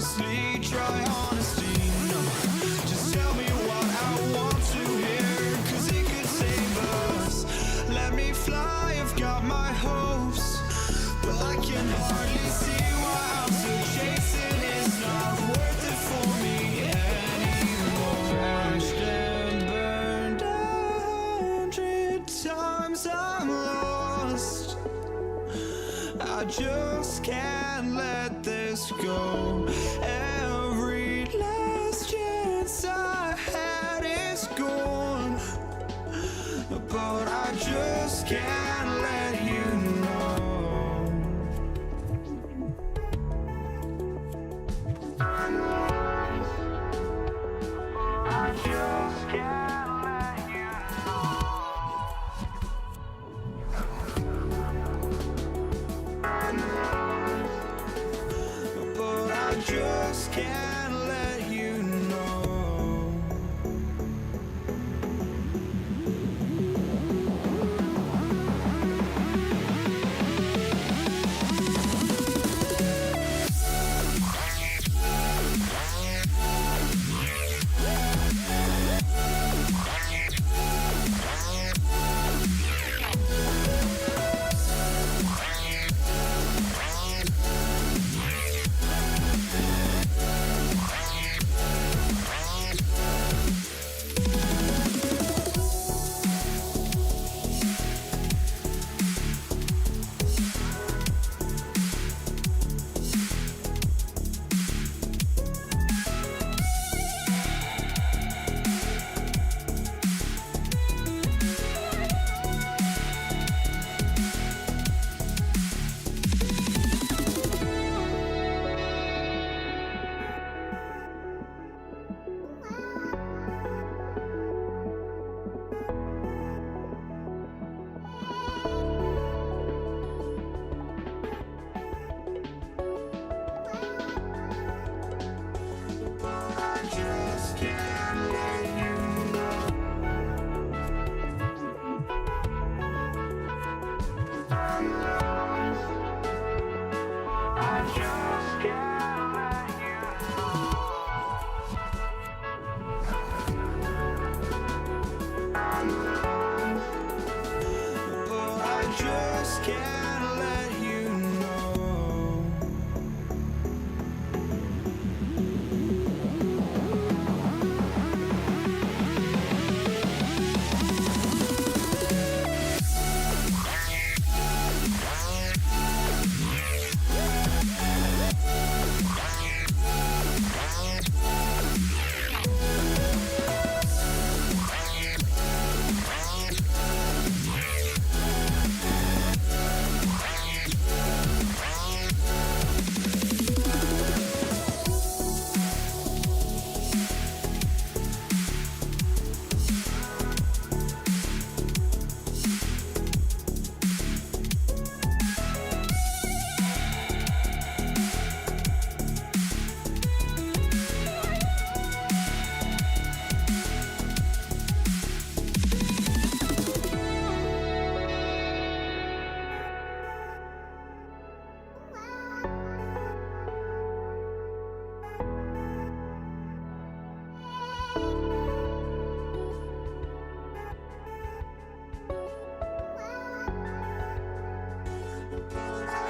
honestly, try honesty. No, just tell me what I want to hear, 'cause it could save us. Let me fly, I've got my hopes, but I can hardly see why I'm still chasing. It's not worth it for me anymore. Crashed and burned 100 times, I'm lost. I just can't let this go. Every last chance I had is gone, but I just can't let you know. I just can't let you know. But I just can't let you know.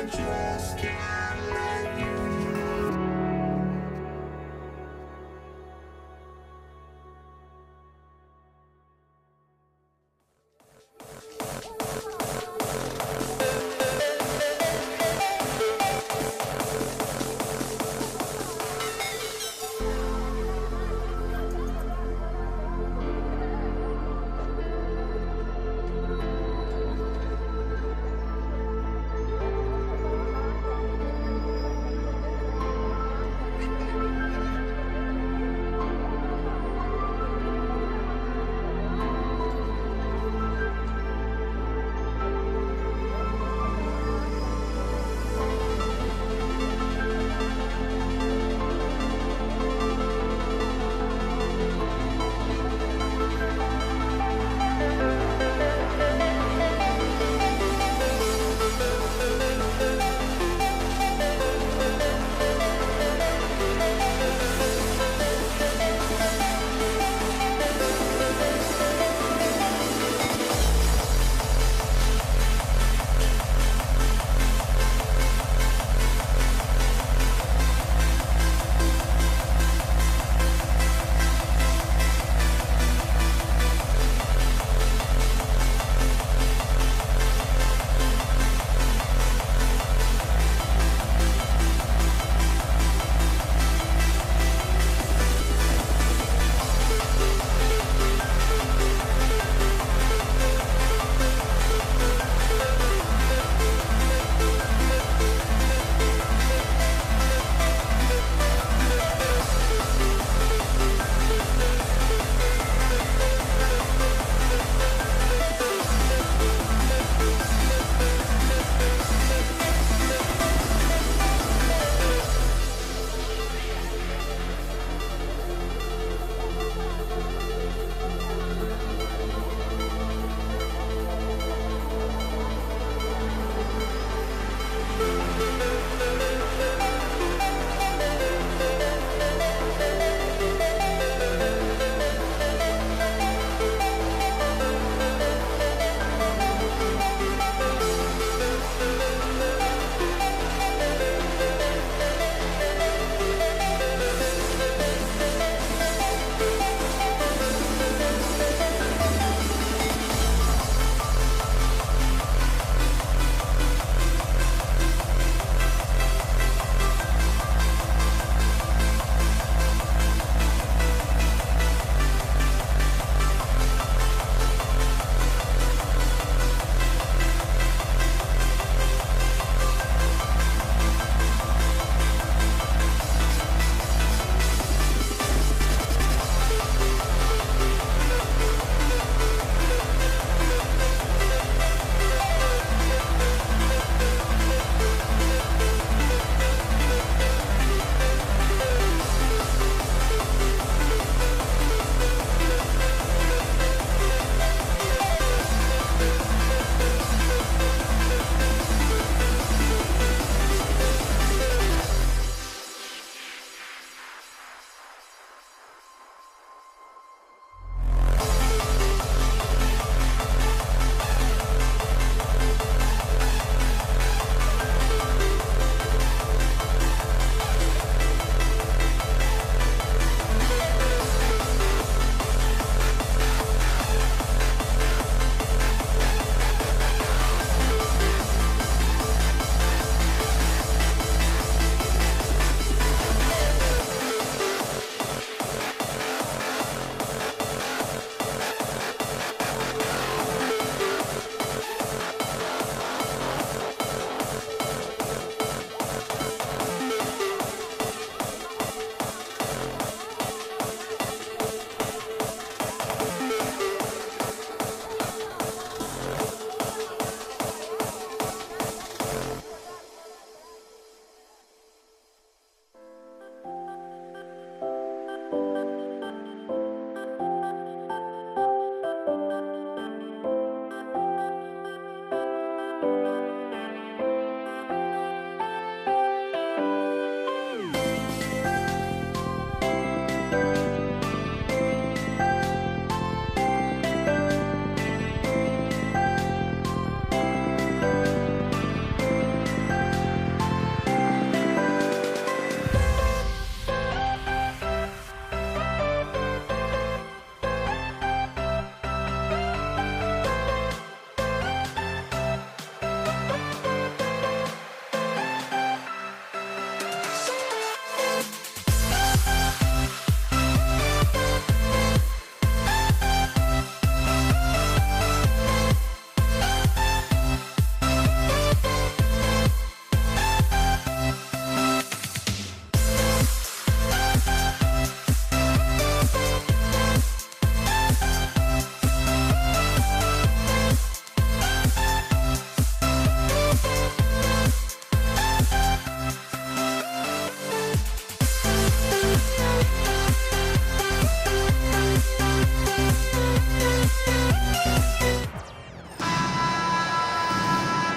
Just can't let you know.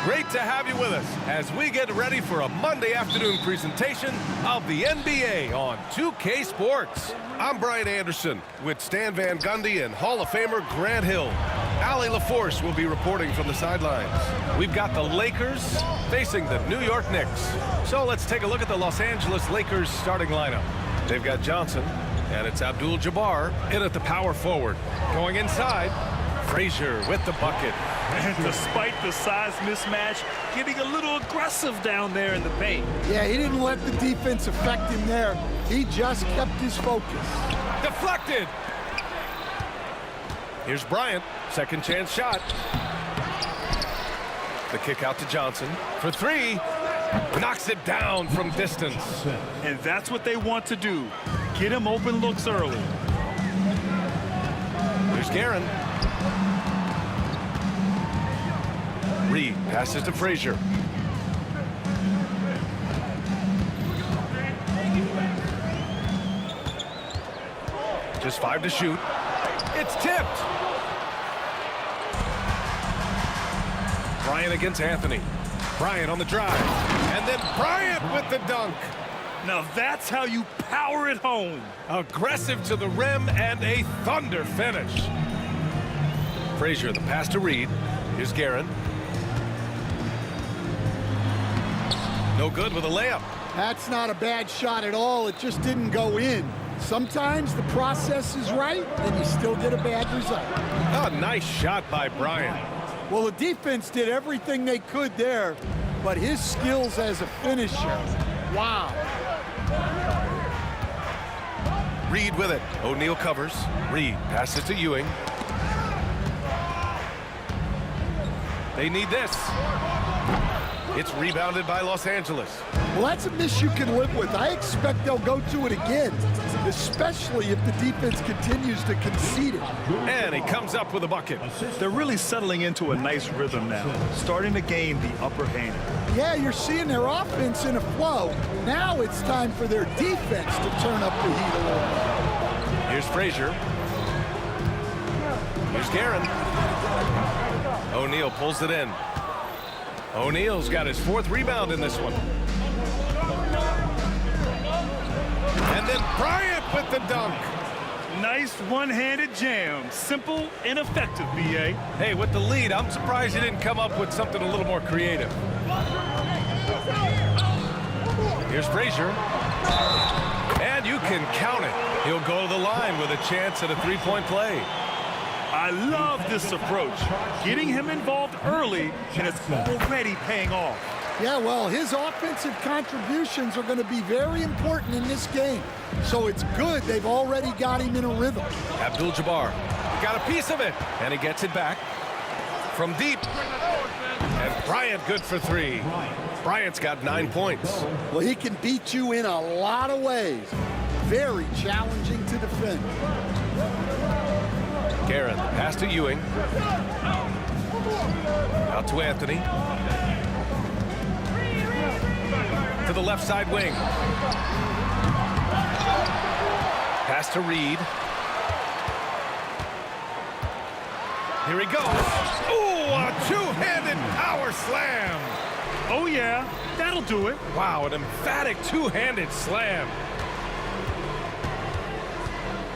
Great to have you with us as we get ready for a Monday afternoon presentation of the NBA on 2K Sports. I'm Brian Anderson with Stan Van Gundy and Hall of Famer Grant Hill. Allie LaForce will be reporting from the sidelines. We've got the Lakers facing the New York Knicks. So let's take a look at the Los Angeles Lakers starting lineup. They've got Johnson, and it's Abdul-Jabbar in at the power forward. Going inside, Frazier with the bucket. And despite the size mismatch, getting a little aggressive down there in the paint. Yeah, he didn't let the defense affect him there. He just kept his focus. Deflected. Here's Bryant, second chance shot. The kick out to Johnson for three. Knocks it down from distance. And that's what they want to do. Get him open looks early. Here's Guerin. Reed passes to Frazier. Just 5 to shoot. It's tipped. Bryant against Anthony. Bryant on the drive. And then Bryant with the dunk. Now that's how you power it home. Aggressive to the rim and a thunder finish. Frazier, the pass to Reed. Here's Guerin. No good with a layup. That's not a bad shot at all. It just didn't go in. Sometimes the process is right, and you still get a bad result. Oh, nice shot by Bryant. Well, the defense did everything they could there, but his skills as a finisher, wow. Reed with it. O'Neal covers. Reed passes to Ewing. They need this. It's rebounded by Los Angeles. Well, that's a miss you can live with. I expect they'll go to it again, especially if the defense continues to concede it. And he comes up with a bucket. They're really settling into a nice rhythm now, starting to gain the upper hand. Yeah, you're seeing their offense in a flow. Now it's time for their defense to turn up the heat a little bit. Here's Frazier. Here's Guerin. O'Neal pulls it in. O'Neal's got his 4th rebound in this one. And then Bryant with the dunk. Nice one-handed jam. Simple and effective, B.A. Hey, with the lead, I'm surprised he didn't come up with something a little more creative. Here's Frazier. And you can count it. He'll go to the line with a chance at a 3-point play. I love this approach. Getting him involved early, and it's already paying off. Yeah, well, his offensive contributions are going to be very important in this game. So it's good they've already got him in a rhythm. Abdul-Jabbar got a piece of it, and he gets it back from deep. And Bryant good for 3. Bryant's got 9 points. Well, he can beat you in a lot of ways. Very challenging to defend. Guerin, pass to Ewing. Out to Anthony. To the left side wing. Pass to Reed. Here he goes. Ooh, a two-handed power slam. Oh, yeah, that'll do it. Wow, an emphatic two-handed slam.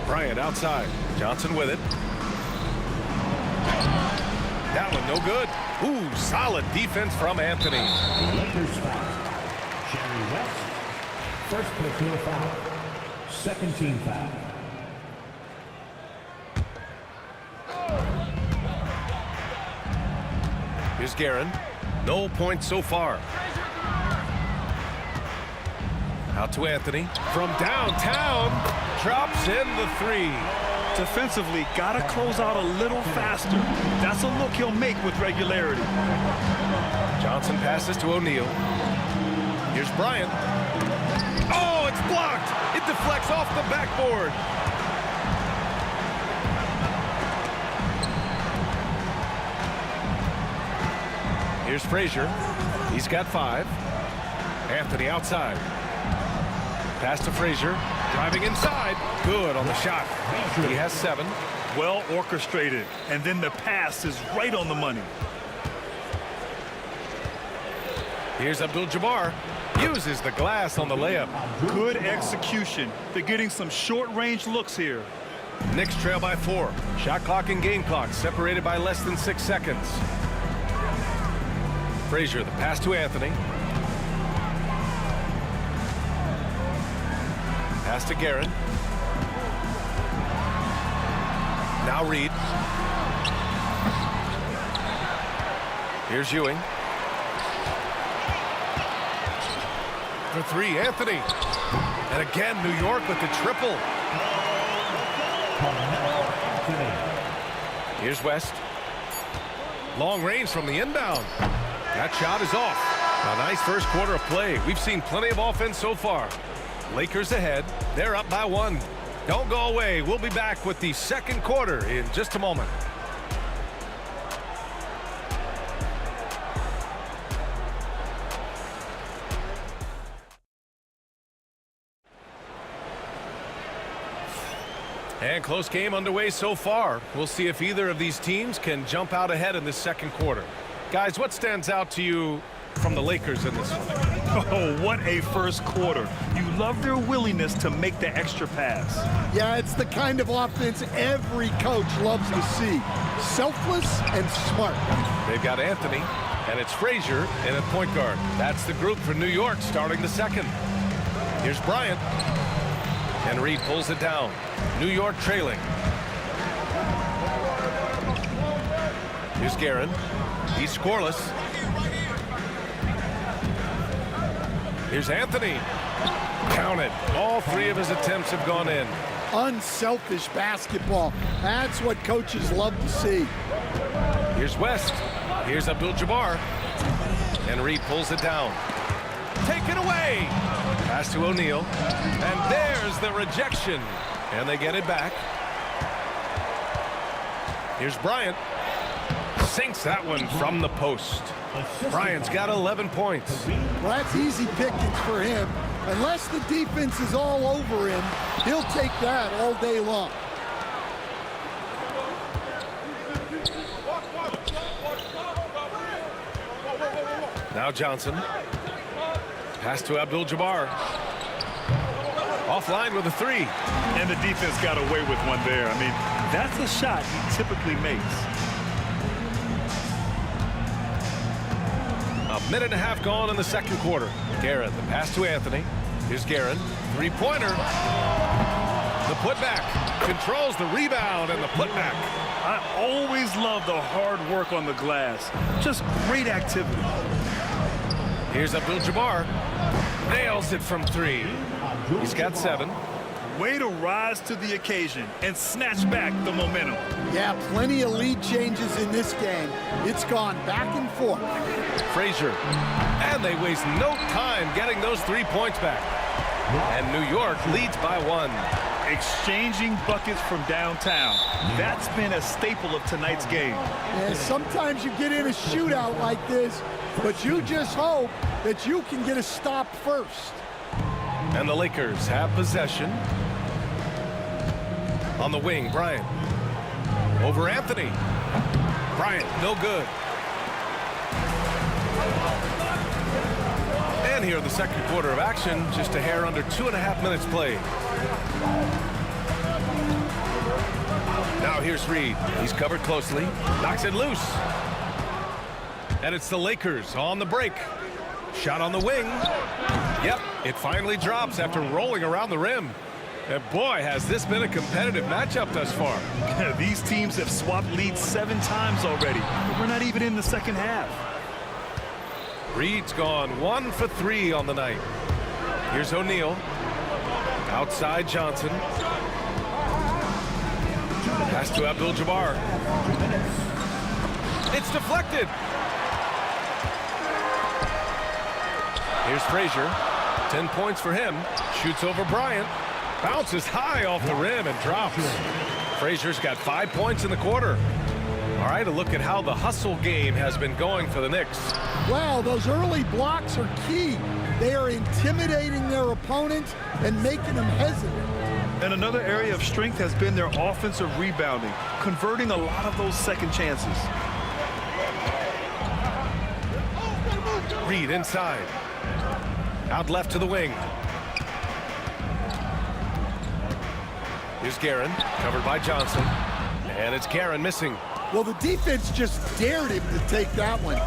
Bryant outside. Johnson with it. That one no good. Ooh, solid defense from Anthony. Lakers foul. Jerry West. First personal foul. Second team foul. Here's Guerin. No points so far. Out to Anthony. From downtown. Drops in the 3. Defensively, gotta close out a little faster. That's a look he'll make with regularity. Johnson passes to O'Neal. Here's Bryant. Oh, it's blocked. It deflects off the backboard. Here's Frazier. He's got 5. Anthony outside. Pass to Frazier. Driving inside. Good on the shot. He has 7. Well orchestrated. And then the pass is right on the money. Here's Abdul-Jabbar. Uses the glass on the layup. Good execution. They're getting some short-range looks here. Knicks trail by 4. Shot clock and game clock separated by less than 6 seconds. Frazier, the pass to Anthony. Pass to Guerin. Now Reed. Here's Ewing. For 3, Anthony. And again, New York with the triple. Here's West. Long range from the inbound. That shot is off. A nice first quarter of play. We've seen plenty of offense so far. Lakers ahead. They're up by 1. Don't go away. We'll be back with the second quarter in just a moment. And close game underway so far. We'll see if either of these teams can jump out ahead in this second quarter. Guys, what stands out to you from the Lakers in this one? Oh, what a first quarter. You love their willingness to make the extra pass. Yeah, it's the kind of offense every coach loves to see. Selfless and smart. They've got Anthony, and it's Frazier in at point guard. That's the group for New York starting the second. Here's Bryant. And Reed pulls it down. New York trailing. Here's Guerin. He's scoreless. Here's Anthony. Counted. All 3 of his attempts have gone in. Unselfish basketball. That's what coaches love to see. Here's West. Here's Abdul-Jabbar. And Reed pulls it down. Take it away. Pass to O'Neal. And there's the rejection. And they get it back. Here's Bryant. Sinks that one from the post. Bryant's got 11 points. Well, that's easy pickings for him. Unless the defense is all over him, he'll take that all day long. Now Johnson. Pass to Abdul-Jabbar. Offline with a 3. And the defense got away with one there. I mean, that's a shot he typically makes. A minute and a half gone in the second quarter. Guerin, the pass to Anthony. Here's Guerin. 3-pointer. The putback. Controls the rebound and the putback. I always love the hard work on the glass. Just great activity. Here's Abdul-Jabbar. Nails it from 3. He's got 7. Way to rise to the occasion and snatch back the momentum. Yeah, plenty of lead changes in this game. It's gone back and forth. Frazier. And they waste no time getting those 3 points back. And New York leads by 1. Exchanging buckets from downtown. That's been a staple of tonight's game. Yeah, sometimes you get in a shootout like this, but you just hope that you can get a stop first. And the Lakers have possession. On the wing, Bryant. Over Anthony. Bryant, no good. And here in the second quarter of action, just a hair under 2.5 minutes played. Now here's Reed. He's covered closely. Knocks it loose. And it's the Lakers on the break. Shot on the wing. Yep, it finally drops after rolling around the rim. And boy, has this been a competitive matchup thus far. These teams have swapped leads 7 times already. We're not even in the second half. Reed's gone 1 for 3 on the night. Here's O'Neal. Outside Johnson. Pass to Abdul-Jabbar. It's deflected. Here's Frazier. 10 points for him. Shoots over Bryant. Bounces high off the rim and drops. Frazier's got 5 points in the quarter. All right, a look at how the hustle game has been going for the Knicks. Wow, those early blocks are key. They are intimidating their opponent and making them hesitant. And another area of strength has been their offensive rebounding, converting a lot of those second chances. Reed inside. Out left to the wing. Here's Guerin, covered by Johnson. And it's Guerin missing. Well, the defense just dared him to take that one.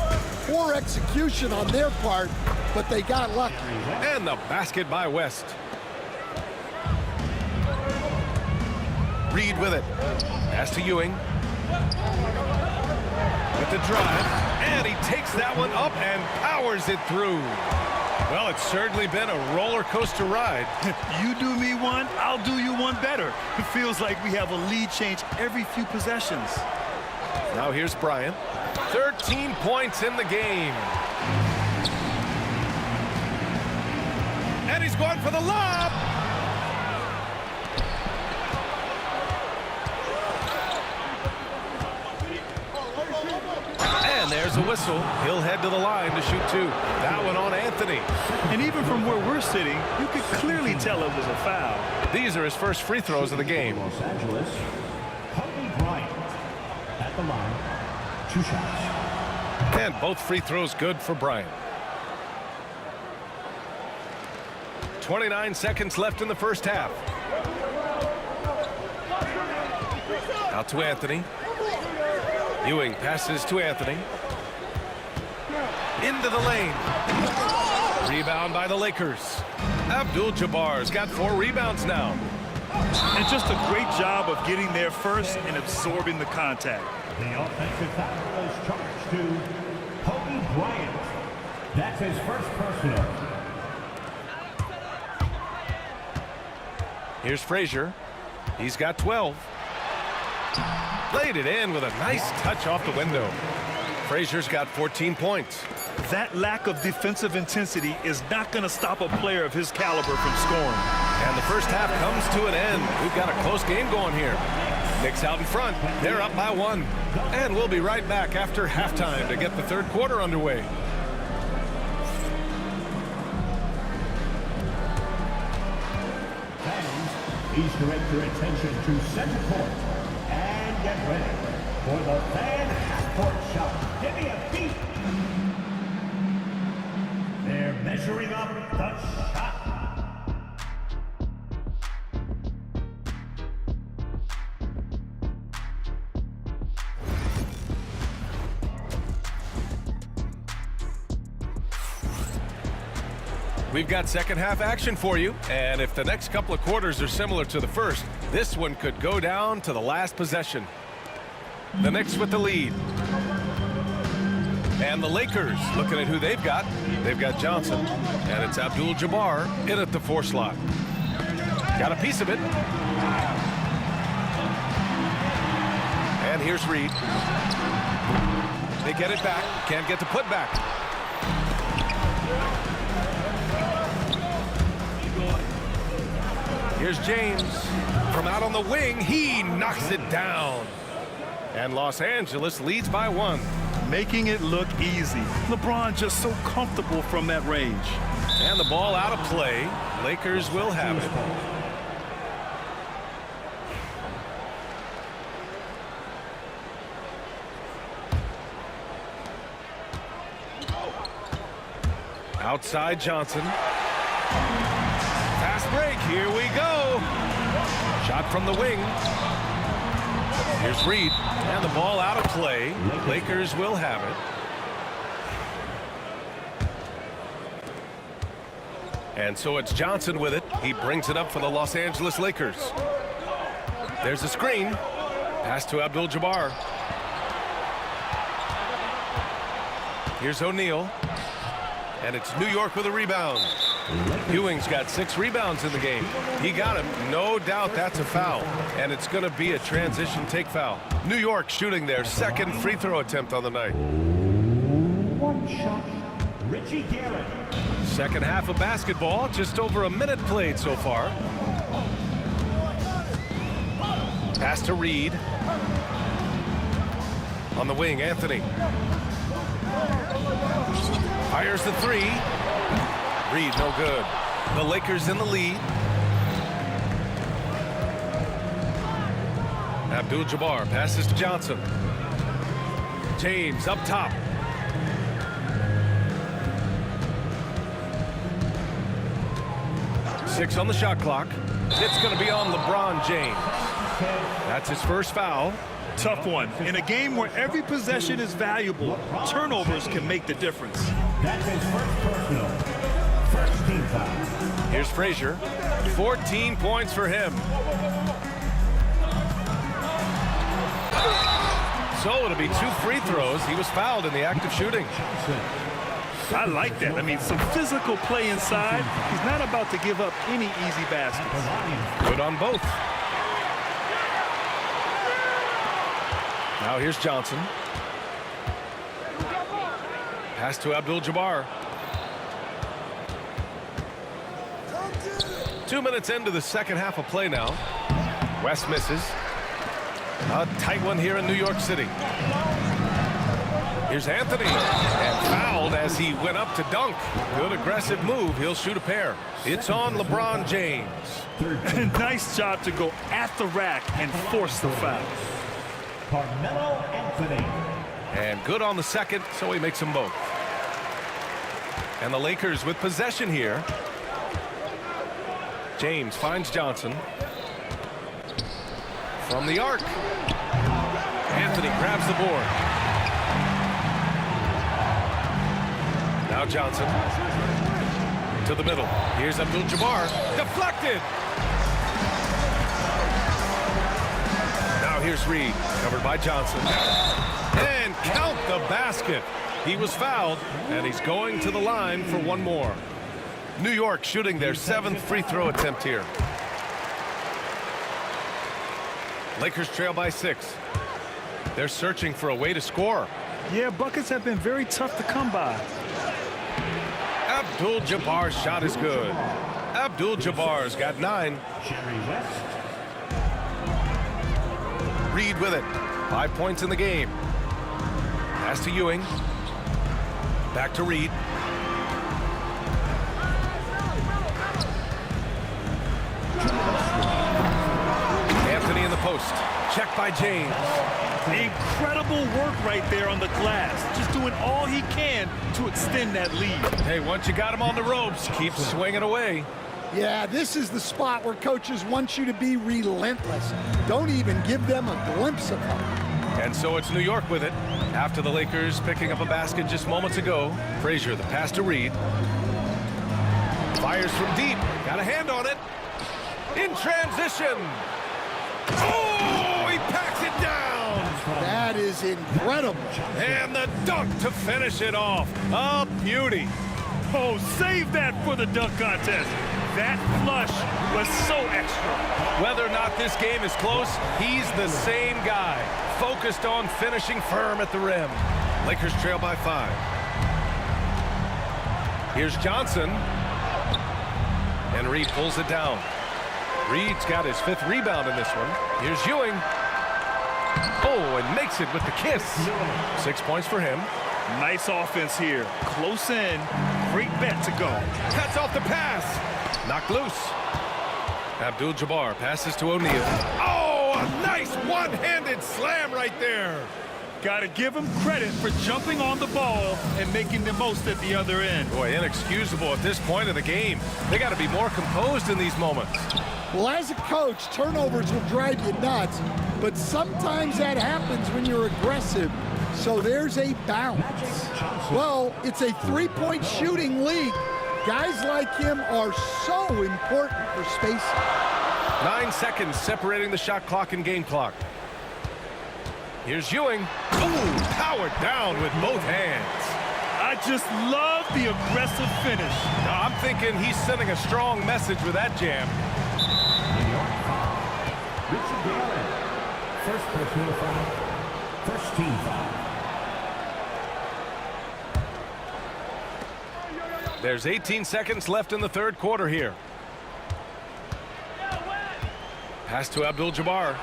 Poor execution on their part, but they got lucky. And the basket by West. Reed with it. Pass to Ewing. With the drive. And he takes that one up and powers it through. Well, it's certainly been a roller coaster ride. You do me one, I'll do you one better. It feels like we have a lead change every few possessions. Now here's Bryant. 13 points in the game. And he's going for the lob. And there's a whistle. He'll head to the line to shoot two. That one on Anthony. And even from where we're sitting, you could clearly tell it was a foul. These are his first free throws of the game. Los Angeles, Kobe Bryant at the line. 2 shots. And both free throws good for Bryant. 29 seconds left in the first half. Out to Anthony. Ewing passes to Anthony. Into the lane. Rebound by the Lakers. Abdul-Jabbar's got 4 rebounds now. And just a great job of getting there first and absorbing the contact. The offensive foul is charged to Kobe Bryant. That's his first personal. Here's Frazier. He's got 12. Laid it in with a nice touch off the window. Frazier's got 14 points. That lack of defensive intensity is not going to stop a player of his caliber from scoring. And the first half comes to an end. We've got a close game going here. Knicks out in front. They're up by 1. And we'll be right back after halftime to get the third quarter underway. Fans, please direct your attention to center court. And get ready for the fan half-court shot. Give me a beat. They're measuring up the shot. We've got second half action for you, and if the next couple of quarters are similar to the first, this one could go down to the last possession. The Knicks with the lead. And the Lakers looking at who they've got. They've got Johnson, and it's Abdul-Jabbar in at the 4 slot. Got a piece of it. And here's Reed. They get it back. Can't get the putback. Here's James from out on the wing. He knocks it down. And Los Angeles leads by 1. Making it look easy. LeBron just so comfortable from that range. And the ball out of play. Lakers will have it. Outside Johnson. Fast break, here we go. Shot from the wing. Here's Reed, and the ball out of play. Lakers will have it. And so it's Johnson with it. He brings it up for the Los Angeles Lakers. There's a screen. Pass to Abdul-Jabbar. Here's O'Neal. And it's New York with a rebound. Ewing's got 6 rebounds in the game. He got him. No doubt that's a foul. And it's going to be a transition take foul. New York shooting their second free throw attempt on the night. 1 shot. Richie Guerin. Second half of basketball. Just over a minute played so far. Pass to Reed. On the wing, Anthony. Fires the 3. Reed, no good. The Lakers in the lead. Abdul-Jabbar passes to Johnson. James up top. 6 on the shot clock. It's going to be on LeBron James. That's his first foul. Tough one. In a game where every possession is valuable, turnovers can make the difference. That's his first personal. First team foul. Here's Frazier. 14 points for him. So it'll be 2 free throws. He was fouled in the act of shooting. I like that. I mean, some physical play inside. He's not about to give up any easy baskets. Good on both. Now here's Johnson. Pass to Abdul-Jabbar. 2 minutes into the second half of play now. West misses. A tight one here in New York City. Here's Anthony, and fouled as he went up to dunk. Good aggressive move. He'll shoot a pair. It's on LeBron James. Nice job to go at the rack and force the foul. Carmelo Anthony. And good on the second, so he makes them both. And the Lakers with possession here. James finds Johnson. From the arc. Anthony grabs the board. Now Johnson to the middle. Here's Abdul-Jabbar. Deflected. Now here's Reed. Covered by Johnson. And count the basket. He was fouled, and he's going to the line for one more. New York shooting their 7th free throw attempt here. Lakers trail by 6. They're searching for a way to score. Yeah, buckets have been very tough to come by. Abdul-Jabbar's shot is good. Abdul-Jabbar's got 9. Jerry West. Reed with it. 5 points in the game. Pass to Ewing. Back to Reed. Anthony in the post. Checked by James. Incredible work right there on the glass. Just doing all he can to extend that lead. Hey, once you got him on the ropes, keep swinging away. Yeah, this is the spot where coaches want you to be relentless. Don't even give them a glimpse of hope. And so it's New York with it. After the Lakers picking up a basket just moments ago. Frazier, the pass to Reed. Fires from deep. Got a hand on it. In transition. Oh, he packs it down. That is incredible. And the dunk to finish it off. A beauty. Oh, save that for the dunk contest. That flush was so extra. Whether or not this game is close, he's the same guy. Focused on finishing firm at the rim. Lakers trail by 5. Here's Johnson. And Reed pulls it down. Reed's got his 5th rebound in this one. Here's Ewing. Oh, and makes it with the kiss. 6 points for him. Nice offense here. Close in. Great bet to go. Cuts off the pass. Knocked loose. Abdul-Jabbar passes to O'Neal. Oh, a nice one-handed slam right there. Got to give him credit for jumping on the ball and making the most at the other end. Boy, inexcusable at this point of the game. They got to be more composed in these moments. Well, as a coach, turnovers will drive you nuts, but sometimes that happens when you're aggressive. So there's a bounce. Well, it's a 3-point shooting league. Guys like him are so important for spacing. 9 seconds separating the shot clock and game clock. Here's Ewing. Ooh, powered down with both hands. I just love the aggressive finish. Now, I'm thinking he's sending a strong message with that jam. New York foul. Richard Galen. First personal foul. First team foul. There's 18 seconds left in the third quarter here. Pass to Abdul-Jabbar.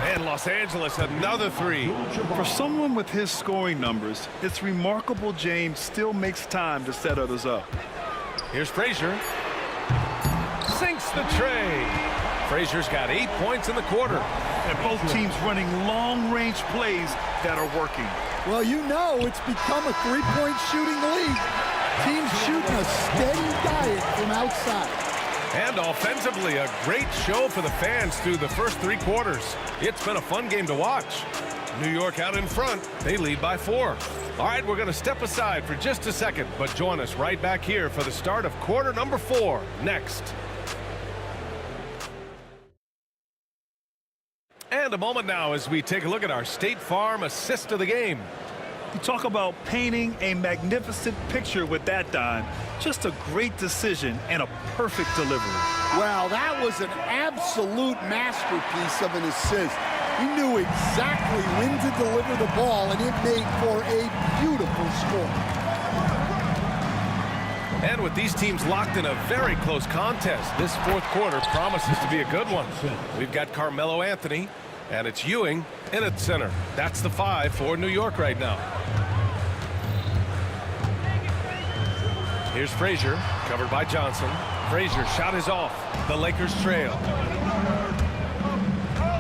And Los Angeles, another 3. For someone with his scoring numbers, it's remarkable James still makes time to set others up. Here's Frazier. Sinks the tray. Frazier's got 8 points in the quarter. And both teams running long-range plays that are working. Well, you know it's become a 3-point shooting league. Teams shooting a steady diet from outside. And offensively, a great show for the fans through the first 3 quarters. It's been a fun game to watch. New York out in front. They lead by 4. All right, we're going to step aside for just a second, but join us right back here for the start of quarter number 4 next. And a moment now as we take a look at our State Farm assist of the game. You talk about painting a magnificent picture with that dime. Just a great decision and a perfect delivery. Well, that was an absolute masterpiece of an assist. He knew exactly when to deliver the ball, and it made for a beautiful score. And with these teams locked in a very close contest, this 4th quarter promises to be a good one. We've got Carmelo Anthony, and it's Ewing in at center. That's the 5 for New York right now. Here's Frazier, covered by Johnson. Frazier shot is off. The Lakers trail.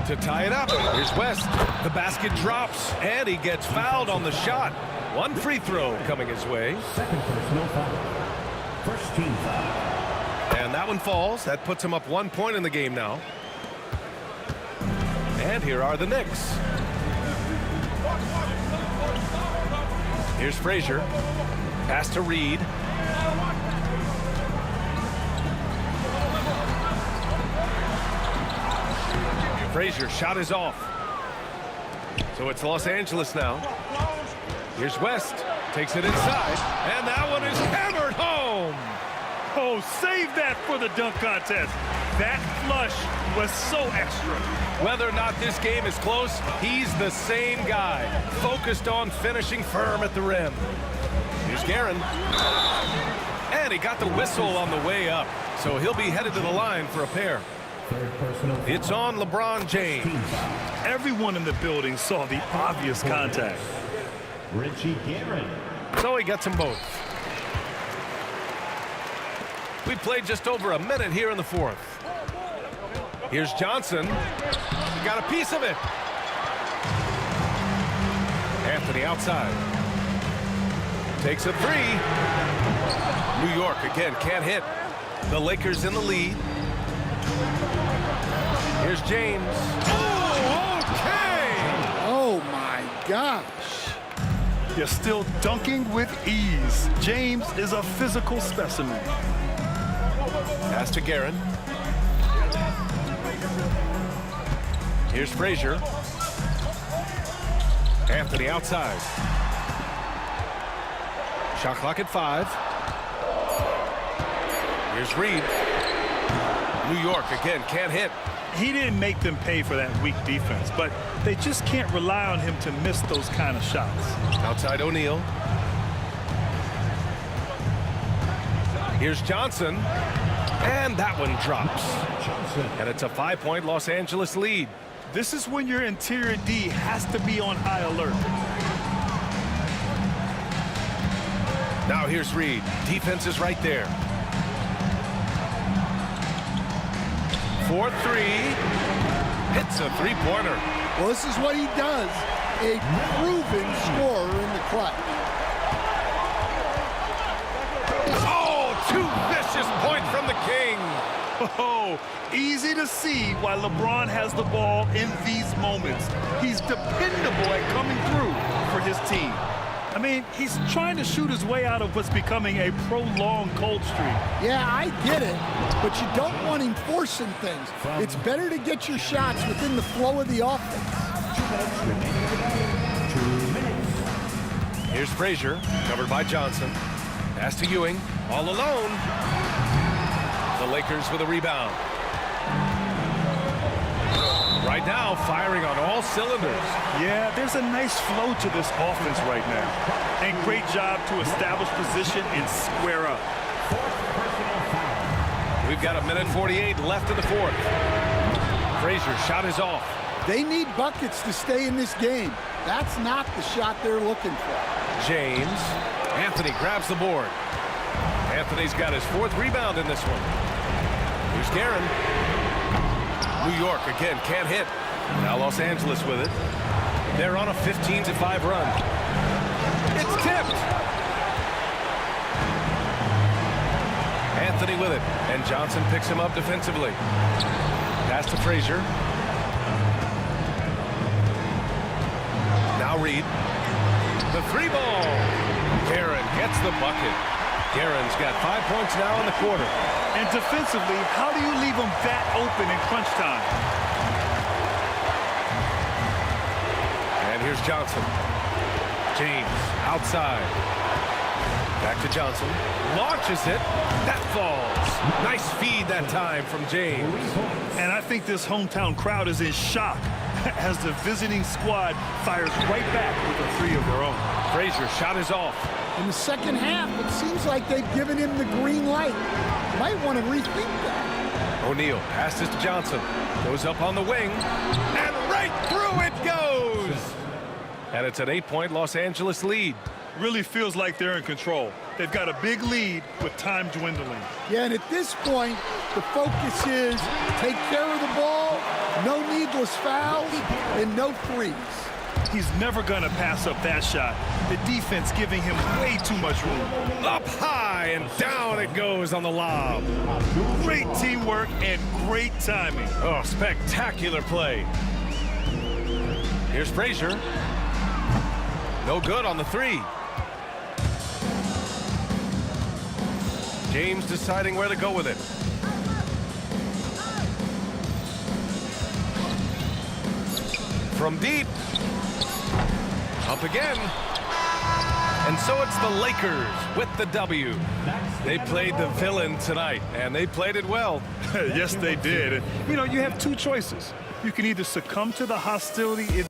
To tie it up, here's West. The basket drops, and he gets fouled on the shot. 1 free throw coming his way. Second personal foul. First team foul. And that one falls. That puts him up 1 point in the game now. And here are the Knicks. Here's Frazier. Pass to Reed. Frazier shot is off. So it's Los Angeles now. Here's West. Takes it inside. And that one is hammered home. Oh, save that for the dunk contest. That flush was so extra. Whether or not this game is close, he's the same guy. Focused on finishing firm at the rim. Here's Guerin. And he got the whistle on the way up. So he'll be headed to the line for a pair. Third personal foul. It's on LeBron James. Everyone in the building saw the obvious contact. Richie Guerin. So he gets them both. We played just over a minute here in the 4th. Here's Johnson. He got a piece of it. Anthony outside. Takes a 3. New York again can't hit. The Lakers in the lead. Here's James. Oh, okay! Oh, my gosh. You're still dunking with ease. James is a physical specimen. Pass to Guerin. Here's Frazier. Anthony outside. Shot clock at 5. Here's Reed. New York again can't hit. He didn't make them pay for that weak defense, but they just can't rely on him to miss those kind of shots. Outside O'Neal. Here's Johnson. And that one drops. And it's a 5-point Los Angeles lead. This is when your interior D has to be on high alert. Now here's Reed. Defense is right there. 4-3. Hits a 3-pointer. Well, this is what he does. A proven scorer in the clutch. Oh, 2 vicious points from the King. Oh, easy to see why LeBron has the ball in these moments. He's dependable at coming through for his team. I mean, he's trying to shoot his way out of what's becoming a prolonged cold streak. Yeah, I get it, but you don't want him forcing things. It's better to get your shots within the flow of the offense. 2 minutes. Here's Frazier, covered by Johnson. Pass to Ewing, all alone. The Lakers with a rebound. Right now, firing on all cylinders. Yeah, there's a nice flow to this offense right now. And great job to establish position and square up. We've got 1:48 left in the 4th. Frazier shot is off. They need buckets to stay in this game. That's not the shot they're looking for. James. Anthony grabs the board. Anthony's got his 4th rebound in this one. Here's Guerin. New York again can't hit. Now Los Angeles with it. They're on a 15-5 run. It's tipped. Anthony with it, and Johnson picks him up defensively. Pass to Frazier. Now Reed. The 3-ball. Guerin gets the bucket. Guerin's got 5 points now in the quarter. And defensively, how do you leave them that open in crunch time? And here's Johnson. James outside. Back to Johnson. Launches it. That falls. Nice feed that time from James. And I think this hometown crowd is in shock as the visiting squad fires right back with a three of their own. Frazier shot is off. In the second half, it seems like they've given him the green light. Might want to rethink that. O'Neal passes to Johnson. Goes up on the wing. And right through it goes. And it's an 8-point Los Angeles lead. Really feels like they're in control. They've got a big lead with time dwindling. Yeah, and at this point, the focus is take care of the ball, no needless fouls, and no threes. He's never going to pass up that shot. The defense giving him way too much room. Up high and down it goes on the lob. Great teamwork and great timing. Oh, spectacular play. Here's Frazier. No good on the 3. James deciding where to go with it. From deep. Up again. And so it's the Lakers with the W. They played the villain tonight, and they played it well. Yes, they did. And, you know, you have two choices. You can either succumb to the hostility.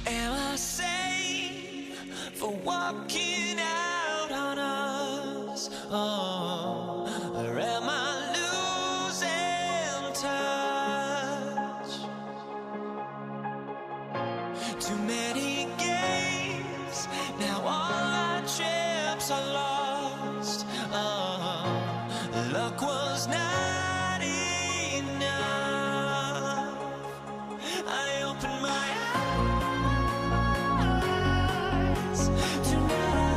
Am I sane for walking out on us? Oh, or am I losing touch? Too many games, now all our chips are lost. Oh, luck was not enough. I opened my eyes tonight.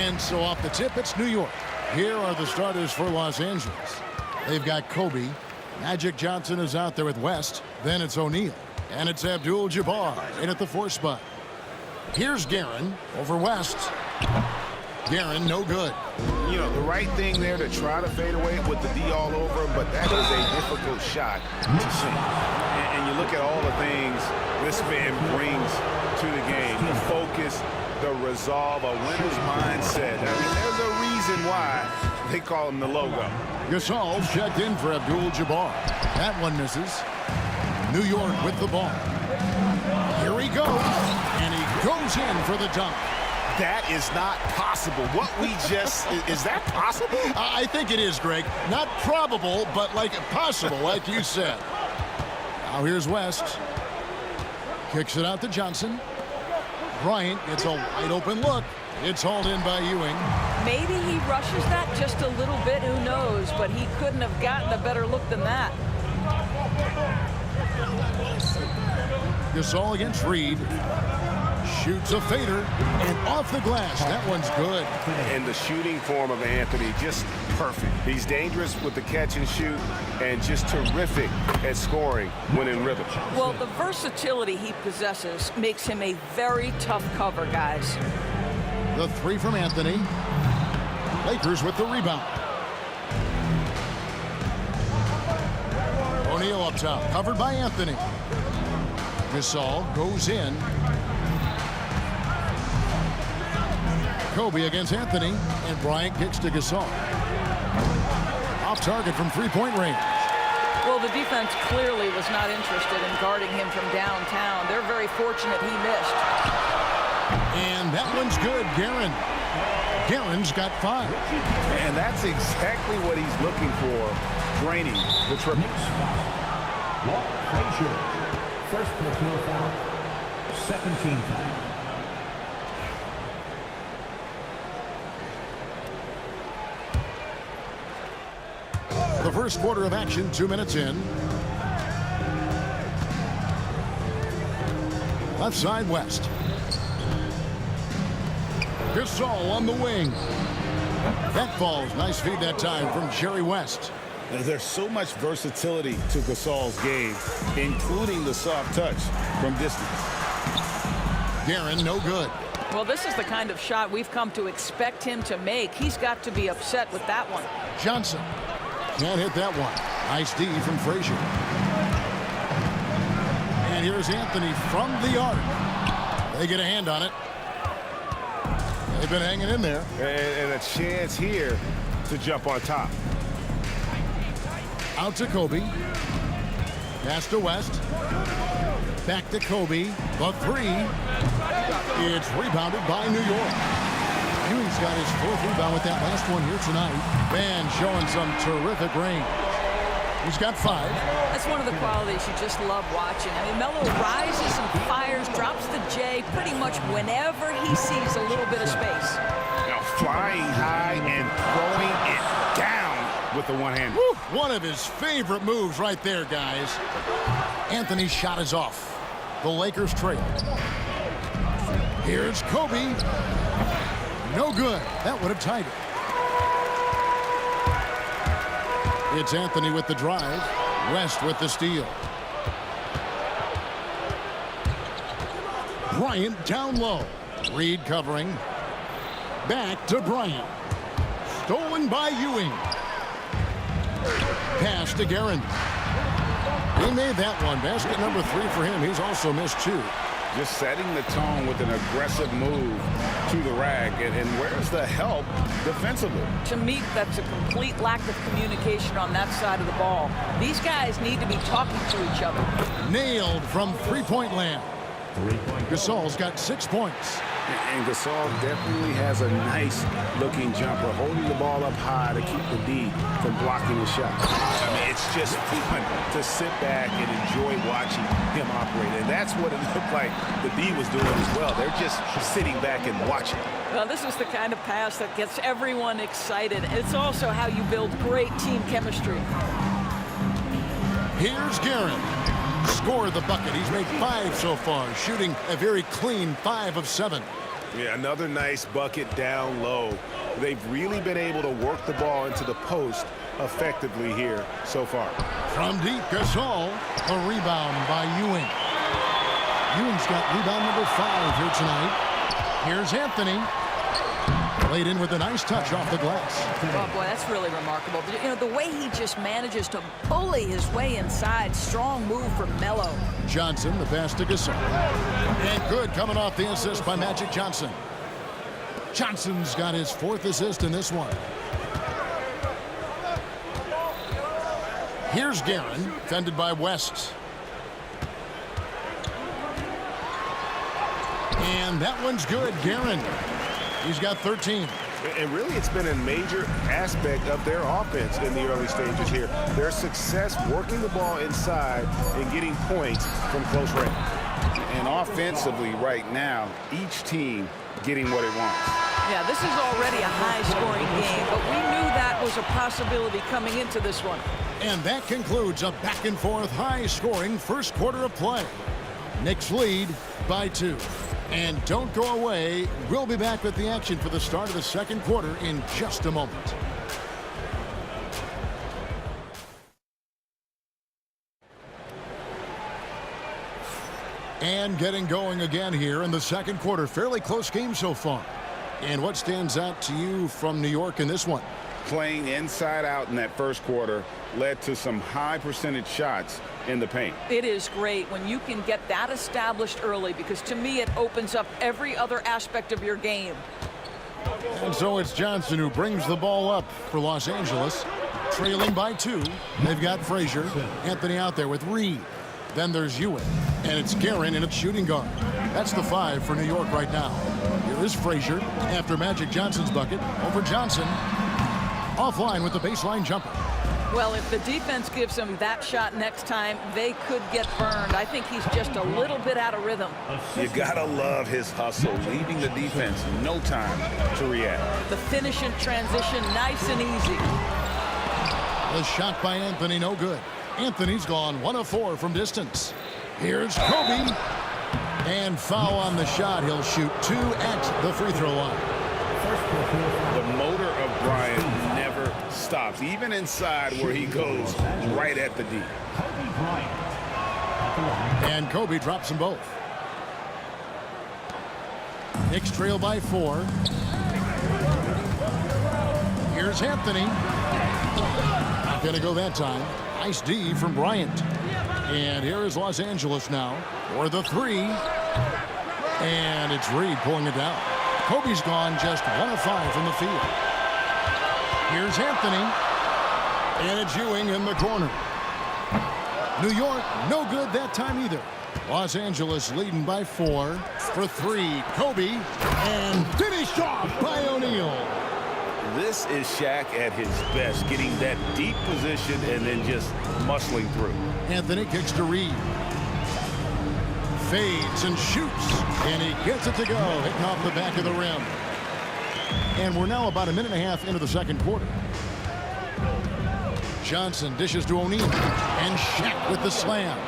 And so off the tip, it's New York. Here are the starters for Los Angeles. They've got Kobe. Magic Johnson is out there with West. Then it's O'Neal. And it's Abdul-Jabbar in at the 4 spot. Here's Guerin over West. Guerin, no good. You know, the right thing there to try to fade away with the D all over him, but that is a difficult shot to sink. And you look at all the things this man brings to the game. The focus, the resolve, a winner's mindset. I mean, there's a reason why they call him the logo. Gasol's checked in for Abdul-Jabbar. That one misses. New York with the ball. Here he goes. And he goes in for the dunk. That is not possible. What we just, is that possible? I think it is, Greg. Not probable, but like possible, like you said. Now here's West. Kicks it out to Johnson. Bryant gets a wide open look. It's hauled in by Ewing. Maybe he rushes that just a little bit, who knows, but he couldn't have gotten a better look than that. Gasol against Reed. Shoots a fader, and off the glass. That one's good. And the shooting form of Anthony, just perfect. He's dangerous with the catch and shoot, and just terrific at scoring when in rhythm. Well, the versatility he possesses makes him a very tough cover, guys. The 3 from Anthony. Lakers with the rebound. O'Neal up top, covered by Anthony. Gasol goes in. Kobe against Anthony, and Bryant kicks to Gasol. Off target from 3-point range. Well, the defense clearly was not interested in guarding him from downtown. They're very fortunate he missed. And that one's good, Guerin. Guerin's got 5. And that's exactly what he's looking for, draining the triple. Walt Frazier, first personal foul, 17 foul. The first quarter of action, 2 minutes in. Left side, West. Gasol on the wing. That falls. Nice feed that time from Jerry West. There's so much versatility to Gasol's game, including the soft touch from distance. Guerin, no good. Well, this is the kind of shot we've come to expect him to make. He's got to be upset with that one. Johnson can't hit that one. Nice D from Frazier. And here's Anthony from the arc. They get a hand on it. They've been hanging in there. And a chance here to jump on top. Out to Kobe. Pass to West. Back to Kobe. The 3. It's rebounded by New York. Ewing's got his 4th rebound with that last one here tonight. Van showing some terrific range. He's got 5. That's one of the qualities you just love watching. I mean, Melo rises and fires, drops the J pretty much whenever he sees a little bit of space. You know, flying high and throwing it down with the one hand. One of his favorite moves right there, guys. Anthony's shot is off. The Lakers trail. Here's Kobe. No good. That would have tied it. It's Anthony with the drive. West with the steal. Bryant down low. Reed covering. Back to Bryant. Stolen by Ewing. Pass to Guerin. He made that one. Basket number 3 for him. He's also missed 2. Just setting the tone with an aggressive move to the rack. And where's the help defensively? To me, that's a complete lack of communication on that side of the ball. These guys need to be talking to each other. Nailed from 3-point land. Gasol's got 6 points. And Gasol definitely has a nice-looking jumper, holding the ball up high to keep the D from blocking the shot. I mean, it's just fun to sit back and enjoy watching him operate. And that's what it looked like the D was doing as well. They're just sitting back and watching. Well, this is the kind of pass that gets everyone excited. It's also how you build great team chemistry. Here's Guerin. Scored the bucket. He's made 5 so far, shooting a very clean 5 of 7. Yeah, another nice bucket down low. They've really been able to work the ball into the post effectively here so far. From deep, Gasol, a rebound by Ewing. Ewing's got rebound number 5 here tonight. Here's Anthony. Laid in with a nice touch off the glass. Oh, boy, that's really remarkable. You know, the way he just manages to bully his way inside. Strong move from Melo. Johnson, the pass to Gasol. And good coming off the assist by Magic Johnson. Johnson's got his 4th assist in this one. Here's Guerin, defended by West. And that one's good, Guerin. He's got 13. And really, it's been a major aspect of their offense in the early stages here. Their success working the ball inside and getting points from close range. And offensively right now, each team getting what it wants. Yeah, this is already a high-scoring game, but we knew that was a possibility coming into this one. And that concludes a back-and-forth, high-scoring first quarter of play. Knicks lead by 2. And don't go away. We'll be back with the action for the start of the second quarter in just a moment. And getting going again here in the second quarter. Fairly close game so far. And what stands out to you from New York in this one? Playing inside out in that first quarter led to some high percentage shots in the paint. It is great when you can get that established early, because to me it opens up every other aspect of your game. And so it's Johnson who brings the ball up for Los Angeles, trailing by 2. They've got Frazier, Anthony out there with Reed. Then there's Ewing, and it's Guerin in its shooting guard. That's the 5 for New York right now. Here is Frazier after Magic Johnson's bucket over Johnson. Offline with the baseline jumper. Well, if the defense gives him that shot next time, they could get burned. I think he's just a little bit out of rhythm. You gotta love his hustle, leaving the defense no time to react. The finish in transition, nice and easy. The shot by Anthony, no good. Anthony's gone 1 of 4 from distance. Here's Kobe. And foul on the shot. He'll shoot 2 at the free throw line. The motor of Bryant never stops, even inside where he goes right at the D. And Kobe drops them both. Knicks trail by 4. Here's Anthony. Not gonna go that time. Nice D from Bryant. And here is Los Angeles now for the 3. And it's Reed pulling it down. Kobe's gone just 1 of 5 from the field. Here's Anthony. And it's Ewing in the corner. New York, no good that time either. Los Angeles leading by 4 for 3. Kobe, and finished off by O'Neal. This is Shaq at his best, getting that deep position and then just muscling through. Anthony kicks to Reed. Fades and shoots, and he gets it to go, hitting off the back of the rim. And we're now about a minute and a half into the second quarter. Johnson dishes to O'Neal, and Shaq with the slam.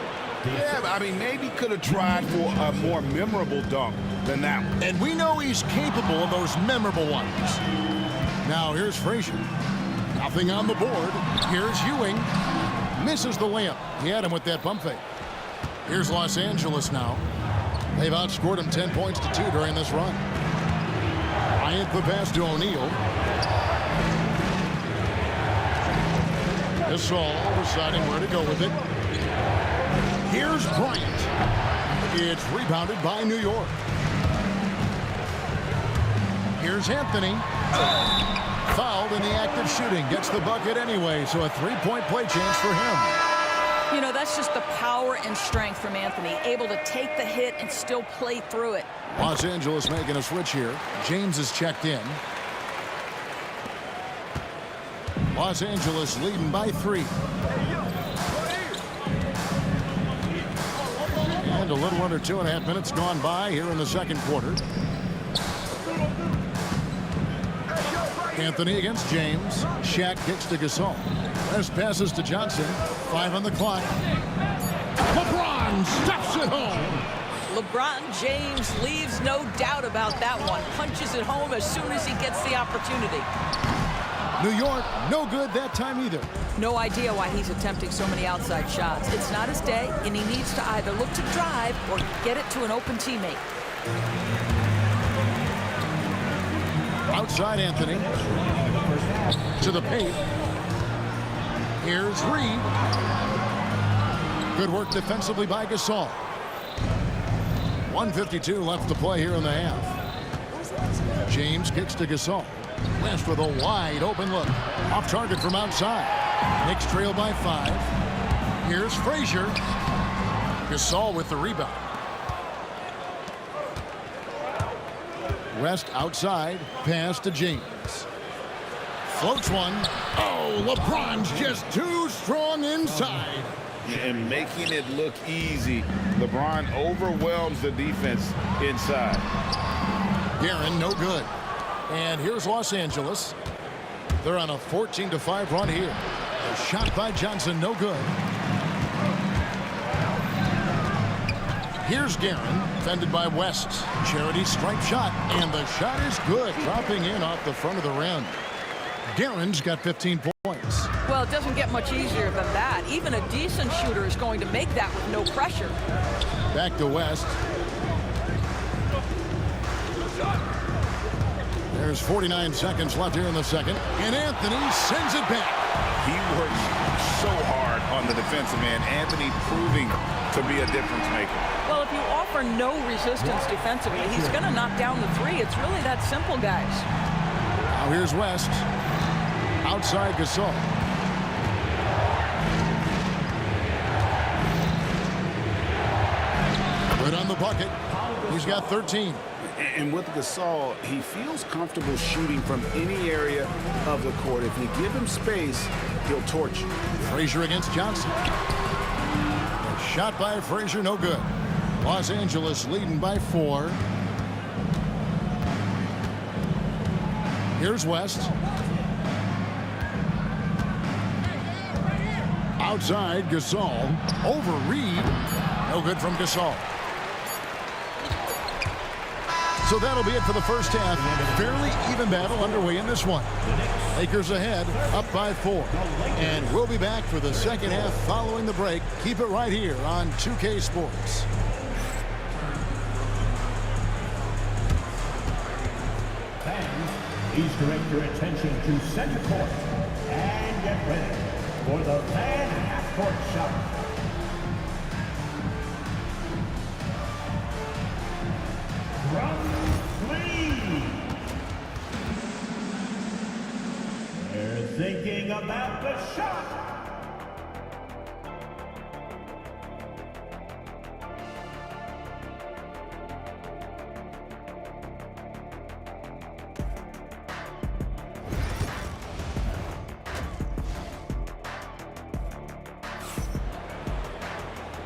Yeah, I mean, maybe could have tried for a more memorable dunk than that one. And we know he's capable of those memorable ones. Now here's Frazier. Nothing on the board. Here's Ewing. Misses the layup. He had him with that pump fake. Here's Los Angeles now. They've outscored him 10 points to 2 during this run. Bryant the pass to O'Neal. Gasol deciding where to go with it. Here's Bryant. It's rebounded by New York. Here's Anthony. Fouled in the act of shooting. Gets the bucket anyway, so a 3-point play chance for him. You know, that's just the power and strength from Anthony, able to take the hit and still play through it. Los Angeles making a switch here. James is checked in. Los Angeles leading by 3. And a little under 2.5 minutes gone by here in the second quarter. Anthony against James. Shaq kicks to Gasol. There's passes to Johnson. 5 on the clock. LeBron stuffs it home. LeBron James leaves no doubt about that one. Punches it home as soon as he gets the opportunity. New York, no good that time either. No idea why he's attempting so many outside shots. It's not his day, and he needs to either look to drive or get it to an open teammate. Outside Anthony. To the paint. Here's Reed. Good work defensively by Gasol. 1:52 left to play here in the half. James kicks to Gasol. West with a wide open look. Off target from outside. Knicks trail by 5. Here's Frazier. Gasol with the rebound. West outside. Pass to James. Floats one. Oh, LeBron's just too strong inside. And making it look easy, LeBron overwhelms the defense inside. Guerin, no good. And here's Los Angeles. They're on a 14-5 run here. A shot by Johnson, no good. Here's Guerin, defended by West. Charity stripe shot, and the shot is good, dropping in off the front of the rim. Guerin's got 15 points. Well, it doesn't get much easier than that. Even a decent shooter is going to make that with no pressure. Back to West. There's 49 seconds left here in the second, and Anthony sends it back. He works so hard on the defensive end. Anthony proving to be a difference maker. Well, if you offer no resistance defensively, he's going to knock down the three. It's really that simple, guys. Now here's West. Outside Gasol. Good on the bucket. He's got 13. And with Gasol, he feels comfortable shooting from any area of the court. If you give him space, he'll torch you. Frazier against Johnson. A shot by Frazier, no good. Los Angeles leading by 4. Here's West. Outside, Gasol. Over Reed. No good from Gasol. So that'll be it for the first half. Fairly even battle underway in this one. Lakers ahead, up by 4. And we'll be back for the second half following the break. Keep it right here on 2K Sports. Fans, please direct your attention to center court and get ready for the fan half-court shot. From 3. They're thinking about the shot.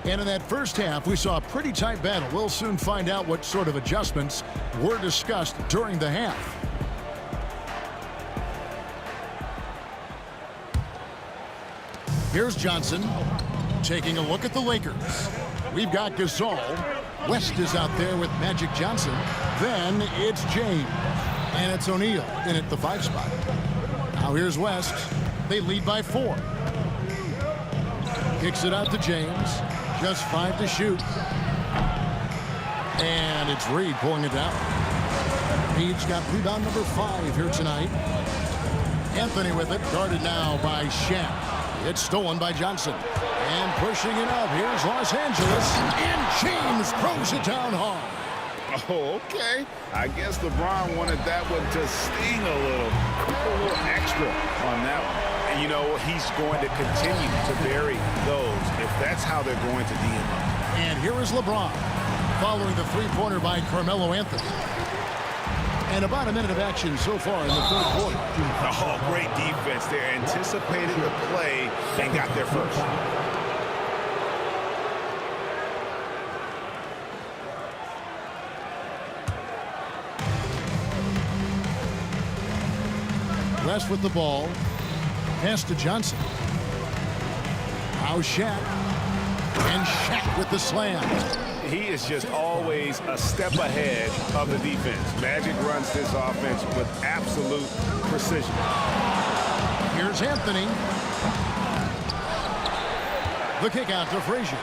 And in that first half, we saw a pretty tight battle. We'll soon find out what sort of adjustments were discussed during the half. Here's Johnson taking a look at the Lakers. We've got Gasol. West is out there with Magic Johnson. Then it's James. And it's O'Neal in at the 5 spot. Now here's West. They lead by 4. Kicks it out to James. Just 5 to shoot. And it's Reed pulling it down. Reed's got rebound number 5 here tonight. Anthony with it, guarded now by Shaq. It's stolen by Johnson. And pushing it up, here's Los Angeles. And James throws it down hard. Oh, okay. I guess LeBron wanted that one to sting a little extra on that one. And, you know, he's going to continue to bury those if that's how they're going to D him up. And here is LeBron following the three-pointer by Carmelo Anthony. And about a minute of action so far in the third quarter. Oh, great defense there. Anticipated the play and got there first. West with the ball. Pass to Johnson. Now Shaq. And Shaq with the slam. He is just always a step ahead of the defense. Magic runs this offense with absolute precision. Here's Anthony. The kick out to Frazier.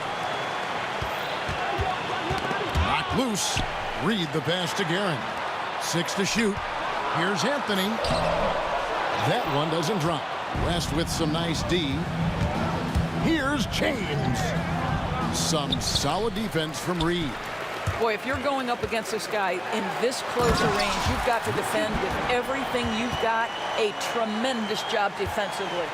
Knocked loose. Reed the pass to Guerin. 6 to shoot. Here's Anthony. That one doesn't drop. West with some nice D. Here's James. Some solid defense from Reed. Boy, if you're going up against this guy in this closer range, you've got to defend with everything you've got. A tremendous job defensively.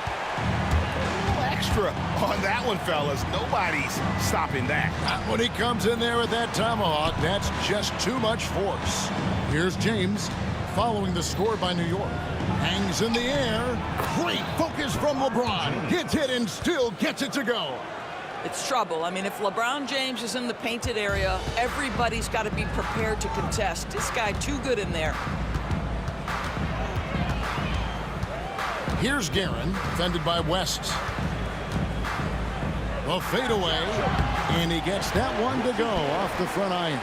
Extra on that one, fellas. Nobody's stopping that. When he comes in there with that tomahawk, that's just too much force. Here's James following the score by New York. Hangs in the air. Great focus from LeBron. Gets hit and still gets it to go. It's trouble. I mean, if LeBron James is in the painted area, everybody's got to be prepared to contest. This guy too good in there. Here's Guerin, defended by West. The fadeaway, and he gets that one to go off the front iron.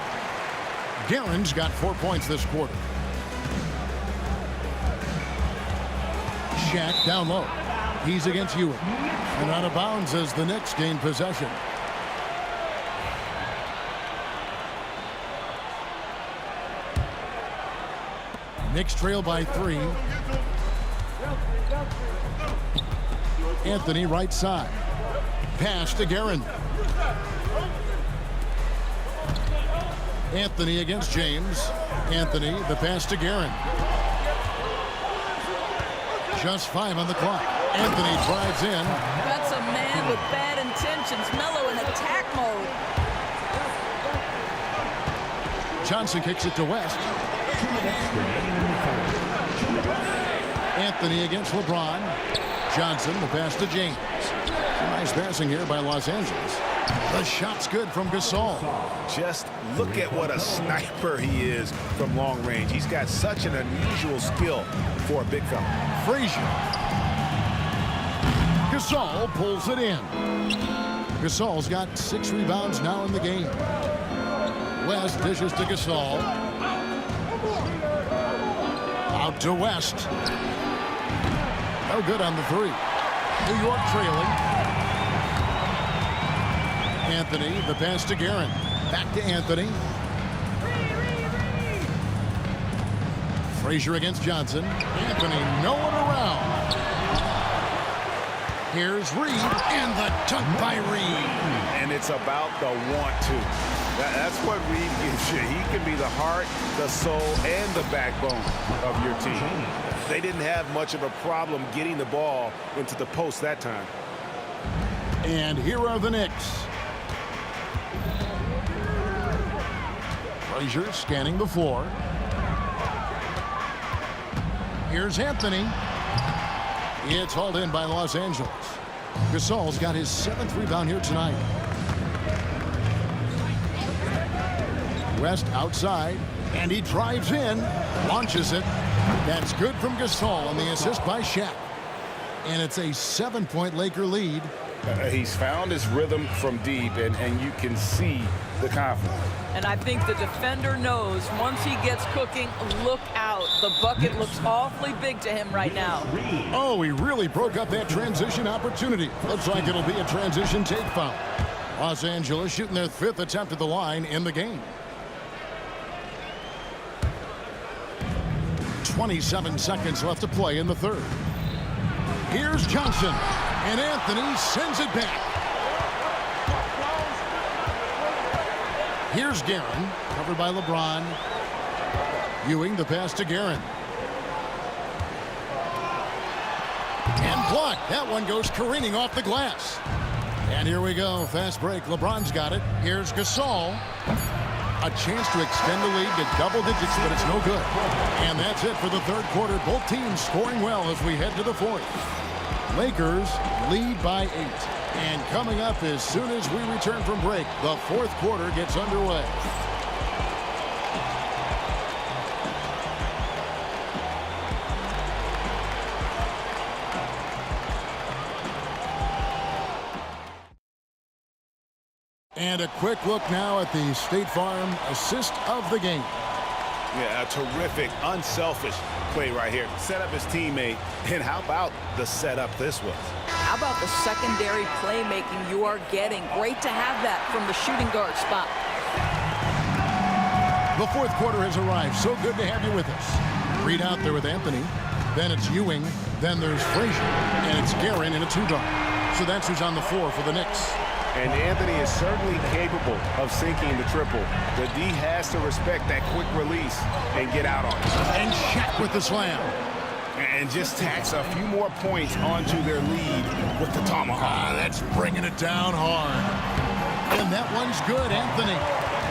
Guerin's got 4 points this quarter. Shaq down low. He's against Ewing. And out of bounds as the Knicks gain possession. Knicks trail by 3. Anthony right side. Pass to Guerin. Anthony against James. Anthony, the pass to Guerin. Just 5 on the clock. Anthony drives in. That's a man with bad intentions. Melo in attack mode. Johnson kicks it to West. Anthony against LeBron. Johnson, the pass to James. Nice passing here by Los Angeles. The shot's good from Gasol. Just look at what a sniper he is from long range. He's got such an unusual skill for a big fella. Frazier. Gasol pulls it in. Gasol's got 6 rebounds now in the game. West dishes to Gasol. Out to West. No good on the 3. New York trailing. Anthony, the pass to Guerin. Back to Anthony. Frazier against Johnson. Anthony, no one around. Here's Reed, and the dunk by Reed. And it's about the want to. That's what Reed gives you. He can be the heart, the soul, and the backbone of your team. They didn't have much of a problem getting the ball into the post that time. And here are the Knicks. Frazier scanning the floor. Here's Anthony. It's hauled in by Los Angeles. Gasol's got his 7th rebound here tonight. West outside, and he drives in, launches it. That's good from Gasol on the assist by Shaq. And it's a 7-point Laker lead. He's found his rhythm from deep, and you can see the confidence. And I think the defender knows once he gets cooking, look out. The bucket looks awfully big to him right now. Oh, he really broke up that transition opportunity. Looks like it'll be a transition take foul. Los Angeles shooting their 5th attempt at the line in the game. 27 seconds left to play in the 3rd. Here's Johnson, and Anthony sends it back. Here's Guerin, covered by LeBron. Ewing, the pass to Guerin. And blocked. That one goes careening off the glass. And here we go. Fast break. LeBron's got it. Here's Gasol. A chance to extend the lead to double digits, but it's no good. And that's it for the 3rd quarter. Both teams scoring well as we head to the 4th. Lakers lead by 8. And coming up as soon as we return from break, the 4th quarter gets underway. And a quick look now at the State Farm assist of the game. Yeah, a terrific, unselfish play right here. Set up his teammate, and how about the setup this was? How about the secondary playmaking you are getting? Great to have that from the shooting guard spot. The fourth quarter has arrived. So good to have you with us. Reed out there with Anthony. Then it's Ewing. Then there's Frazier. And it's Guerin in a two-guard. So that's who's on the floor for the Knicks. And Anthony is certainly capable of sinking the triple. The D has to respect that quick release and get out on it. And Shaq with the slam. And just tacks a few more points onto their lead with the tomahawk. That's bringing it down hard. And that one's good, Anthony.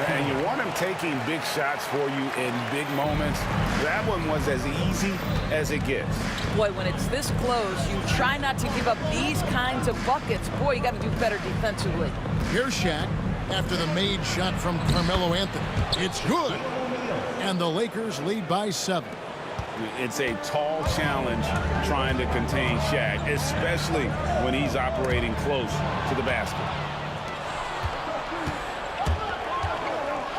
And you want him taking big shots for you in big moments. That one was as easy as it gets. Boy, when it's this close, you try not to give up these kinds of buckets. Boy, you got to do better defensively. Here's Shaq after the made shot from Carmelo Anthony. It's good. And the Lakers lead by 7. It's a tall challenge trying to contain Shaq, especially when he's operating close to the basket.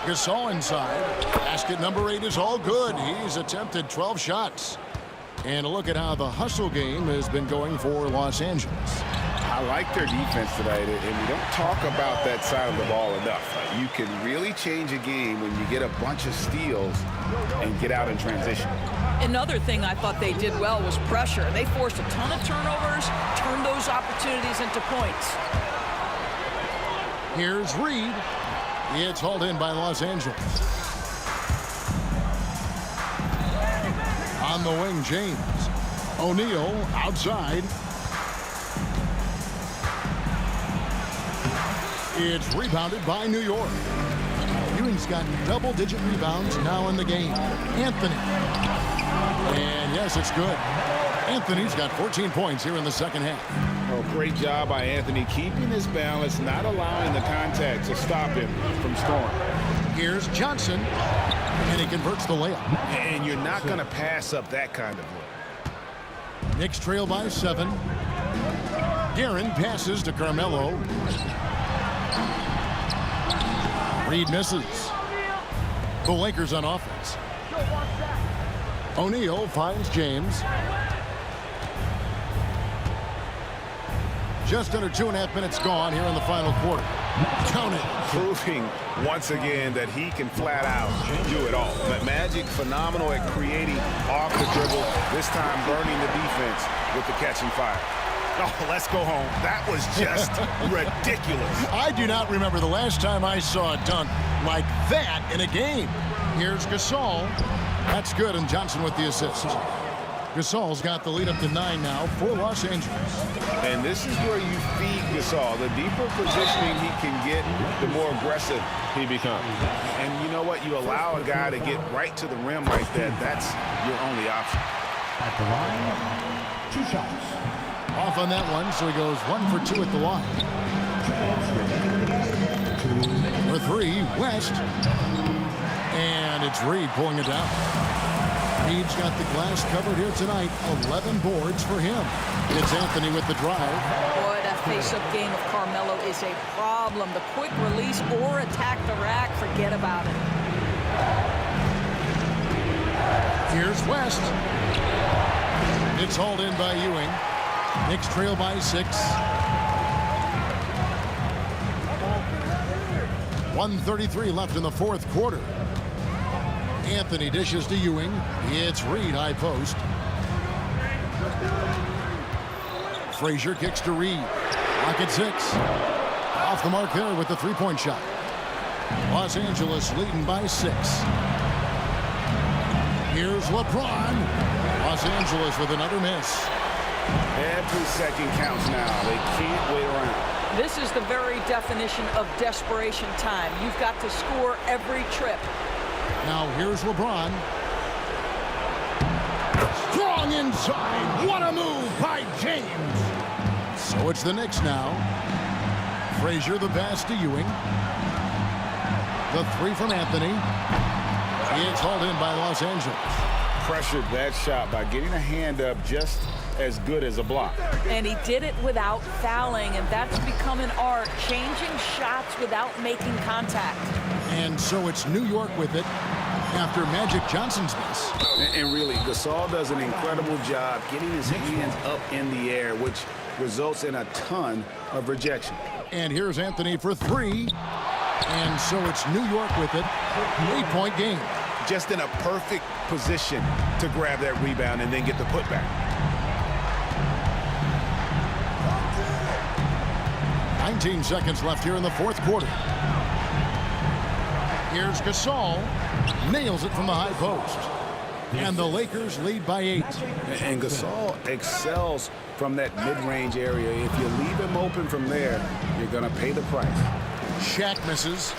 Gasol inside. Basket number 8 is all good. He's attempted 12 shots. And a look at how the hustle game has been going for Los Angeles. I like their defense tonight, and we don't talk about that side of the ball enough. You can really change a game when you get a bunch of steals and get out in transition. Another thing I thought they did well was pressure. They forced a ton of turnovers, turned those opportunities into points. Here's Reed. It's hauled in by Los Angeles. On the wing, James. O'Neal outside. It's rebounded by New York. Ewing's got double-digit rebounds now in the game. Anthony. And yes, it's good. Anthony's got 14 points here in the second half. Oh, great job by Anthony keeping his balance, not allowing the contact to stop him from scoring. Here's Johnson, and he converts the layup. And you're not going to pass up that kind of look. Knicks trail by 7. Guerin passes to Carmelo. Reed misses. The Lakers on offense. O'Neal finds James. Just under 2.5 minutes gone here in the final quarter. Count it. Proving once again that he can flat out do it all. But Magic phenomenal at creating off the dribble, this time burning the defense with the catching fire. Oh, let's go home. That was just ridiculous. I do not remember the last time I saw a dunk like that in a game. Here's Gasol. That's good, and Johnson with the assist. Gasol's got the lead up to 9 now for Los Angeles. And this is where you feed Gasol. The deeper positioning he can get, the more aggressive he becomes. And you know what? You allow a guy to get right to the rim like that. That's your only option. At the line, 2 shots. Off on that one, so he goes 1 for 2 at the line. For 3, West. And it's Reed pulling it down. Reed's got the glass covered here tonight. 11 boards for him. It's Anthony with the drive. Boy, that face-up game of Carmelo is a problem. The quick release or attack the rack, forget about it. Here's West. It's hauled in by Ewing. Knicks trail by 6. 1:33 left in the fourth quarter. Anthony dishes to Ewing. It's Reed, high post. Frazier kicks to Reed. Lock at 6. Off the mark there with the three-point shot. Los Angeles leading by 6. Here's LeBron. Los Angeles with another miss. Every second counts now. They can't wait around. This is the very definition of desperation time. You've got to score every trip. Now here's LeBron. Strong inside. What a move by James. So it's the Knicks now. Frazier the pass to Ewing. The 3 from Anthony. It's hauled in by Los Angeles. Pressured that shot by getting a hand up just as good as a block. And he did it without fouling, and that's become an art, changing shots without making contact. And so it's New York with it after Magic Johnson's miss. And really, Gasol does an incredible job getting his hands up in the air, which results in a ton of rejection. And here's Anthony for three. And so it's New York with it. 3-point game. Just in a perfect position to grab that rebound and then get the putback. 19 seconds left here in the fourth quarter. Here's Gasol. Nails it from the high post. And the Lakers lead by 8. And Gasol excels from that mid-range area. If you leave him open from there, you're going to pay the price. Shaq misses.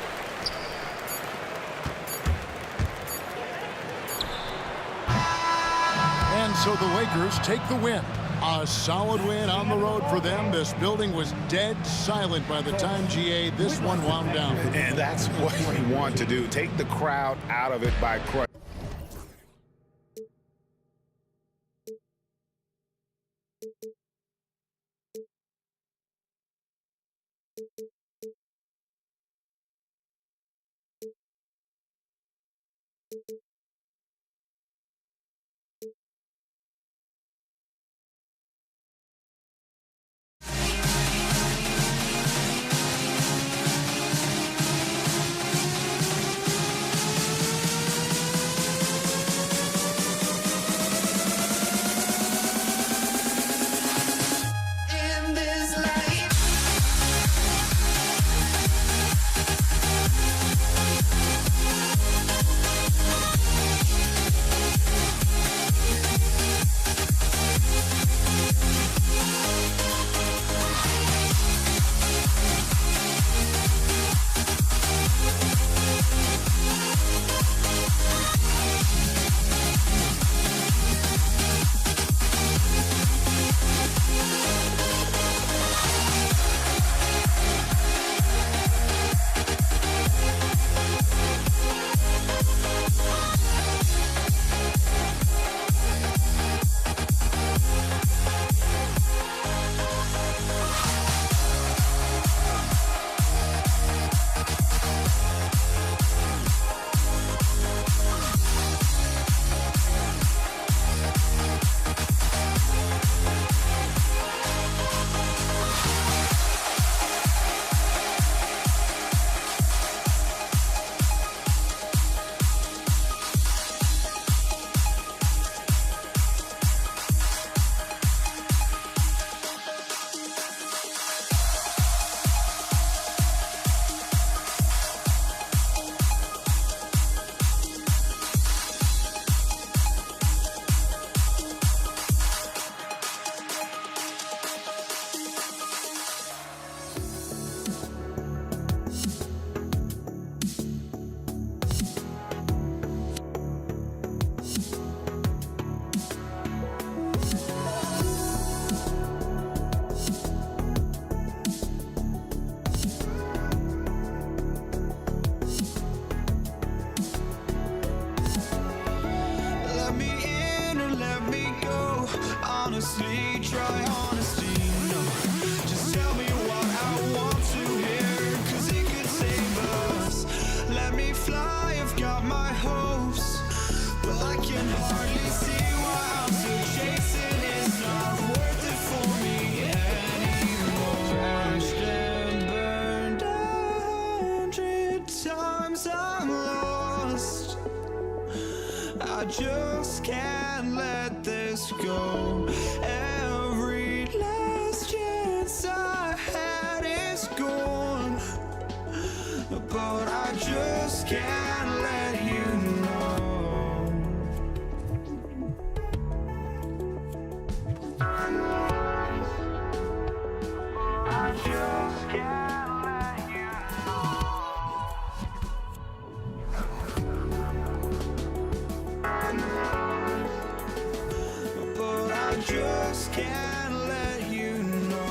And so the Lakers take the win. A solid win on the road for them. This building was dead silent by the time, GA, this one wound down. And that's what we want to do. Take the crowd out of it by crushing. In this life. honestly, try honesty, no. Just tell me what I want to hear, 'cause it could save us. Let me fly, I've got my hopes, but I can hardly see why I'm still chasing. It's not worth it for me anymore. Crashed and burned 100 times, I'm lost. I just can't let this go. Every last chance I had is gone, but I just can't let you know. I just can't let you know. But I just can't let you know.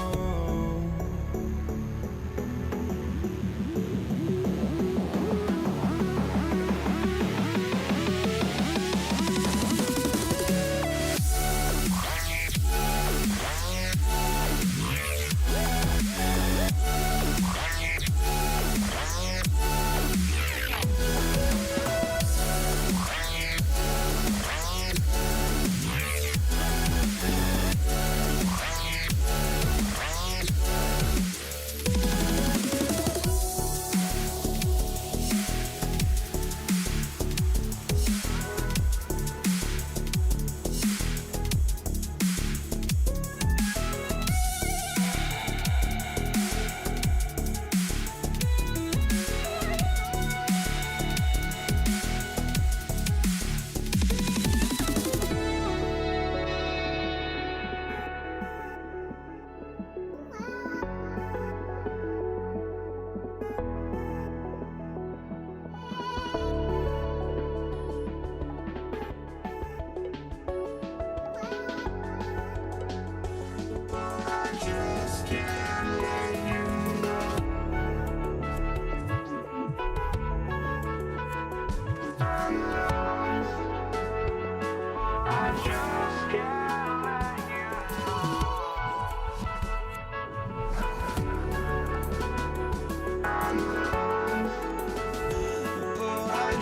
I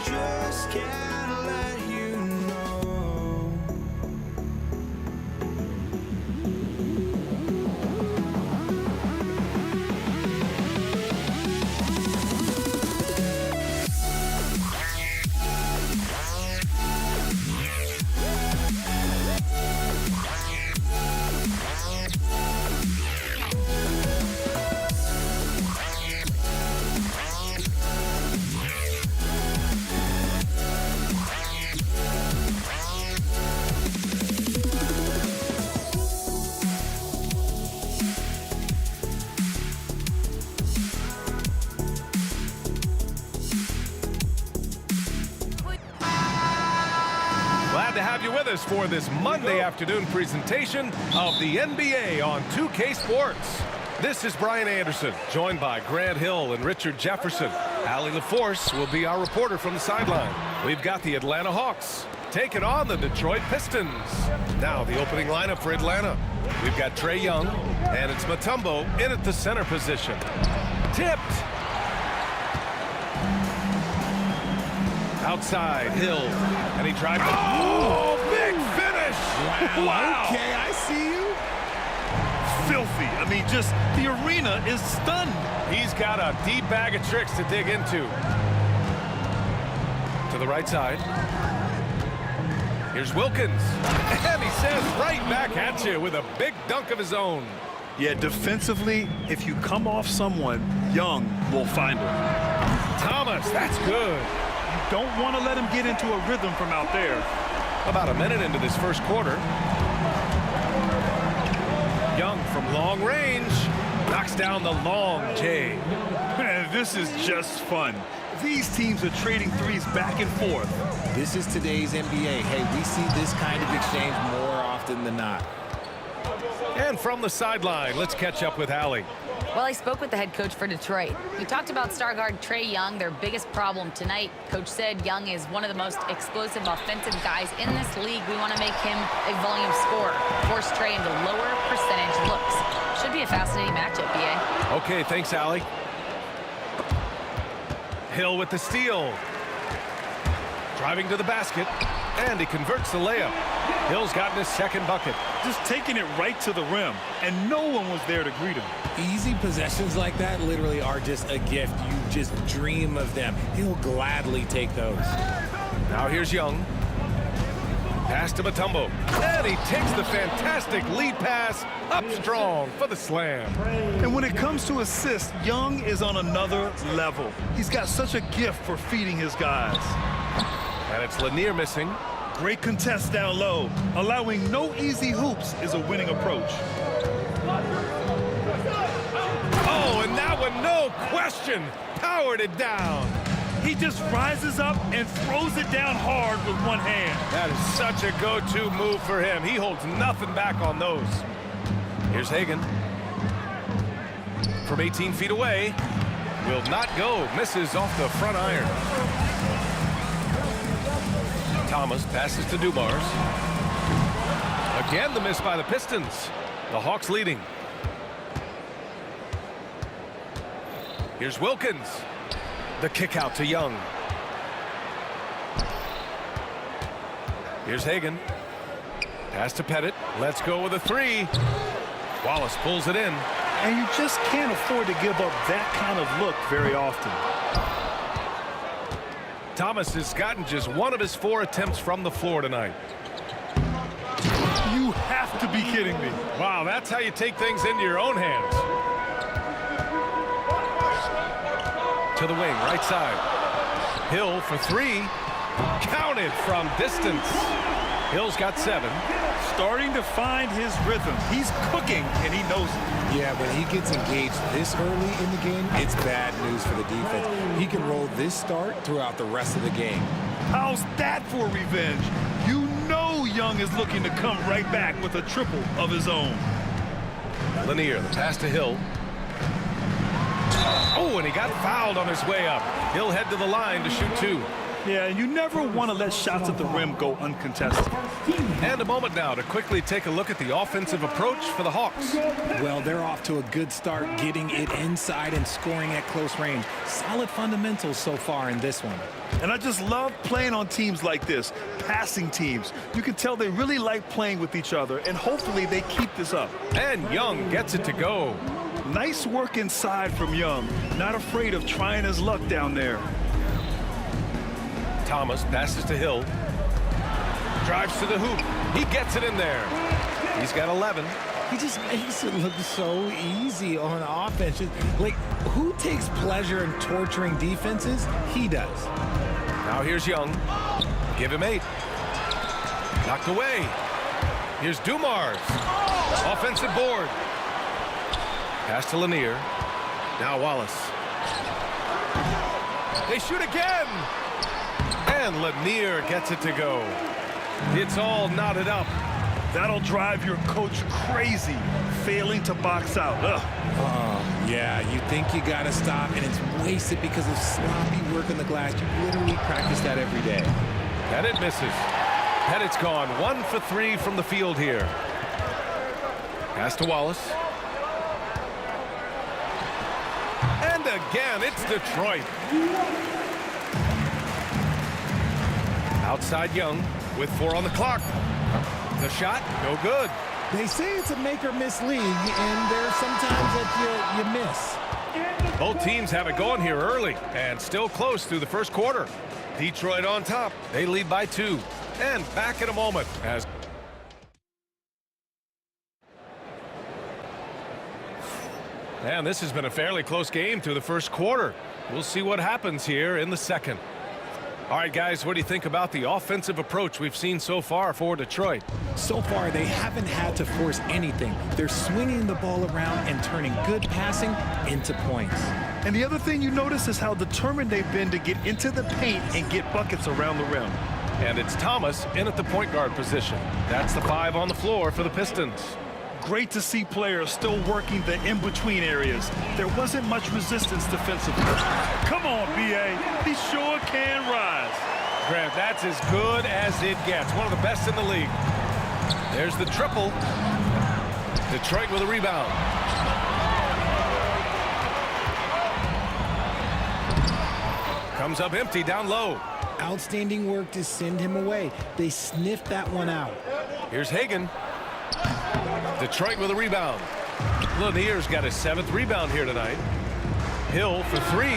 just can't let you know. Glad to have you with us for this Monday afternoon presentation of the NBA on 2K Sports. This is Brian Anderson, joined by Grant Hill and Richard Jefferson. Allie LaForce will be our reporter from the sideline. We've got the Atlanta Hawks taking on the Detroit Pistons. Now the opening lineup for Atlanta. We've got Trae Young, and it's Mutombo in at the center position. Tipped. Outside, Hill, and he drives. Oh, big finish! Wow. Okay, I see you. Filthy. I mean, just the arena is stunned. He's got a deep bag of tricks to dig into. To the right side. Here's Wilkins. And he says right back at you with a big dunk of his own. Yeah, defensively, if you come off someone, Young will find him. Thomas, that's good. Don't want to let him get into a rhythm from out there. About a minute into this first quarter. Young from long range knocks down the long J. Man, this is just fun. These teams are trading threes back and forth. This is today's NBA. Hey, we see this kind of exchange more often than not. And from the sideline, let's catch up with Allie. Well, I spoke with the head coach for Detroit. We talked about star guard Trae Young, their biggest problem tonight. Coach said Young is one of the most explosive offensive guys in this league. We want to make him a volume scorer, force Trae into lower percentage looks. Should be a fascinating matchup, BA. Okay, thanks, Allie. Hill with the steal. Driving to the basket, and he converts the layup. Hill's gotten his second bucket. Just taking it right to the rim, and no one was there to greet him. Easy possessions like that literally are just a gift. You just dream of them. He'll gladly take those. Now here's Young. Pass to Mutombo. And he takes the fantastic lead pass up strong for the slam. And when it comes to assists, Young is on another level. He's got such a gift for feeding his guys. And it's Lanier missing. Great contest down low. Allowing no easy hoops is a winning approach. Oh, and that one, no question, powered it down. He just rises up and throws it down hard with one hand. That is such a go-to move for him. He holds nothing back on those. Here's Hagan. From 18 feet away. Will not go. Misses off the front iron. Thomas passes to Dubars. Again, the miss by the Pistons. The Hawks leading. Here's Wilkins. The kick out to Young. Here's Hagan. Pass to Pettit. Let's go with a three. Wallace pulls it in. And you just can't afford to give up that kind of look very often. Thomas has gotten just one of his 4 attempts from the floor tonight. You have to be kidding me. Wow, that's how you take things into your own hands. To the wing, right side. Hill for 3. Counted from distance. Hill's got 7. Starting to find his rhythm. He's cooking, and he knows it. Yeah, when he gets engaged this early in the game, it's bad news for the defense. He can roll this start throughout the rest of the game. How's that for revenge? You know Young is looking to come right back with a triple of his own. Lanier, the pass to Hill. Oh, and he got fouled on his way up. He'll head to the line to shoot 2. Yeah, you never want to let shots at the rim go uncontested. And a moment now to quickly take a look at the offensive approach for the Hawks. Well, they're off to a good start getting it inside and scoring at close range. Solid fundamentals so far in this one. And I just love playing on teams like this, passing teams. You can tell they really like playing with each other, and hopefully they keep this up. And Young gets it to go. Nice work inside from Young. Not afraid of trying his luck down there. Thomas passes to Hill. Drives to the hoop. He gets it in there. He's got 11. He just makes it look so easy on offense. Like, who takes pleasure in torturing defenses? He does. Now here's Young. Give him 8. Knocked away. Here's Dumars. Offensive board. Pass to Lanier. Now Wallace. They shoot again. And Lanier gets it to go. It's all knotted up. That'll drive your coach crazy, failing to box out. Ugh. Yeah, you think you got to stop, and it's wasted because of sloppy work on the glass. You literally practice that every day. Pettit misses. Pettit's gone 1 for 3 from the field here. Pass to Wallace. And again, it's Detroit. Outside Young with 4 on the clock. The shot, no good. They say it's a make-or-miss league, and there's sometimes that you miss. Both teams have it going here early and still close through the first quarter. Detroit on top. They lead by 2. And back in a moment as and this has been a fairly close game through the first quarter. We'll see what happens here in the second. All right, guys, what do you think about the offensive approach we've seen so far for Detroit? So far, they haven't had to force anything. They're swinging the ball around and turning good passing into points. And the other thing you notice is how determined they've been to get into the paint and get buckets around the rim. And it's Thomas in at the point guard position. That's the 5 on the floor for the Pistons. Great to see players still working the in-between areas. There wasn't much resistance defensively. Come on, B.A. He sure can rise. Grant, that's as good as it gets. One of the best in the league. There's the triple. Detroit with a rebound. Comes up empty down low. Outstanding work to send him away. They sniffed that one out. Here's Hagan. Detroit with a rebound. Lanier's got his 7th rebound here tonight. Hill for 3.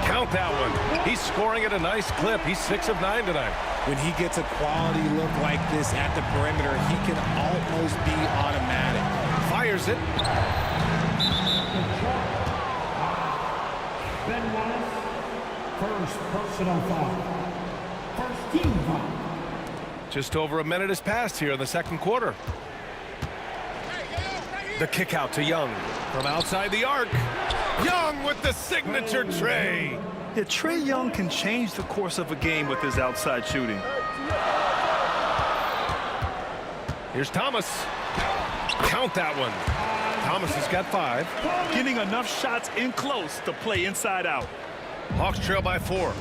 Count that one. He's scoring at a nice clip. He's 6 of 9 tonight. When he gets a quality look like this at the perimeter, he can almost be automatic. Fires it. Ben Wallace, first personal foul. First team foul. Just over a minute has passed here in the second quarter. The kick out to Young from outside the arc. Young with the signature tray. Yeah, Trae Young can change the course of a game with his outside shooting. Here's Thomas. Count that one. Thomas has got 5. Getting enough shots in close to play inside out. Hawks trail by 4.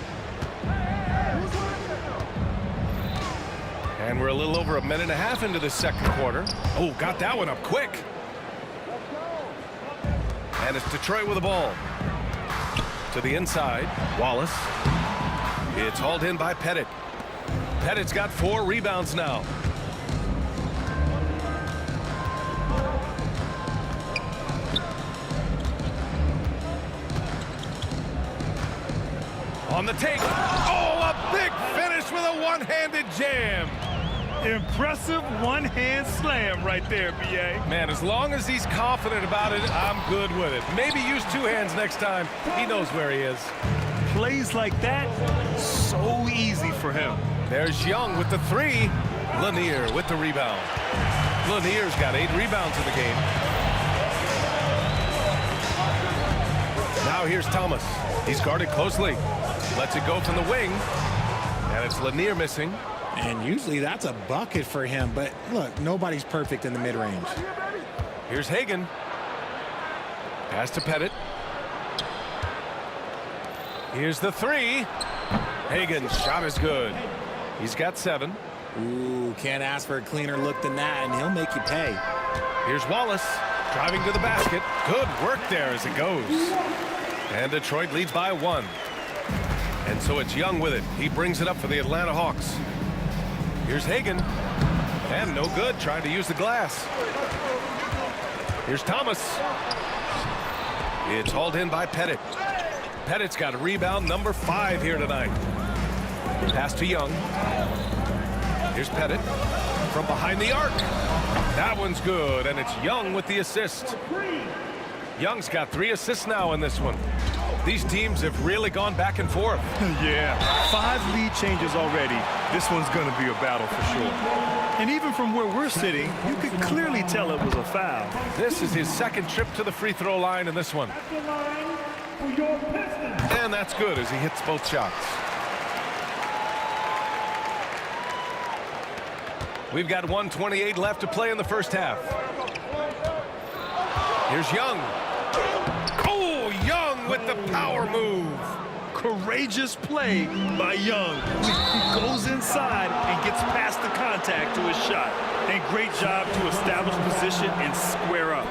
And we're a little over a minute and a half into the second quarter. Oh, got that one up quick. And it's Detroit with the ball. To the inside, Wallace. It's hauled in by Pettit. Pettit's got 4 rebounds now. On the take. Oh, a big finish with a one-handed jam. Impressive one-hand slam right there, B.A. Man, as long as he's confident about it, I'm good with it. Maybe use 2 hands next time. He knows where he is. Plays like that, so easy for him. There's Young with the 3. Lanier with the rebound. Lanier's got 8 rebounds in the game. Now here's Thomas. He's guarded closely. Lets it go from the wing. And it's Lanier missing. And usually that's a bucket for him, but look, nobody's perfect in the mid-range. Here's Hagan. Pass to Pettit. Here's the 3. Hagen's shot is good. He's got 7. Ooh, can't ask for a cleaner look than that, and he'll make you pay. Here's Wallace driving to the basket. Good work there as it goes. And Detroit leads by 1. And so it's Young with it. He brings it up for the Atlanta Hawks. Here's Hagen. And no good, trying to use the glass. Here's Thomas. It's hauled in by Pettit. Pettit's got a rebound number 5 here tonight. Pass to Young. Here's Pettit from behind the arc. That one's good, and it's Young with the assist. Young's got 3 assists now in this one. These teams have really gone back and forth. Yeah, 5 lead changes already. This one's going to be a battle for sure. And even from where we're sitting, you could clearly tell it was a foul. This is his 2nd trip to the free throw line in this one. And that's good as he hits both shots. We've got 1:28 left to play in the first half. Here's Young. Oh, Young with the power move. Courageous play by Young. He goes inside and gets past the contact to his shot. And great job to establish position and square up.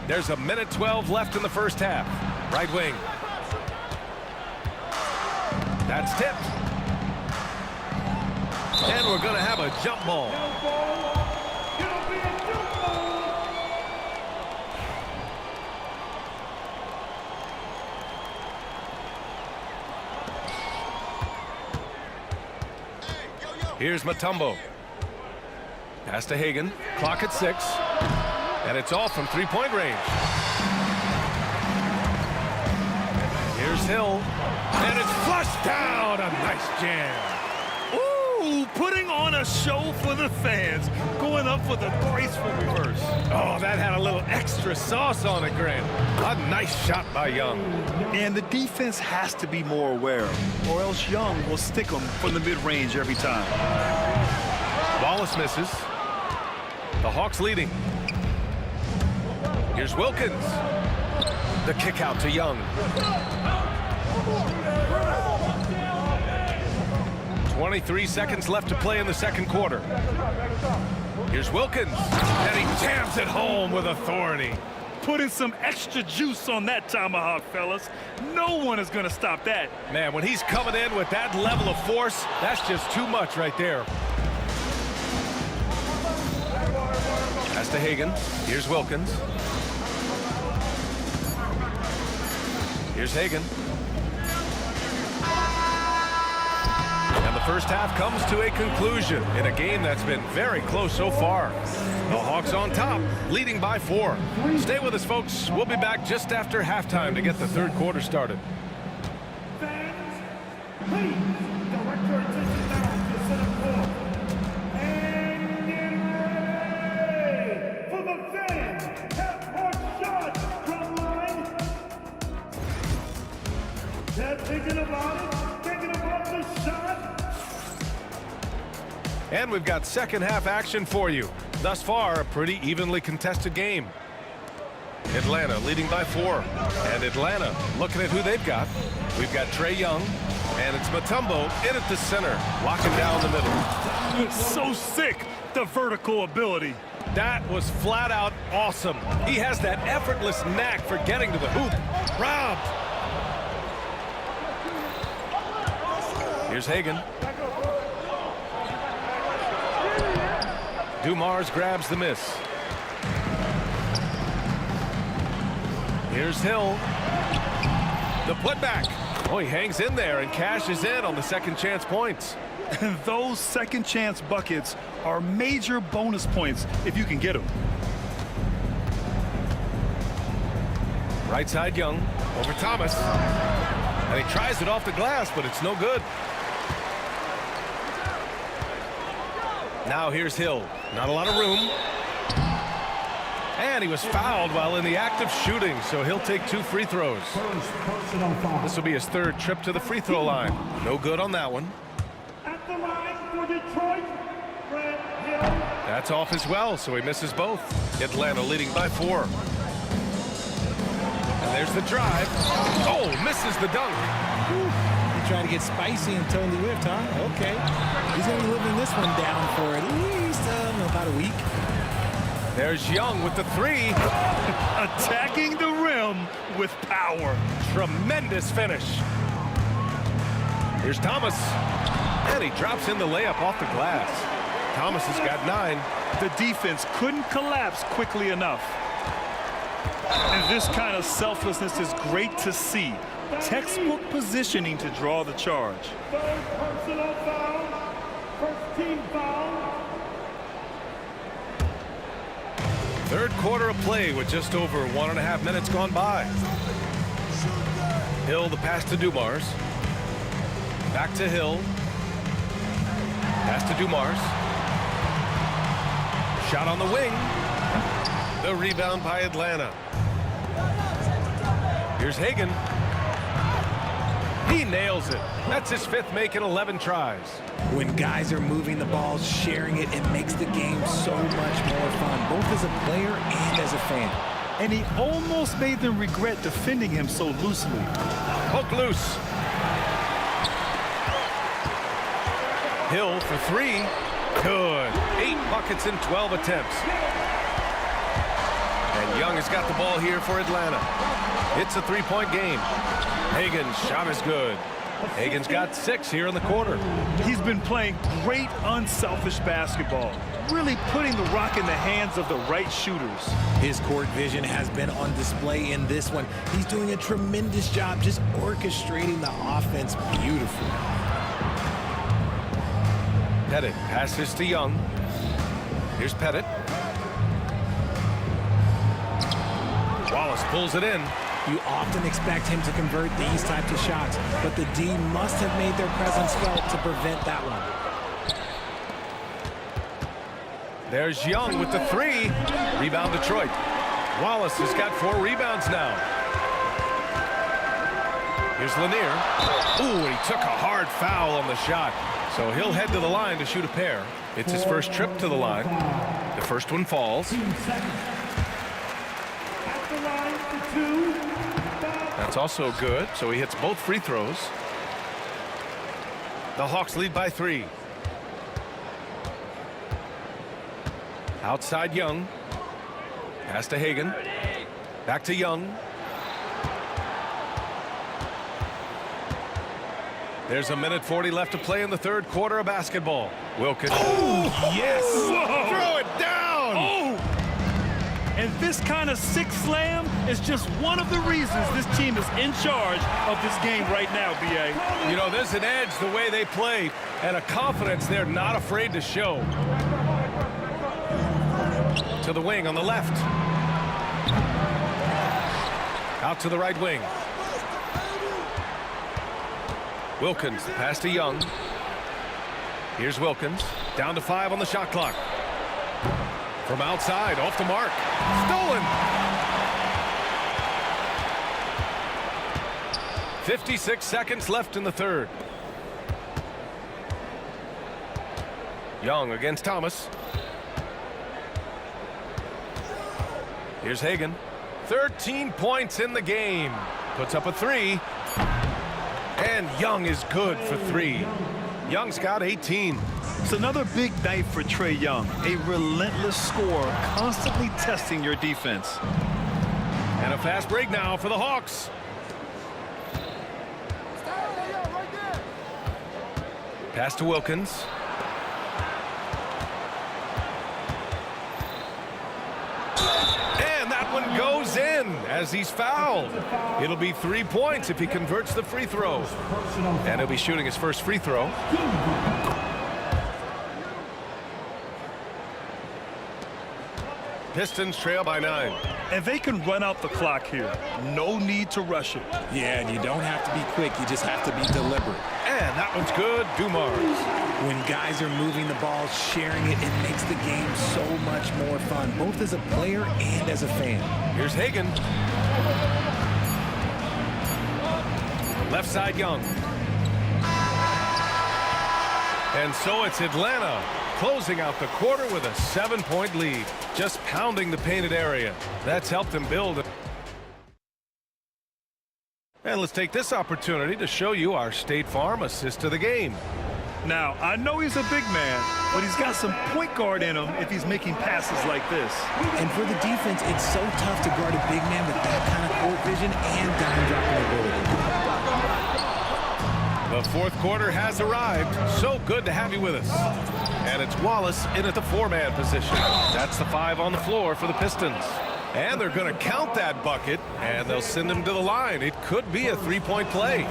There's 1:12 left in the first half. Right wing. That's tipped. And we're going to have a jump ball. Here's Mutombo. Pass to Hagen. Clock at 6. And it's off from 3-point range. Here's Hill. And it's flushed down. A nice jam. Ooh, putting on a show for the fans. Going up for the graceful reverse. Oh, that had a little extra sauce on it, Grant. A nice shot by Young. And the defense has to be more aware, or else Young will stick them from the mid-range every time. Wallace misses. The Hawks leading. Here's Wilkins. The kick out to Young. 23 seconds left to play in the second quarter. Here's Wilkins. And he jams it home with authority. Putting some extra juice on that tomahawk, fellas. No one is going to stop that. Man, when he's coming in with that level of force, that's just too much right there. Pass to Hagen. Here's Wilkins. Here's Hagen. And the first half comes to a conclusion in a game that's been very close so far. The Hawks on top, leading by 4. Stay with us, folks. We'll be back just after halftime to get the third quarter started. Fans, please direct your attention now to center court. And get ready for the fan half-court shot from line. They're thinking about the shot. And we've got second half action for you. Thus far, a pretty evenly contested game. Atlanta leading by 4. And Atlanta looking at who they've got. We've got Trae Young, and it's Mutombo in at the center, locking down the middle. So sick, the vertical ability. That was flat out awesome. He has that effortless knack for getting to the hoop. Robbed. Here's Hagen. Dumars grabs the miss. Here's Hill. The putback. Oh, he hangs in there and cashes in on the second chance points. Those second chance buckets are major bonus points if you can get them. Right side Young over Thomas. And he tries it off the glass, but it's no good. Now here's Hill. Not a lot of room. And he was fouled while in the act of shooting, so he'll take 2 free throws. This will be his 3rd trip to the free throw line. No good on that one. At the line for Detroit, Brett Hill. That's off as well, so he misses both. Atlanta leading by 4. There's the drive. Oh, misses the dunk. He tried to get spicy and totally whiffed, huh? Okay. He's going to be living this one down for at least about a week. There's Young with the three. Attacking the rim with power. Tremendous finish. Here's Thomas. And he drops in the layup off the glass. Thomas has got 9. The defense couldn't collapse quickly enough. And this kind of selflessness is great to see. Textbook positioning to draw the charge. Third personal foul. First team foul. Third quarter of play with just over 1.5 minutes gone by. Hill, the pass to Dumars. Back to Hill. Pass to Dumars. Shot on the wing. The rebound by Atlanta. Here's Hagan. He nails it. That's his 5th make in 11 tries. When guys are moving the ball, sharing it, it makes the game so much more fun, both as a player and as a fan. And he almost made them regret defending him so loosely. Hook loose. Hill for 3. Good. 8 buckets in 12 attempts. And Young has got the ball here for Atlanta. It's a 3-point game. Hagan's shot is good. Hagan's got 6 here in the quarter. He's been playing great unselfish basketball, really putting the rock in the hands of the right shooters. His court vision has been on display in this one. He's doing a tremendous job just orchestrating the offense beautifully. Pettit passes to Young. Here's Pettit. Wallace pulls it in. You often expect him to convert these types of shots, but the D must have made their presence felt to prevent that one. There's Young with the 3. Rebound Detroit. Wallace has got 4 rebounds now. Here's Lanier. Ooh, and he took a hard foul on the shot. So he'll head to the line to shoot a pair. It's his first trip to the line. The first one falls. That's also good, so he hits both free throws. The Hawks lead by 3. Outside Young. Pass to Hagan. Back to Young. There's a minute 40 left to play in the third quarter of basketball. Wilkins. Oh, yes! Whoa. Throw it down! Oh! And this kind of sick slam is just one of the reasons this team is in charge of this game right now, B.A. You know, there's an edge the way they play and a confidence they're not afraid to show. To the wing on the left. Out to the right wing. Wilkins, pass to Young. Here's Wilkins. Down to 5 on the shot clock. From outside, off the mark. Stolen! 56 seconds left in the third. Young against Thomas. Here's Hagan. 13 points in the game. Puts up a 3. And Young is good for 3. Young's got 18. It's another big night for Trae Young. A relentless scorer, constantly testing your defense. And a fast break now for the Hawks. Pass to Wilkins. And that one goes in as he's fouled. It'll be 3 points if he converts the free throw. And he'll be shooting his first free throw. Pistons trail by 9. And they can run out the clock here. No need to rush it. Yeah, and you don't have to be quick. You just have to be deliberate. And that one's good. Dumars. When guys are moving the ball, sharing it, it makes the game so much more fun, both as a player and as a fan. Here's Hagan. Left side Young. And so it's Atlanta closing out the quarter with a 7-point lead. Just pounding the painted area. That's helped them build And let's take this opportunity to show you our State Farm assist to the game. Now, I know he's a big man, but he's got some point guard in him if he's making passes like this. And for the defense, it's so tough to guard a big man with that kind of court vision and dime dropping ability. The fourth quarter has arrived. So good to have you with us. And it's Wallace in at the 4-man position. That's the 5 on the floor for the Pistons. And they're going to count that bucket, and they'll send him to the line. It could be a 3-point play.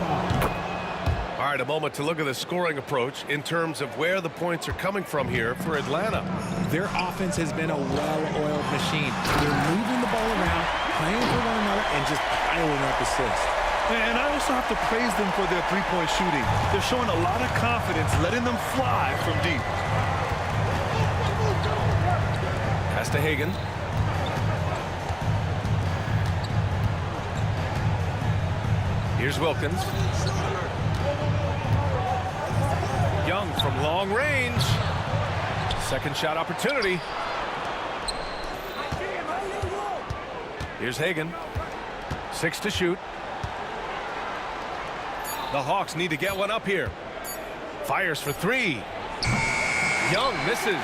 All right, a moment to look at the scoring approach in terms of where the points are coming from here for Atlanta. Their offense has been a well-oiled machine. They're moving the ball around, playing for one another, and just piling up assists. And I also have to praise them for their three-point shooting. They're showing a lot of confidence, letting them fly from deep. Pass to Hagan. Here's Wilkins. Young from long range. Second shot opportunity. Here's Hagan. 6 to shoot. The Hawks need to get one up here. Fires for 3. Young misses.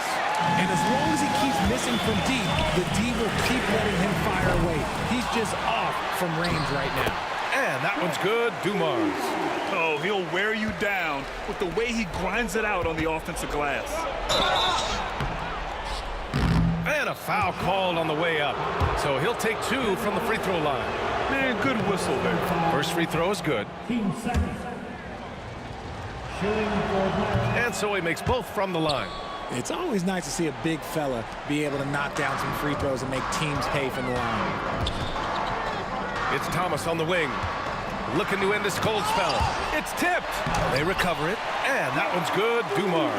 And as long as he keeps missing from deep, the D will keep letting him fire away. He's just off from range right now. And that one's good. Dumars. Oh, he'll wear you down with the way he grinds it out on the offensive glass. And a foul called on the way up. So he'll take 2 from the free throw line. Man, good whistle there. First free throw is good. 15 seconds. Shooting for Atlanta. And so he makes both from the line. It's always nice to see a big fella be able to knock down some free throws and make teams pay from the line. It's Thomas on the wing. Looking to end this cold spell. It's tipped. They recover it. And that one's good. Dumars.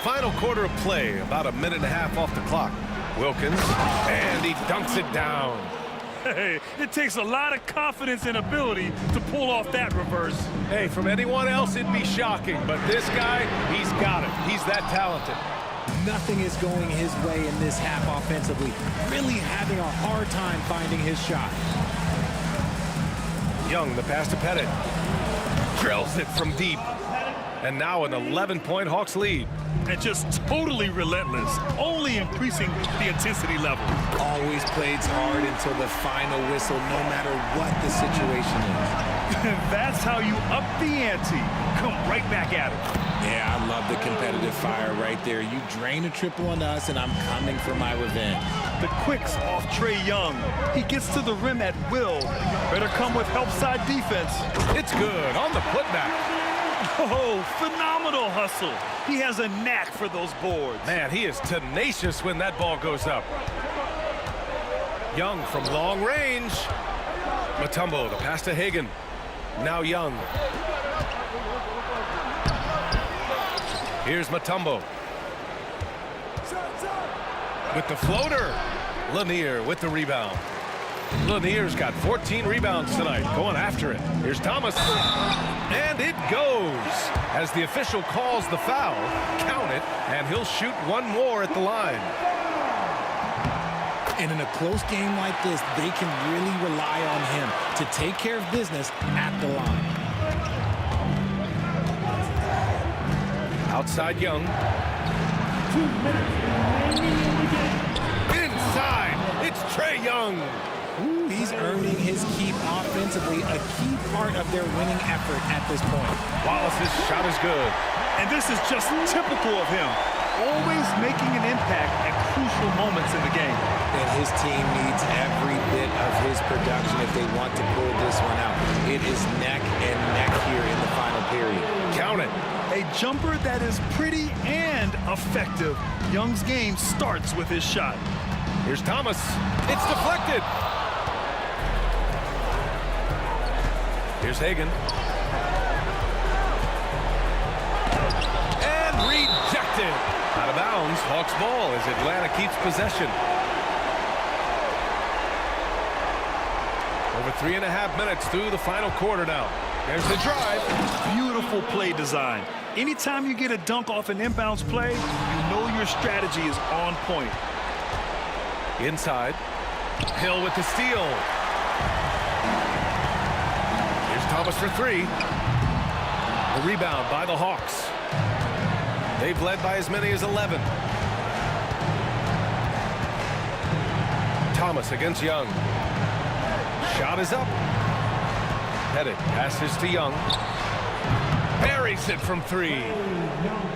Final quarter of play. About a minute and a half off the clock. Wilkins. And he dunks it down. Hey, it takes a lot of confidence and ability to pull off that reverse. Hey, from anyone else, it'd be shocking. But this guy, he's got it. He's that talented. Nothing is going his way in this half offensively. Really having a hard time finding his shot. Young, the pass to Pettit. Drills it from deep. And now an 11-point Hawks lead. And just totally relentless, only increasing the intensity level. Always plays hard until the final whistle, no matter what the situation is. That's how you up the ante. Come right back at it. Yeah, I love the competitive fire right there. You drain a triple on us, and I'm coming for my revenge. The quicks off Trae Young. He gets to the rim at will. Better come with help side defense. It's good on the putback. Oh, phenomenal hustle. He has a knack for those boards. Man, he is tenacious when that ball goes up. Young from long range. Mutombo, the pass to Hagan. Now Young. Here's Mutombo. With the floater. Lanier with the rebound. Lanier's got 14 rebounds tonight, going after it. Here's Thomas. And it goes. As the official calls the foul, count it, and he'll shoot one more at the line. And in a close game like this, they can really rely on him to take care of business at the line. Outside Young. 2 minutes remaining in the game. Inside, it's Trae Young. Ooh, he's earning his keep offensively, a key part of their winning effort at this point. Wallace's shot is good. And this is just typical of him. Always making an impact at crucial moments in the game. And his team needs every bit of his production if they want to pull this one out. It is neck and neck here in the final period. Count it. A jumper that is pretty and effective. Young's game starts with his shot. Here's Thomas. It's deflected. Here's Hagan. And rejected. Out of bounds, Hawks ball as Atlanta keeps possession. Over 3.5 minutes through the final quarter now. There's the drive. Beautiful play design. Anytime you get a dunk off an inbounds play, you know your strategy is on point. Inside. Hill with the steal. Thomas for three. The rebound by the Hawks. They've led by as many as 11. Thomas against Young. Shot is up. Pettit passes to Young. Buries it from three.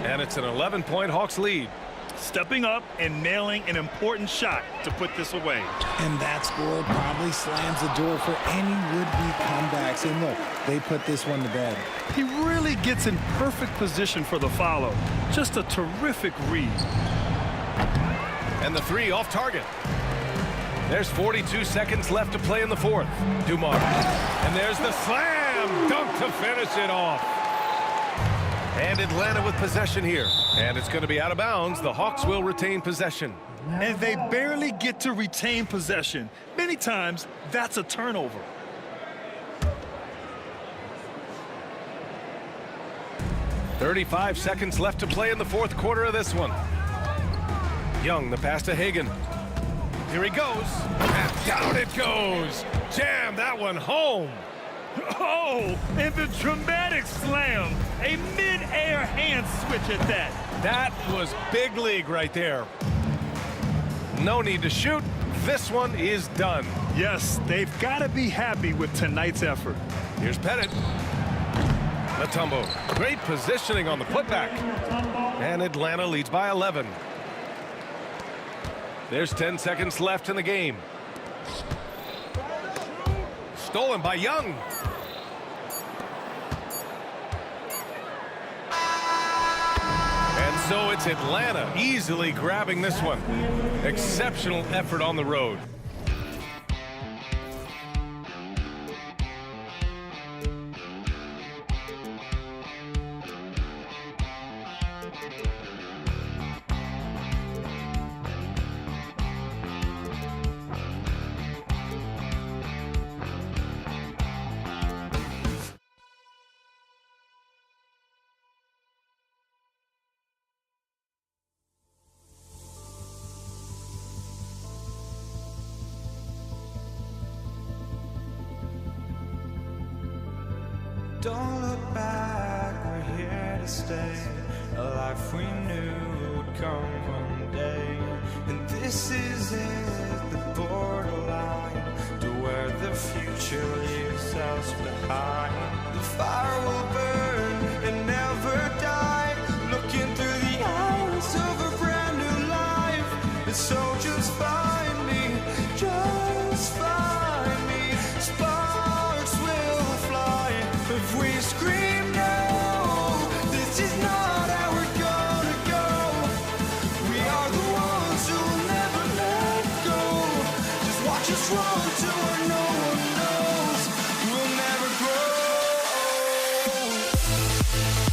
And it's an 11-point Hawks lead. Stepping up and nailing an important shot to put this away. And that score probably slams the door for any would-be comebacks. And look, they put this one to bed. He really gets in perfect position for the follow. Just a terrific read. And the three off target. There's 42 seconds left to play in the fourth. Dumars. And there's the slam dunk to finish it off. And Atlanta with possession here. And it's going to be out of bounds. The Hawks will retain possession. And they barely get to retain possession. Many times, that's a turnover. .35 seconds left to play in the fourth quarter of this one. Young, the pass to Hagan. Here he goes. And down it goes. Jam that one home. Oh, and the dramatic slam. A mid-air hand switch at that. That was big league right there. No need to shoot. This one is done. Yes, they've got to be happy with tonight's effort. Here's Pettit. Mutombo. Great positioning on the putback. And Atlanta leads by 11. There's 10 seconds left in the game. Stolen by Young. And so it's Atlanta easily grabbing this one. Exceptional effort on the road. Don't look back, we're here to stay. A life we knew would come one day. And this is it, the borderline to where the future leaves us behind. The fire will burn and never die. Looking through the eyes of a brand new life. And so just find me, just find me. Sparks will fly if we scream no. This is not how we're gonna go. We are the ones who will never let go. Just watch us run to where no one knows. We'll never grow. We'll never grow.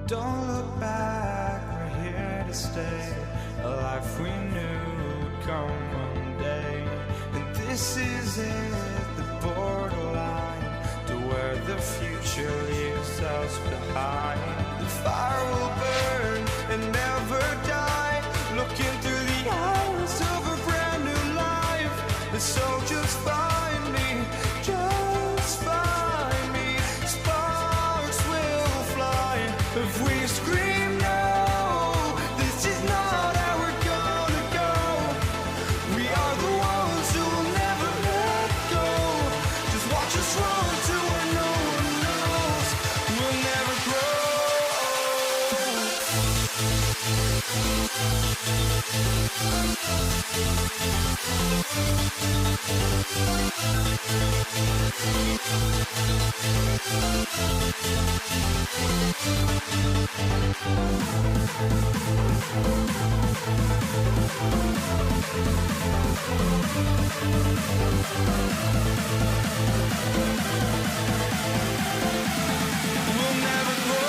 Don't look back, we're here to stay. A life we knew would come one day. And this is it, the borderline to where the future leaves us behind. The fire will burn and never die. Looking through the eyes of a brand new life. And so just find me, just find me. Sparks will fly if we scream no. This is not how we're gonna go. We are the ones who will never let go. Just watch us run to where no one knows. We'll never grow. We'll never grow. We'll never grow.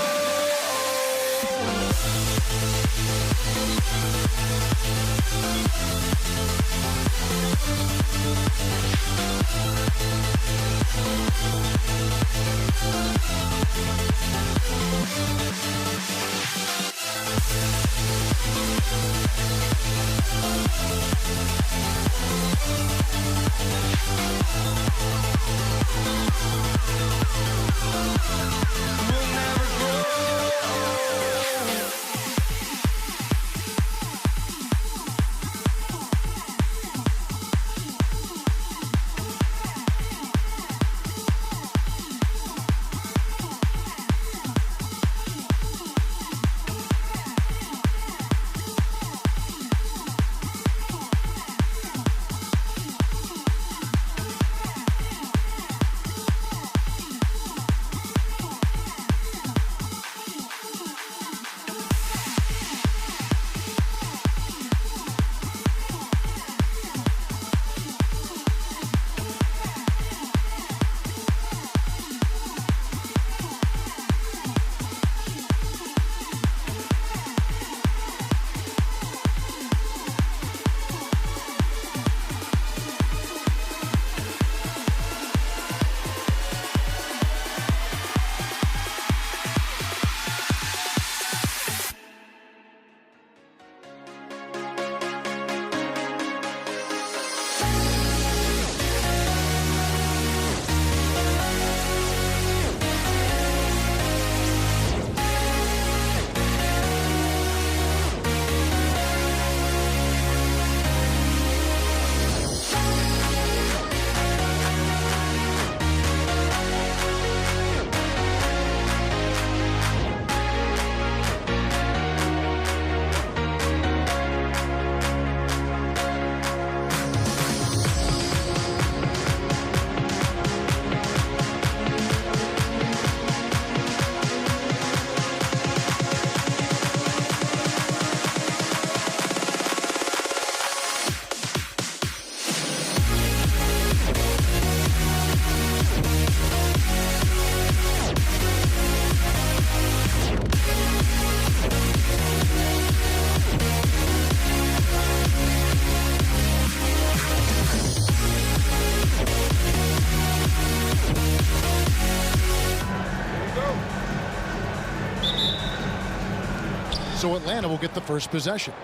So Atlanta will get the first possession.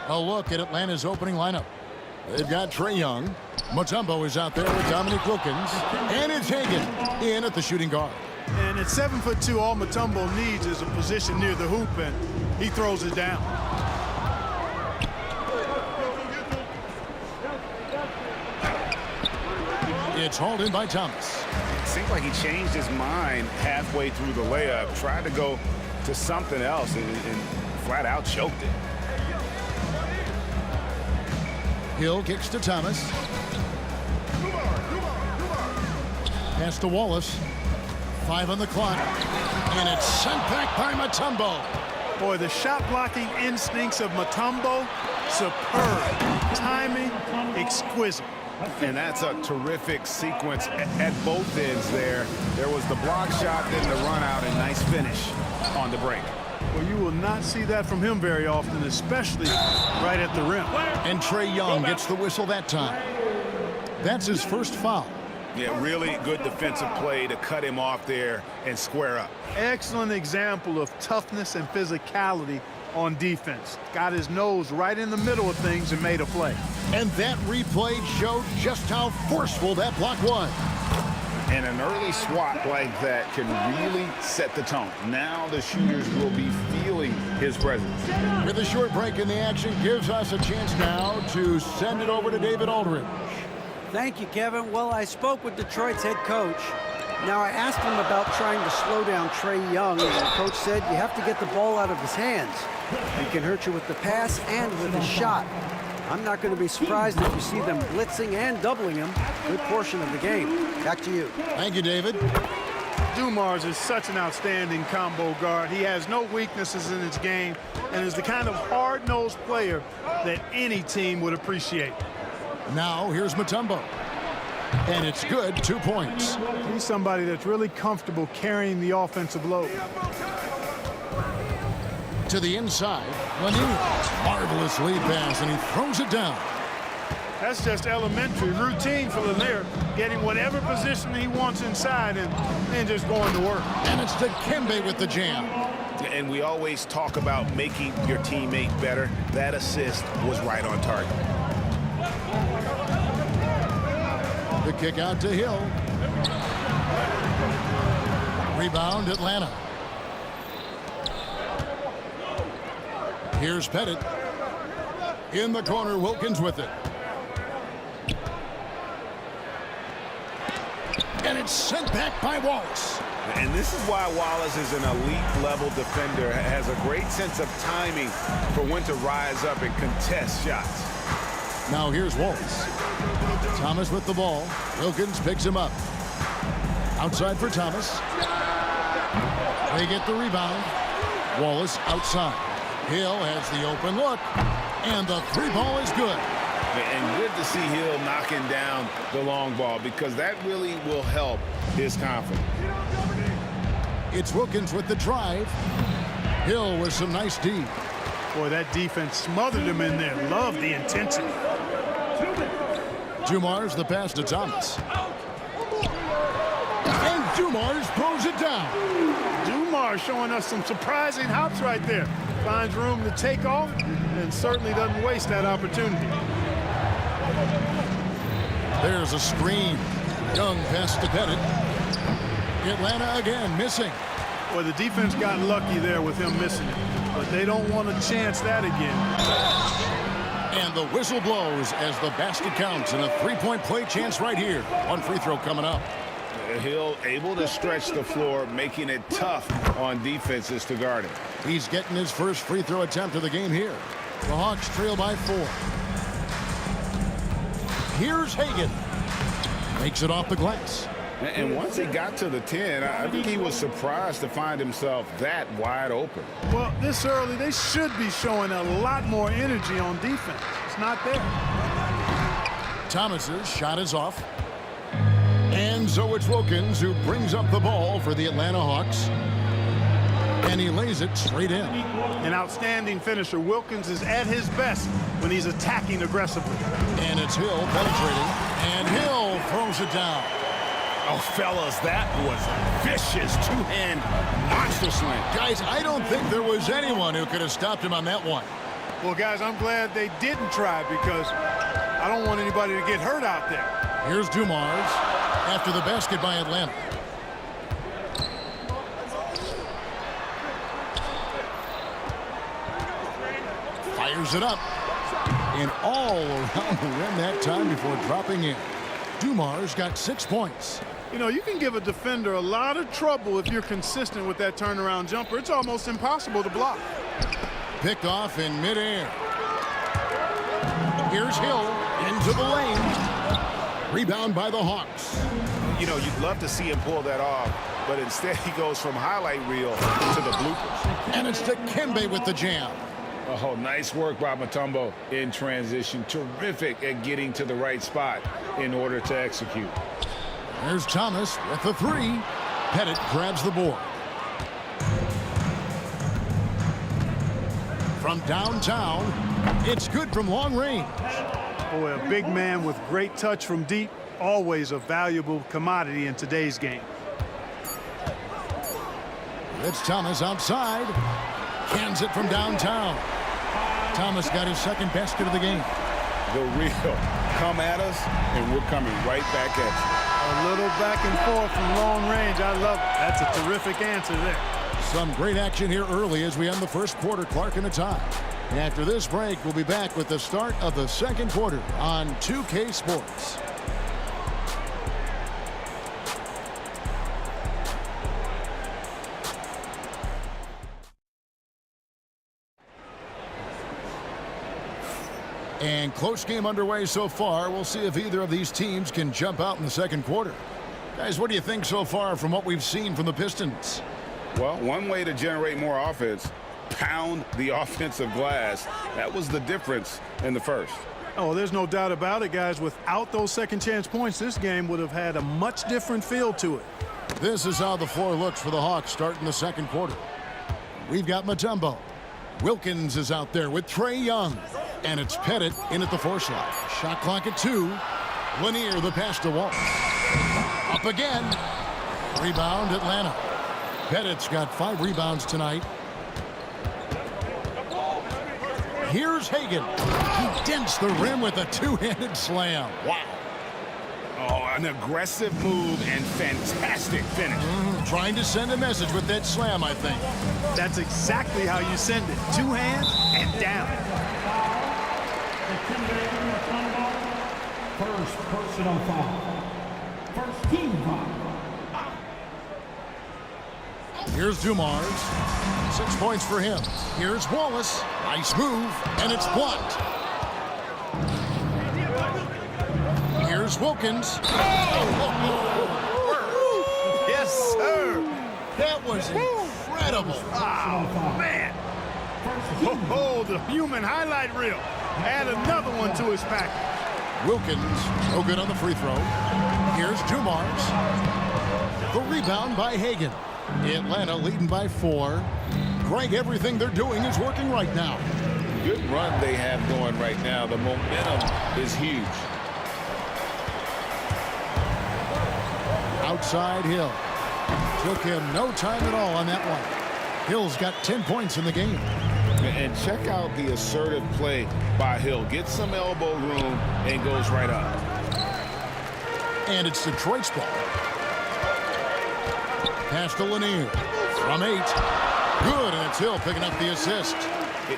A look at Atlanta's opening lineup. They've got Trae Young. Mutombo is out there with Dominique Wilkins. And it's Hagan in at the shooting guard. And at 7'2", all Mutombo needs is a position near the hoop, and he throws it down. It's hauled in by Thomas. It seems like he changed his mind halfway through the layup, tried to go to something else, and flat out choked it. Hill kicks to Thomas. Pass to Wallace. 5 on the clock. And it's sent back by Mutombo. Boy, the shot blocking instincts of Mutombo, superb. Timing, exquisite. And that's a terrific sequence at both ends there. There was the block shot, then the run out, and nice finish on the break. Well, you will not see that from him very often, especially right at the rim. And Trae Young gets the whistle that time. That's his first foul. Yeah, really good defensive play to cut him off there and square up. Excellent example of toughness and physicality on defense. Got his nose right in the middle of things and made a play. And that replay showed just how forceful that block was. And an early swat like that can really set the tone. Now the shooters will be feeling his presence. With a short break in the action, gives us a chance now to send it over to David Aldridge. Thank you, Kevin. Well, I spoke with Detroit's head coach, Now, I asked him about trying to slow down Trae Young, and the coach said you have to get the ball out of his hands. He can hurt you with the pass and with his shot. I'm not going to be surprised if you see them blitzing and doubling him a good portion of the game. Back to you. Thank you, David. Dumars is such an outstanding combo guard. He has no weaknesses in his game and is the kind of hard-nosed player that any team would appreciate. Now here's Mutombo. And it's good, 2 points. He's somebody that's really comfortable carrying the offensive load. To the inside, Lanier. Marvelous lead pass, and he throws it down. That's just elementary routine for Lanier, getting whatever position he wants inside and then just going to work. And it's Dikembe with the jam. And we always talk about making your teammate better. That assist was right on target. The kick out to Hill. Rebound, Atlanta. Here's Pettit. In the corner, Wilkins with it. And it's sent back by Wallace. And this is why Wallace is an elite-level defender, has a great sense of timing for when to rise up and contest shots. Now here's Wallace. Thomas with the ball. Wilkins picks him up. Outside for Thomas. They get the rebound. Wallace outside. Hill has the open look. And the three ball is good. And good to see Hill knocking down the long ball because that really will help his confidence. It's Wilkins with the drive. Hill with some nice D. Boy, that defense smothered him in there. Love the intensity. Dumars the pass to Thomas. And Dumars throws it down. Dumars showing us some surprising hops right there. Finds room to take off and certainly doesn't waste that opportunity. There's a screen. Young pass to Pettit. Atlanta again missing. Well, the defense got lucky there with him missing it, but they don't want to chance that again. And the whistle blows as the basket counts and a three-point play chance right here. One free throw coming up. Hill able to stretch the floor, making it tough on defenses to guard him. He's getting his first free throw attempt of the game here. The Hawks trail by 4. Here's Hagan. Makes it off the glass. And once he got to the 10, I think he was surprised to find himself that wide open. Well, this early, they should be showing a lot more energy on defense. It's not there. Thomas's shot is off. And so it's Wilkins who brings up the ball for the Atlanta Hawks. And he lays it straight in. An outstanding finisher. Wilkins is at his best when he's attacking aggressively. And it's Hill penetrating. And Hill throws it down. Oh, fellas, that was vicious two-hand monster slam. Guys, I don't think there was anyone who could have stopped him on that one. Well, guys, I'm glad they didn't try because I don't want anybody to get hurt out there. Here's Dumars after the basket by Atlanta. Fires it up. And all around the rim that time before dropping in. Dumars got 6 points. You know, you can give a defender a lot of trouble if you're consistent with that turnaround jumper. It's almost impossible to block. Picked off in midair. Here's Hill into the lane. Rebound by the Hawks. You know, you'd love to see him pull that off, but instead he goes from highlight reel to the bloopers. And it's Dikembe with the jam. Oh, nice work by Mutombo in transition. Terrific at getting to the right spot in order to execute. There's Thomas with the 3. Pettit grabs the board. From downtown, it's good from long range. Boy, a big man with great touch from deep, always a valuable commodity in today's game. It's Thomas outside. Cans it from downtown. Thomas got his second basket of the game. The real come at us, and we're coming right back at you. A little back and forth from long range. I love it. That's a terrific answer there. Some great action here early as we end the first quarter. Clark in a tie. After this break, we'll be back with the start of the second quarter on 2K Sports. And close game underway so far. We'll see if either of these teams can jump out in the second quarter. Guys, what do you think so far from what we've seen from the Pistons? Well, one way to generate more offense, pound the offensive glass. That was the difference in the first. Oh, there's no doubt about it, guys. Without those second chance points, this game would have had a much different feel to it. This is how the floor looks for the Hawks starting the second quarter. We've got Mutombo. Wilkins is out there with Trae Young. And it's Pettit in at the 4 slot. Shot clock at 2. Lanier, the pass to Wall. Up again. Rebound, Atlanta. Pettit's got 5 rebounds tonight. Here's Hagan. He dents the rim with a 2-handed slam. Wow. Oh, an aggressive move and fantastic finish. Trying to send a message with that slam, I think. That's exactly how you send it. 2 hands and down. First personal foul. First team foul. Here's Dumars. 6 points for him. Here's Wallace. Nice move, and it's blocked. Here's Wilkins. Yes, sir. That was incredible. Oh, man. Oh, the human highlight reel. Add another one to his package. Wilkins, no good on the free throw. Here's Dumars. The rebound by Hagan. Atlanta leading by 4. Greg, everything they're doing is working right now. Good run they have going right now. The momentum is huge. Outside Hill. Took him no time at all on that one. Hill's got 10 points in the game. And check out the assertive play by Hill. Gets some elbow room and goes right up. And it's Detroit's ball. Pass to Lanier. From 8. Good, and it's Hill picking up the assist.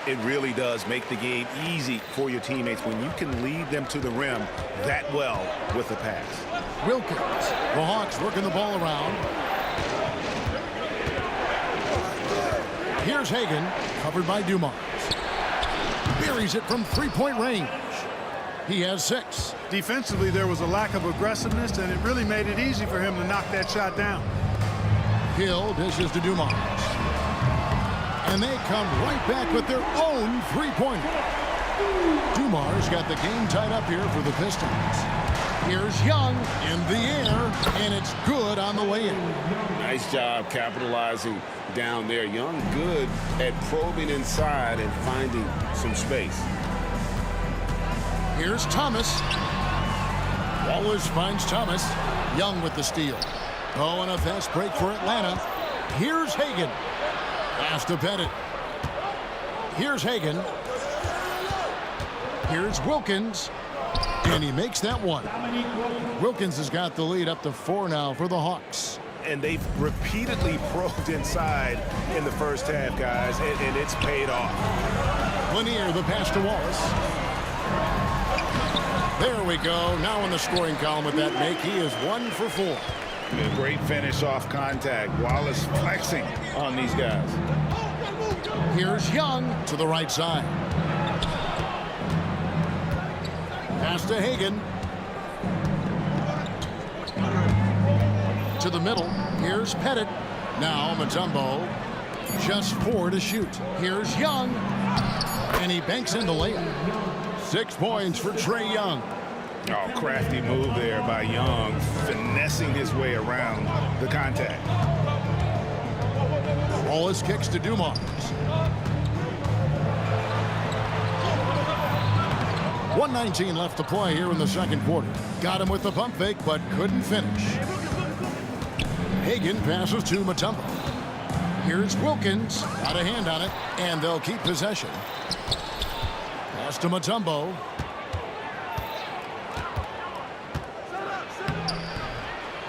It really does make the game easy for your teammates when you can lead them to the rim that well with the pass. Wilkins. The Hawks working the ball around. Here's Hagan, covered by Dumars. Buries it from 3-point range. He has 6. Defensively, there was a lack of aggressiveness, and it really made it easy for him to knock that shot down. Hill dishes to Dumars. And they come right back with their own 3-pointer. Dumars got the game tied up here for the Pistons. Here's Young in the air, and it's good on the way in. Nice job capitalizing down there. Young good at probing inside and finding some space. Here's Thomas. Wallace finds Thomas. Young with the steal. Oh, and a fast break for Atlanta. Here's Hagan. Pass to Pettit. Here's Hagan. Here's Wilkins. And he makes that one. Wilkins has got the lead up to 4 now for the Hawks. And they've repeatedly probed inside in the first half, guys, and it's paid off. Lanier, the pass to Wallace. There we go. Now in the scoring column with that make, he is 1 for 4. A great finish off contact. Wallace flexing on these guys. Here's Young to the right side. Pass to Hagan. To the middle. Here's Pettit. Now Mutombo. Just 4 to shoot. Here's Young. And he banks in the layup. 6 points for Trae Young. Oh, crafty move there by Young, finessing his way around the contact. Wallace kicks to Dumars. 1:19 left to play here in the second quarter. Got him with the pump fake, but couldn't finish. Hagan passes to Mutombo. Here's Wilkins. Got a hand on it, and they'll keep possession. Pass to Mutombo.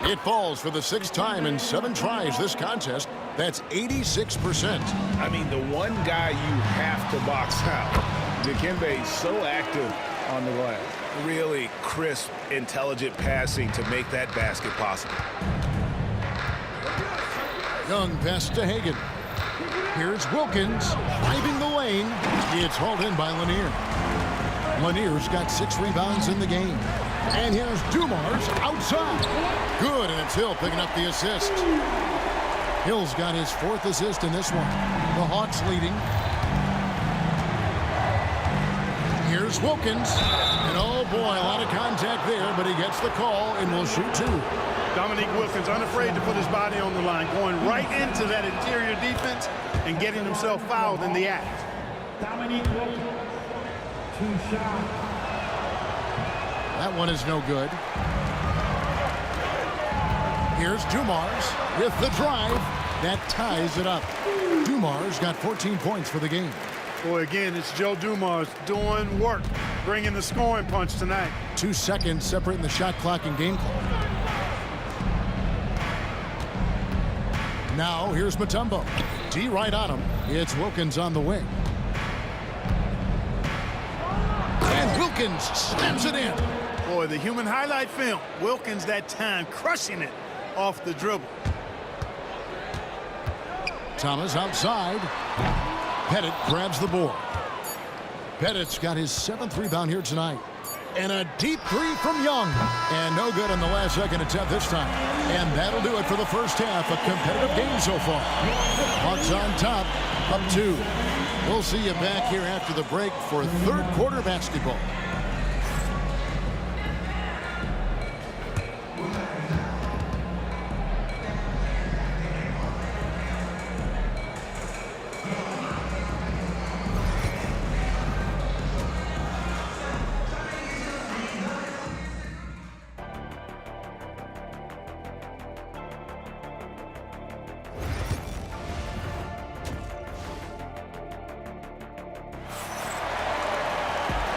It falls for the 6th time in 7 tries this contest. That's 86%. I mean, the one guy you have to box out. Dikembe so active on the glass. Really crisp, intelligent passing to make that basket possible. Young pass to Hagan. Here's Wilkins driving the lane. It's hauled in by Lanier. Lanier's got 6 rebounds in the game. And here's Dumars outside. Good, and it's Hill picking up the assist. Hill's got his 4th assist in this one. The Hawks leading. Here's Wilkins. And oh boy, a lot of contact there, but he gets the call and will shoot 2. Dominique Wilkins unafraid to put his body on the line, going right into that interior defense and getting himself fouled in the act. Dominique Wilkins, 2 shots. That one is no good. Here's Dumars with the drive. That ties it up. Dumars got 14 points for the game. Boy, again, it's Joe Dumars doing work, bringing the scoring punch tonight. 2 seconds separating the shot clock and game clock. Now here's Mutombo. D right on him. It's Wilkins on the wing. And Wilkins snaps it in. Boy, the human highlight film. Wilkins that time crushing it off the dribble. Thomas outside. Pettit grabs the board. Pettit's got his 7th rebound here tonight. And a deep 3 from Young. And no good on the last second attempt this time. And that'll do it for the first half. A competitive game so far. Hawks on top, up 2. We'll see you back here after the break for 3rd quarter basketball.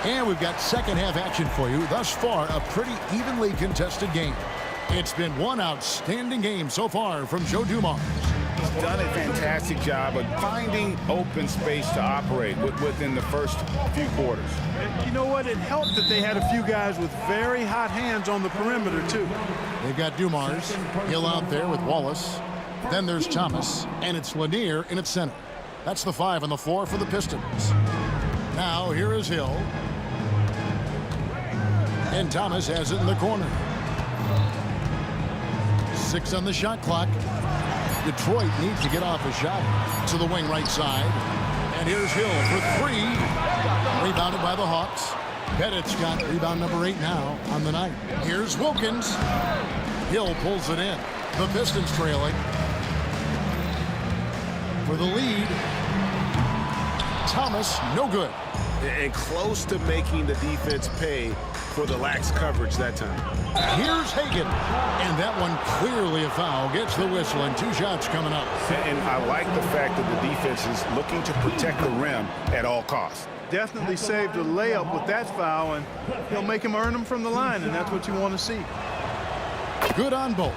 And we've got second half action for you. Thus far, a pretty evenly contested game. It's been one outstanding game so far from Joe Dumars. He's done a fantastic job of finding open space to operate within the first few quarters. And you know what? It helped that they had a few guys with very hot hands on the perimeter, too. They've got Dumars, Hill out there with Wallace. Then there's Thomas, and it's Lanier in its center. That's the 5 on the floor for the Pistons. Now here is Hill. And Thomas has it in the corner. 6 on the shot clock. Detroit needs to get off a shot to the wing right side. And here's Hill for 3. Rebounded by the Hawks. Pettit's got rebound number 8 now on the night. Here's Wilkins. Hill pulls it in. The Pistons trailing. For the lead. Thomas, no good. And close to making the defense pay for the lax coverage that time. Here's Hagan. And that one clearly a foul. Gets the whistle and 2 shots coming up. And I like the fact that the defense is looking to protect the rim at all costs. Definitely saved a layup with that foul, and he'll make him earn them from the line, and that's what you want to see. Good on both.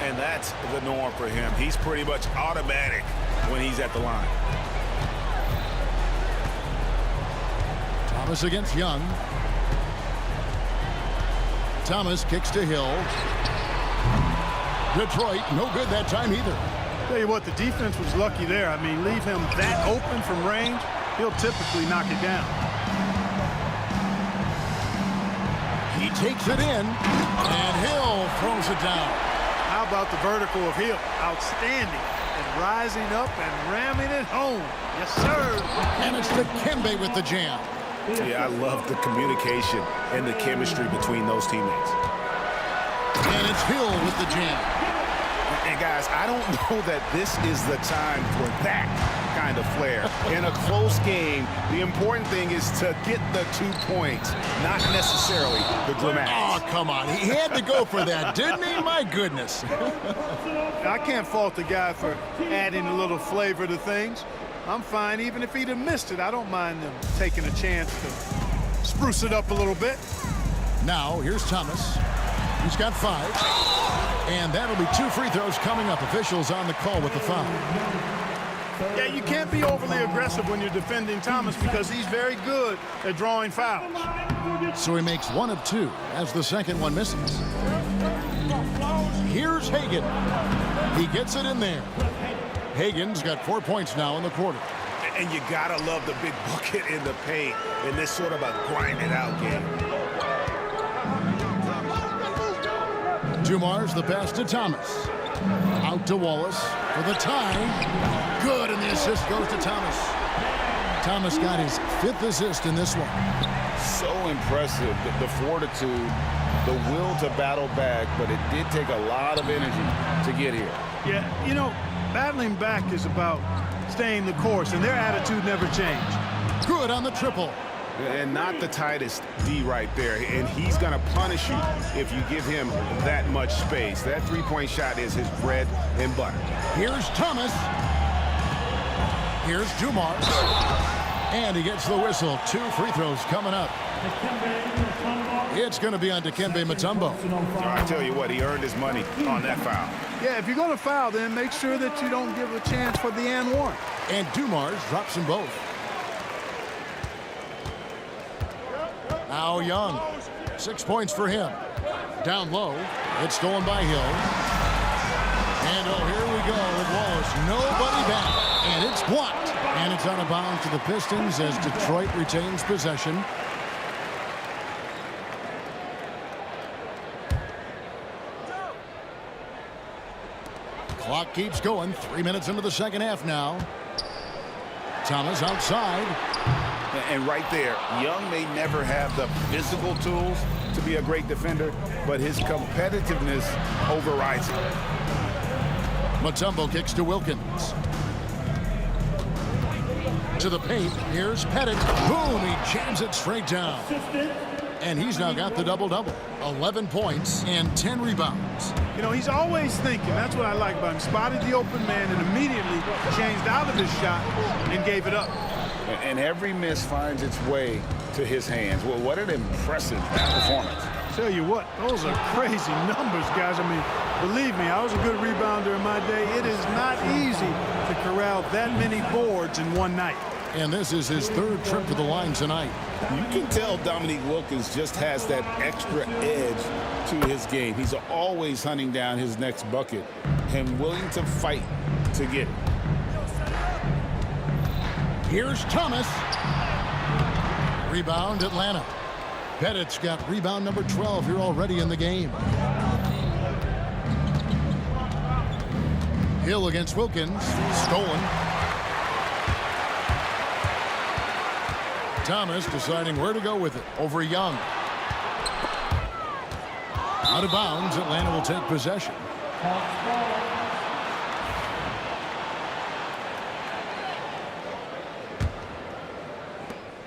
And that's the norm for him. He's pretty much automatic when he's at the line. Thomas against Young. Thomas kicks to Hill. Detroit, no good that time either. Tell you what, the defense was lucky there. I mean, leave him that open from range, he'll typically knock it down. He takes it in, and Hill throws it down. How about the vertical of Hill? Outstanding. And rising up and ramming it home. Yes, sir. And it's Dikembe with the jam. Yeah, I love the communication and the chemistry between those teammates. And it's Hill with the jam. And guys, I don't know that this is the time for that kind of flair. In a close game, the important thing is to get the 2 points, not necessarily the dramatics. Oh, come on. He had to go for that, didn't he? My goodness. I can't fault the guy for adding a little flavor to things. I'm fine. Even if he'd have missed it, I don't mind them taking a chance to spruce it up a little bit. Now, here's Thomas. He's got 5. And that'll be 2 free throws coming up. Officials on the call with the foul. Yeah, you can't be overly aggressive when you're defending Thomas because he's very good at drawing fouls. So he makes 1 of 2 as the second one misses. Here's Hagan. He gets it in there. Hagan's got 4 points now in the quarter. And you gotta love the big bucket in the paint in this sort of a grind-it-out game. Dumars the pass to Thomas. Out to Wallace for the tie. Good, and the assist goes to Thomas. Thomas got his 5th assist in this one. So impressive, the fortitude, the will to battle back, but it did take a lot of energy to get here. Yeah, you know, battling back is about staying the course, and their attitude never changed. Good on the triple. And not the tightest D right there, and he's going to punish you if you give him that much space. That three-point shot is his bread and butter. Here's Thomas. Here's Dumars. And he gets the whistle. 2 free throws coming up. It's going to be on Dikembe Mutombo. I tell you what, he earned his money on that foul. Yeah, if you're going to foul, then make sure that you don't give a chance for the and one. And Dumars drops them both. Now Young. 6 points for him. Down low. It's stolen by Hill. And oh, here we go with Wallace. Nobody back. And it's blocked. And it's out of bounds to the Pistons as Detroit retains possession. Clock keeps going. 3 minutes into the second half now. Thomas outside. And right there, Young may never have the physical tools to be a great defender, but his competitiveness overrides it. Mutombo kicks to Wilkins. To the paint. Here's Pettit. Boom! He jams it straight down. And he's now got the double-double. 11 points and 10 rebounds. You know, he's always thinking. That's what I like about him. Spotted the open man and immediately changed out of his shot and gave it up. And every miss finds its way to his hands. Well, what an impressive performance. Tell you what, those are crazy numbers, guys. I mean, believe me, I was a good rebounder in my day. It is not easy to corral that many boards in one night. And this is his 3rd trip to the line tonight. You can tell Dominique Wilkins just has that extra edge to his game. He's always hunting down his next bucket and willing to fight to get it. Here's Thomas. Rebound, Atlanta. Pettit's got rebound number 12 here already in the game. Hill against Wilkins. Stolen. Thomas deciding where to go with it over Young. Out of bounds, Atlanta will take possession.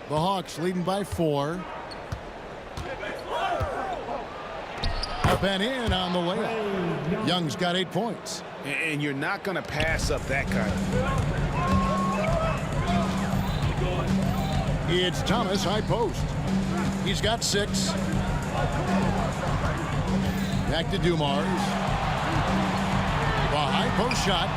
The Hawks leading by 4. Up and in on the layup. Young's got 8 points. And you're not going to pass up that kind of. It's Thomas, high post. He's got 6. Back to Dumars. The high post shot.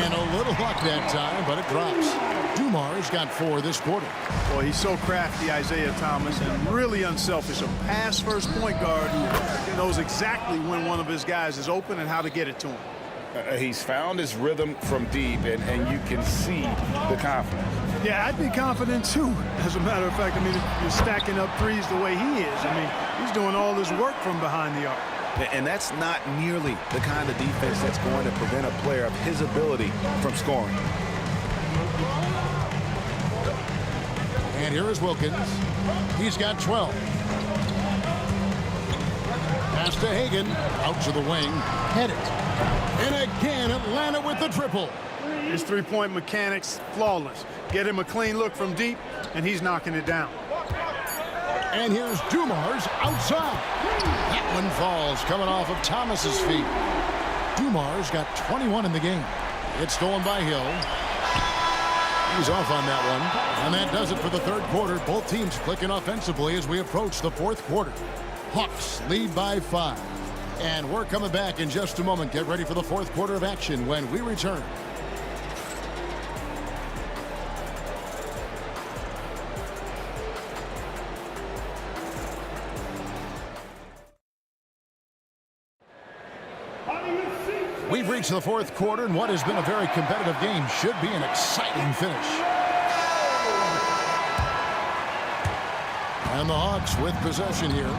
And a little luck that time, but it drops. Dumars got 4 this quarter. Boy, he's so crafty, Isaiah Thomas, and really unselfish. A pass-first point guard who knows exactly when one of his guys is open and how to get it to him. He's found his rhythm from deep, and you can see the confidence. Yeah, I'd be confident, too. As a matter of fact, I mean, if you're stacking up threes the way he is, I mean, he's doing all his work from behind the arc. And that's not nearly the kind of defense that's going to prevent a player of his ability from scoring. And here is Wilkins. He's got 12. Pass to Hagan. Out to the wing. Head it. And again, Atlanta with the triple. His three-point mechanics, flawless. Get him a clean look from deep, and he's knocking it down. And here's Dumars outside. That one falls, coming off of Thomas's feet. Dumars got 21 in the game. It's stolen by Hill. He's off on that one. And that does it for the 3rd quarter. Both teams clicking offensively as we approach the 4th quarter. Hawks lead by 5. And we're coming back in just a moment. Get ready for the 4th quarter of action when we return. We've reached the 4th quarter, and what has been a very competitive game should be an exciting finish. And the Hawks with possession here.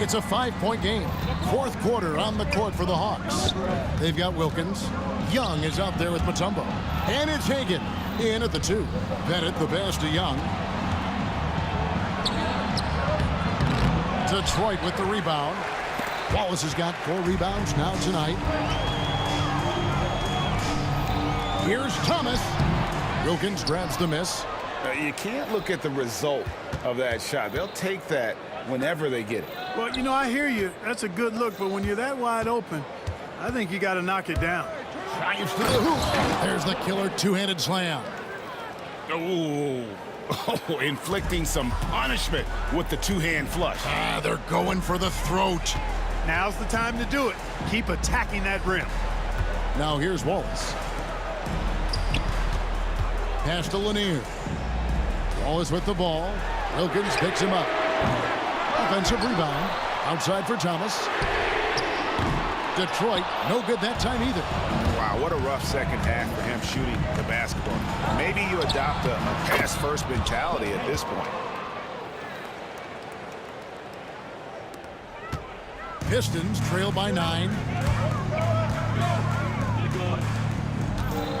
It's a 5-point game. Fourth quarter on the court for the Hawks. They've got Wilkins. Young is out there with Mutombo. And it's Hagan in at the 2. Bennett the pass to Young. Detroit with the rebound. Wallace has got 4 rebounds now tonight. Here's Thomas. Wilkins grabs the miss. You can't look at the result of that shot. They'll take that whenever they get it. Well, you know, I hear you. That's a good look, but when you're that wide open, I think you got to knock it down. Drives to the hoop. There's the killer two-handed slam. Oh, inflicting some punishment with the two-hand flush. They're going for the throat. Now's the time to do it. Keep attacking that rim. Now here's Wallace. Pass to Lanier. Wallace with the ball. Wilkins picks him up. Offensive rebound. Outside for Thomas. Detroit, no good that time either. Wow, what a rough second half for him shooting the basketball. Maybe you adopt a pass-first mentality at this point. Pistons trail by 9.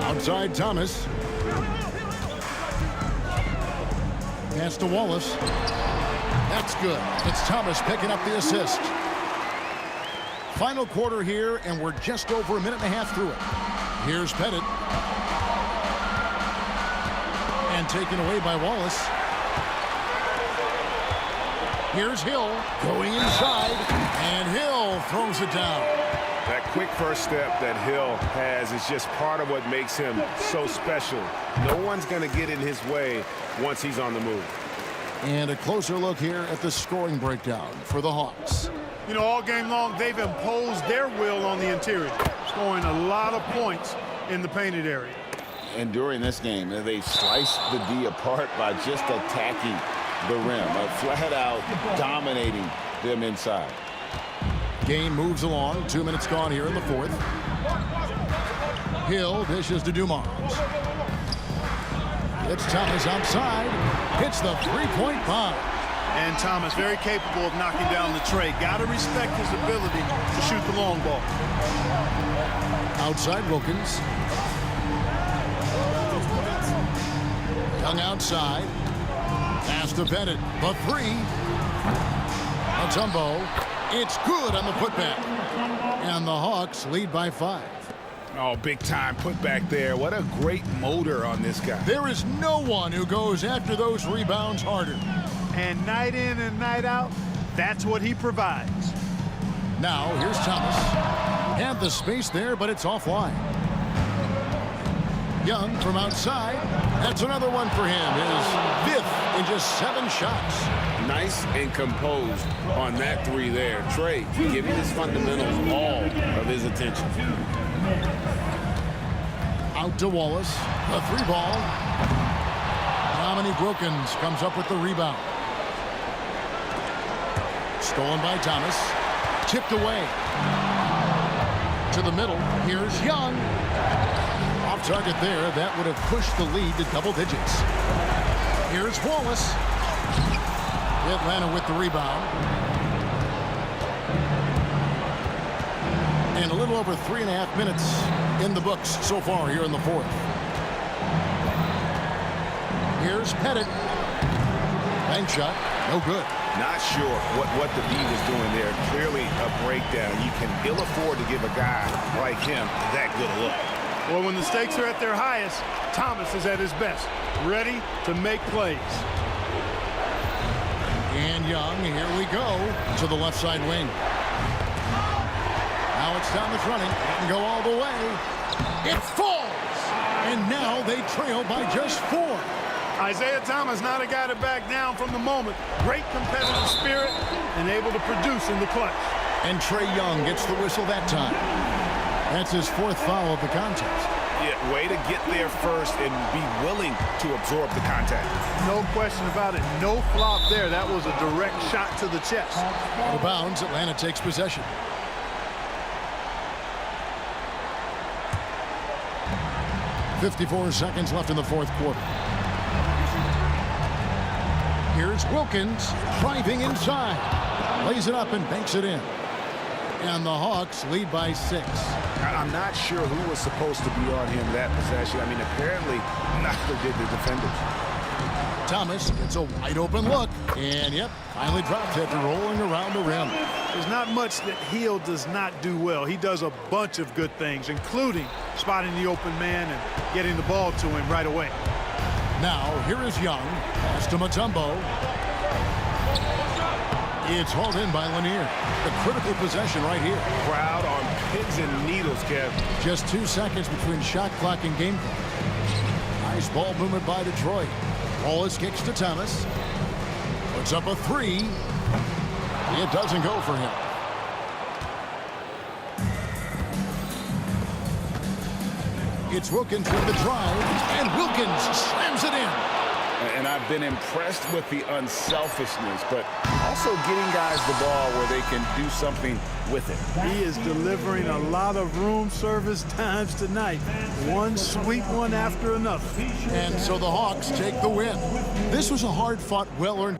Outside Thomas. Pass to Wallace. That's good. It's Thomas picking up the assist. Final quarter here, and we're just over a minute and a half through it. Here's Pettit. And taken away by Wallace. Here's Hill going inside, and Hill throws it down. That quick first step that Hill has is just part of what makes him so special. No one's going to get in his way once he's on the move. And a closer look here at the scoring breakdown for the Hawks. You know, all game long, they've imposed their will on the interior, scoring a lot of points in the painted area. And during this game, they've sliced the D apart by just attacking the rim, flat out dominating them inside. Game moves along. 2 minutes gone here in the fourth. Hill dishes to Dumars. It's Thomas outside. Hits the three-point bomb. And Thomas very capable of knocking down the tray. Got to respect his ability to shoot the long ball. Outside Wilkins. Young outside. Pass to Bennett. The 3. Mutombo. It's good on the putback. And the Hawks lead by 5. Oh, big time putback there. What a great motor on this guy. There is no one who goes after those rebounds harder. And night in and night out, that's what he provides. Now, here's Thomas. Had the space there, but it's offline. Young from outside. That's another one for him. His 5th in just 7 shots. Nice and composed on that 3 there. Trey giving his fundamentals all of his attention. Out to Wallace. The 3 ball. Dominique Wilkins comes up with the rebound. Stolen by Thomas. Tipped away. To the middle. Here's Young. Off target there. That would have pushed the lead to double digits. Here's Wallace. Atlanta with the rebound. And a little over 3.5 minutes in the books so far here in the fourth. Here's Pettit. Bank shot. No good. Not sure what the D was doing there. Clearly a breakdown. You can ill afford to give a guy like him that good a look. Well, when the stakes are at their highest, Thomas is at his best, ready to make plays. And Young, here we go, to the left side wing. Now it's Thomas running. It can go all the way. It falls! And now they trail by just 4. Isaiah Thomas, not a guy to back down from the moment. Great competitive spirit and able to produce in the clutch. And Trae Young gets the whistle that time. That's his 4th foul of the contest. Yeah, way to get there first and be willing to absorb the contact. No question about it. No flop there. That was a direct shot to the chest. Out of bounds, Atlanta takes possession. .54 seconds left in the fourth quarter. Here's Wilkins driving inside. Lays it up and banks it in. And the Hawks lead by 6. I'm not sure who was supposed to be on him that possession. I mean, apparently neither did the defenders. Thomas gets a wide open look. And, yep, finally drops it, rolling around the rim. There's not much that Hill does not do well. He does a bunch of good things, including spotting the open man and getting the ball to him right away. Now, here is Young. Pass to Mutombo. It's hauled in by Lanier. The critical possession right here. Crowd on pins and needles, Kev. Just 2 seconds between shot clock and game clock. Nice ball movement by Detroit. Wallace kicks to Thomas. Puts up a 3. It doesn't go for him. It's Wilkins with the drive, and Wilkins slams it in. And I've been impressed with the unselfishness, but also getting guys the ball where they can do something with it. He is delivering a lot of room service times tonight. One sweet one after another. And so the Hawks take the win. This was a hard-fought, well-earned.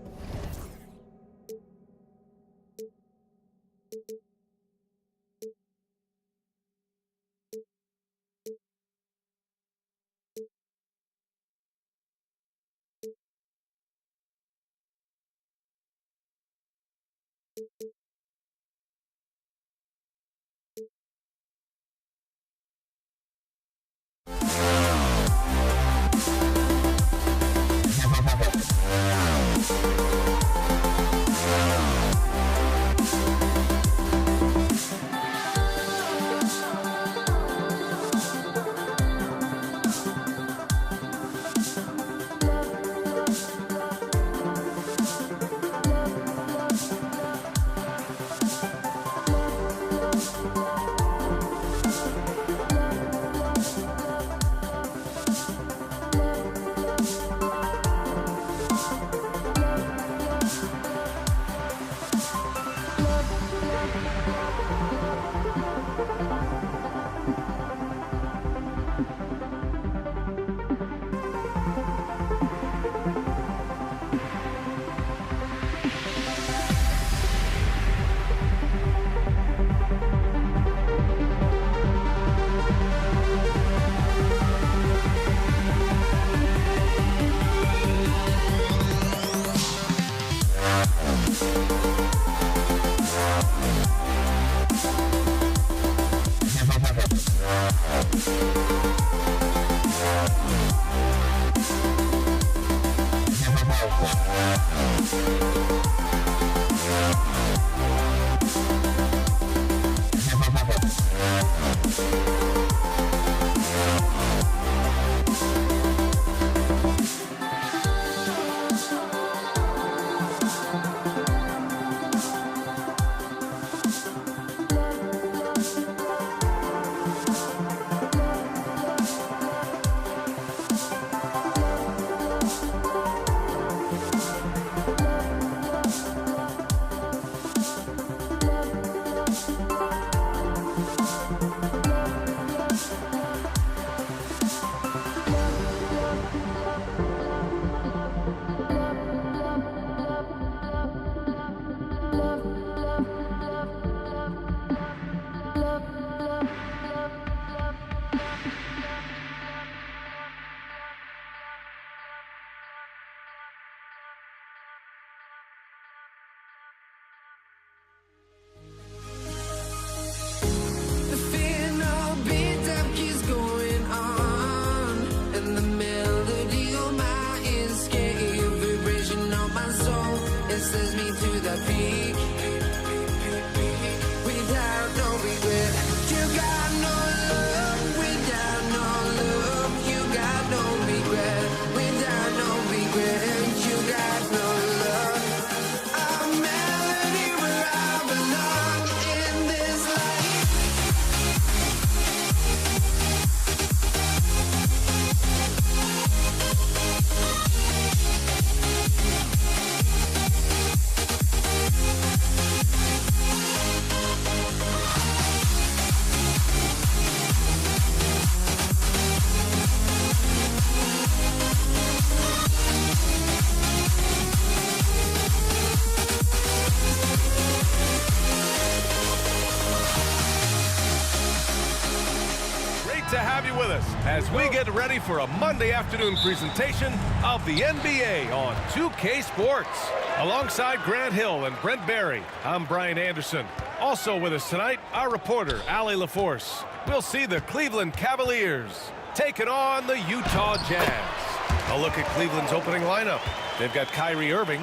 us as we get ready for a Monday afternoon presentation of the NBA on 2K Sports. Alongside Grant Hill and Brent Barry, I'm Brian Anderson. Also with us tonight, our reporter, Allie LaForce. We'll see the Cleveland Cavaliers taking on the Utah Jazz. A look at Cleveland's opening lineup. They've got Kyrie Irving,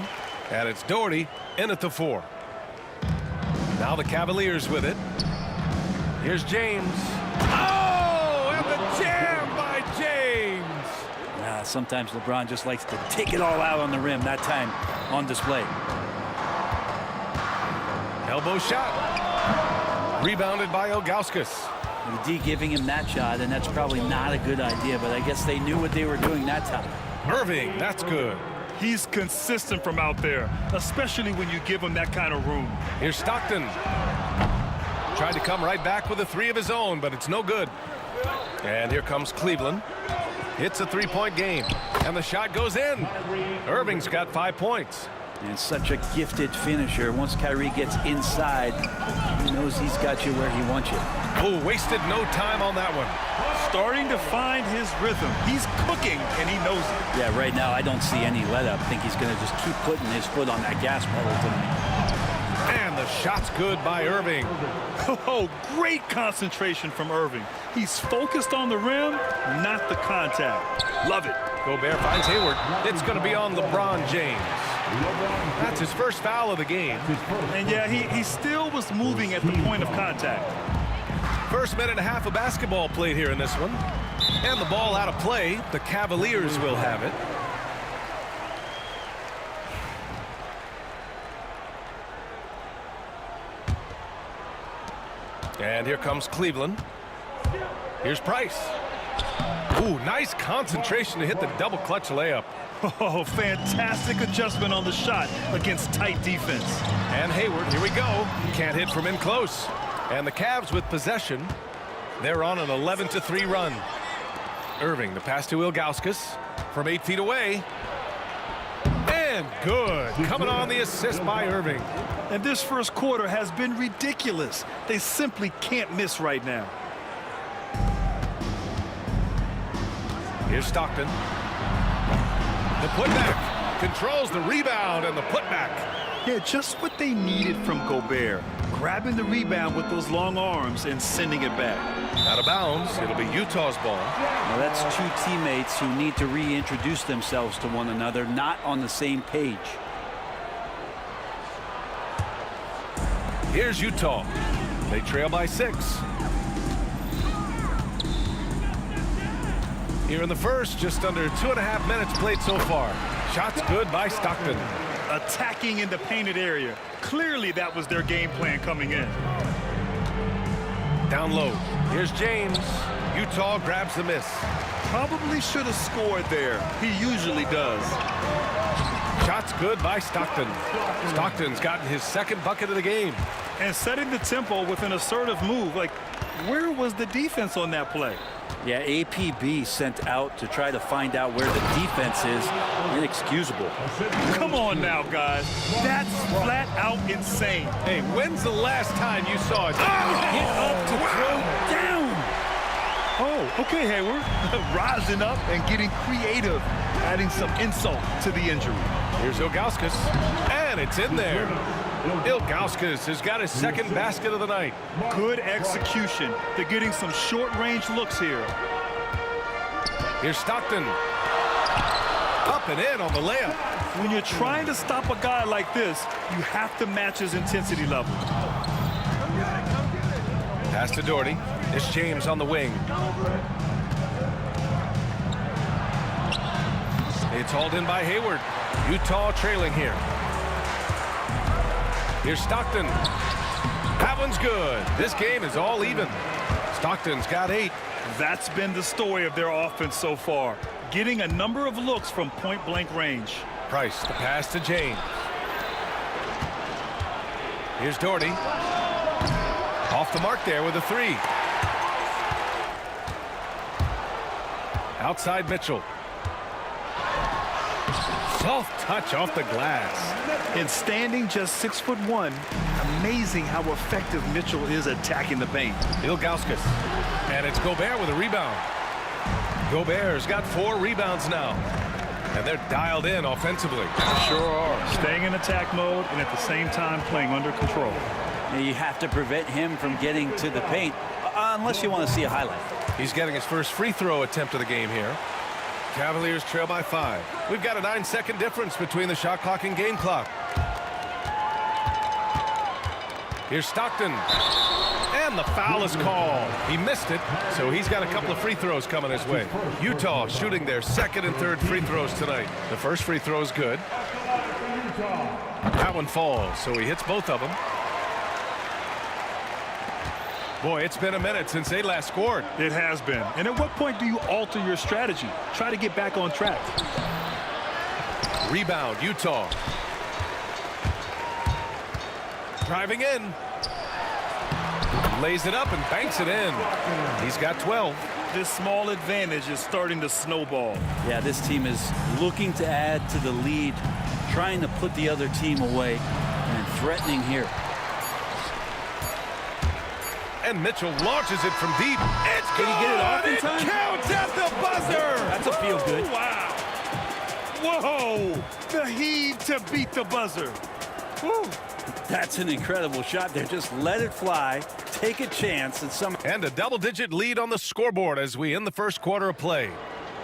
and it's Doherty in at the 4. Now the Cavaliers with it. Here's James. Oh, and the jam by James. Sometimes LeBron just likes to take it all out on the rim. That time on display. Elbow shot. Rebounded by Ilgauskas. The D giving him that shot, and that's probably not a good idea, but I guess they knew what they were doing that time. Irving, that's good. He's consistent from out there, especially when you give him that kind of room. Here's Stockton. Tried to come right back with a 3 of his own, but it's no good. And here comes Cleveland. It's a 3-point game, and the shot goes in. Irving's got 5 points. And such a gifted finisher. Once Kyrie gets inside, he knows he's got you where he wants you. Oh, wasted no time on that one. Starting to find his rhythm. He's cooking, and he knows it. Yeah, right now I don't see any let-up. I think he's going to just keep putting his foot on that gas pedal tonight. And the shot's good by Irving. Oh, great concentration from Irving. He's focused on the rim, not the contact. Love it. Gobert finds Hayward. It's going to be on LeBron James. That's his first foul of the game. And yeah, he still was moving at the point of contact. First minute and a half of basketball played here in this one. And the ball out of play. The Cavaliers will have it. And here comes Cleveland. Here's Price. Ooh, nice concentration to hit the double clutch layup. Oh, fantastic adjustment on the shot against tight defense. And Hayward, here we go. Can't hit from in close. And the Cavs with possession. They're on an 11-3 run. Irving, the pass to Ilgauskas from 8 feet away. And good. Coming on the assist by Irving. And this first quarter has been ridiculous. They simply can't miss right now. Here's Stockton. The putback. Controls the rebound and the putback. Yeah, just what they needed from Gobert. Grabbing the rebound with those long arms and sending it back. Out of bounds. It'll be Utah's ball. Now that's two teammates who need to reintroduce themselves to one another, not on the same page. Here's Utah. They trail by 6. Here in the first, just under 2.5 minutes played so far. Shots good by Stockton. Attacking in the painted area. Clearly that was their game plan coming in. Down low. Here's James. Utah grabs the miss. Probably should have scored there. He usually does. Shots good by Stockton. Stockton's gotten his second bucket of the game. And setting the tempo with an assertive move. Like, where was the defense on that play? Yeah, APB sent out to try to find out where the defense is. Inexcusable. Come on now, guys. That's flat out insane. Hey, when's the last time you saw it? Get up to throw down. Oh, okay, Hayward. Rising up and getting creative, adding some insult to the injury. Here's Ilgauskas, and it's in there. Ilgauskas has got his second basket of the night. Good execution. They're getting some short-range looks here. Here's Stockton. Up and in on the layup. When you're trying to stop a guy like this, you have to match his intensity level. Pass to Doherty. It's James on the wing. It's hauled in by Hayward. Utah trailing here. Here's Stockton. That one's good. This game is all even. Stockton's got 8. That's been the story of their offense so far. Getting a number of looks from point-blank range. Price, the pass to James. Here's Doherty. Off the mark there with a 3. Outside Mitchell. Soft touch off the glass. And standing just 6'1", amazing how effective Mitchell is attacking the paint. Ilgauskas. And it's Gobert with a rebound. Gobert's got 4 rebounds now. And they're dialed in offensively. Sure are. Staying in attack mode and at the same time playing under control. You have to prevent him from getting to the paint unless you want to see a highlight. He's getting his first free throw attempt of the game here. Cavaliers trail by 5. We've got a 9-second difference between the shot clock and game clock. Here's Stockton. And the foul is called. He missed it, so he's got a couple of free throws coming his way. Utah shooting their 2nd and 3rd free throws tonight. The first free throw is good. That one falls, so he hits both of them. Boy, it's been a minute since they last scored. It has been. And at what point do you alter your strategy? Try to get back on track. Rebound, Utah. Driving in. Lays it up and banks it in. He's got 12. This small advantage is starting to snowball. Yeah, this team is looking to add to the lead, trying to put the other team away, and threatening here. And Mitchell launches it from deep. It's Can he get it off in It time? counts at the buzzer. That's a feel good. Wow. Whoa. The heave to beat the buzzer. Woo. That's an incredible shot there. Just let it fly, take a chance, and a double-digit lead on the scoreboard as we end the first quarter of play.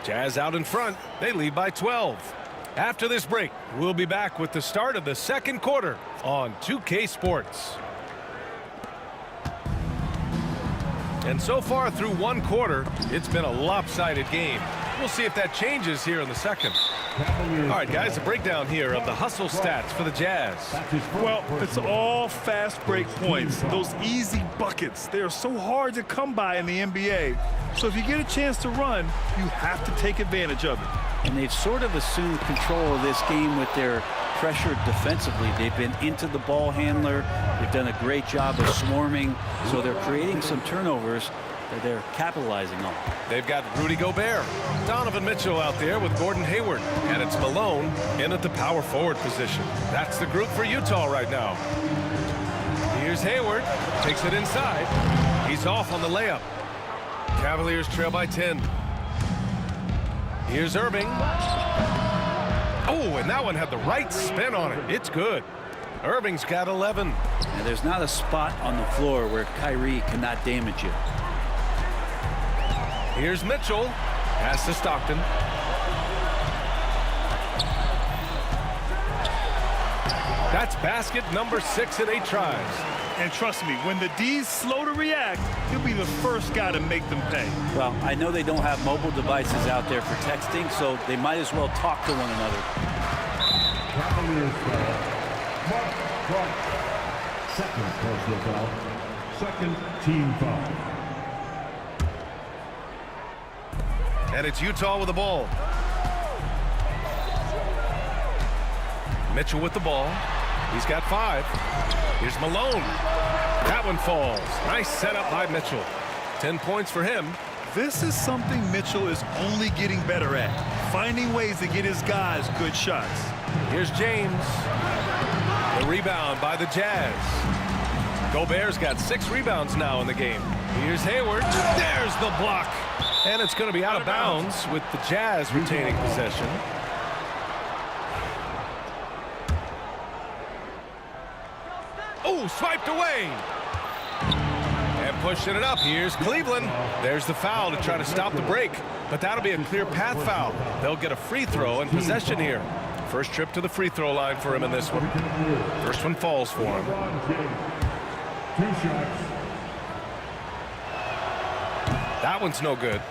Jazz out in front. They lead by 12. After this break, we'll be back with the start of the second quarter on 2K Sports. And so far through one quarter, it's been a lopsided game. We'll see if that changes here in the second. All right, guys, a breakdown here of the hustle stats for the Jazz. Well, it's all fast break points. Those easy buckets, they are so hard to come by in the NBA. So if you get a chance to run, you have to take advantage of it. And they've sort of assumed control of this game with their pressure defensively. They've been into the ball handler. They've done a great job of swarming. So they're creating some turnovers that they're capitalizing on. They've got Rudy Gobert, Donovan Mitchell out there with Gordon Hayward, and it's Malone in at the power forward position. That's the group for Utah right now. Here's Hayward, takes it inside. He's off on the layup. Cavaliers trail by 10. Here's Irving. Oh, and that one had the right spin on it. It's good. Irving's got 11. And there's not a spot on the floor where Kyrie cannot damage you. Here's Mitchell. Pass to Stockton. That's basket number 6 in 8 tries. And trust me, when the D's slow to react, he'll be the first guy to make them pay. Well, I know they don't have mobile devices out there for texting, so they might as well talk to one another. Cavaliers foul. Mark Clark. Second personal foul. Second team foul. And it's Utah with the ball. Mitchell with the ball. He's got 5. Here's Malone. That one falls. Nice setup by Mitchell. 10 points for him. This is something Mitchell is only getting better at, finding ways to get his guys good shots. Here's James. The rebound by the Jazz. Gobert's got 6 rebounds now in the game. Here's Hayward. There's the block. And it's going to be out of bounds with the Jazz retaining possession. Oh, swiped away. And pushing it up. Here's Cleveland. There's the foul to try to stop the break. But that'll be a clear path foul. They'll get a free throw and possession here. First trip to the free throw line for him in this one. First one falls for him. 2 shots. That one's no good.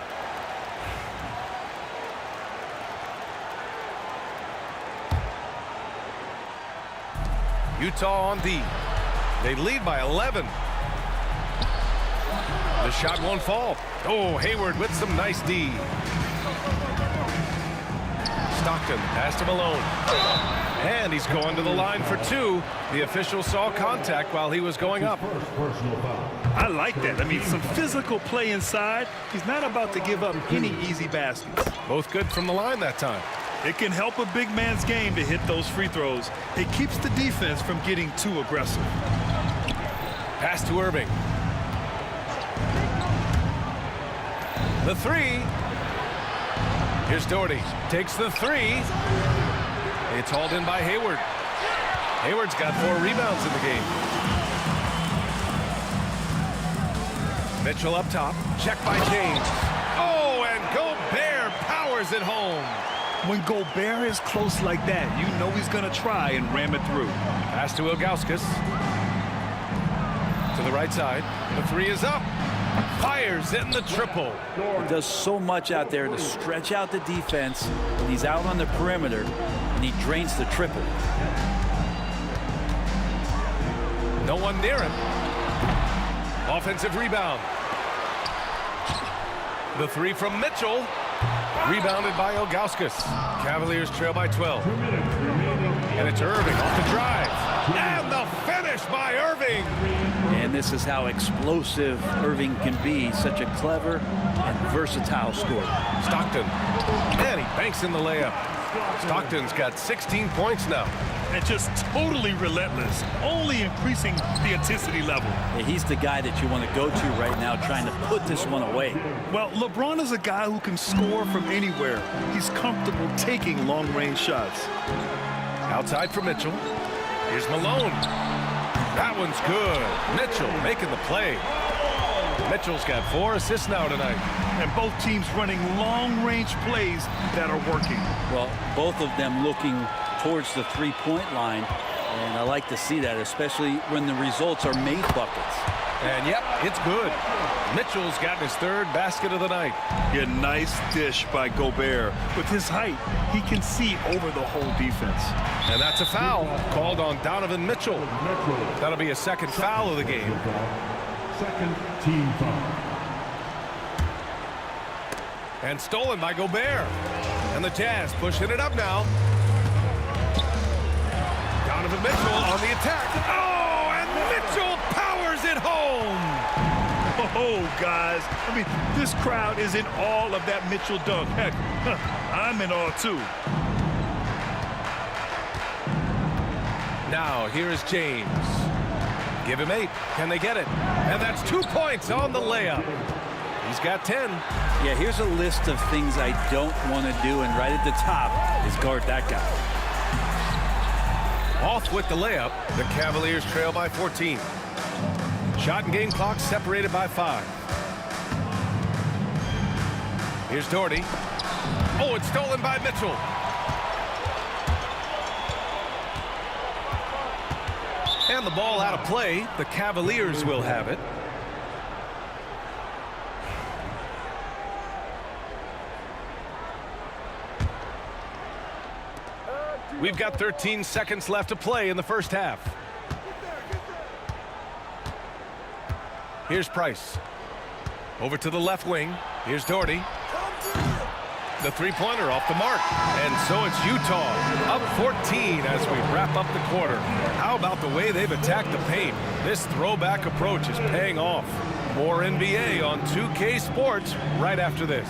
Utah on D. They lead by 11. The shot won't fall. Oh, Hayward with some nice D. Stockton pass to Malone. And he's going to the line for 2. The official saw contact while he was going up. I like that. I mean, some physical play inside. He's not about to give up any easy baskets. Both good from the line that time. It can help a big man's game to hit those free throws. It keeps the defense from getting too aggressive. Pass to Irving. The 3. Here's Doherty. Takes the three. It's hauled in by Hayward. Hayward's got 4 rebounds in the game. Mitchell up top. Check by James. Oh, and Gobert powers it home. When Gobert is close like that, you know he's going to try and ram it through. Pass to Ilgauskas. To the right side. The three is up. Fires in the triple. He does so much out there to stretch out the defense. And he's out on the perimeter, and he drains the triple. No one near him. Offensive rebound. The three from Mitchell. Rebounded by Ilgauskas. Cavaliers trail by 12. And it's Irving off the drive. And the finish by Irving. And this is how explosive Irving can be. Such a clever and versatile scorer. Stockton. And he banks in the layup. Stockton's got 16 points now. And just totally relentless, only increasing the intensity level. Yeah, he's the guy that you want to go to right now, trying to put this one away. Well, LeBron is a guy who can score from anywhere. He's comfortable taking long-range shots. Outside for Mitchell. Here's Malone. That one's good. Mitchell making the play. Mitchell's got 4 assists now tonight. And both teams running long-range plays that are working. Well, both of them looking towards the three-point line, and I like to see that, especially when the results are made buckets. And yep, it's good. Mitchell's gotten his 3rd basket of the night. A nice dish by Gobert. With his height, he can see over the whole defense. And that's a foul called on Donovan Mitchell. That'll be a 2nd foul of the game. Second team foul. And stolen by Gobert. And the Jazz pushing it up now. Donovan Mitchell on the attack. Oh, and Mitchell powers it home. Oh, guys. I mean, this crowd is in awe of that Mitchell dunk. Heck, I'm in awe, too. Now, here is James. Give him 8. Can they get it? And that's 2 points on the layup. He's got 10. Yeah, here's a list of things I don't want to do, and right at the top is guard that guy. Off with the layup. The Cavaliers trail by 14. Shot and game clock separated by 5. Here's Doherty. Oh, it's stolen by Mitchell. And the ball out of play. The Cavaliers will have it. We've got 13 seconds left to play in the first half. Here's Price. Over to the left wing. Here's Doherty. The three-pointer off the mark. And so it's Utah up 14 as we wrap up the quarter. How about the way they've attacked the paint? This throwback approach is paying off. More NBA on 2K Sports right after this.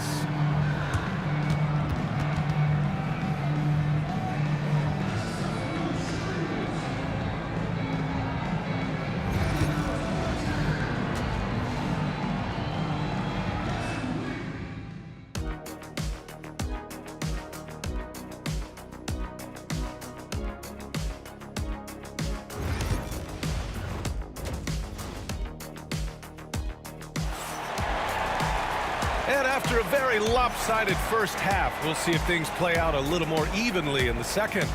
And after a very lopsided first half, we'll see if things play out a little more evenly in the second.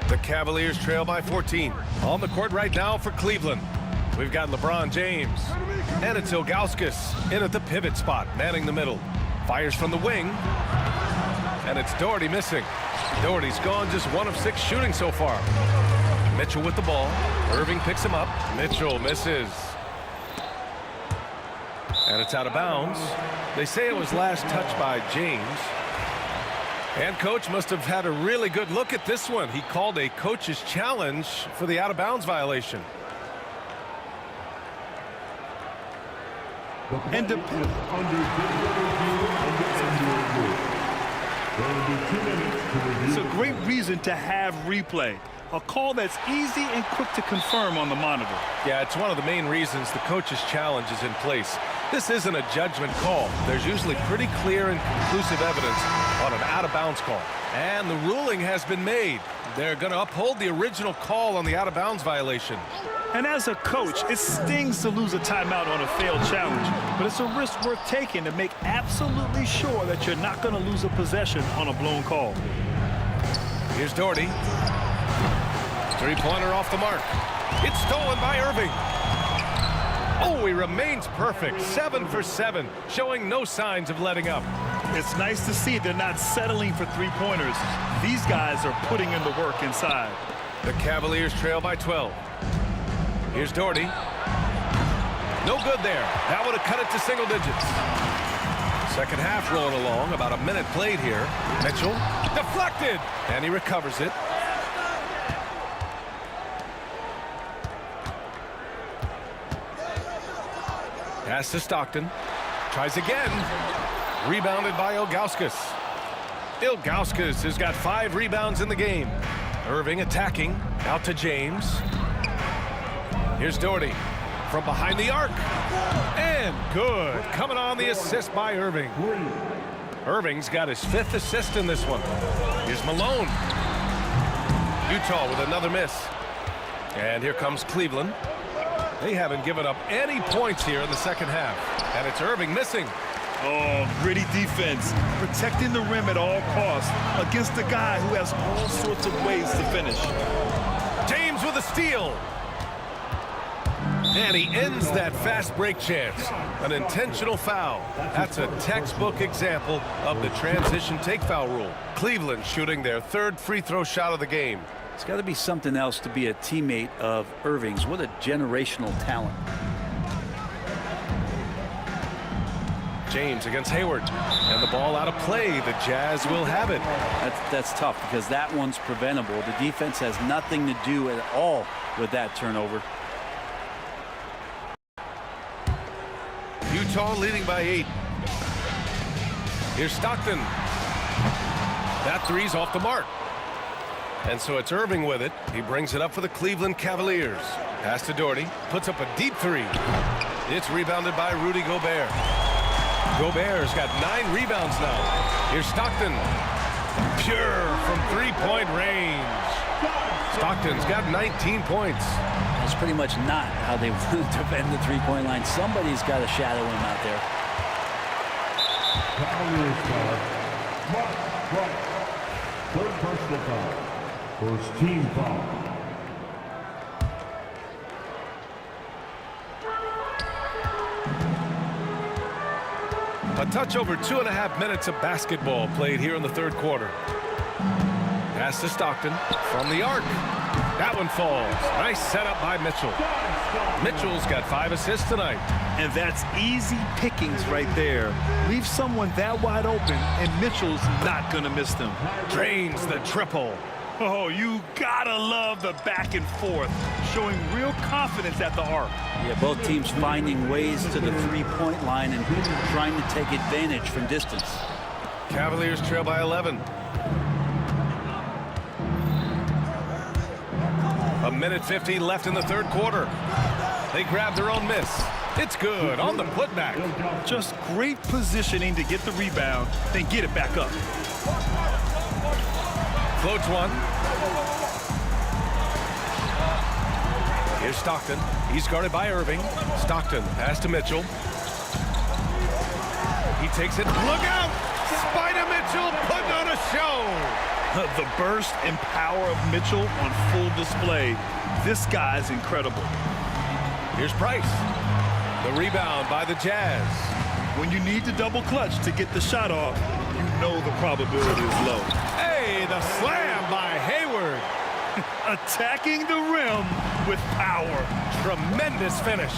The Cavaliers trail by 14. On the court right now for Cleveland. We've got LeBron James. And it's Ilgauskas in at the pivot spot, manning the middle. Fires from the wing. And it's Doherty missing. Doherty's gone just 1 of 6 shooting so far. Mitchell with the ball. Irving picks him up. Mitchell misses. And it's out of bounds. They say it was last touched by James. And coach must have had a really good look at this one. He called a coach's challenge for the out of bounds violation. And it's a great reason to have replay. A call that's easy and quick to confirm on the monitor. Yeah, it's one of the main reasons the coach's challenge is in place. This isn't a judgment call. There's usually pretty clear and conclusive evidence on an out-of-bounds call. And the ruling has been made. They're going to uphold the original call on the out-of-bounds violation. And as a coach, it stings to lose a timeout on a failed challenge, but it's a risk worth taking to make absolutely sure that you're not going to lose a possession on a blown call. Here's Doherty. Three-pointer off the mark. It's stolen by Irving. Oh, he remains perfect. 7 for 7, showing no signs of letting up. It's nice to see they're not settling for three-pointers. These guys are putting in the work inside. The Cavaliers trail by 12. Here's Doherty. No good there. That would have cut it to single digits. Second half rolling along. About a minute played here. Mitchell deflected, and he recovers it. Pass to Stockton. Tries again. Rebounded by Ilgauskas. Ilgauskas has got 5 rebounds in the game. Irving attacking. Out to James. Here's Doherty from behind the arc. And good. Coming on the assist by Irving. Irving's got his 5th assist in this one. Here's Malone. Utah with another miss. And here comes Cleveland. They haven't given up any points here in the second half. And it's Irving missing. Oh, gritty defense. Protecting the rim at all costs against a guy who has all sorts of ways to finish. James with a steal. And he ends that fast break chance. An intentional foul. That's a textbook example of the transition take foul rule. Cleveland shooting their 3rd free throw shot of the game. It's got to be something else to be a teammate of Irving's. What a generational talent. James against Hayward. And the ball out of play. The Jazz will have it. That's tough because that one's preventable. The defense has nothing to do at all with that turnover. Utah leading by 8. Here's Stockton. That three's off the mark. And so it's Irving with it. He brings it up for the Cleveland Cavaliers. Pass to Doherty. Puts up a deep 3. It's rebounded by Rudy Gobert. Gobert's got 9 rebounds now. Here's Stockton. Pure from 3-point range. Stockton's got 19 points. That's pretty much not how they defend the three-point line. Somebody's got to shadow him out there. Cavaliers foul. Mark White. 3rd personal foul. 1st team foul. A touch over 2.5 minutes of basketball played here in the 3rd quarter. Pass to Stockton from the arc. That one falls. Nice setup by Mitchell. Mitchell's got 5 assists tonight. And that's easy pickings right there. Leave someone that wide open, and Mitchell's not going to miss them. Drains the triple. Oh, you gotta love the back and forth, showing real confidence at the arc. Yeah, both teams finding ways to the three-point line and trying to take advantage from distance. Cavaliers trail by 11. A minute 50 left in the 3rd quarter. They grab their own miss. It's good on the putback. Just great positioning to get the rebound, then get it back up. Floats one. Here's Stockton. He's guarded by Irving. Stockton pass to Mitchell. He takes it. Look out! Spider Mitchell putting on a show. The burst and power of Mitchell on full display. This guy's incredible. Here's Price. The rebound by the Jazz. When you need to double clutch to get the shot off, you know the probability is low. Hey, the slam by Hayward. Attacking the rim with power. Tremendous finish.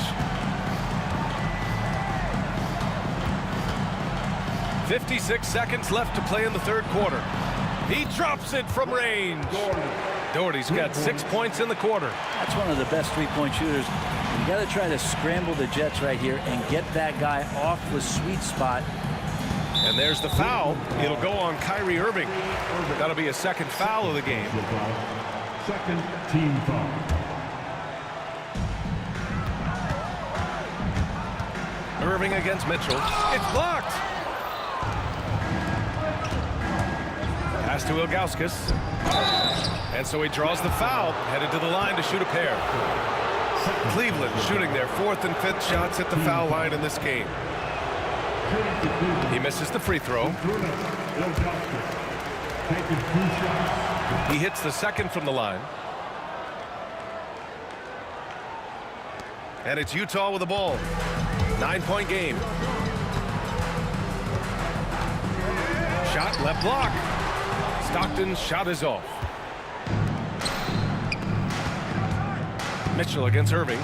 56 seconds left to play in the 3rd quarter. He drops it from range. Doherty's got 6 points in the quarter. That's one of the best three-point shooters. You got to try to scramble the Jets right here and get that guy off the sweet spot. And there's the foul. It'll go on Kyrie Irving. That'll be a 2nd foul of the game. Second team foul. Irving against Mitchell. It's blocked. Pass to Ilgauskas. And so he draws the foul, headed to the line to shoot a pair. Cleveland shooting their 4th and 5th shots at the foul line in this game. He misses the free throw. He hits the second from the line. And it's Utah with the ball. 9-point game. Shot left block. Stockton's shot is off. Mitchell against Irving.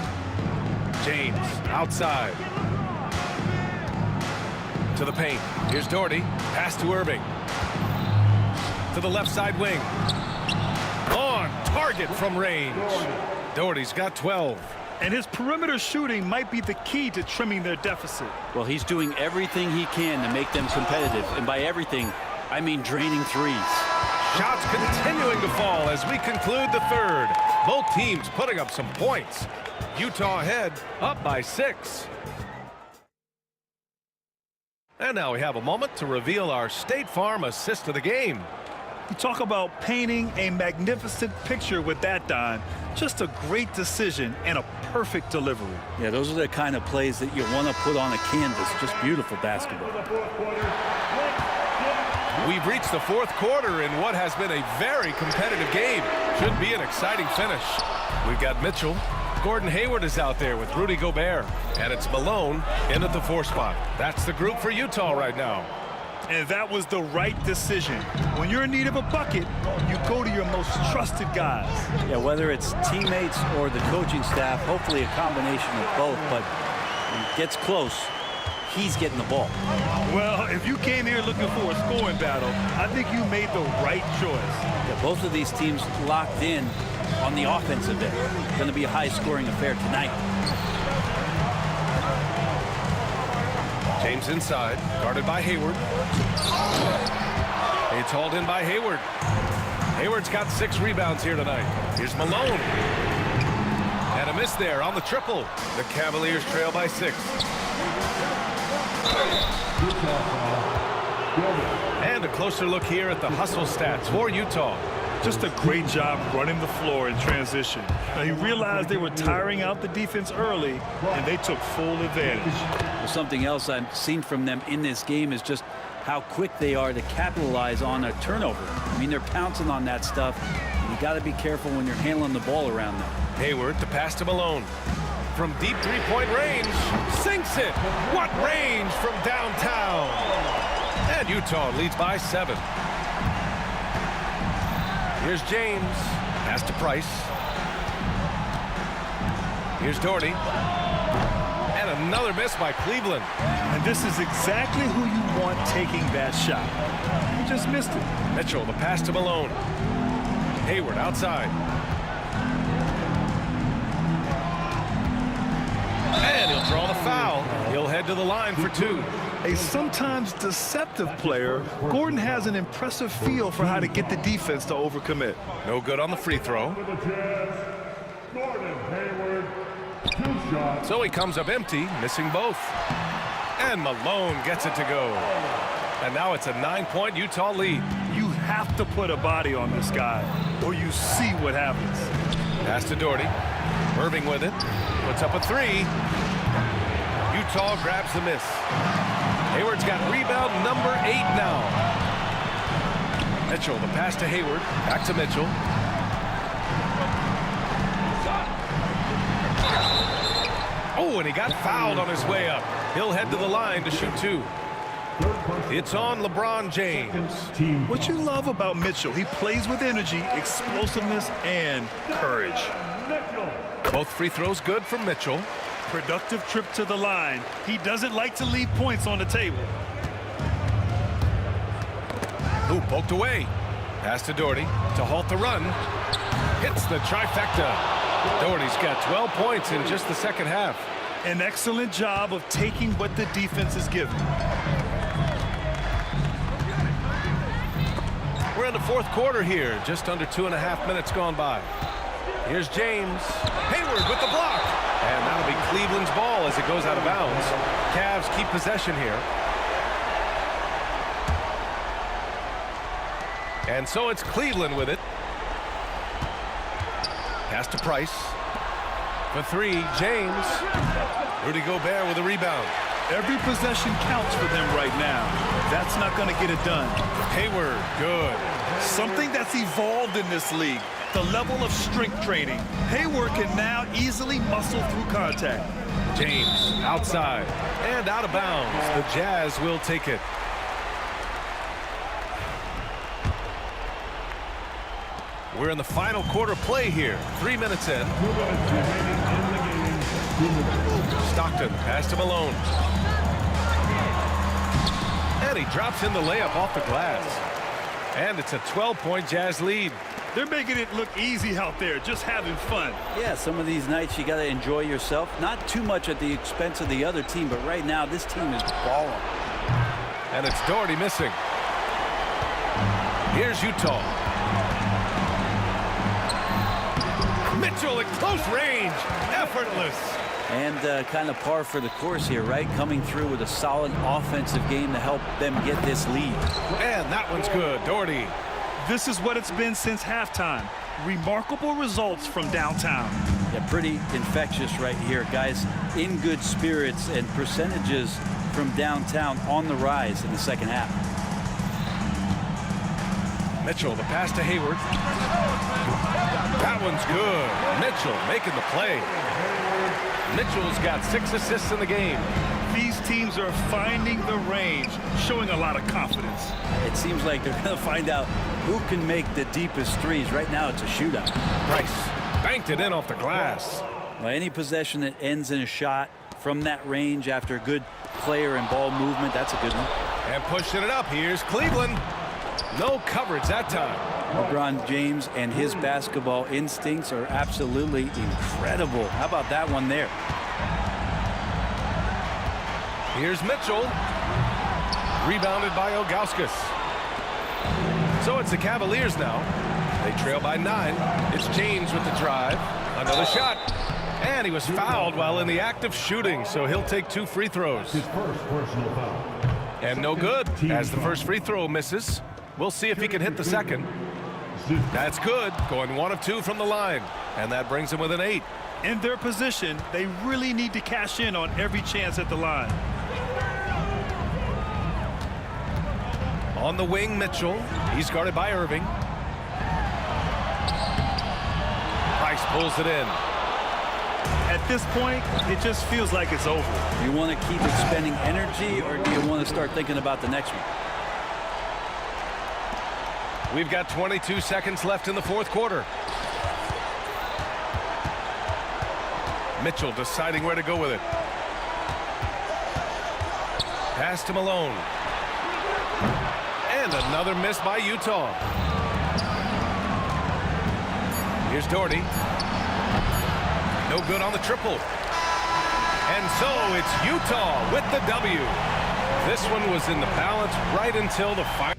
James outside. To the paint. Here's Doherty. Pass to Irving. To the left side wing. On target from range. Doherty's got 12. And his perimeter shooting might be the key to trimming their deficit. Well, he's doing everything he can to make them competitive. And by everything, I mean draining threes. Shots continuing to fall as we conclude the third. Both teams putting up some points. Utah ahead, up by 6. And now we have a moment to reveal our State Farm assist of the game. You talk about painting a magnificent picture with that, Don. Just a great decision and a perfect delivery. Yeah, those are the kind of plays that you want to put on a canvas. Just beautiful basketball. We've reached the 4th quarter in what has been a very competitive game. Should be an exciting finish. We've got Mitchell. Gordon Hayward is out there with Rudy Gobert. And it's Malone in at the 4 spot. That's the group for Utah right now. And that was the right decision. When you're in need of a bucket, you go to your most trusted guys. Yeah, whether it's teammates or the coaching staff, hopefully a combination of both. But when it gets close, he's getting the ball. Well, if you came here looking for a scoring battle, I think you made the right choice. Yeah, both of these teams locked in on the offensive end. It's going to be a high-scoring affair tonight. James inside, guarded by Hayward. It's hauled in by Hayward. Hayward's got 6 rebounds here tonight. Here's Malone. And a miss there on the triple. The Cavaliers trail by 6. And a closer look here at the hustle stats for Utah. Just a great job running the floor in transition. Now, he realized they were tiring out the defense early, and they took full advantage. Well, something else I've seen from them in this game is just how quick they are to capitalize on a turnover. I mean, they're pouncing on that stuff. You got to be careful when you're handling the ball around them. Hayward to pass to Malone. From deep 3-point range, sinks it. What range from downtown. And Utah leads by 7. Here's James. Pass to Price. Here's Doherty. And another miss by Cleveland. And this is exactly who you want taking that shot. He just missed it. Mitchell, the pass to Malone. Hayward outside. And he'll draw the foul. He'll head to the line for 2. A sometimes deceptive player, Gordon has an impressive feel for how to get the defense to overcommit. No good on the free throw. So he comes up empty, missing both. And Malone gets it to go. And now it's a 9-point Utah lead. You have to put a body on this guy, or you see what happens. Pass to Doherty. Irving with it. Puts up a 3. Utah grabs the miss. Hayward's got rebound number 8 now. Mitchell, the pass to Hayward. Back to Mitchell. Oh, and he got fouled on his way up. He'll head to the line to shoot 2. It's on LeBron James. What you love about Mitchell, he plays with energy, explosiveness, and courage. Both free throws good from Mitchell. Productive trip to the line. He doesn't like to leave points on the table. Ooh, poked away. Pass to Doherty to halt the run. Hits the trifecta. Doherty's got 12 points in just the second half. An excellent job of taking what the defense is giving. We're We're in the fourth quarter here, just under 2.5 minutes gone by. Here's James. Hayward with the block. And that'll be Cleveland's ball as it goes out of bounds. Cavs keep possession here. And so it's Cleveland with it. Pass to Price. For three, James. Rudy Gobert with a rebound. Every possession counts for them right now. That's not going to get it done. Hayward, good. Something that's evolved in this league, the level of strength training. Hayward can now easily muscle through contact. James outside and out of bounds. The Jazz will take it. We're in the final quarter play here. 3 minutes in. Stockton pass to Malone. And he drops in the layup off the glass. And it's a 12-point Jazz lead. They're making it look easy out there, just having fun. Yeah, some of these nights you got to enjoy yourself. Not too much at the expense of the other team, but right now this team is balling. And it's Doherty missing. Here's Utah. Mitchell at close range. Effortless. And kind of par for the course here, right? Coming through with a solid offensive game to help them get this lead. And that one's good. Doherty. This is what it's been since halftime. Remarkable results from downtown. Yeah, pretty infectious right here, guys. In good spirits and percentages from downtown on the rise in the second half. Mitchell, the pass to Hayward. That one's good. Mitchell making the play. Mitchell's got 6 assists in the game. These teams are finding the range, showing a lot of confidence. It seems like they're going to find out who can make the deepest threes. Right now, it's a shootout. Price banked it in off the glass. Well, any possession that ends in a shot from that range after a good player and ball movement, that's a good one. And pushing it up. Here's Cleveland. No coverage that time. LeBron James and his basketball instincts are absolutely incredible. How about that one there? Here's Mitchell. Rebounded by Ilgauskas. So it's the Cavaliers now. They trail by 9. It's James with the drive. Another shot. And he was fouled while in the act of shooting, so he'll take 2 free throws. His first personal foul. And no good, as the first free throw misses. We'll see if he can hit the second. That's good, going 1 of 2 from the line. And that brings him with an 8. In their position, they really need to cash in on every chance at the line. On the wing, Mitchell. He's guarded by Irving. Price pulls it in. At this point, it just feels like it's over. Do you want to keep expending energy, or do you want to start thinking about the next one? We've got 22 seconds left in the fourth quarter. Mitchell deciding where to go with it. Pass to Malone. And another miss by Utah. Here's Doherty. No good on the triple. And so it's Utah with the W. This one was in the balance right until the final.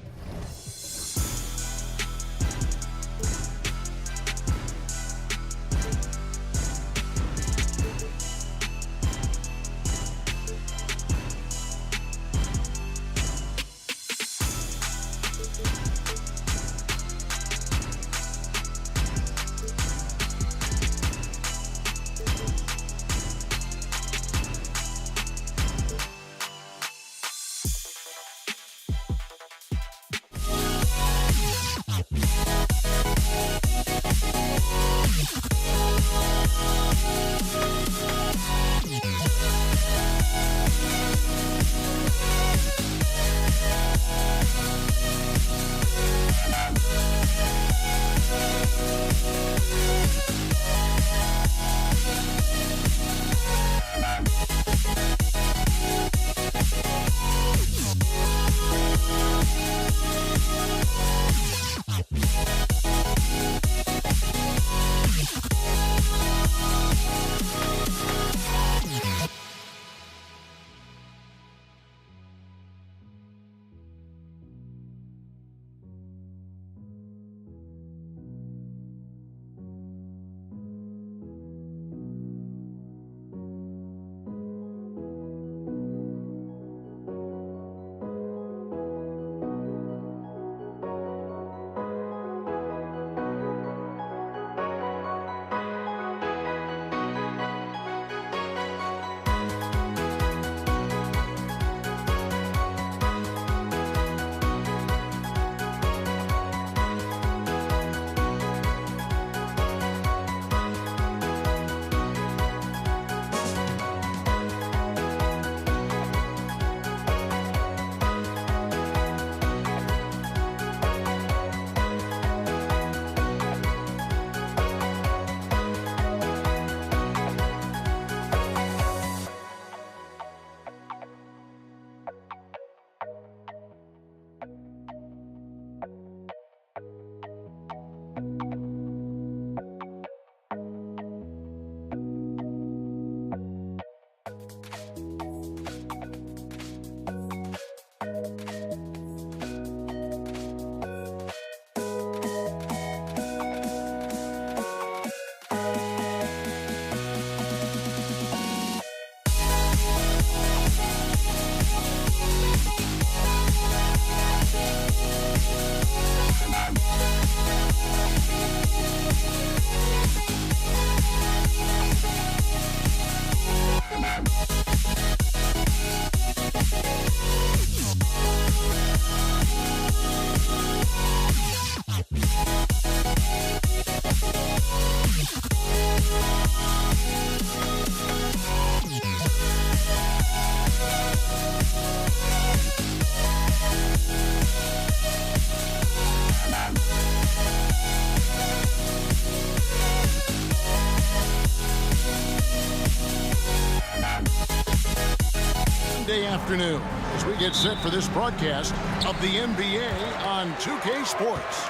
afternoon as we get set for this broadcast of the NBA on 2K Sports.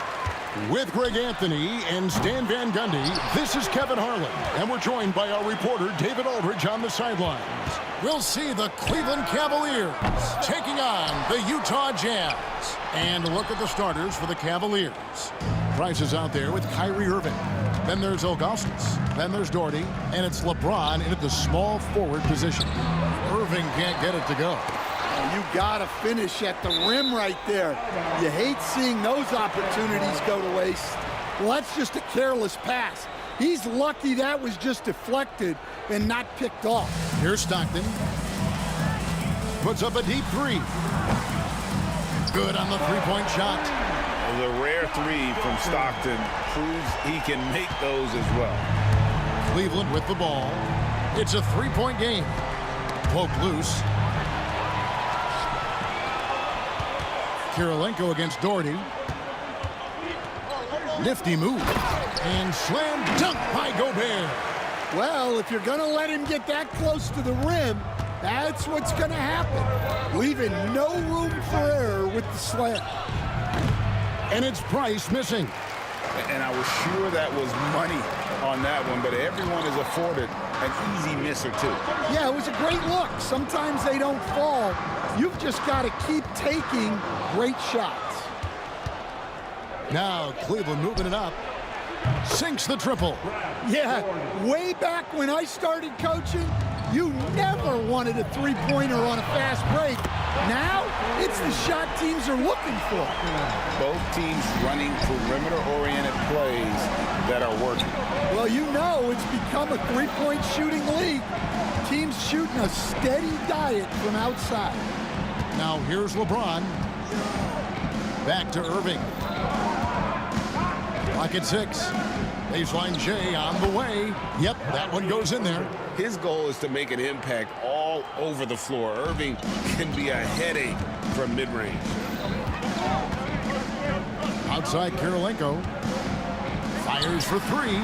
With Greg Anthony and Stan Van Gundy, this is Kevin Harlan, and we're joined by our reporter David Aldridge on the sidelines. We'll see the Cleveland Cavaliers taking on the Utah Jazz. And look at the starters for the Cavaliers. Price is out there with Kyrie Irving. Then there's Augustus. Then there's Doherty. And it's LeBron in at the small forward position. Irving can't get it to go. You got to finish at the rim right there. You hate seeing those opportunities go to waste. Well, that's just a careless pass. He's lucky that was just deflected and not picked off. Here's Stockton. Puts up a deep three. Good on the three-point shot. The rare three from Stockton proves he can make those as well. Cleveland with the ball. It's a three-point game. Poke loose. Kirilenko against Doherty. Nifty move. And slam dunk by Gobert. Well, if you're going to let him get that close to the rim, that's what's going to happen. Leaving no room for error with the slam. And it's Price missing. And I was sure that was money on that one, but everyone is afforded an easy miss or two. Yeah, it was a great look. Sometimes they don't fall. You've just got to keep taking great shots. Now Cleveland moving it up. Sinks the triple. Yeah, way back when I started coaching, you never wanted a three-pointer on a fast break. Now, it's the shot teams are looking for. Both teams running perimeter-oriented plays that are working. Well, you know it's become a three-point shooting league. Teams shooting a steady diet from outside. Now here's LeBron. Back to Irving. Clock at 6. Baseline J on the way. Yep, that one goes in there. His goal is to make an impact all over the floor. Irving can be a headache from mid-range. Outside Kirilenko. Fires for three.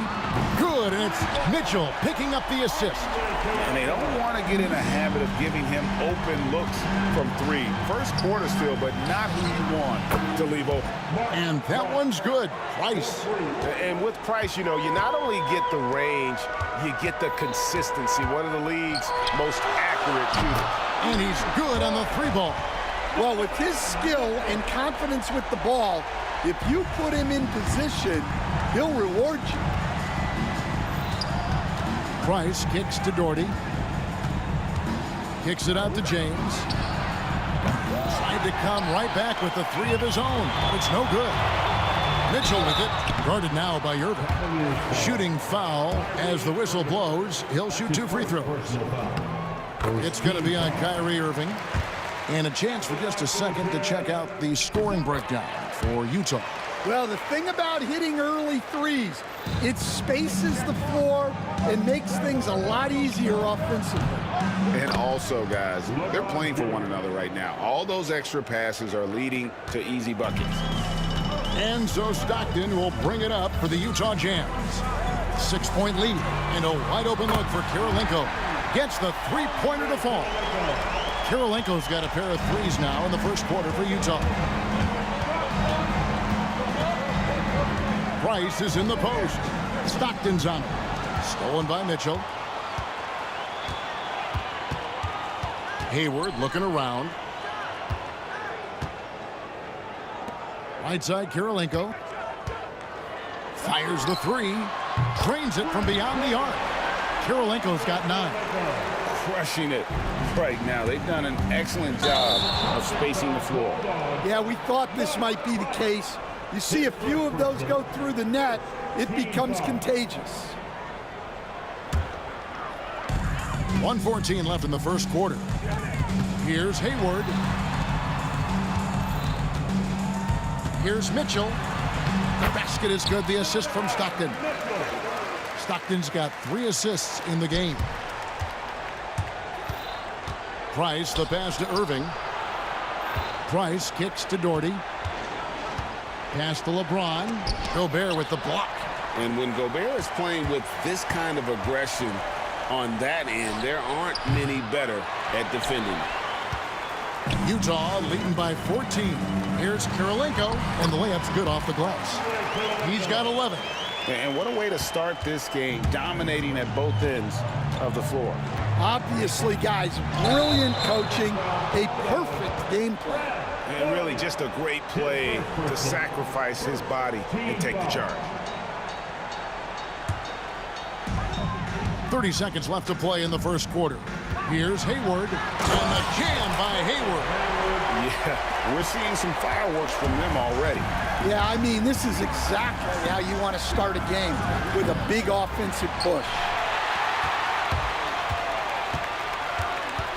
Good, and it's Mitchell picking up the assist. And they don't want to get in a habit of giving him open looks from three. First quarter still, but not who you want to leave open. And that one's good. Price. And with Price, you know, you not only get the range, you get the consistency. One of the league's most accurate shooters. And he's good on the three ball. Well, with his skill and confidence with the ball, if you put him in position, he'll reward you. Price kicks to Doherty. Kicks it out to James. Tried to come right back with the three of his own, but it's no good. Mitchell with it. Guarded now by Irving. Shooting foul as the whistle blows. He'll shoot 2 free throws. It's going to be on Kyrie Irving. And a chance for just a second to check out the scoring breakdown for Utah. Well, the thing about hitting early threes, it spaces the floor and makes things a lot easier offensively. And also, guys, they're playing for one another right now. All those extra passes are leading to easy buckets. And so Stockton will bring it up for the Utah Jazz. 6-point lead and a wide open look for Kirilenko. Gets the three-pointer to fall. Kirilenko's got a pair of threes now in the first quarter for Utah. Price is in the post. Stockton's on it. Stolen by Mitchell. Hayward looking around. Right side, Kirilenko. Fires the three. Drains it from beyond the arc. Kirilenko's got 9. Crushing it right now. They've done an excellent job of spacing the floor. Yeah, we thought this might be the case. You see a few of those go through the net, it becomes contagious. 1:14 left in the first quarter. Here's Hayward. Here's Mitchell. The basket is good. The assist from Stockton. Stockton's got 3 assists in the game. Price, the pass to Irving. Price kicks to Doherty. Pass to LeBron. Gobert with the block. And when Gobert is playing with this kind of aggression on that end, there aren't many better at defending. Utah leading by 14. Here's Kirilenko, and the layup's good off the glass. He's got 11. And what a way to start this game, dominating at both ends of the floor. Obviously, guys, brilliant coaching, a perfect game plan. And really just a great play to sacrifice his body and take the charge. 30 seconds left to play in the first quarter. Here's Hayward, and the jam by Hayward. Yeah, we're seeing some fireworks from them already. Yeah, I mean, this is exactly how you want to start a game, with a big offensive push.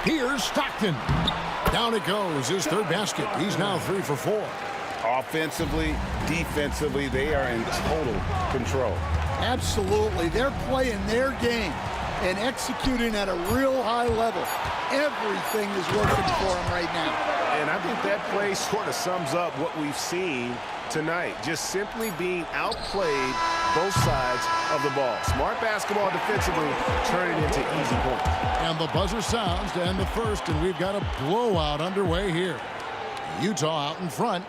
Here's Stockton. Down it goes, his third basket. He's now 3 for 4. Offensively, defensively, they are in total control. Absolutely. They're playing their game and executing at a real high level. Everything is working for them right now. And I think that play sort of sums up what we've seen tonight. Just simply being outplayed both sides of the ball. Smart basketball defensively, turning into easy points. And the buzzer sounds to end the first, and we've got a blowout underway here. Utah out in front.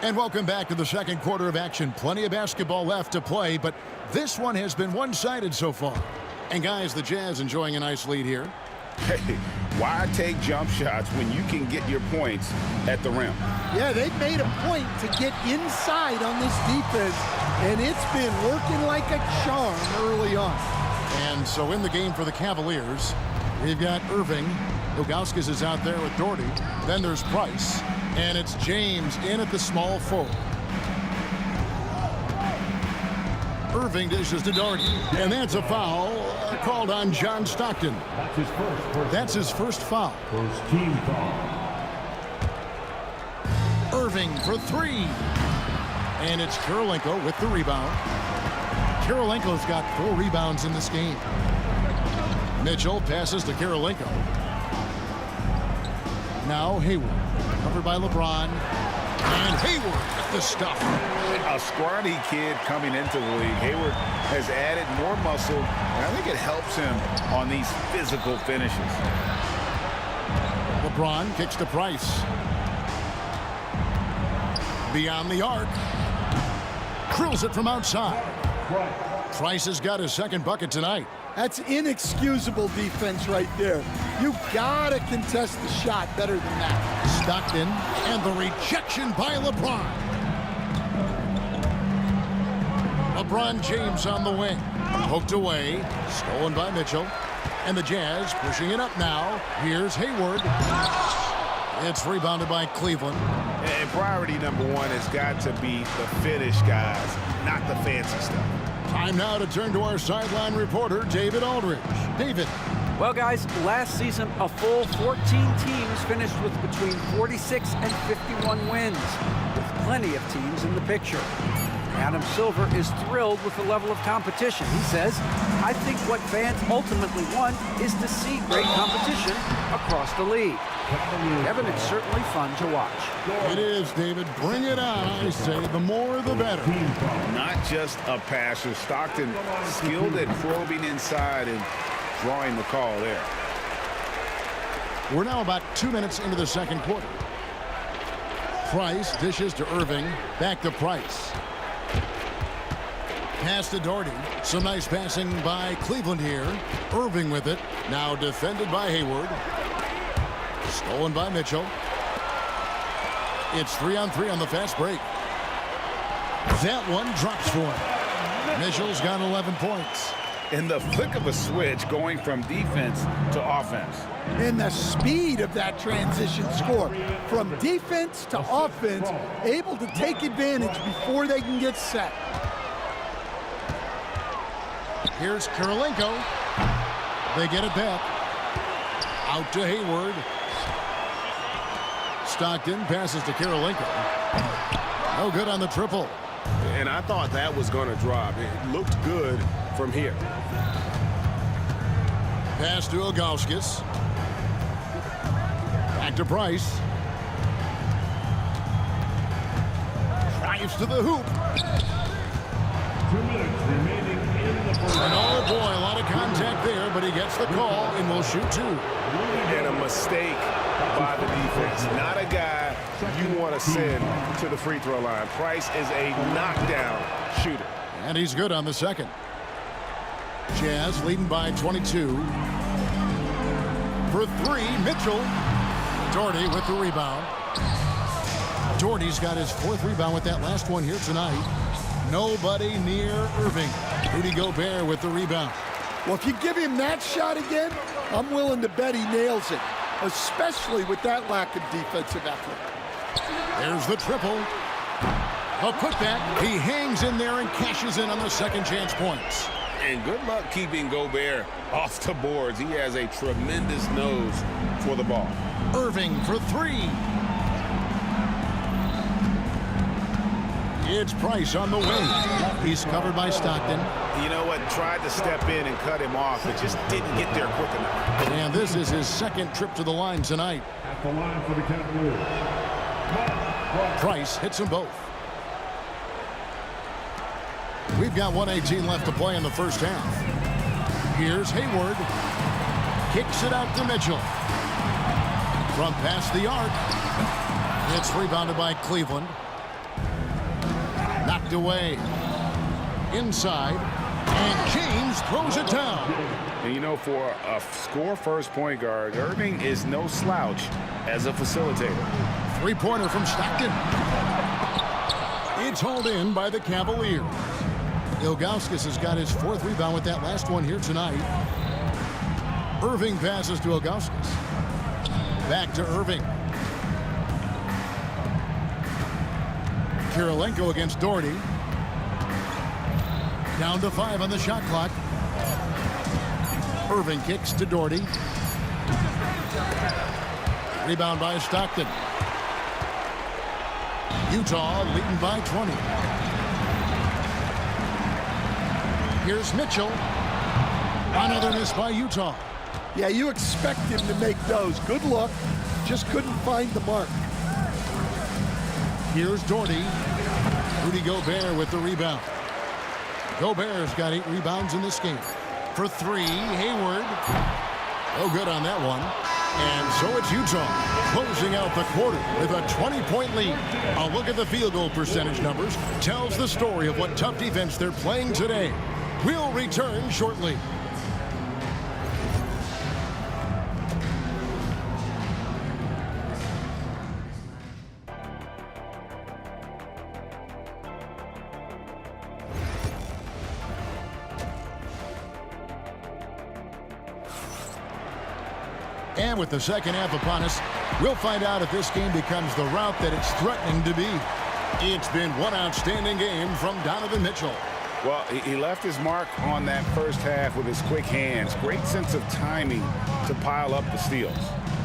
And welcome back to the second quarter of action. Plenty of basketball left to play, but this one has been one-sided so far. And guys, the Jazz enjoying a nice lead here. Hey, why take jump shots when you can get your points at the rim? Yeah, they've made a point to get inside on this defense, and it's been working like a charm early on. And so in the game for the Cavaliers, we've got Irving. Ilgauskas is out there with Doherty. Then there's Price. And it's James in at the small forward. Irving dishes to Doherty. And that's a foul called on John Stockton. That's his first foul. First team foul. Irving for 3. And it's Kirilenko with the rebound. Kirilenko's got 4 rebounds in this game. Mitchell passes to Kirilenko. Now Hayward. Covered by LeBron. And Hayward with the stuff. A scrawny kid coming into the league. Hayward has added more muscle, and I think it helps him on these physical finishes. LeBron kicks to Price. Beyond the arc. Drills it from outside. Price has got his second bucket tonight. That's inexcusable defense right there. You gotta contest the shot better than that. Stockton, and the rejection by LeBron. LeBron James on the wing. Poked away. Stolen by Mitchell. And the Jazz pushing it up now. Here's Hayward. It's rebounded by Cleveland. And priority number one has got to be the finish, guys, not the fancy stuff. Time now to turn to our sideline reporter, David Aldridge. David. Well, guys, last season, a full 14 teams finished with between 46 and 51 wins, with plenty of teams in the picture. Adam Silver is thrilled with the level of competition. He says, I think what fans ultimately want is to see great competition across the league. Kevin, it's certainly fun to watch. It is, David. Bring it on, I say. The more, the better. Not just a passer. Stockton skilled at probing inside and drawing the call there. We're now about 2 minutes into the second quarter. Price dishes to Irving. Back to Price. Pass to Doherty. Some nice passing by Cleveland here. Irving with it. Now defended by Hayward. Stolen by Mitchell. It's 3-on-3 on the fast break. That one drops for him. Mitchell's got 11 points. In the flick of a switch, going from defense to offense. And the speed of that transition score. From defense to offense, able to take advantage before they can get set. Here's Kirilenko. They get it back. Out to Hayward. Stockton passes to Kirilenko. No good on the triple. And I thought that was going to drop. It looked good from here. Pass to Ilgauskas. Back to Price. Drives to the hoop. 2 minutes remaining in And oh boy, a lot of contact there, but he gets the call and will shoot 2. And a mistake by the defense. Not a guy you want to send to the free throw line. Price is a knockdown shooter. And he's good on the second. Jazz leading by 22. For 3, Mitchell. Doherty with the rebound. Doherty's got his 4th rebound with that last one here tonight. Nobody near Irving. Rudy Gobert with the rebound. Well, if you give him that shot again, I'm willing to bet he nails it, especially with that lack of defensive effort. There's the triple. A putback. He hangs in there and cashes in on the second chance points. And good luck keeping Gobert off the boards. He has a tremendous nose for the ball. Irving for 3. It's Price on the wing. He's covered by Stockton. You know what? Tried to step in and cut him off, but just didn't get there quick enough. And this is his second trip to the line tonight. At the line for the Cavaliers. Price hits them both. We've got 1:18 left to play in the first half. Here's Hayward. Kicks it out to Mitchell. From past the arc. It's rebounded by Cleveland. Knocked away. Inside. And James throws it down. And you know, for a score-first point guard, Irving is no slouch as a facilitator. Three-pointer from Stockton. It's hauled in by the Cavaliers. Ilgauskas has got his 4th rebound with that last one here tonight. Irving passes to Ilgauskas. Back to Irving. Kirilenko against Doherty. Down to 5 on the shot clock. Irving kicks to Doherty. Rebound by Stockton. Utah leading by 20. Here's Mitchell. Another miss by Utah. Yeah, you expect him to make those. Good luck. Just couldn't find the mark. Here's Doherty. Rudy Gobert with the rebound. Gobert's got 8 rebounds in this game. For 3, Hayward. Oh, good on that one. And so it's Utah closing out the quarter with a 20-point lead. A look at the field goal percentage numbers tells the story of what tough defense they're playing today. We'll return shortly. And with the second half upon us, we'll find out if this game becomes the route that it's threatening to be. It's been one outstanding game from Donovan Mitchell. Well, he left his mark on that first half with his quick hands. Great sense of timing to pile up the steals.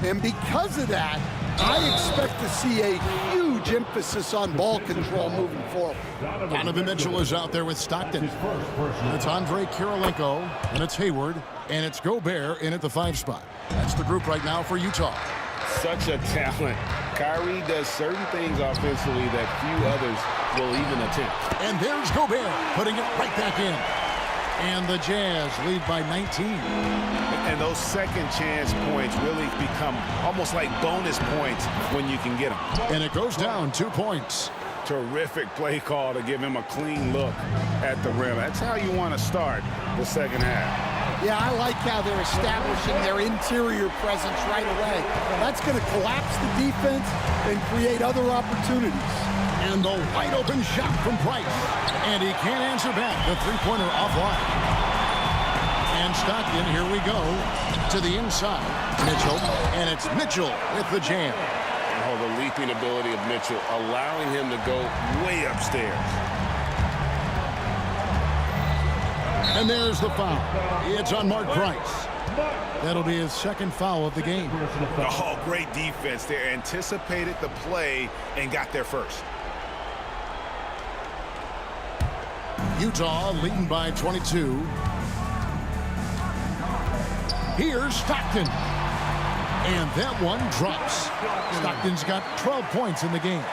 And because of that, I expect to see a huge emphasis on ball control moving forward. Donovan Mitchell is out there with Stockton. It's Andre Kirilenko, and it's Hayward, and it's Gobert in at the 5 spot. That's the group right now for Utah. Such a talent. Kyrie does certain things offensively that few others will even attempt. And there's Gobert putting it right back in. And the Jazz lead by 19. And those second chance points really become almost like bonus points when you can get them. And it goes down 2 points. Terrific play call to give him a clean look at the rim. That's how you want to start the second half. Yeah, I like how they're establishing their interior presence right away. That's going to collapse the defense and create other opportunities. And the wide open shot from Price. And he can't answer back. The three-pointer offline. And Stockton, here we go, to the inside. Mitchell, and it's Mitchell with the jam. Oh, the leaping ability of Mitchell, allowing him to go way upstairs. And there's the foul. It's on Mark Price. That'll be his second foul of the game. Oh, great defense there. Anticipated the play and got there first. Utah leading by 22. Here's Stockton. And that one drops. Stockton's got 12 points in the game.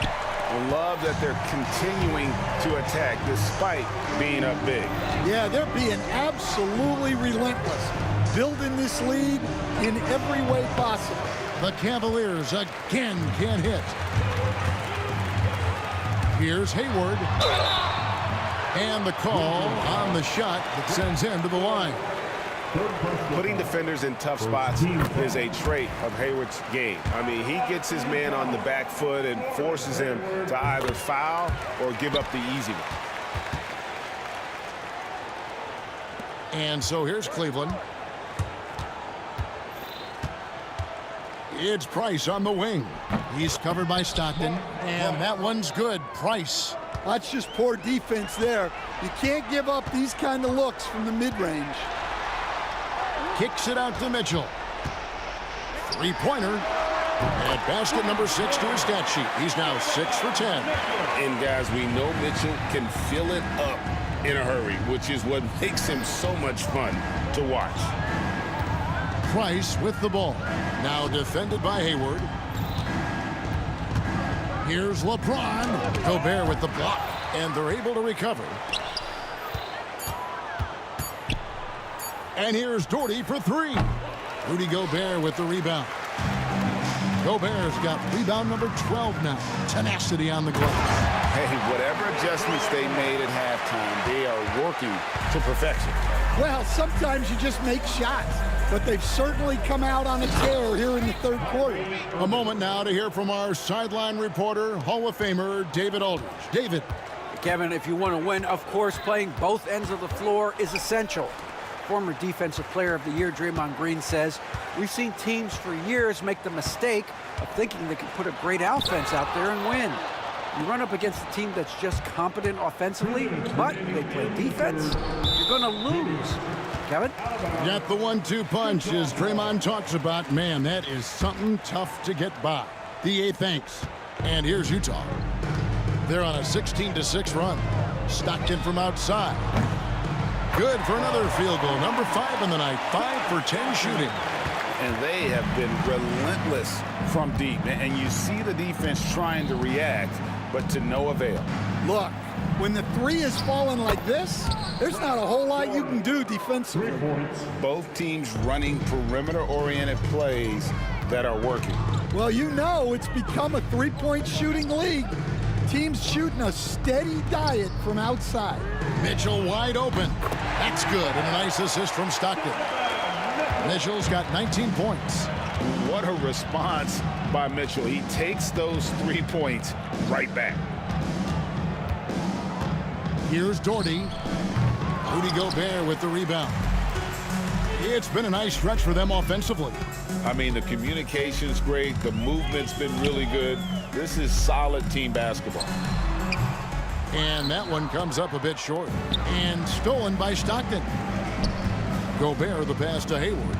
I love that they're continuing to attack despite being up big. Yeah, they're being absolutely relentless, building this lead in every way possible. The Cavaliers again can't hit. Here's Hayward. And the call on the shot that sends him to the line. Putting defenders in tough spots is a trait of Hayward's game. I mean, he gets his man on the back foot and forces him to either foul or give up the easy one. And so here's Cleveland. It's Price on the wing. He's covered by Stockton, and that one's good. Price. That's just poor defense there. You can't give up these kind of looks from the mid-range. Kicks it out to Mitchell. Three-pointer. And basket number 6 to his stat sheet. He's now 6 for 10. And, guys, we know Mitchell can fill it up in a hurry, which is what makes him so much fun to watch. Price with the ball. Now defended by Hayward. Here's LeBron. Gobert with the block. And they're able to recover. And here's Doherty for 3. Rudy Gobert with the rebound. Gobert's got rebound number 12 now. Tenacity on the glass. Hey, whatever adjustments they made at halftime, they are working to perfection. Well, sometimes you just make shots, but they've certainly come out on a tear here in the third quarter. A moment now to hear from our sideline reporter, Hall of Famer David Aldridge. David. Kevin, if you want to win, of course, playing both ends of the floor is essential. Former Defensive Player of the Year Draymond Green says, we've seen teams for years make the mistake of thinking they can put a great offense out there and win. You run up against a team that's just competent offensively, but they play defense, you're going to lose. Kevin? Got the 1-2 punch as Draymond talks about. Man, that is something tough to get by. DA thanks. And here's Utah. They're on a 16-6 run. Stockton from outside. Good for another field goal. Number 5 in the night. 5 for 10 shooting. And they have been relentless from deep. And you see the defense trying to react, but to no avail. Look, when the 3 is falling like this, there's not a whole lot you can do defensively. Both teams running perimeter-oriented plays that are working. Well, you know it's become a three-point shooting league. Teams shooting a steady diet from outside. Mitchell wide open. That's good. And a nice assist from Stockton. Mitchell's got 19 points. What a response by Mitchell. He takes those 3 points right back. Here's Doherty. Rudy Gobert with the rebound. It's been a nice stretch for them offensively. I mean, the communication's great. The movement's been really good. This is solid team basketball. And that one comes up a bit short. And stolen by Stockton. Gobert the pass to Hayward.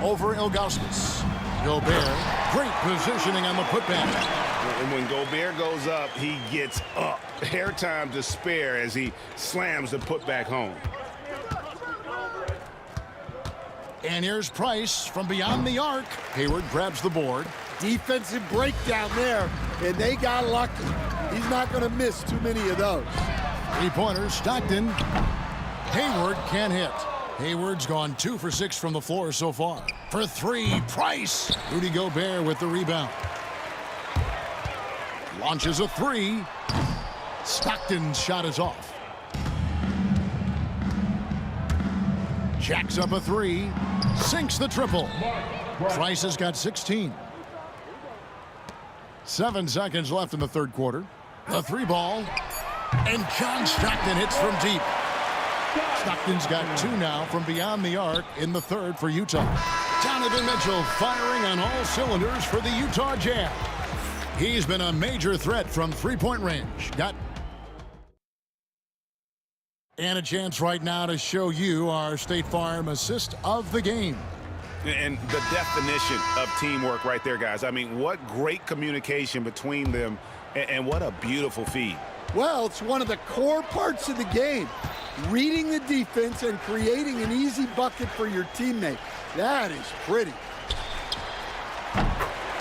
Over Ilgauskas. Gobert, great positioning on the putback. And when Gobert goes up, he gets up. Hair time to spare as he slams the putback home. And here's Price from beyond the arc. Hayward grabs the board. Defensive breakdown there, and they got lucky. He's not going to miss too many of those. Three-pointers, Stockton. Hayward can't hit. Hayward's gone 2 for 6 from the floor so far. For 3, Price. Rudy Gobert with the rebound. Launches a 3. Stockton's shot is off. Jacks up a 3. Sinks the triple. Price has got 16. 7 seconds left in the third quarter. The 3 ball. And John Stockton hits from deep. Stockton's got 2 now from beyond the arc in the third for Utah. Donovan Mitchell firing on all cylinders for the Utah Jazz. He's been a major threat from three-point range. And a chance right now to show you our State Farm assist of the game. And the definition of teamwork right there, guys. I mean, what great communication between them, and what a beautiful feed. Well, it's one of the core parts of the game. Reading the defense and creating an easy bucket for your teammate. That is pretty.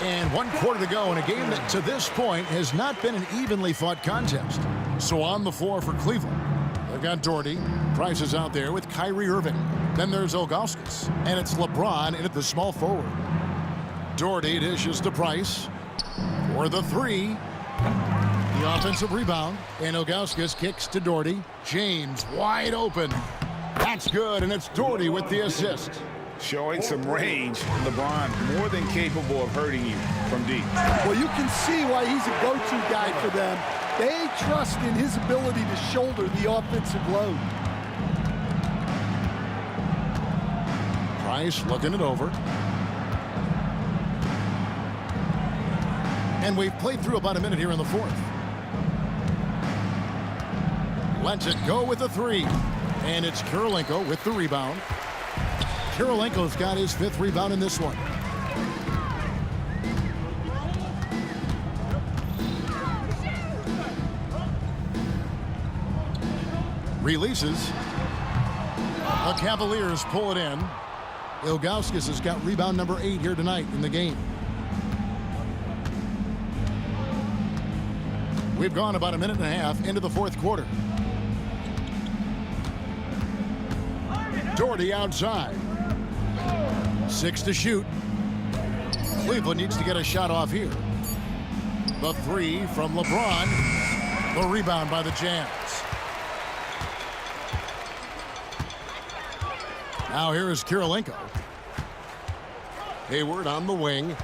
And 1 quarter to go in a game that to this point has not been an evenly fought contest. So on the floor for Cleveland, they've got Doherty. Price is out there with Kyrie Irving. Then there's Ilgauskas, and it's LeBron in at the small forward. Doherty dishes to Price for the 3. The offensive rebound, and Ilgauskas kicks to Doherty. James wide open. That's good, and it's Doherty with the assist. Showing some range, LeBron more than capable of hurting you from deep. Well, you can see why he's a go-to guy for them. They trust in his ability to shoulder the offensive load. Price looking it over. And we've played through about a minute here in the 4th. Lets it go with the 3. And it's Kirilenko with the rebound. Kirilenko's got his 5th rebound in this one. Releases. The Cavaliers pull it in. Ilgauskas has got rebound number 8 here tonight in the game. We've gone about a minute and a half into the 4th quarter. Doherty outside. 6 to shoot. Cleveland needs to get a shot off here. The 3 from LeBron. The rebound by the Jazz. Now here is Kirilenko. Hayward on the wing.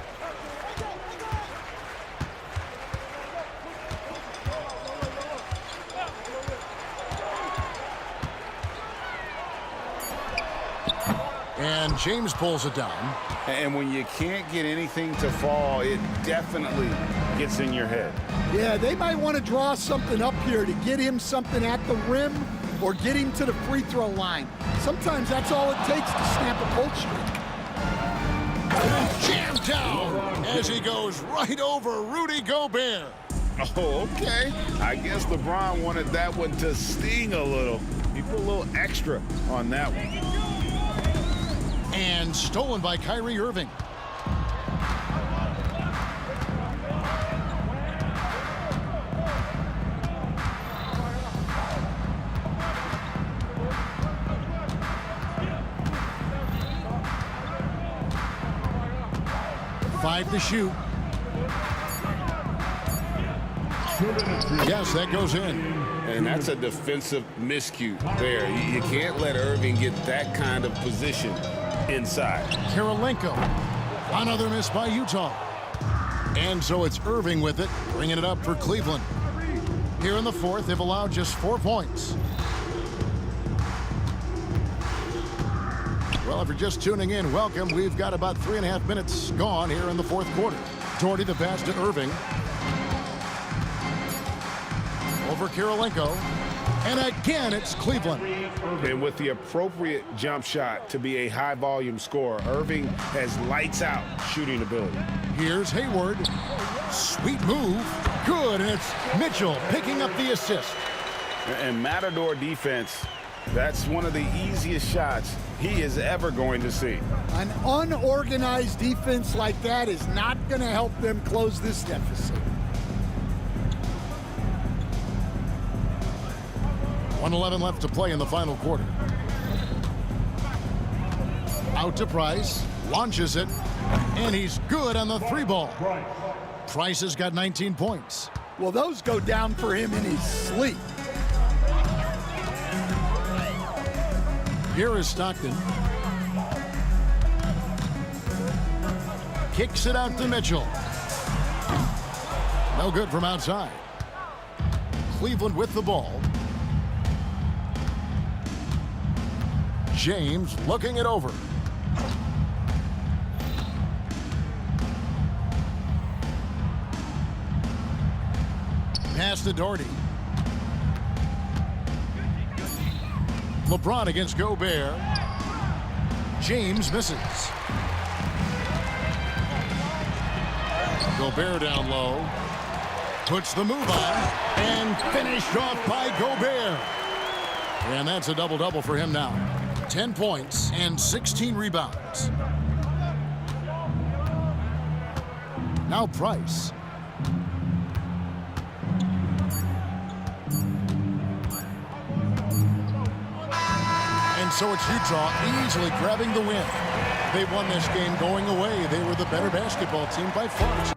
And James pulls it down. And when you can't get anything to fall, it definitely gets in your head. Yeah, they might want to draw something up here to get him something at the rim or get him to the free throw line. Sometimes that's all it takes to snap a cold streak. Jammed down as he goes right over Rudy Gobert. Oh, okay. I guess LeBron wanted that one to sting a little. He put a little extra on that one. And stolen by Kyrie Irving. Five to shoot. Yes, that goes in. And that's a defensive miscue there. You can't let Irving get that kind of position inside. Kirilenko. Another miss by Utah. And so it's Irving with it, bringing it up for Cleveland. Here in the 4th, they've allowed just 4 points. Well, if you're just tuning in, welcome. We've got about 3.5 minutes gone here in the 4th quarter. Doherty the pass to Irving. Over Kirilenko. And again, it's Cleveland. And with the appropriate jump shot to be a high-volume scorer, Irving has lights-out shooting ability. Here's Hayward. Sweet move. Good, and it's Mitchell picking up the assist. And Matador defense, that's one of the easiest shots he is ever going to see. An unorganized defense like that is not going to help them close this deficit. 1:11 left to play in the final quarter. Out to Price, launches it, and he's good on the 3-ball. Price has got 19 points. Well, those go down for him in his sleep. Here is Stockton. Kicks it out to Mitchell. No good from outside. Cleveland with the ball. James looking it over. Pass to Doherty. LeBron against Gobert. James misses. Gobert down low. Puts the move on. And finished off by Gobert. And that's a double-double for him now. 10 points and 16 rebounds. Now Price. And so it's Utah easily grabbing the win. They won this game going away. They were the better basketball team by far.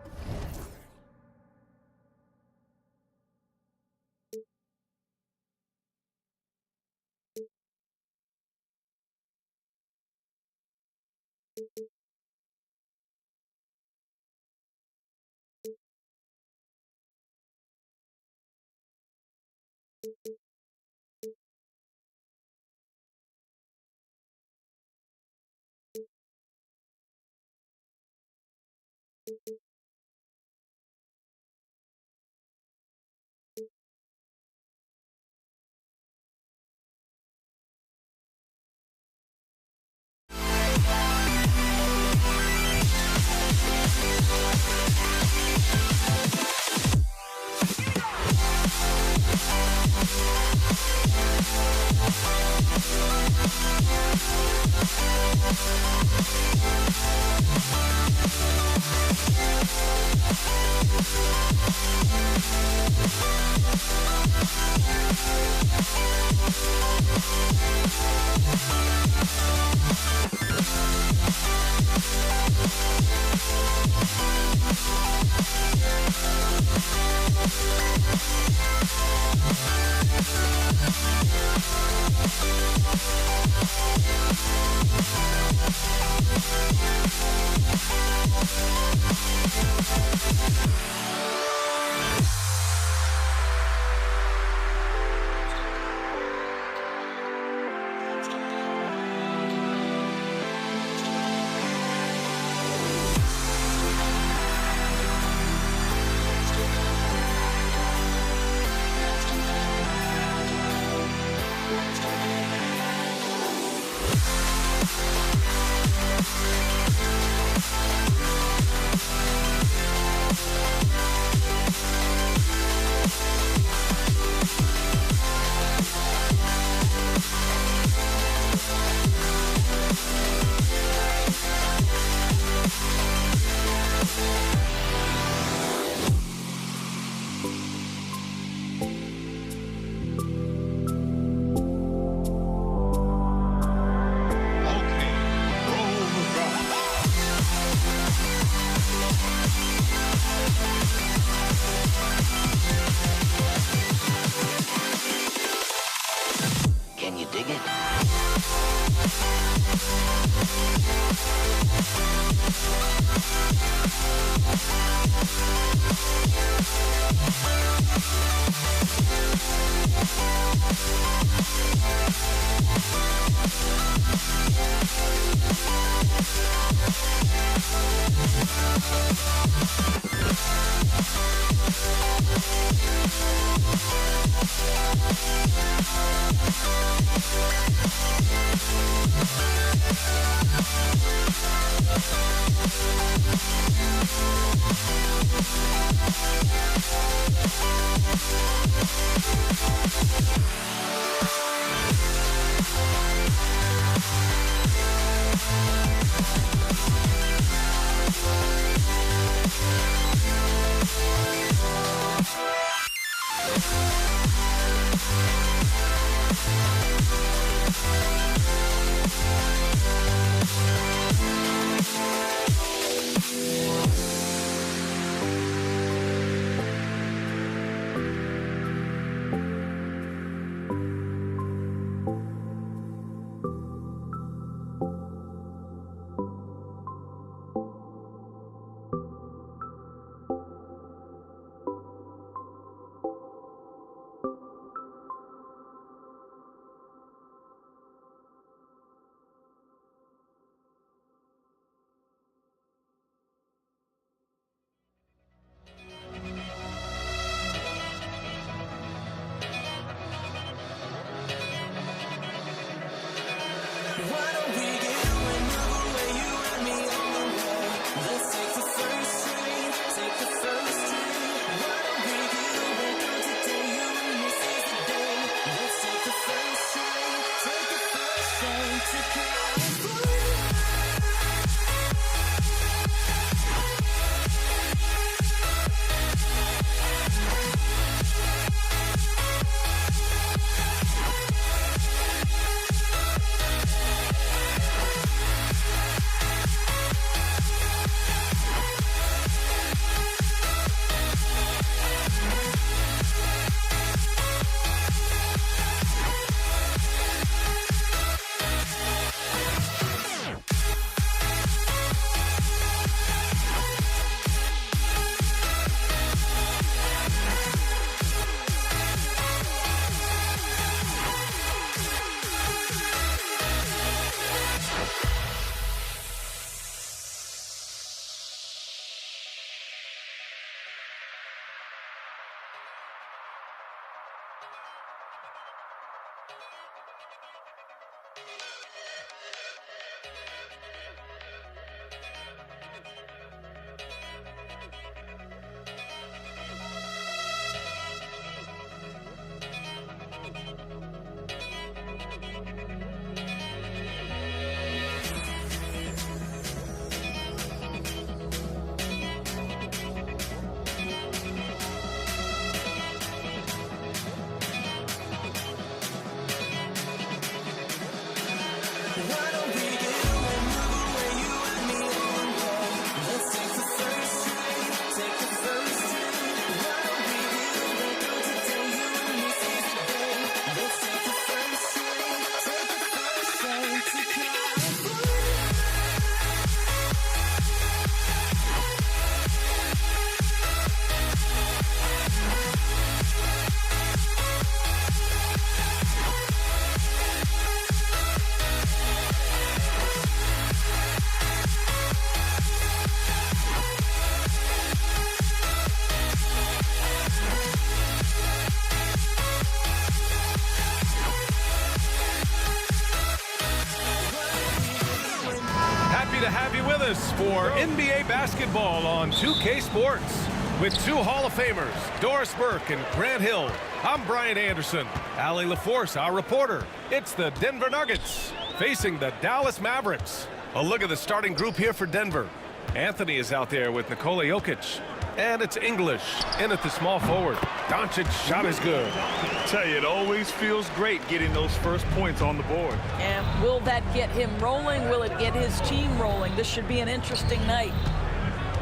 To have you with us for NBA basketball on 2K Sports with two Hall of Famers, Doris Burke and Grant Hill. I'm Brian Anderson. Allie LaForce, our reporter. It's the Denver Nuggets facing the Dallas Mavericks. A look at the starting group here for Denver. Anthony is out there with Nikola Jokic. And it's English in at the small forward. Doncic's shot is good. I tell you, it always feels great getting those first points on the board. And will that get him rolling? Will it get his team rolling? This should be an interesting night.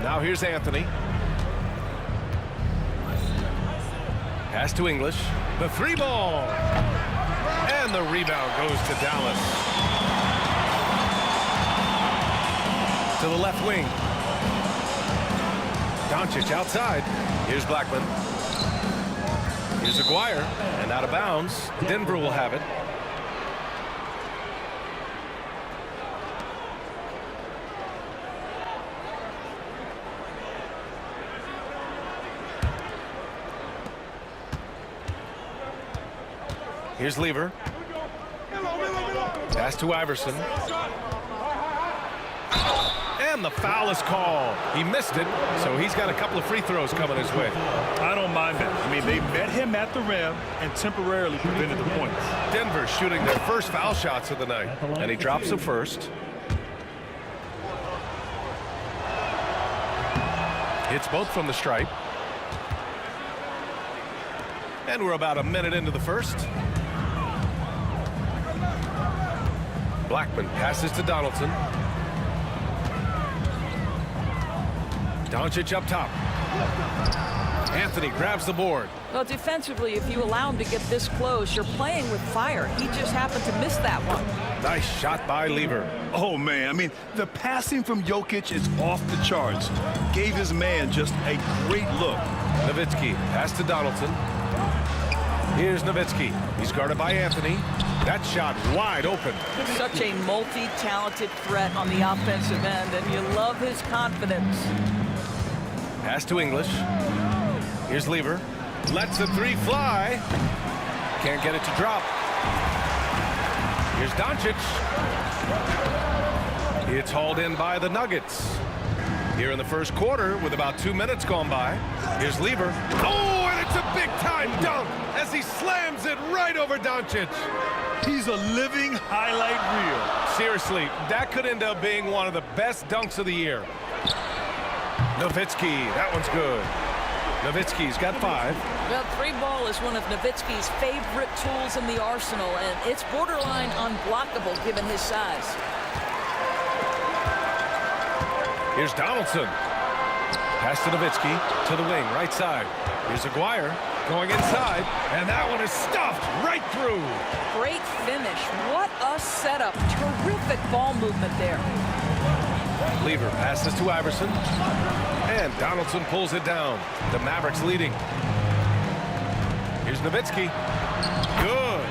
Now here's Anthony. Pass to English. The three ball. And the rebound goes to Dallas. To the left wing. Doncic outside. Here's Blackman. Here's Aguirre. And out of bounds. Denver will have it. Here's Lever. Pass to Iverson. And the foul is called. He missed it, so he's got a couple of free throws coming his way. I don't mind that. I mean, they met him at the rim and temporarily prevented the points. Denver shooting their first foul shots of the night, and he drops them first. Hits both from the stripe. And we're about a minute into the first. Blackman passes to Donaldson. Doncic up top. Anthony grabs the board. Well, defensively, if you allow him to get this close, you're playing with fire. He just happened to miss that one. Nice shot by Lever. Oh, man. I mean, the passing from Jokic is off the charts. Gave his man just a great look. Nowitzki pass to Donaldson. Here's Nowitzki. He's guarded by Anthony. That shot wide open. Such a multi-talented threat on the offensive end, and you love his confidence. Pass to English. Here's Lever. Lets the three fly. Can't get it to drop. Here's Doncic. It's hauled in by the Nuggets. Here in the first quarter with about 2 minutes gone by. Here's Lever. Oh, and it's a big-time dunk as he slams it right over Doncic. He's a living highlight reel. Seriously, that could end up being one of the best dunks of the year. Nowitzki, that one's good. Nowitzki's got 5. Well, three ball is one of Nowitzki's favorite tools in the arsenal, and it's borderline unblockable given his size. Here's Donaldson. Pass to Nowitzki, to the wing, right side. Here's Aguirre going inside, and that one is stuffed right through. Great finish. What a setup. Terrific ball movement there. Lever passes to Iverson, and Donaldson pulls it down. The Mavericks leading. Here's Nowitzki. Good.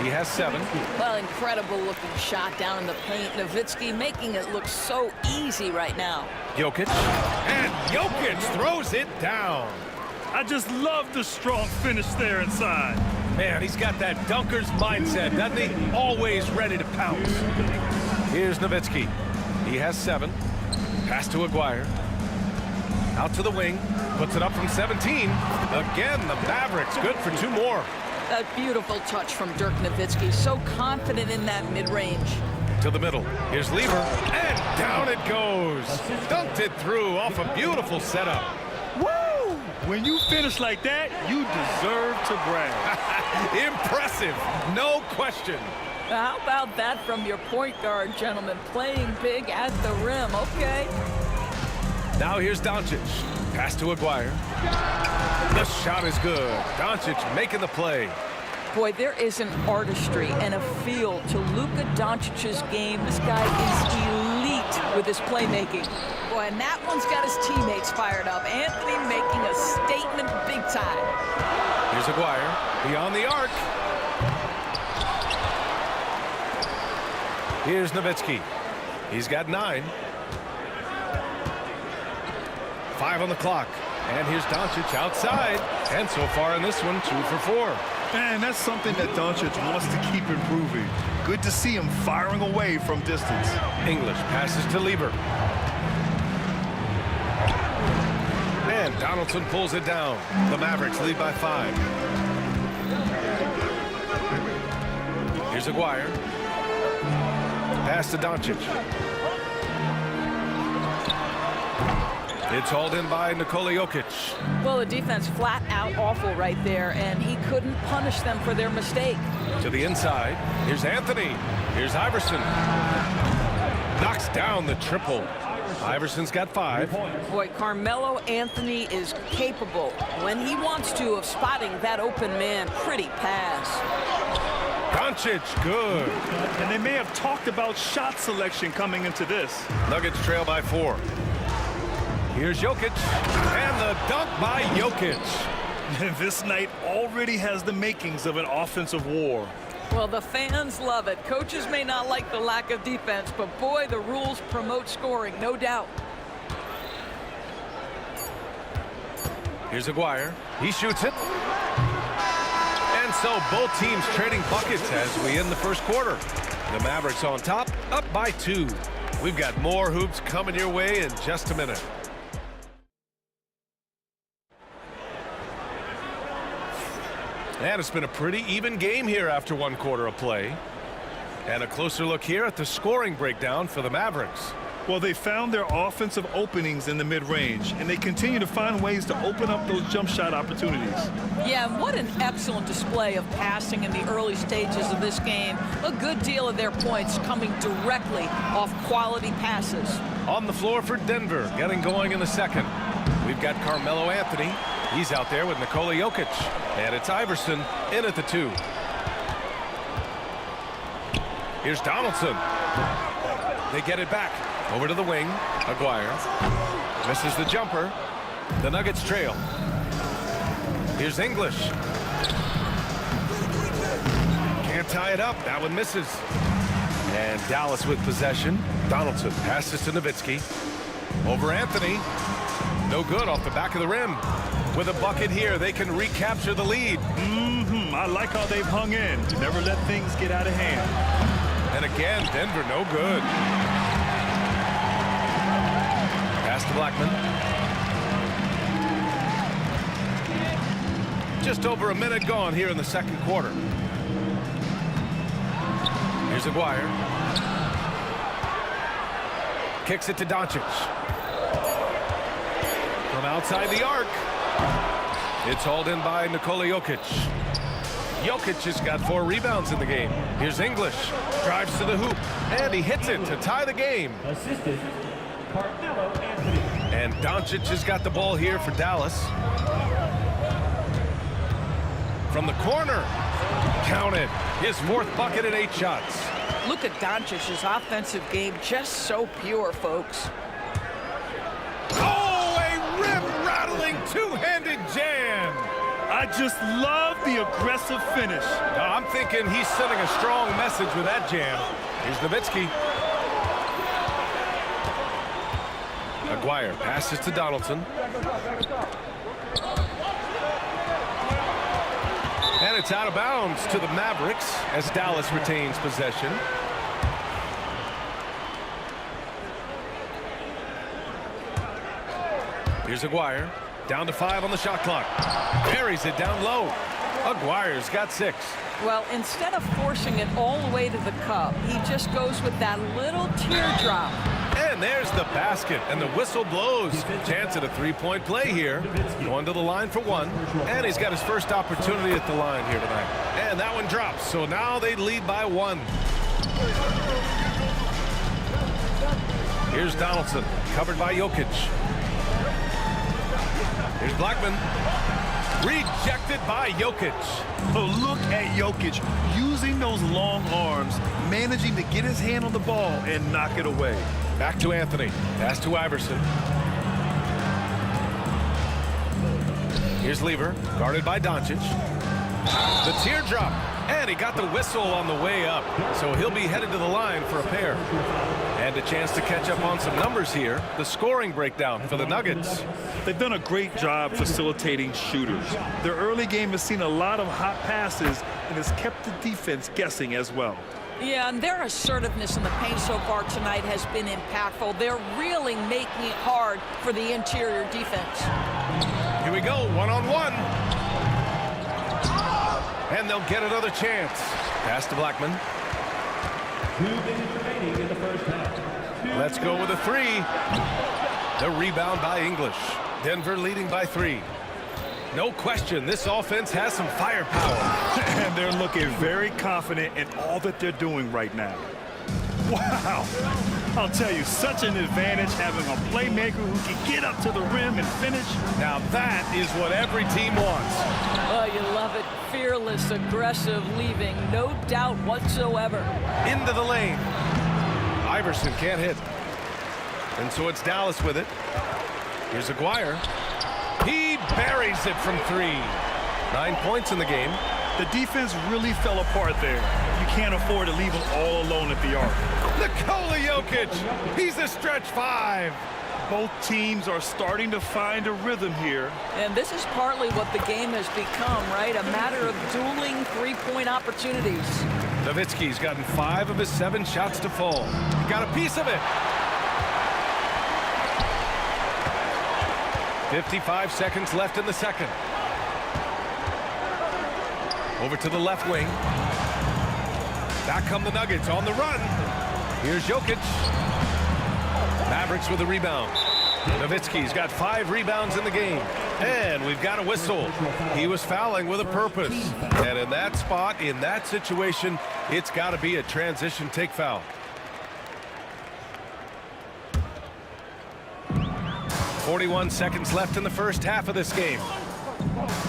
He has 7. Well, incredible looking shot down in the paint. Nowitzki making it look so easy right now. Jokic, and Jokic throws it down. I just love the strong finish there inside. Man, he's got that dunker's mindset, doesn't he? Always ready to pounce. Here's Nowitzki. He has 7. Pass to Aguirre. Out to the wing. Puts it up from 17. Again, the Mavericks good for 2 more. A beautiful touch from Dirk Nowitzki. So confident in that mid-range. To the middle. Here's Lever. And down it goes. Dunked it through off a beautiful setup. Woo! When you finish like that, you deserve to brag. Impressive. No question. How about that from your point guard, gentlemen? Playing big at the rim. Okay. Now here's Doncic. Pass to Aguirre. The shot is good. Doncic making the play. Boy, there is an artistry and a feel to Luka Doncic's game. This guy is elite with his playmaking. Boy, and that one's got his teammates fired up. Anthony making a statement big time. Here's Aguirre beyond the arc. Here's Nowitzki. He's got 9. 5 on the clock. And here's Doncic outside. And so far in this one, 2 for 4. Man, that's something that Doncic wants to keep improving. Good to see him firing away from distance. English passes to Lever. And Donaldson pulls it down. The Mavericks lead by 5. Here's Aguirre. Pass to Doncic. It's hauled in by Nikola Jokic. Well, the defense flat out awful right there, and he couldn't punish them for their mistake. To the inside. Here's Anthony. Here's Iverson. Knocks down the triple. Iverson's got 5. Boy, Carmelo Anthony is capable, when he wants to, of spotting that open man. Pretty pass. Doncic, good. And they may have talked about shot selection coming into this. Nuggets trail by 4. Here's Jokic, and the dunk by Jokic. This night already has the makings of an offensive war. Well, the fans love it. Coaches may not like the lack of defense, but boy, the rules promote scoring, no doubt. Here's Aguirre. He shoots it. And so both teams trading buckets as we end the first quarter. The Mavericks on top, up by 2. We've got more hoops coming your way in just a minute. And it's been a pretty even game here after 1 quarter of play. And a closer look here at the scoring breakdown for the Mavericks. Well, they found their offensive openings in the mid-range, and they continue to find ways to open up those jump shot opportunities. Yeah, and what an excellent display of passing in the early stages of this game. A good deal of their points coming directly off quality passes. On the floor for Denver, getting going in the second. We've got Carmelo Anthony. He's out there with Nikola Jokic. And it's Iverson in at the 2. Here's Donaldson. They get it back. Over to the wing. Aguirre. Misses the jumper. The Nuggets trail. Here's English. Can't tie it up. That one misses. And Dallas with possession. Donaldson passes to Nowitzki. Over Anthony. No good off the back of the rim. With a bucket here, they can recapture the lead. I like how they've hung in to never let things get out of hand. And again, Denver no good. Pass to Blackman. Just over a minute gone here in the second quarter. Here's Aguirre. Kicks it to Doncic. From outside the arc. It's hauled in by Nikola Jokic. Jokic has got 4 rebounds in the game. Here's English. Drives to the hoop. And he hits it to tie the game. Assistant, Carmelo Anthony. And Doncic has got the ball here for Dallas. From the corner. Counted. His 4th bucket at 8 shots. Look at Doncic's offensive game, just so pure, folks. Oh, a rim-rattling 2-handed jam. I just love the aggressive finish. I'm thinking he's sending a strong message with that jam. Here's Nowitzki. Aguirre passes to Donaldson. And it's out of bounds to the Mavericks as Dallas retains possession. Here's Aguirre. Down to 5 on the shot clock. Buries it down low. Aguirre's got 6. Well, instead of forcing it all the way to the cup, he just goes with that little teardrop. And there's the basket, and the whistle blows. Chance at a three-point play here. Going to the line for 1, and he's got his first opportunity at the line here tonight. And that one drops, so now they lead by 1. Here's Donaldson, covered by Jokic. Here's Blackman. Rejected by Jokic. Oh, look at Jokic using those long arms, managing to get his hand on the ball and knock it away. Back to Anthony. Pass to Iverson. Here's Lever, guarded by Doncic. The teardrop. And he got the whistle on the way up. So he'll be headed to the line for a pair. And a chance to catch up on some numbers here. The scoring breakdown for the Nuggets. They've done a great job facilitating shooters. Their early game has seen a lot of hot passes and has kept the defense guessing as well. Yeah, and their assertiveness in the paint so far tonight has been impactful. They're really making it hard for the interior defense. Here we go, one-on-one. And they'll get another chance. Pass to Blackman. 2 minutes remaining in the first half. Let's go with a 3. The rebound by English. Denver leading by 3. No question, this offense has some firepower. And they're looking very confident in all that they're doing right now. Wow. I'll tell you, such an advantage having a playmaker who can get up to the rim and finish. Now that is what every team wants. Oh, you love it. Fearless, aggressive, leaving. No doubt whatsoever. Into the lane. Iverson can't hit. And so it's Dallas with it. Here's Aguirre. He buries it from 3. 9 points in the game. The defense really fell apart there. You can't afford to leave them all alone at the arc. Nikola Jokic. He's a stretch 5. Both teams are starting to find a rhythm here. And this is partly what the game has become, right? A matter of dueling three-point opportunities. Nowitzki's gotten 5 of his 7 shots to fall. Got a piece of it. 55 seconds left in the second. Over to the left wing. Back come the Nuggets on the run. Here's Jokic. Mavericks with a rebound. Nowitzki's got 5 rebounds in the game. And we've got a whistle. He was fouling with a purpose. And in that spot, in that situation, it's got to be a transition take foul. .41 seconds left in the first half of this game.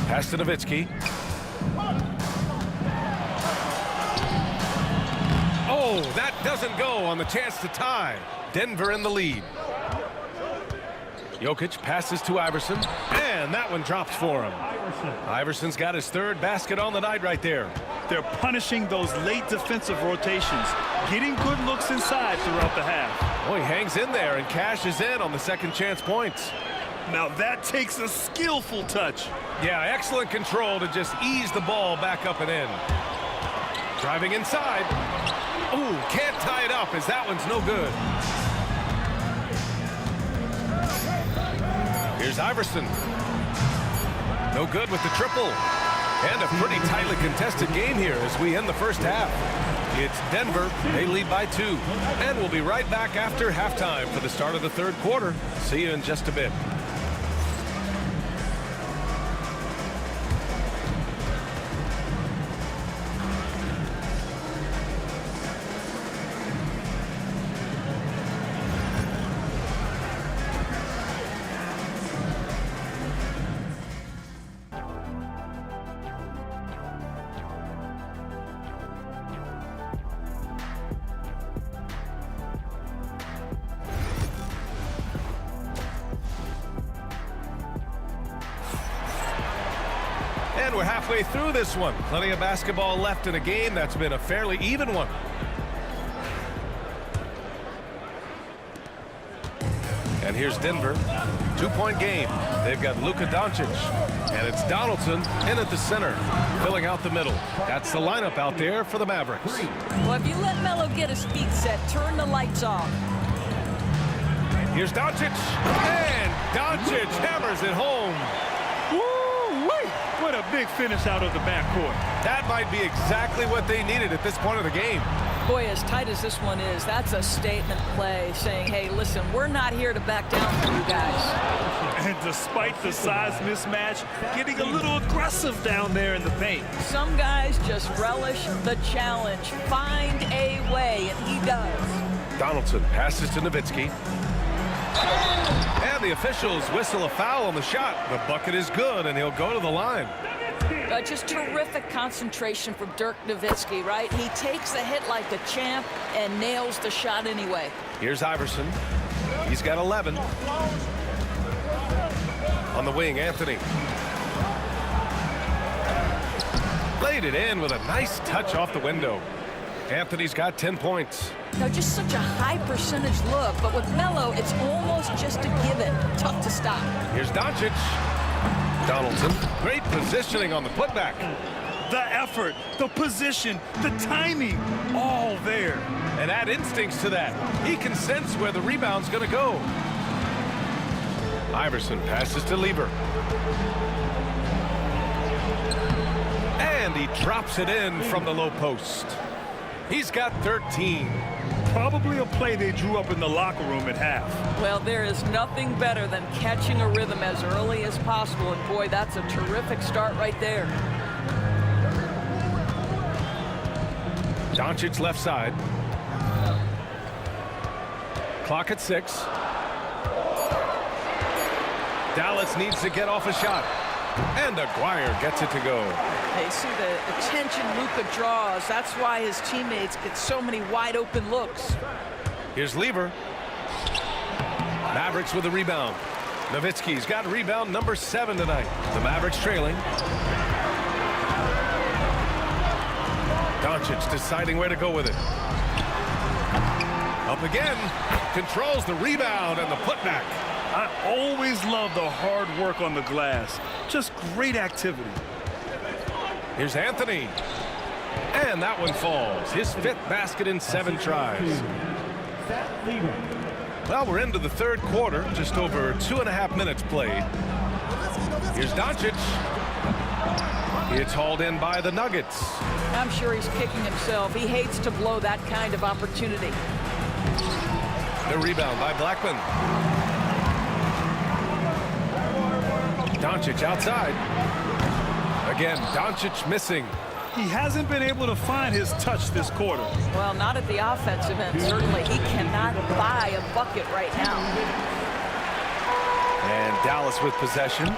Pass to Nowitzki. Oh, that doesn't go on the chance to tie. Denver in the lead. Jokic passes to Iverson, and that one drops for him. Iverson's got his 3rd basket on the night right there. They're punishing those late defensive rotations, getting good looks inside throughout the half. Oh, he hangs in there and cashes in on the second chance points. Now that takes a skillful touch. Yeah, excellent control to just ease the ball back up and in. Driving inside. Ooh, can't tie it up as that one's no good. Here's Iverson. No good with the triple. And a pretty tightly contested game here as we end the first half. It's Denver. They lead by 2. And we'll be right back after halftime for the start of the 3rd quarter. See you in just a bit. And we're halfway through this one. Plenty of basketball left in a game that's been a fairly even one. And here's Denver. 2-point game. They've got Luka Doncic. And it's Donaldson in at the center, filling out the middle. That's the lineup out there for the Mavericks. Well, if you let Melo get his feet set, turn the lights off. Here's Doncic. And Doncic hammers it home. Woo-wee! What a big finish out of the backcourt. That might be exactly what they needed at this point of the game. Boy, as tight as this one is, that's a statement play saying, hey, listen, we're not here to back down for you guys. And despite the size mismatch, getting a little aggressive down there in the paint. Some guys just relish the challenge. Find a way, and he does. Donaldson passes to Nowitzki. And the officials whistle a foul on the shot. The bucket is good, and he'll go to the line. Just terrific concentration from Dirk Nowitzki, right? He takes the hit like the champ and nails the shot anyway. Here's Iverson. He's got 11. On the wing, Anthony. Laid it in with a nice touch off the window. Anthony's got 10 points. Now, just such a high percentage look, but with Melo, it's almost just a given. Tough to stop. Here's Doncic. Donaldson, great positioning on the putback. The effort, the position, the timing, all there. And add instincts to that. He can sense where the rebound's going to go. Iverson passes to Lieber. And he drops it in from the low post. He's got 13. Probably a play they drew up in the locker room at half. Well, there is nothing better than catching a rhythm as early as possible. And boy, that's a terrific start right there. Doncic left side. Clock at 6. Dallas needs to get off a shot. And Aguirre gets it to go. They see the attention Luka draws. That's why his teammates get so many wide open looks. Here's Lieber. Mavericks with a rebound. Nowitzki's got rebound number 7 tonight. The Mavericks trailing. Doncic deciding where to go with it. Up again. Controls the rebound and the putback. I always love the hard work on the glass. Just great activity. Here's Anthony. And that one falls. His 5th basket in 7 tries. Well, we're into the 3rd quarter. Just over 2.5 minutes played. Here's Doncic. It's hauled in by the Nuggets. I'm sure he's kicking himself. He hates to blow that kind of opportunity. The rebound by Blackman. Doncic outside. Again, Doncic missing. He hasn't been able to find his touch this quarter. Well, not at the offensive end. Certainly, he cannot buy a bucket right now. And Dallas with possession.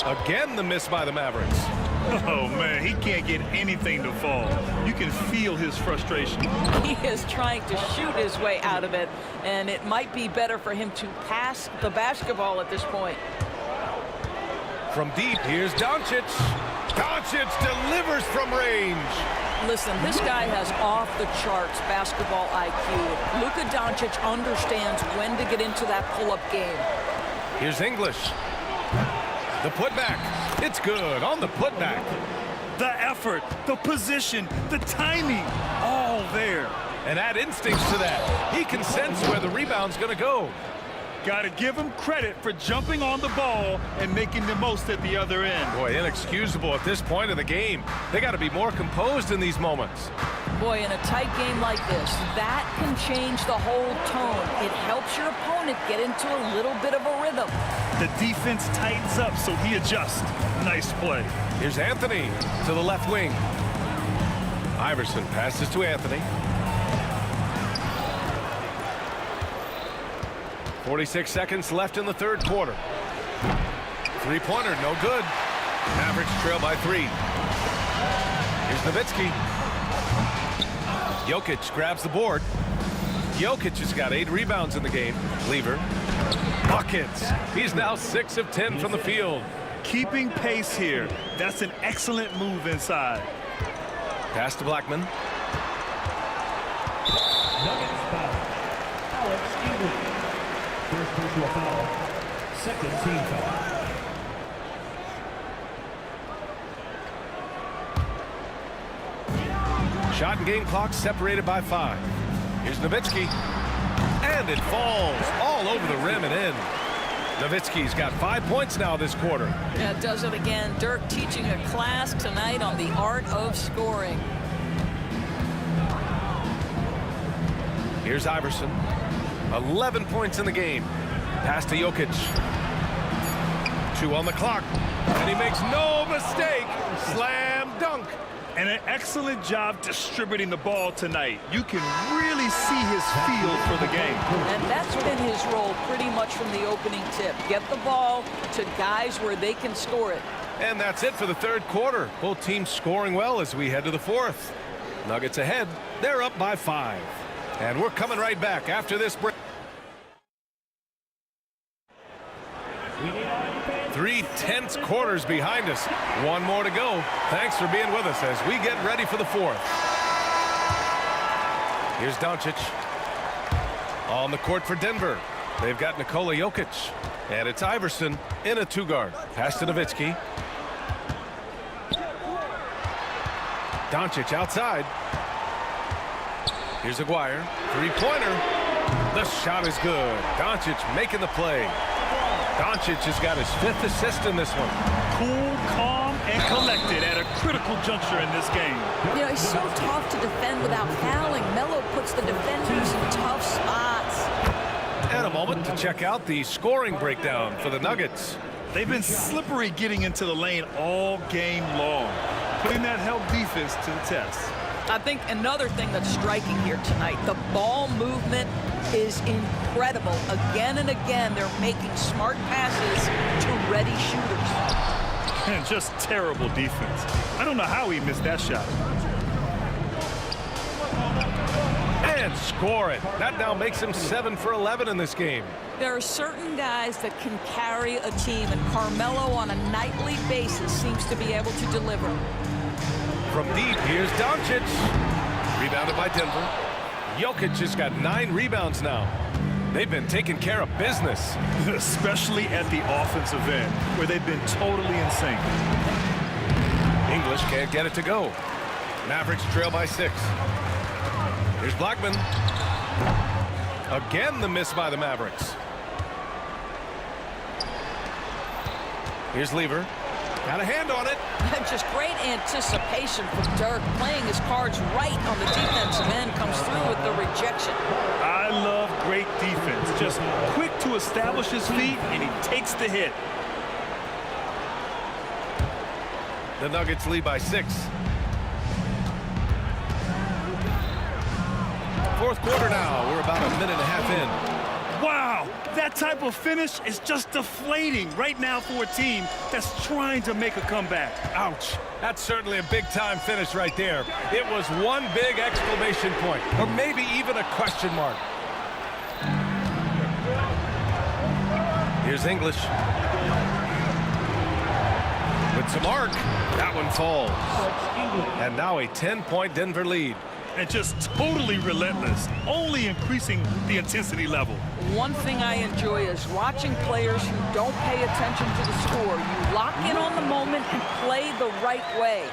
Again, the miss by the Mavericks. Oh, man, he can't get anything to fall. You can feel his frustration. He is trying to shoot his way out of it, and it might be better for him to pass the basketball at this point. From deep, here's Doncic. Doncic delivers from range. Listen, this guy has off-the-charts basketball IQ. Luka Doncic understands when to get into that pull-up game. Here's English. The putback. It's good on the putback. The effort, the position, the timing, all there. And add instincts to that. He can sense where the rebound's going to go. Got to give him credit for jumping on the ball and making the most at the other end. Boy, inexcusable at this point of the game. They got to be more composed in these moments. Boy, in a tight game like this, that can change the whole tone. It helps your opponent get into a little bit of a rhythm. The defense tightens up, so he adjusts. Nice play. Here's Anthony to the left wing. Iverson passes to Anthony. 46 seconds left in the 3rd quarter. Three-pointer, no good. Mavericks trail by 3. Here's Nowitzki. Jokic grabs the board. Jokic has got 8 rebounds in the game. Lieber. Buckets. He's now 6 of 10 from the field. Keeping pace here. That's an excellent move inside. Pass to Blackman. Nuggets foul. Alex English. personal foul. Second team foul. Shot and game clock separated by 5. Here's Nowitzki. And it falls all over the rim and in. Nowitzki's got 5 points now this quarter. Yeah, it does it again. Dirk teaching a class tonight on the art of scoring. Here's Iverson. 11 points in the game. Pass to Jokic. 2 on the clock. And he makes no mistake. Slam dunk. And an excellent job distributing the ball tonight. You can really see his feel for the game. And that's been his role pretty much from the opening tip. Get the ball to guys where they can score it. And that's it for the third quarter. Both teams scoring well as we head to the fourth. Nuggets ahead. They're up by 5. And we're coming right back after this break. 3 tense quarters behind us. 1 more to go. Thanks for being with us as we get ready for the fourth. Here's Doncic. On the court for Denver. They've got Nikola Jokic. And it's Iverson in a 2-guard. Pass to Nowitzki. Doncic outside. Here's Aguirre. 3-pointer. The shot is good. Doncic making the play. Doncic has got his 5th assist in this one. Cool, calm, and collected at a critical juncture in this game. You know, he's so tough to defend without fouling. Melo puts the defenders in tough spots. And a moment to check out the scoring breakdown for the Nuggets. They've been slippery getting into the lane all game long, putting that help defense to the test. I think another thing that's striking here tonight, the ball movement is incredible. Again and again, they're making smart passes to ready shooters. And just terrible defense. I don't know how he missed that shot. And score it. That now makes him 7 for 11 in this game. There are certain guys that can carry a team, and Carmelo on a nightly basis seems to be able to deliver. From deep, here's Doncic. Rebounded by Denver. Jokic has got 9 rebounds now. They've been taking care of business. Especially at the offensive end, where they've been totally in sync. English can't get it to go. Mavericks trail by 6. Here's Blackman. Again, the miss by the Mavericks. Here's Lever. Got a hand on it. Just great anticipation from Dirk, playing his cards right on the defensive end, comes through with the rejection. I love great defense. Just quick to establish his feet, and he takes the hit. The Nuggets lead by 6. Fourth quarter now. We're about a minute and a half in. Wow, that type of finish is just deflating right now for a team that's trying to make a comeback. Ouch. That's certainly a big-time finish right there. It was one big exclamation point, or maybe even a question mark. Here's English. With some arc, that one falls. And now a 10-point Denver lead. And just totally relentless, only increasing the intensity level. One thing I enjoy is watching players who don't pay attention to the score. You lock in on the moment and play the right way.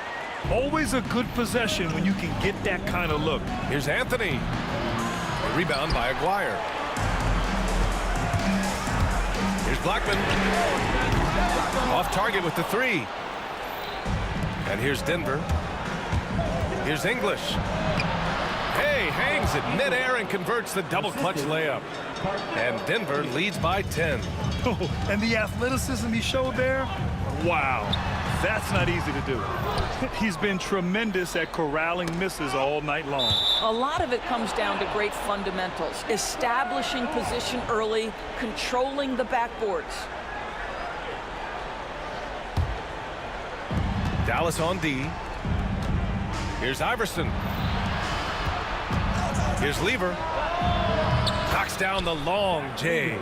Always a good possession when you can get that kind of look. Here's Anthony. A rebound by Aguirre. Here's Blackman. Off target with the 3. And here's Denver. Here's English. Hey, hangs it midair and converts the double clutch layup. And Denver leads by 10. Oh, and the athleticism he showed there, wow, that's not easy to do. He's been tremendous at corralling misses all night long. A lot of it comes down to great fundamentals, establishing position early, controlling the backboards. Dallas on D. Here's Iverson. Here's Lever. Knocks down the long J.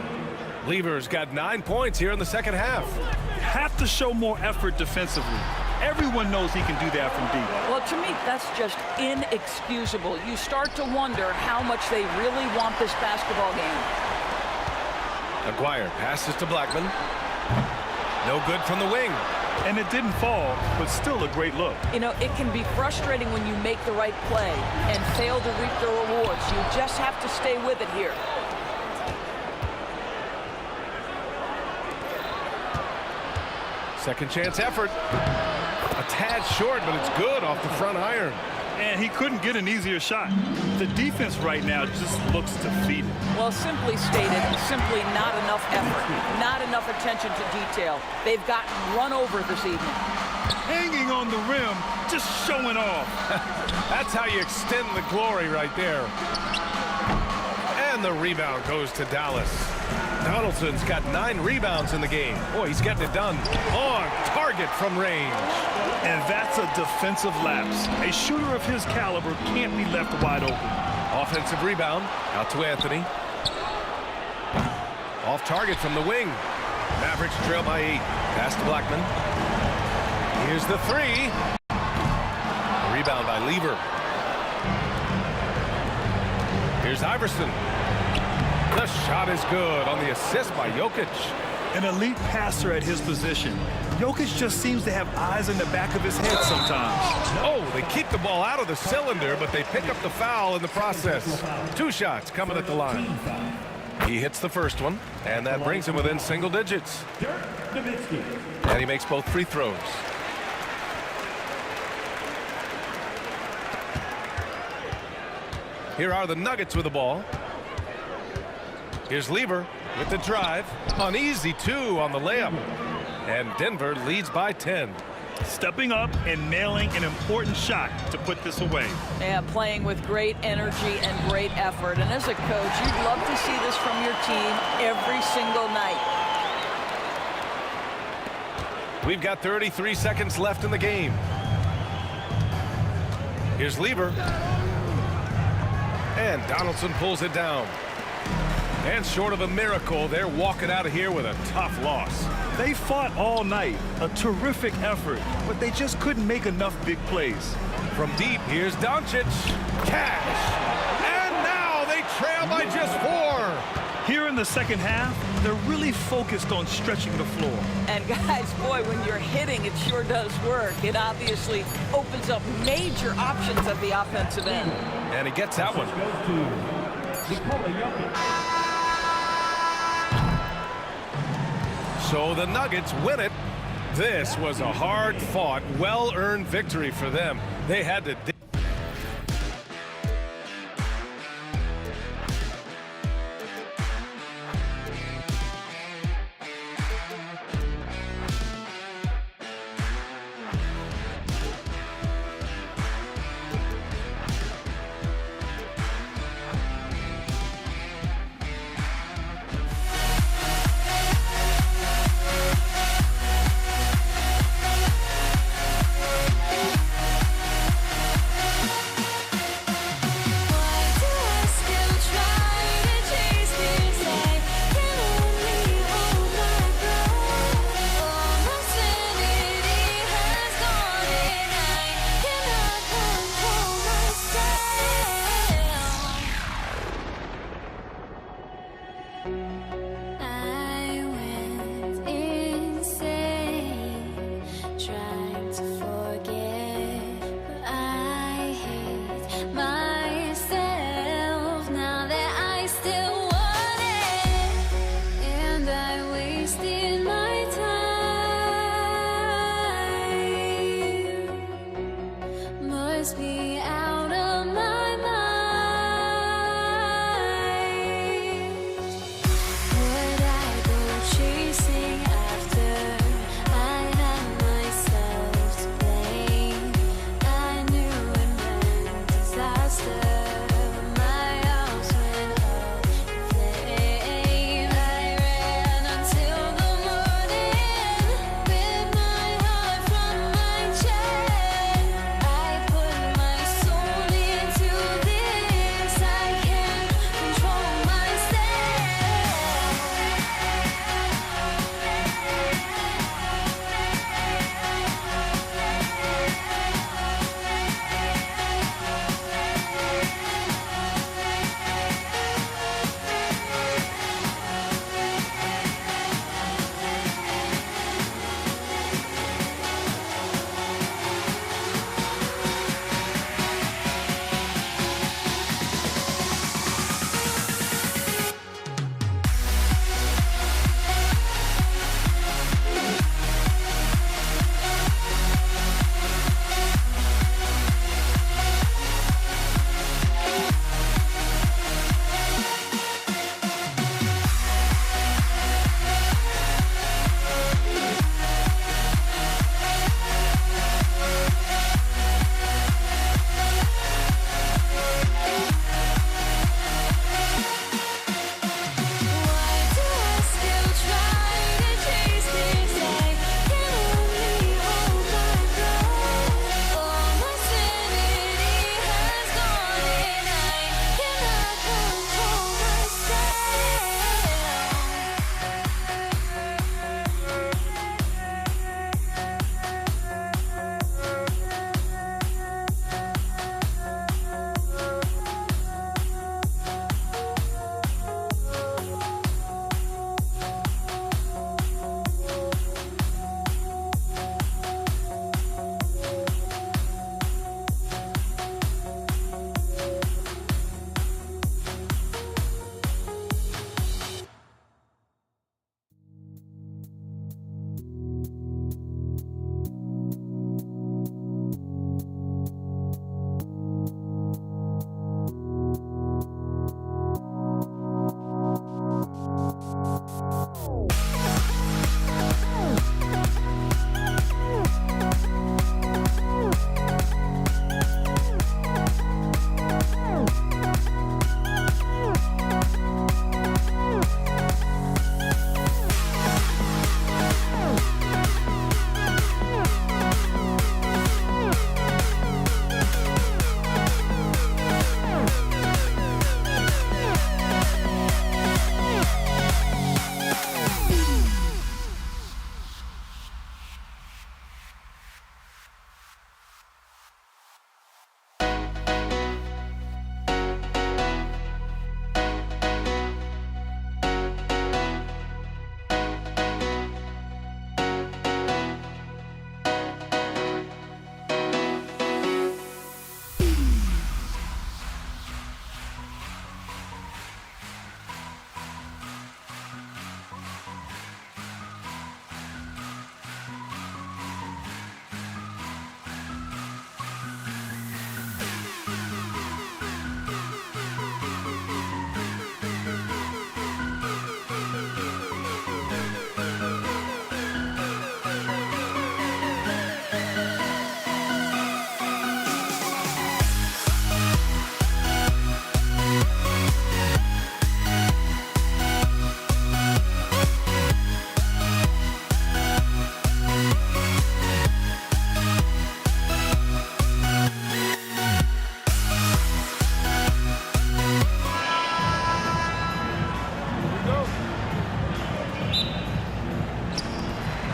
Lever's got 9 points here in the second half. Have to show more effort defensively. Everyone knows he can do that from deep. Well, to me, that's just inexcusable. You start to wonder how much they really want this basketball game. Aguirre passes to Blackman. No good from the wing. And it didn't fall, but still a great look. You know, it can be frustrating when you make the right play and fail to reap the rewards. You just have to stay with it here. Second chance effort. A tad short, but it's good off the front iron. And he couldn't get an easier shot. The defense right now just looks defeated. Well, simply stated, simply not enough effort, not enough attention to detail. They've gotten run over this evening. Hanging on the rim, just showing off. That's how you extend the glory right there. And the rebound goes to Dallas. Donaldson's got 9 rebounds in the game. Boy, he's getting it done. On target from range. And that's a defensive lapse. A shooter of his caliber can't be left wide open. Offensive rebound out to Anthony. Off target from the wing. Mavericks trail by 8. Pass to Blackman. Here's the 3. Rebound by Lever. Here's Iverson. The shot is good on the assist by Jokic. An elite passer at his position. Jokic just seems to have eyes in the back of his head sometimes. Oh, they keep the ball out of the cylinder, but they pick up the foul in the process. 2 shots coming at the line. He hits the first one, and that brings him within single digits. And he makes both free throws. Here are the Nuggets with the ball. Here's Lever with the drive. An easy 2 on the layup. And Denver leads by 10. Stepping up and nailing an important shot to put this away. Yeah, playing with great energy and great effort. And as a coach, you'd love to see this from your team every single night. We've got 33 seconds left in the game. Here's Lever. And Donaldson pulls it down. And short of a miracle, they're walking out of here with a tough loss. They fought all night, a terrific effort, but they just couldn't make enough big plays. From deep, here's Doncic. Cash. And now they trail by just 4. Here in the second half, they're really focused on stretching the floor. And guys, boy, when you're hitting, it sure does work. It obviously opens up major options at the offensive end. And he gets that one. So the Nuggets win it. This was a hard-fought, well-earned victory for them. They had to...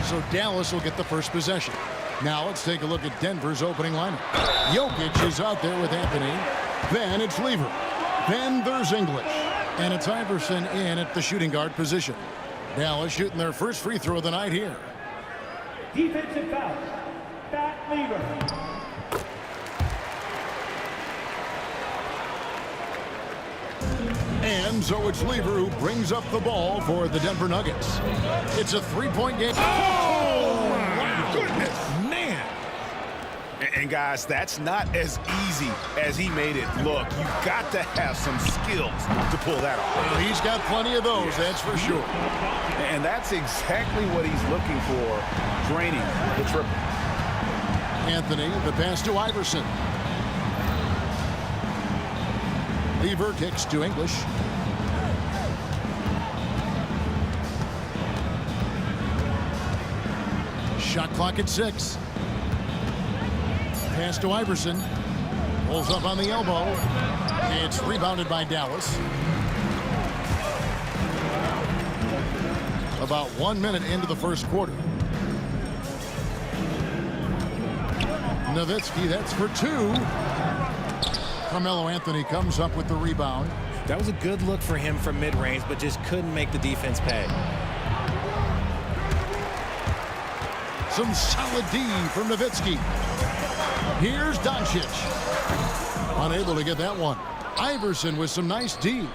So Dallas will get the first possession. Now let's take a look at Denver's opening lineup. Jokic is out there with Anthony. Then it's Lever. Then there's English. And it's Iverson in at the shooting guard position. Dallas shooting their first free throw of the night here. Defensive foul. Matt Lever. And so it's Lever who brings up the ball for the Denver Nuggets. It's a three-point game. Oh, my goodness. Man. And guys, that's not as easy as he made it look. You've got to have some skills to pull that off. Well, he's got plenty of those, that's for sure. And that's exactly what he's looking for, draining the triple. Anthony, the pass to Iverson. Lever kicks to English. Shot clock at 6. Pass to Iverson. Pulls up on the elbow. It's rebounded by Dallas. About 1 minute into the first quarter. Nowitzki, that's for 2. Carmelo Anthony comes up with the rebound. That was a good look for him from mid-range, but just couldn't make the defense pay. Some solid D from Nowitzki. Here's Doncic. Unable to get that one. Iverson with some nice D.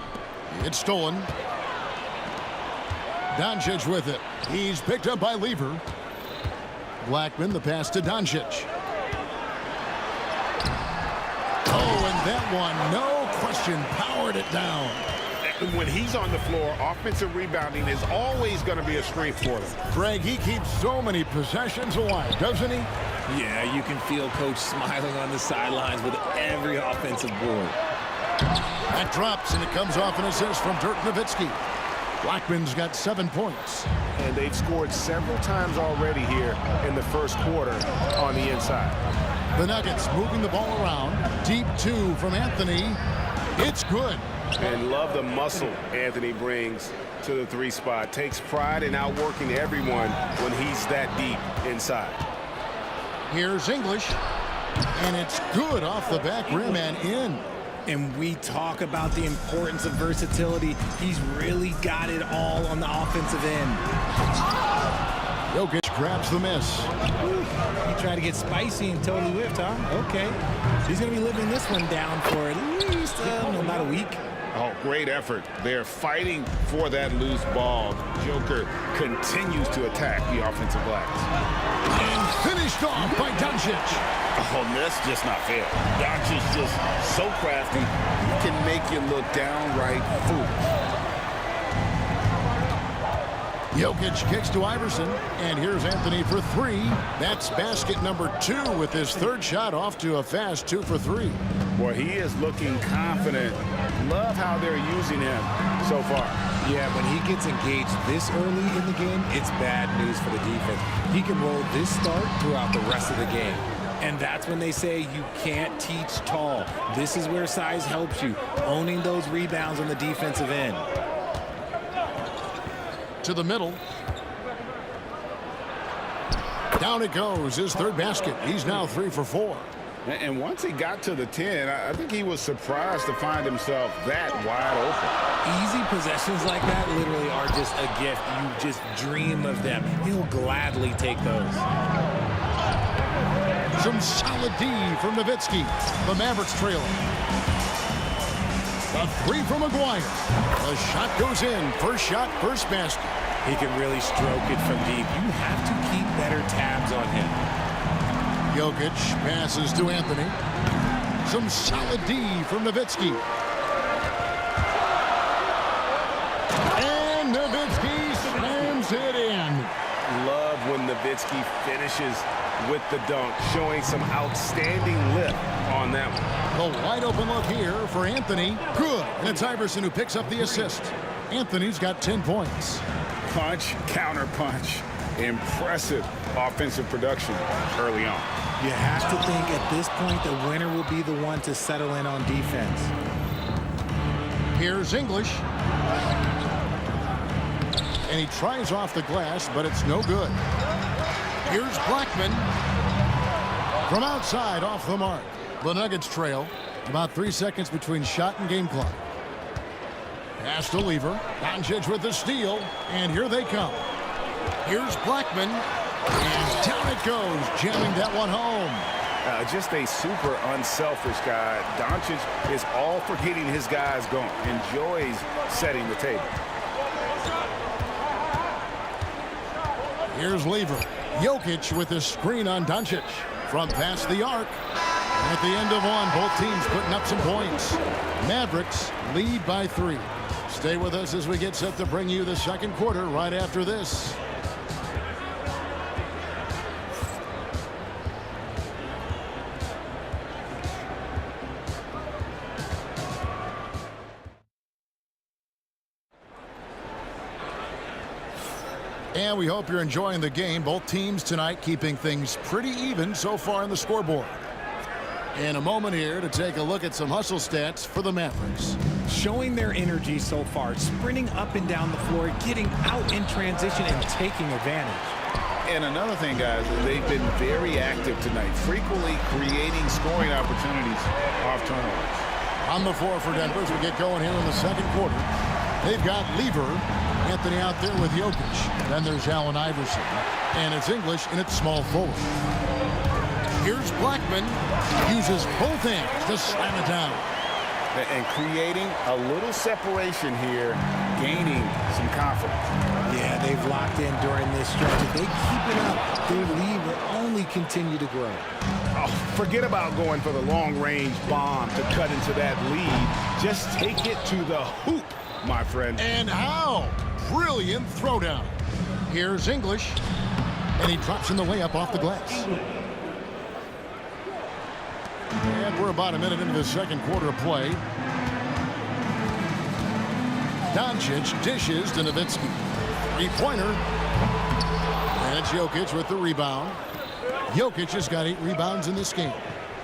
It's stolen. Doncic with it. He's picked up by Lever. Blackman, the pass to Doncic. Oh, and that one, no question, powered it down. When he's on the floor, offensive rebounding is always going to be a strength for them. Greg, he keeps so many possessions alive, doesn't he? Yeah, you can feel Coach smiling on the sidelines with every offensive board. That drops, and it comes off an assist from Dirk Nowitzki. Blackman's got 7 points. And they've scored several times already here in the first quarter on the inside. The Nuggets moving the ball around. Deep 2 from Anthony. It's good. And love the muscle Anthony brings to the 3 spot. Takes pride in outworking everyone when he's that deep inside. Here's English. And it's good off the back rim and in. And we talk about the importance of versatility. He's really got it all on the offensive end. Jokic grabs the miss. He tried to get spicy and totally whiffed, huh? Okay. He's going to be living this one down for at least about a week. Oh, great effort. They're fighting for that loose ball. Joker continues to attack the offensive glass. And finished off by Doncic. Oh, that's just not fair. Doncic just so crafty, he can make you look downright foolish. Jokic kicks to Iverson, and here's Anthony for 3. That's basket number 2 with his 3rd shot off to a fast 2 for 3. Boy, he is looking confident. Love how they're using him so far. Yeah, when he gets engaged this early in the game, it's bad news for the defense. He can roll this start throughout the rest of the game. And that's when they say you can't teach tall. This is where size helps you, owning those rebounds on the defensive end. To the middle. Down it goes, his 3rd basket. He's now 3 for 4. And once he got to the 10, I think he was surprised to find himself that wide open. Easy possessions like that literally are just a gift. You just dream of them. He'll gladly take those. Some solid D from Nowitzki. The Mavericks trailing. A 3 from McGuire. The shot goes in. First shot, first basket. He can really stroke it from deep. You have to keep better tabs on him. Jokic passes to Anthony. Some solid D from Nowitzki. And Nowitzki slams it in. Love when Nowitzki finishes with the dunk, showing some outstanding lift on that one. The wide open look here for Anthony. Good. And it's Iverson who picks up the assist. Anthony's got 10 points. Punch, counter punch. Impressive offensive production early on. You have to think at this point the winner will be the one to settle in on defense. Here's English. and he tries off the glass, but it's no good. Here's Blackman from outside off the mark. The Nuggets trail. About 3 seconds between shot and game clock. Pass to Lever. Doncic with the steal, and here they come. Here's Blackman, and down it goes, jamming that one home. Just a super unselfish guy. Doncic is all for getting his guys going. Enjoys setting the table. Here's Lever. Jokic with the screen on Doncic. From past the arc. At the end of one, both teams putting up some points. Mavericks lead by 3. Stay with us as we get set to bring you the second quarter right after this. And we hope you're enjoying the game. Both teams tonight keeping things pretty even so far on the scoreboard. In a moment here to take a look at some hustle stats for the Mavericks. Showing their energy so far, sprinting up and down the floor, getting out in transition and taking advantage. And another thing, guys, they've been very active tonight, frequently creating scoring opportunities off turnovers. On the floor for Denver as we get going here in the second quarter. They've got Lever, Anthony out there with Jokic. Then there's Allen Iverson. And it's English in its small forward. Here's Blackman. Uses both hands to slam it down. And creating a little separation here, gaining some confidence. Yeah, they've locked in during this stretch. If they keep it up, their lead will only continue to grow. Oh, forget about going for the long-range bomb to cut into that lead. Just take it to the hoop, my friend. And how? Brilliant throwdown. Here's English. And he drops in the layup off the glass. And we're about a minute into the second quarter of play. Doncic dishes to Nowitzki. Three-pointer. And it's Jokic with the rebound. Jokic has got 8 rebounds in this game.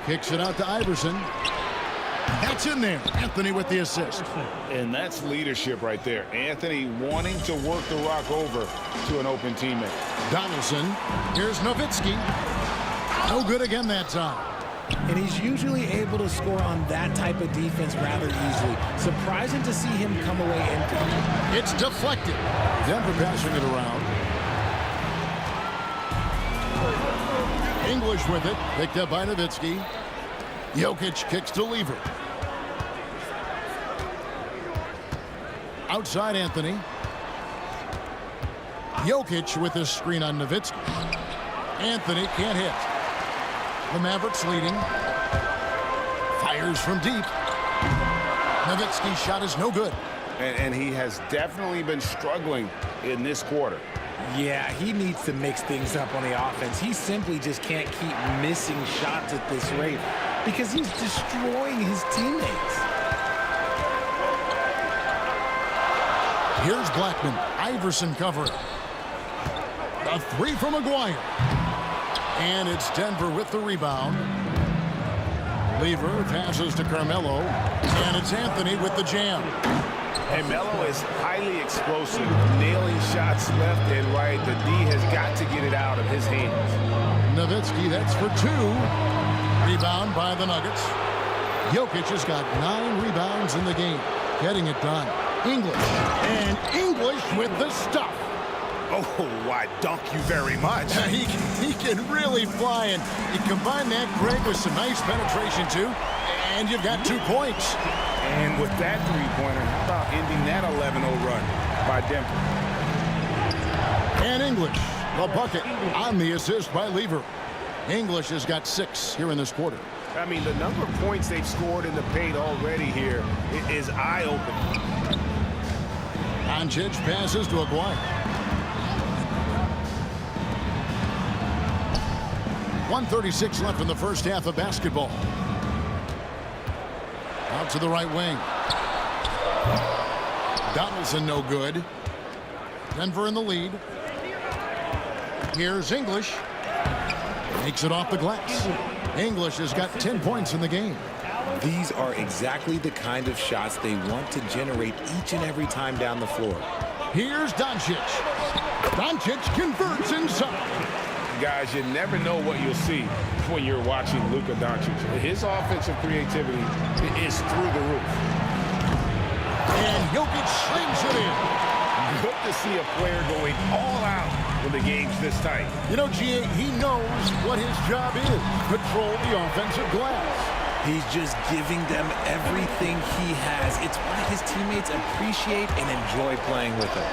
Kicks it out to Iverson. That's in there. Anthony with the assist. And that's leadership right there. Anthony wanting to work the rock over to an open teammate. Donaldson. Here's Nowitzki. No good again that time. And he's usually able to score on that type of defense rather easily. Surprising to see him come away empty. It's deflected. Denver passing it around. English with it. Picked up by Nowitzki. Jokic kicks to Lever. Outside Anthony. Jokic with his screen on Nowitzki. Anthony can't hit. The Mavericks leading. Fires from deep. Nowitzki's shot is no good. And he has definitely been struggling in this quarter. Yeah, he needs to mix things up on the offense. He simply just can't keep missing shots at this rate because he's destroying his teammates. Here's Blackman. Iverson covering. A 3 from Maguire. And it's Denver with the rebound. Lever passes to Carmelo. And it's Anthony with the jam. And Melo is highly explosive, nailing shots left and right. The D has got to get it out of his hands. Nowitzki, that's for 2. Rebound by the Nuggets. Jokic has got 9 rebounds in the game. Getting it done. English. And English with the stuff. Oh, why, dunk you very much. He can really fly, and you combine that, Greg, with some nice penetration, too, and you've got 2 points. And with that three-pointer, how about ending that 11-0 run by Denver? And English, the bucket on the assist by Lever. English has got 6 here in this quarter. I mean, the number of points they've scored in the paint already here is eye-opening. Doncic passes to Aguirre. 1:36 left in the first half of basketball. Out to the right wing. Donaldson no good. Denver in the lead. Here's English. Makes it off the glass. English has got 10 points in the game. These are exactly the kind of shots they want to generate each and every time down the floor. Here's Doncic. Doncic converts inside. Guys, you never know what you'll see when you're watching Luka Doncic. His offensive creativity is through the roof. And Jokic slings it in. Good to see a player going all out when the game's this tight. You know, G.A., he knows what his job is. Control the offensive glass. He's just giving them everything he has. It's why his teammates appreciate and enjoy playing with him.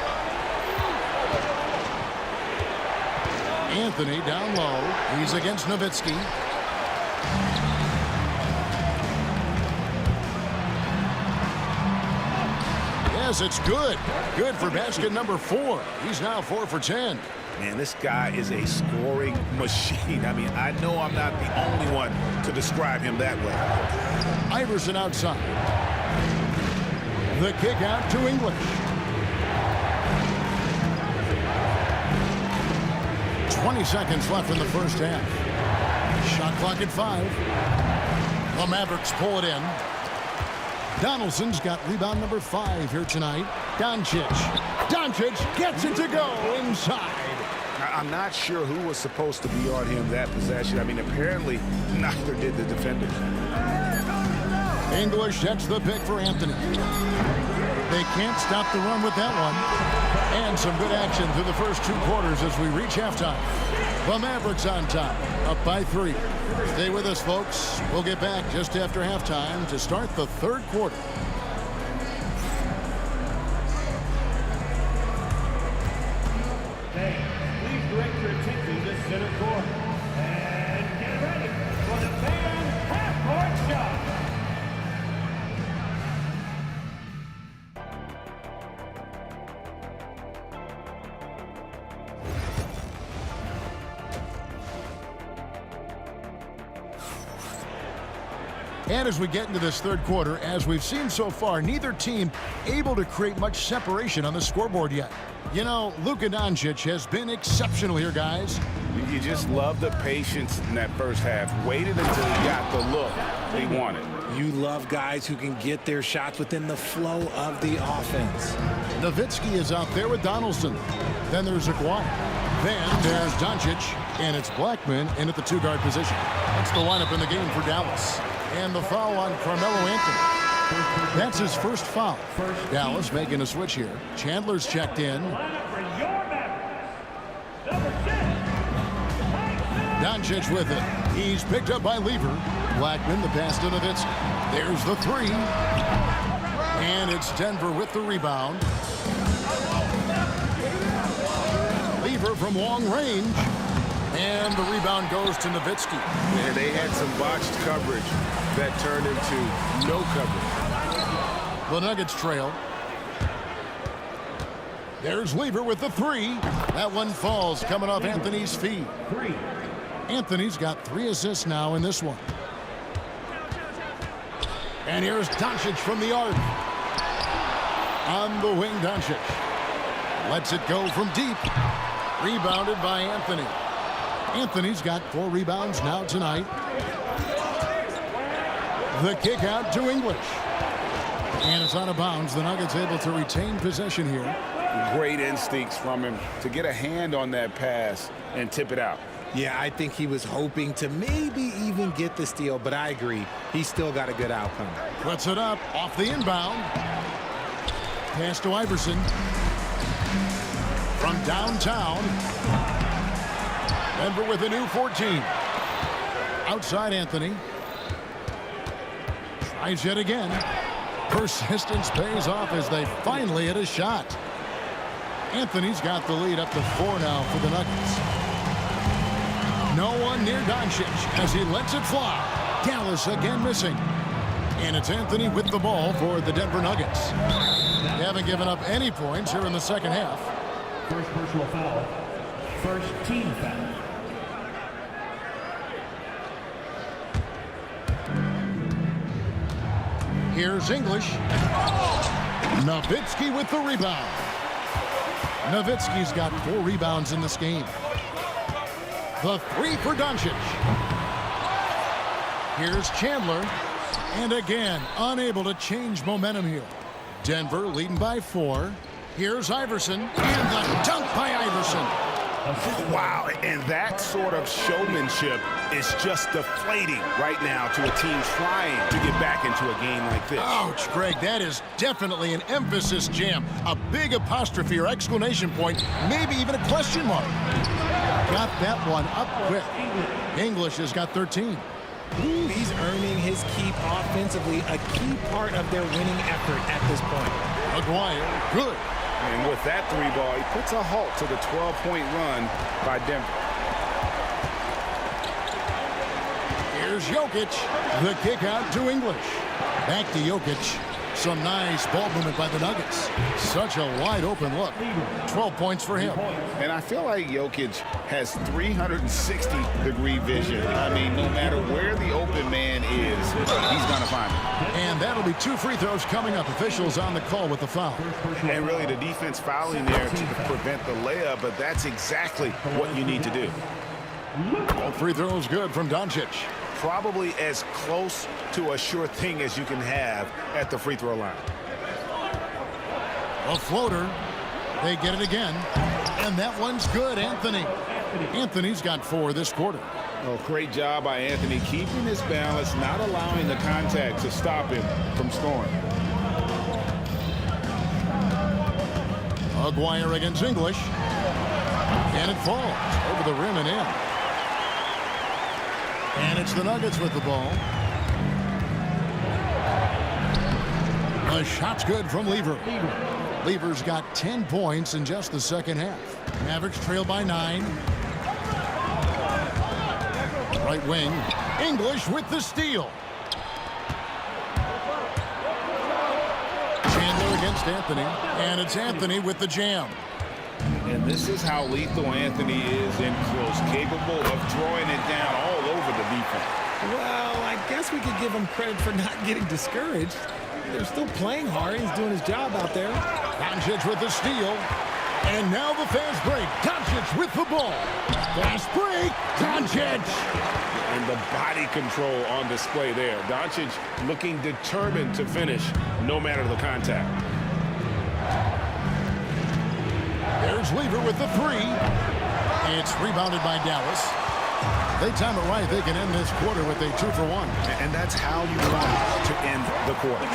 Anthony down low. He's against Nowitzki. Yes, it's good. Good for basket number 4. He's now 4 for 10. Man, this guy is a scoring machine. I mean, I know I'm not the only one to describe him that way. Iverson outside. The kick out to English. 20 seconds left in the first half. Shot clock at 5. The Mavericks pull it in. Donaldson's got rebound number 5 here tonight. Doncic gets it to go inside. I'm not sure who was supposed to be on him that possession. I mean, apparently neither did the defenders. English sets the pick for Anthony. They can't stop the run with that one. And some good action through the first 2 quarters as we reach halftime. The Mavericks on top, up by 3. Stay with us, folks. We'll get back just after halftime to start the 3rd quarter. Please direct your attention to center court. And get ready for the fan half-court shot. And as we get into this 3rd quarter, as we've seen so far, neither team able to create much separation on the scoreboard yet. You know, Luka Doncic has been exceptional here, guys. You just love the patience in that first half. Waited until he got the look they wanted. You love guys who can get their shots within the flow of the offense. Nowitzki is out there with Donaldson. Then there's Aguirre. Then there's Doncic, and it's Blackman in at the 2-guard position. That's the lineup in the game for Dallas. And the foul on Carmelo Anthony. That's his first foul. Dallas making a switch here. Chandler's checked in. Doncic with it. He's picked up by Lever. Blackman, the pass to Nowitzki. There's the 3. And it's Denver with the rebound. Lever from long range. And the rebound goes to Nowitzki. Man, they had some botched coverage that turned into no coverage. The Nuggets trail. There's Lever with the 3. That one falls coming off Anthony's feet. Anthony's got 3 assists now in this one. And here's Doncic from the arc. On the wing, Doncic. Lets it go from deep. Rebounded by Anthony. Anthony's got 4 rebounds now tonight. The kick out to English. And it's out of bounds. The Nuggets able to retain possession here. Great instincts from him to get a hand on that pass and tip it out. Yeah, I think he was hoping to maybe even get the steal, but I agree. He's still got a good outcome. Puts it up off the inbound. Pass to Iverson. From downtown. Denver with a new 14. Outside Anthony. Tries yet again. Persistence pays off as they finally hit a shot. Anthony's got the lead up to 4 now for the Nuggets. No one near Doncic as he lets it fly. Dallas again missing. And it's Anthony with the ball for the Denver Nuggets. They haven't given up any points here in the second half. First personal foul. First team foul. Here's English. Nowitzki with the rebound. Nowitzki's got 4 rebounds in this game. The 3 for Doncic. Here's Chandler. And again, unable to change momentum here. Denver leading by 4. Here's Iverson, and the dunk by Iverson. Wow, and that sort of showmanship is just deflating right now to a team trying to get back into a game like this. Ouch, Greg, that is definitely an emphasis jam. A big apostrophe or exclamation point, maybe even a question mark. Got that one up quick. English has got 13. Ooh, he's earning his keep offensively, a key part of their winning effort at this point. Maguire, good. And with that three ball, he puts a halt to the 12-point run by Denver. Here's Jokic. The kick out to English. Back to Jokic. Some nice ball movement by the Nuggets. Such a wide open look. 12 points for him. And I feel like Jokic has 360-degree vision. I mean, no matter where the open man is, he's going to find it. And that'll be 2 free throws coming up. Officials on the call with the foul. And really the defense fouling there to prevent the layup, but that's exactly what you need to do. All free throws good from Doncic. Probably as close to a sure thing as you can have at the free throw line. A floater. They get it again. And that one's good, Anthony. Anthony's got 4 this quarter. Oh, great job by Anthony, keeping his balance, not allowing the contact to stop him from scoring. Maguire against English. And it falls over the rim and in. And it's the Nuggets with the ball. The shot's good from Lever. Lever's got 10 points in just the second half. Mavericks trail by 9. Right wing. English with the steal. Chandler against Anthony. And it's Anthony with the jam. And this is how lethal Anthony is in close, capable of drawing it down all over the defense. Well, I guess we could give him credit for not getting discouraged. They're still playing hard. He's doing his job out there. Doncic with the steal. And now the fast break. Doncic with the ball. Fast break. Doncic. And the body control on display there. Doncic looking determined to finish no matter the contact. There's Lever with the 3. It's rebounded by Dallas. They time it right. They can end this quarter with a 2-for-1. And that's how you want to end the quarter.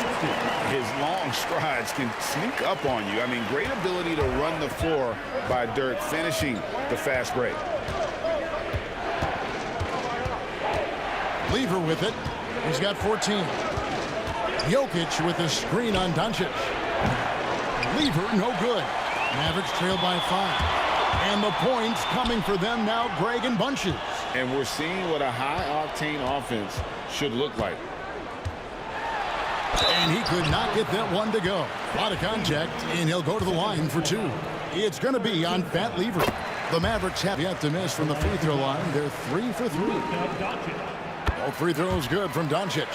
His long strides can sneak up on you. I mean, great ability to run the floor by Dirk, finishing the fast break. Lever with it. He's got 14. Jokic with the screen on Doncic. Lever, no good. Mavericks trail by 5. And the points coming for them now, Greg, in bunches. And we're seeing what a high-octane offense should look like. And he could not get that one to go. A lot of contact, and he'll go to the line for 2. It's going to be on Fat Lever. The Mavericks have yet to miss from the free throw line. They're 3 for 3. All free throws good from Doncic.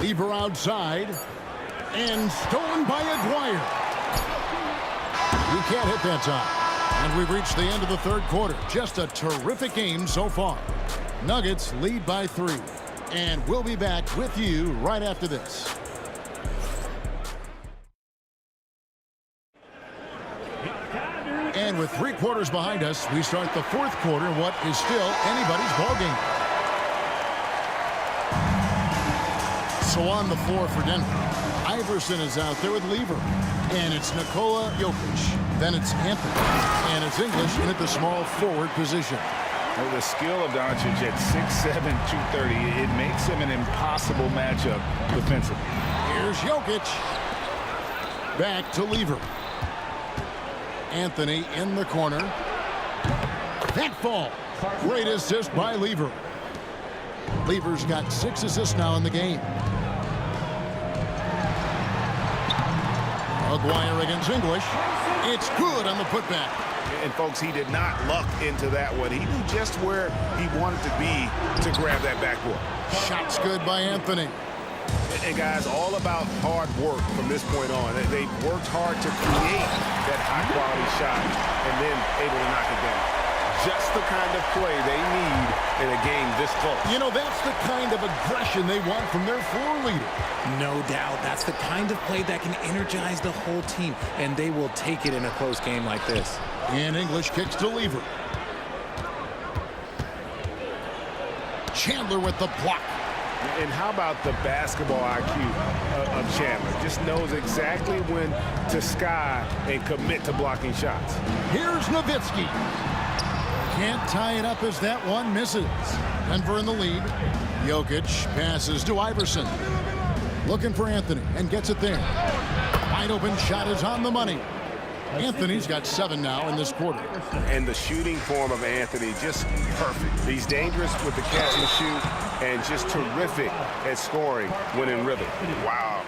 Lever outside. And stolen by Aguirre. He can't hit that time. And we've reached the end of the third quarter. Just a terrific game so far. Nuggets lead by 3. And we'll be back with you right after this. And with 3 quarters behind us, we start the fourth quarter in what is still anybody's ballgame. So on the floor for Denver, Iverson is out there with Lever. And it's Nikola Jokic. Then it's Anthony. And it's English in at the small forward position. Well, the skill of Doncic at 6'7", 230, it makes him an impossible matchup defensively. Here's Jokic. Back to Lever. Anthony in the corner. That fall. Great assist by Lever. Lever's got 6 assists now in the game. Maguire against English. It's good on the putback. And folks, he did not luck into that one. He knew just where he wanted to be to grab that backboard. Shot's good by Anthony. And guys, all about hard work from this point on. They worked hard to create that high-quality shot and then able to knock it down. just the kind of play they need in a game this close. You know, that's the kind of aggression they want from their floor leader. No doubt. That's the kind of play that can energize the whole team, and they will take it in a close game like this. And English kicks to Lever. Chandler with the block. And how about the basketball IQ of Chandler? Just knows exactly when to sky and commit to blocking shots. Here's Nowitzki. Can't tie it up as that one misses. Denver in the lead. Jokic passes to Iverson. Looking for Anthony and gets it there. Wide open shot is on the money. Anthony's got 7 now in this quarter. And the shooting form of Anthony, just perfect. He's dangerous with the catch and shoot and just terrific at scoring when in rhythm. Wow,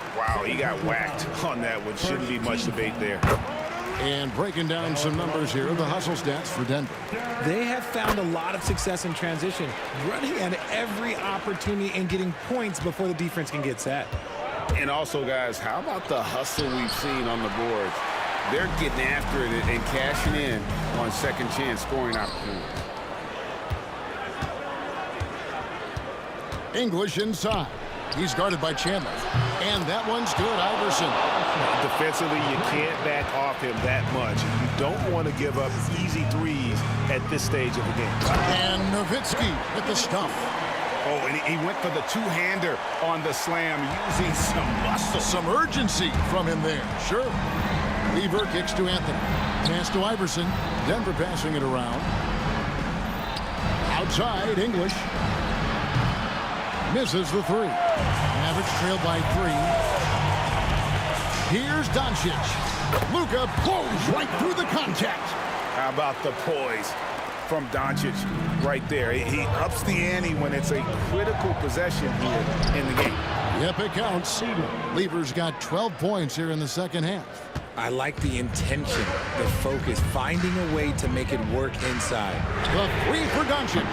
he got whacked on that one. Shouldn't be much debate there. And breaking down some numbers here, the hustle stats for Denver. They have found a lot of success in transition, running at every opportunity and getting points before the defense can get set. And also, guys, how about the hustle we've seen on the boards? They're getting after it and cashing in on second chance scoring opportunities. English inside. He's guarded by Chandler. And that one's good, Iverson. Defensively, you can't back off him that much. You don't want to give up easy threes at this stage of the game. And Nowitzki with the stuff. Oh, and he went for the two-hander on the slam, using some muscle. Some urgency from him there, sure. Lever kicks to Anthony. Pass to Iverson. Denver passing it around. Outside, English. Misses the 3. Mavericks trail by 3. Here's Doncic. Luka blows right through the contact. How about the poise from Doncic right there? He ups the ante when it's a critical possession here in the game. Yep, it counts. Lever's got 12 points here in the second half. I like the intention, the focus, finding a way to make it work inside. The 3 for Doncic.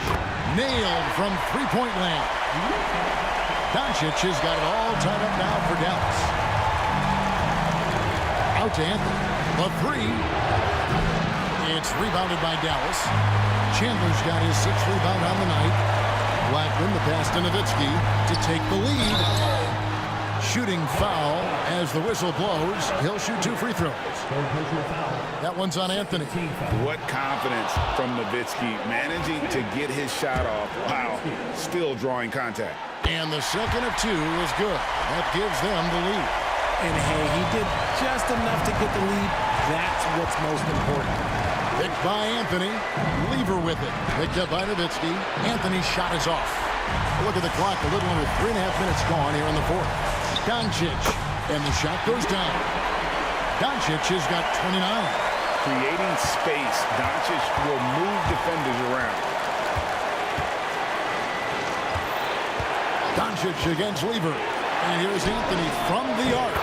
Nailed from three-point land. Doncic has got it all tied up now for Dallas. Out to Anthony. The 3. It's rebounded by Dallas. Chandler's got his 6th rebound on the night. Blackman, the pass to Nowitzki to take the lead. Shooting foul as the whistle blows. He'll shoot 2 free throws. That one's on Anthony. What confidence from Nowitzki, managing to get his shot off. Wow, still drawing contact. And the second of 2 is good. That gives them the lead. And hey, he did just enough to get the lead. That's what's most important. Picked by Anthony. Lever with it. Picked up by Nowitzki. Anthony's shot is off. Look at the clock. A little under 3.5 minutes gone here in the 4th. Doncic. And the shot goes down. Doncic has got 29. Creating space. Doncic will move defenders around. Doncic against Lever. And here's Anthony from the arc.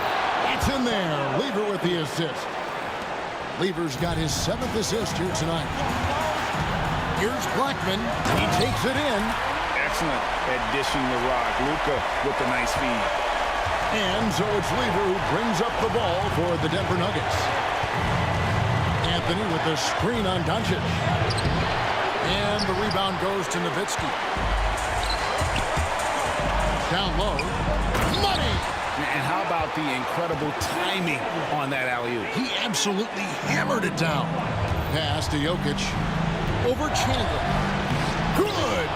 It's in there. Lever with the assist. Lever's got his 7th assist here tonight. Here's Blackman. He takes it in. Excellent at dishing the rock. Luka with the nice feed. And so it's Lever who brings up the ball for the Denver Nuggets. Anthony with the screen on Doncic. And the rebound goes to Nowitzki. Down low. Money! And how about the incredible timing on that alley-oop? He absolutely hammered it down. Pass to Jokic. Over Chandler. Good!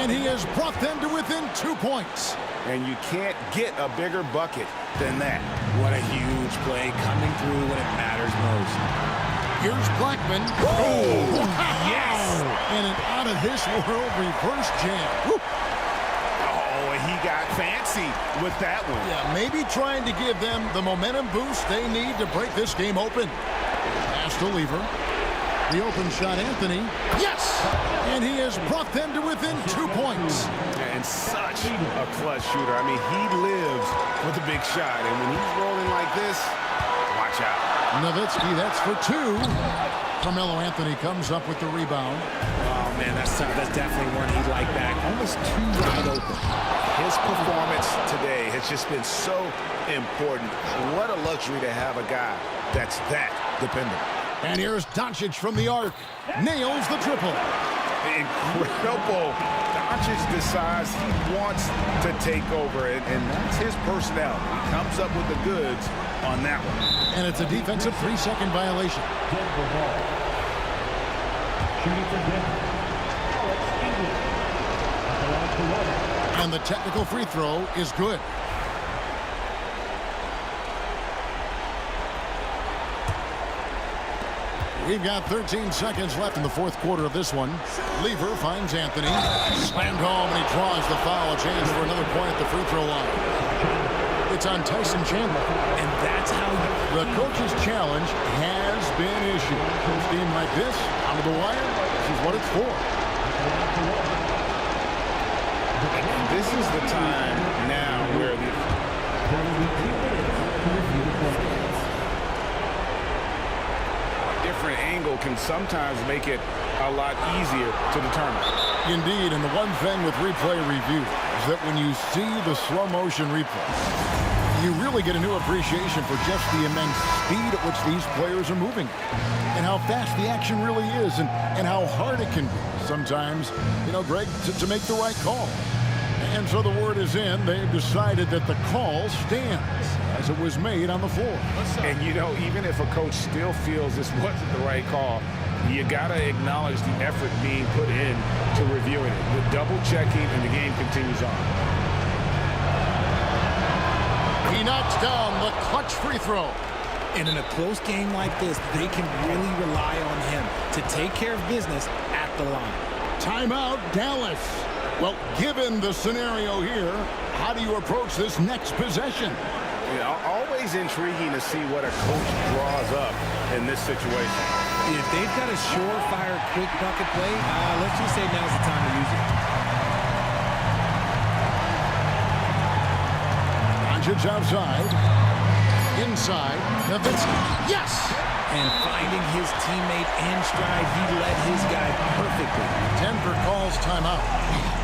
And he has brought them to within 2 points. And you can't get a bigger bucket than that. What a huge play coming through when it matters most. Here's Blackman. Oh, yes! And an out-of-this-world reverse jam. Woo. Oh, and he got fancy with that one. Yeah, maybe trying to give them the momentum boost they need to break this game open. Pass to Lever. The open shot, Anthony. Yes! And he has brought them to within 2 points. And such a clutch shooter. I mean, he lives with a big shot. And when he's rolling like this, watch out. Nowitzki, that's for 2. Carmelo Anthony comes up with the rebound. Oh, man, that's definitely one he'd like back. Almost too wide open. His performance today has just been so important. What a luxury to have a guy that's that dependable. And here's Doncic from the arc. Nails the triple. Incredible. Doncic decides he wants to take over, and that's his personality. He comes up with the goods on that one. And it's a defensive 3-second violation. And the technical free throw is good. We've got 13 seconds left in the fourth quarter of this one. Lever finds Anthony. Slammed home, and he draws the foul. A chance for another point at the free throw line. It's on Tyson Chandler. And that's how the coach's challenge has been issued. A team like this, out of the wire, this is what it's for. This is the time now where different angle can sometimes make it a lot easier to determine. Indeed, and the one thing with replay review is that when you see the slow motion replay, you really get a new appreciation for just the immense speed at which these players are moving and how fast the action really is and how hard it can be sometimes, Greg, to make the right call. And so the word is in. They've decided that the call stands as it was made on the floor. And, even if a coach still feels this wasn't the right call, you got to acknowledge the effort being put in to reviewing it. With double checking, and the game continues on. He knocks down the clutch free throw. And in a close game like this, they can really rely on him to take care of business at the line. Timeout, Dallas. Well, given the scenario here, how do you approach this next possession? Always intriguing to see what a coach draws up in this situation. If they've got a surefire, quick bucket play, let's just say now's the time to use it. Doncic outside. Inside. Nowitzki. Yes! And finding his teammate in stride, he led his guy perfectly. Denver calls timeout.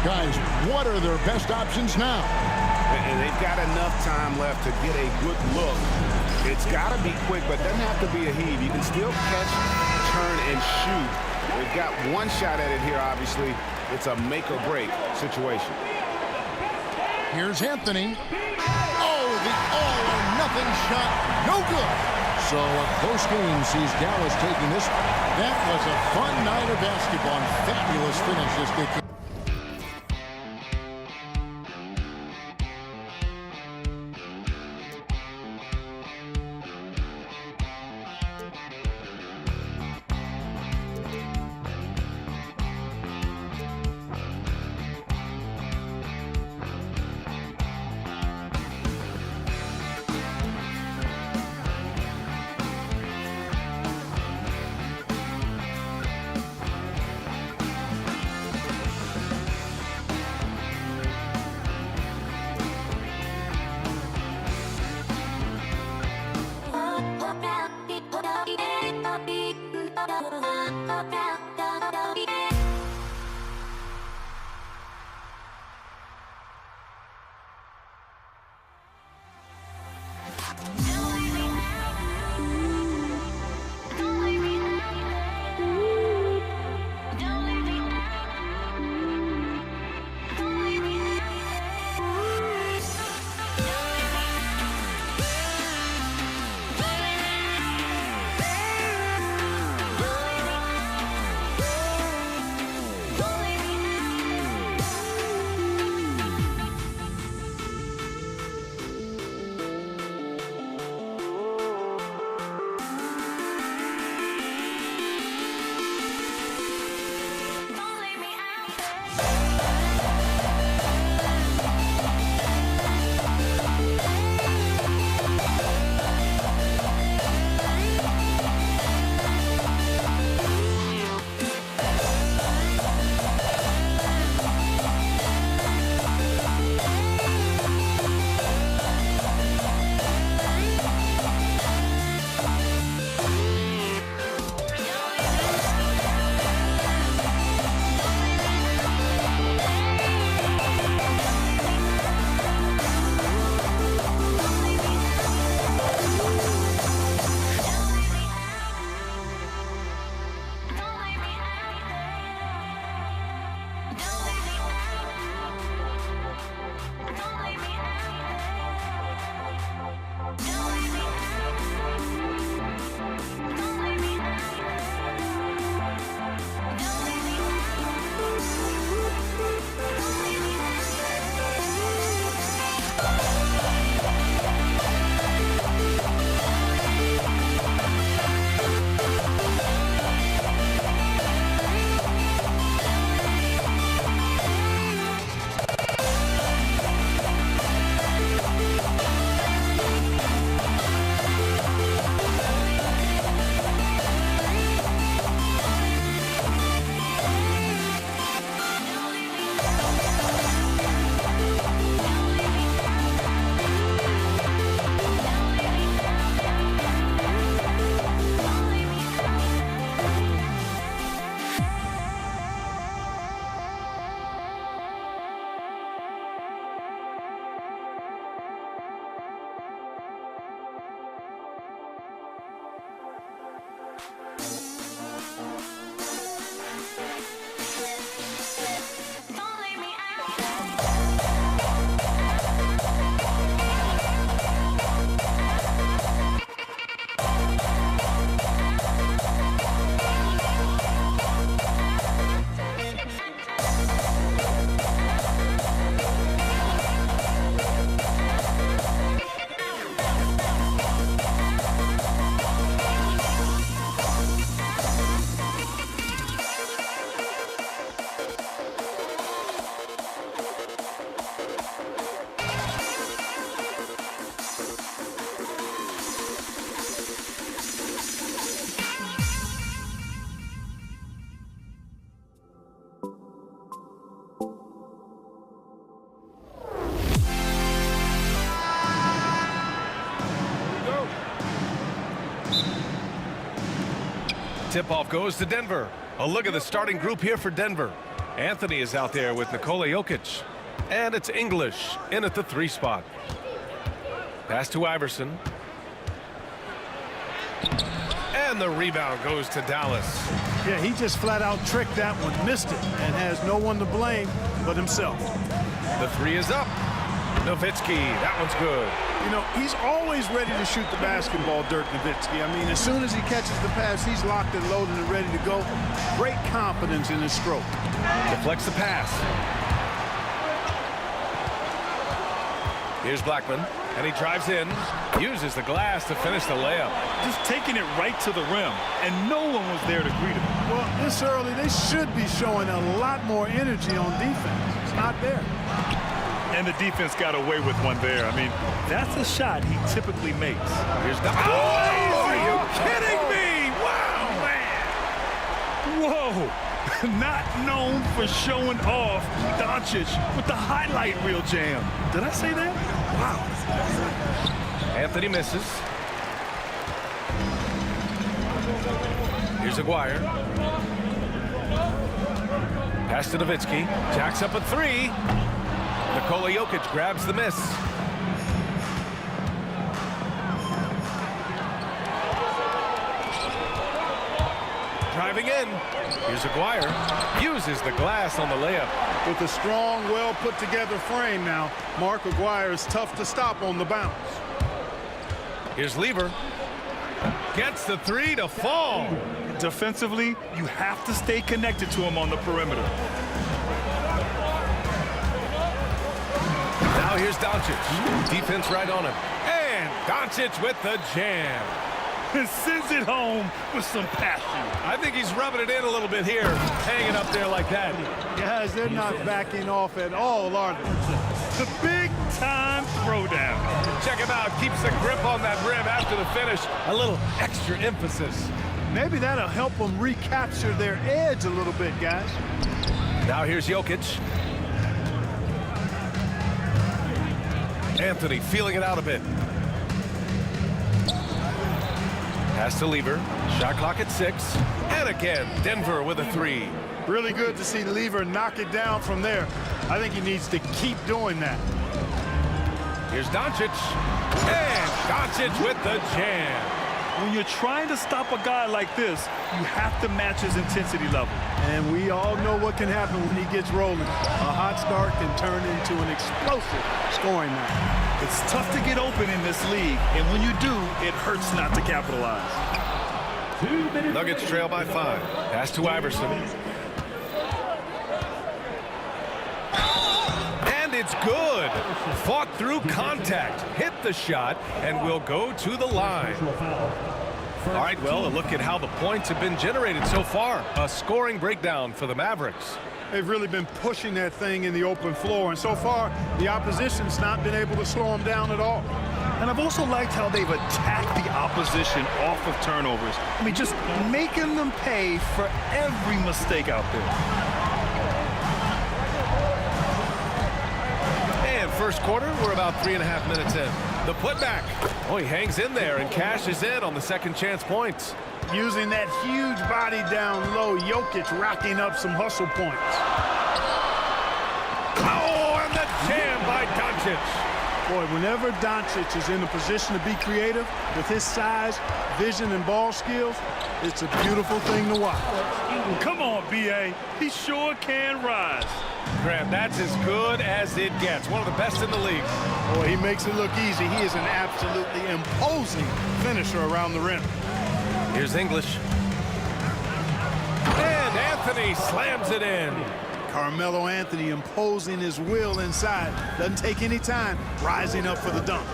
Guys, what are their best options now? And they've got enough time left to get a good look. It's got to be quick, but it doesn't have to be a heave. You can still catch, turn, and shoot. They've got one shot at it here, obviously. It's a make-or-break situation. Here's Anthony. Oh, the all-or-nothing shot. No good. So a close game sees Dallas taking this. That was a fun night of basketball and fabulous finish as they came. Tip-off goes to Denver. A look at the starting group here for Denver. Anthony is out there with Nikola Jokic. And it's English in at the 3 spot. Pass to Iverson. And the rebound goes to Dallas. Yeah, he just flat out tricked that one, missed it, and has no one to blame but himself. The 3 is up. Nowitzki, that one's good. You know, he's always ready to shoot the basketball, Dirk Nowitzki. I mean, as soon as he catches the pass, he's locked and loaded and ready to go. Great confidence in his stroke. Deflects the pass. Here's Blackman, and he drives in, uses the glass to finish the layup. Just taking it right to the rim, and no one was there to greet him. Well, this early, they should be showing a lot more energy on defense. It's not there. And the defense got away with one there. I mean, that's a shot he typically makes. Here's the... Oh, are you kidding me? Wow, man. Whoa. Not known for showing off, Doncic with the highlight reel jam. Did I say that? Wow. Anthony misses. Here's Aguirre. Pass to Nowitzki. Jacks up a 3. Nikola Jokic grabs the miss. Driving in. Here's Aguirre. Uses the glass on the layup. With a strong, well-put-together frame now, Mark Aguirre is tough to stop on the bounce. Here's Lever. Gets the 3 to fall. Defensively, you have to stay connected to him on the perimeter. Now here's Doncic. Defense right on him. And Doncic with the jam. And sends it home with some passion. I think he's rubbing it in a little bit here, hanging up there like that. Guys, they're not backing off at all, are they? The big-time throwdown. Check him out. Keeps the grip on that rim after the finish. A little extra emphasis. Maybe that'll help them recapture their edge a little bit, guys. Now here's Jokic. Anthony feeling it out a bit. Pass to Lever. Shot clock at 6. And again, Denver with a 3. Really good to see Lever knock it down from there. I think he needs to keep doing that. Here's Doncic. And Doncic with the jam. When you're trying to stop a guy like this, you have to match his intensity level. And we all know what can happen when he gets rolling. A hot start can turn into an explosive scoring night. It's tough to get open in this league, and when you do, it hurts not to capitalize. Nuggets trail by 5. Pass to Iverson. And it's good. Fought through contact, hit the shot, and will go to the line. All right, well, a look at how the points have been generated so far. A scoring breakdown for the Mavericks. They've really been pushing that thing in the open floor, and so far, the opposition's not been able to slow them down at all. And I've also liked how they've attacked the opposition off of turnovers. I mean, just making them pay for every mistake out there. And first quarter, we're about 3.5 minutes in. The putback. Oh, he hangs in there and cashes in on the second chance points. Using that huge body down low, Jokic racking up some hustle points. Oh, and the jam by Doncic. Boy, whenever Doncic is in a position to be creative with his size, vision, and ball skills, it's a beautiful thing to watch. Come on, B.A. He sure can rise. Grant, that's as good as it gets. One of the best in the league. Boy, he makes it look easy. He is an absolutely imposing finisher around the rim. Here's English. And Anthony slams it in. Carmelo Anthony imposing his will inside. Doesn't take any time, rising up for the dunk.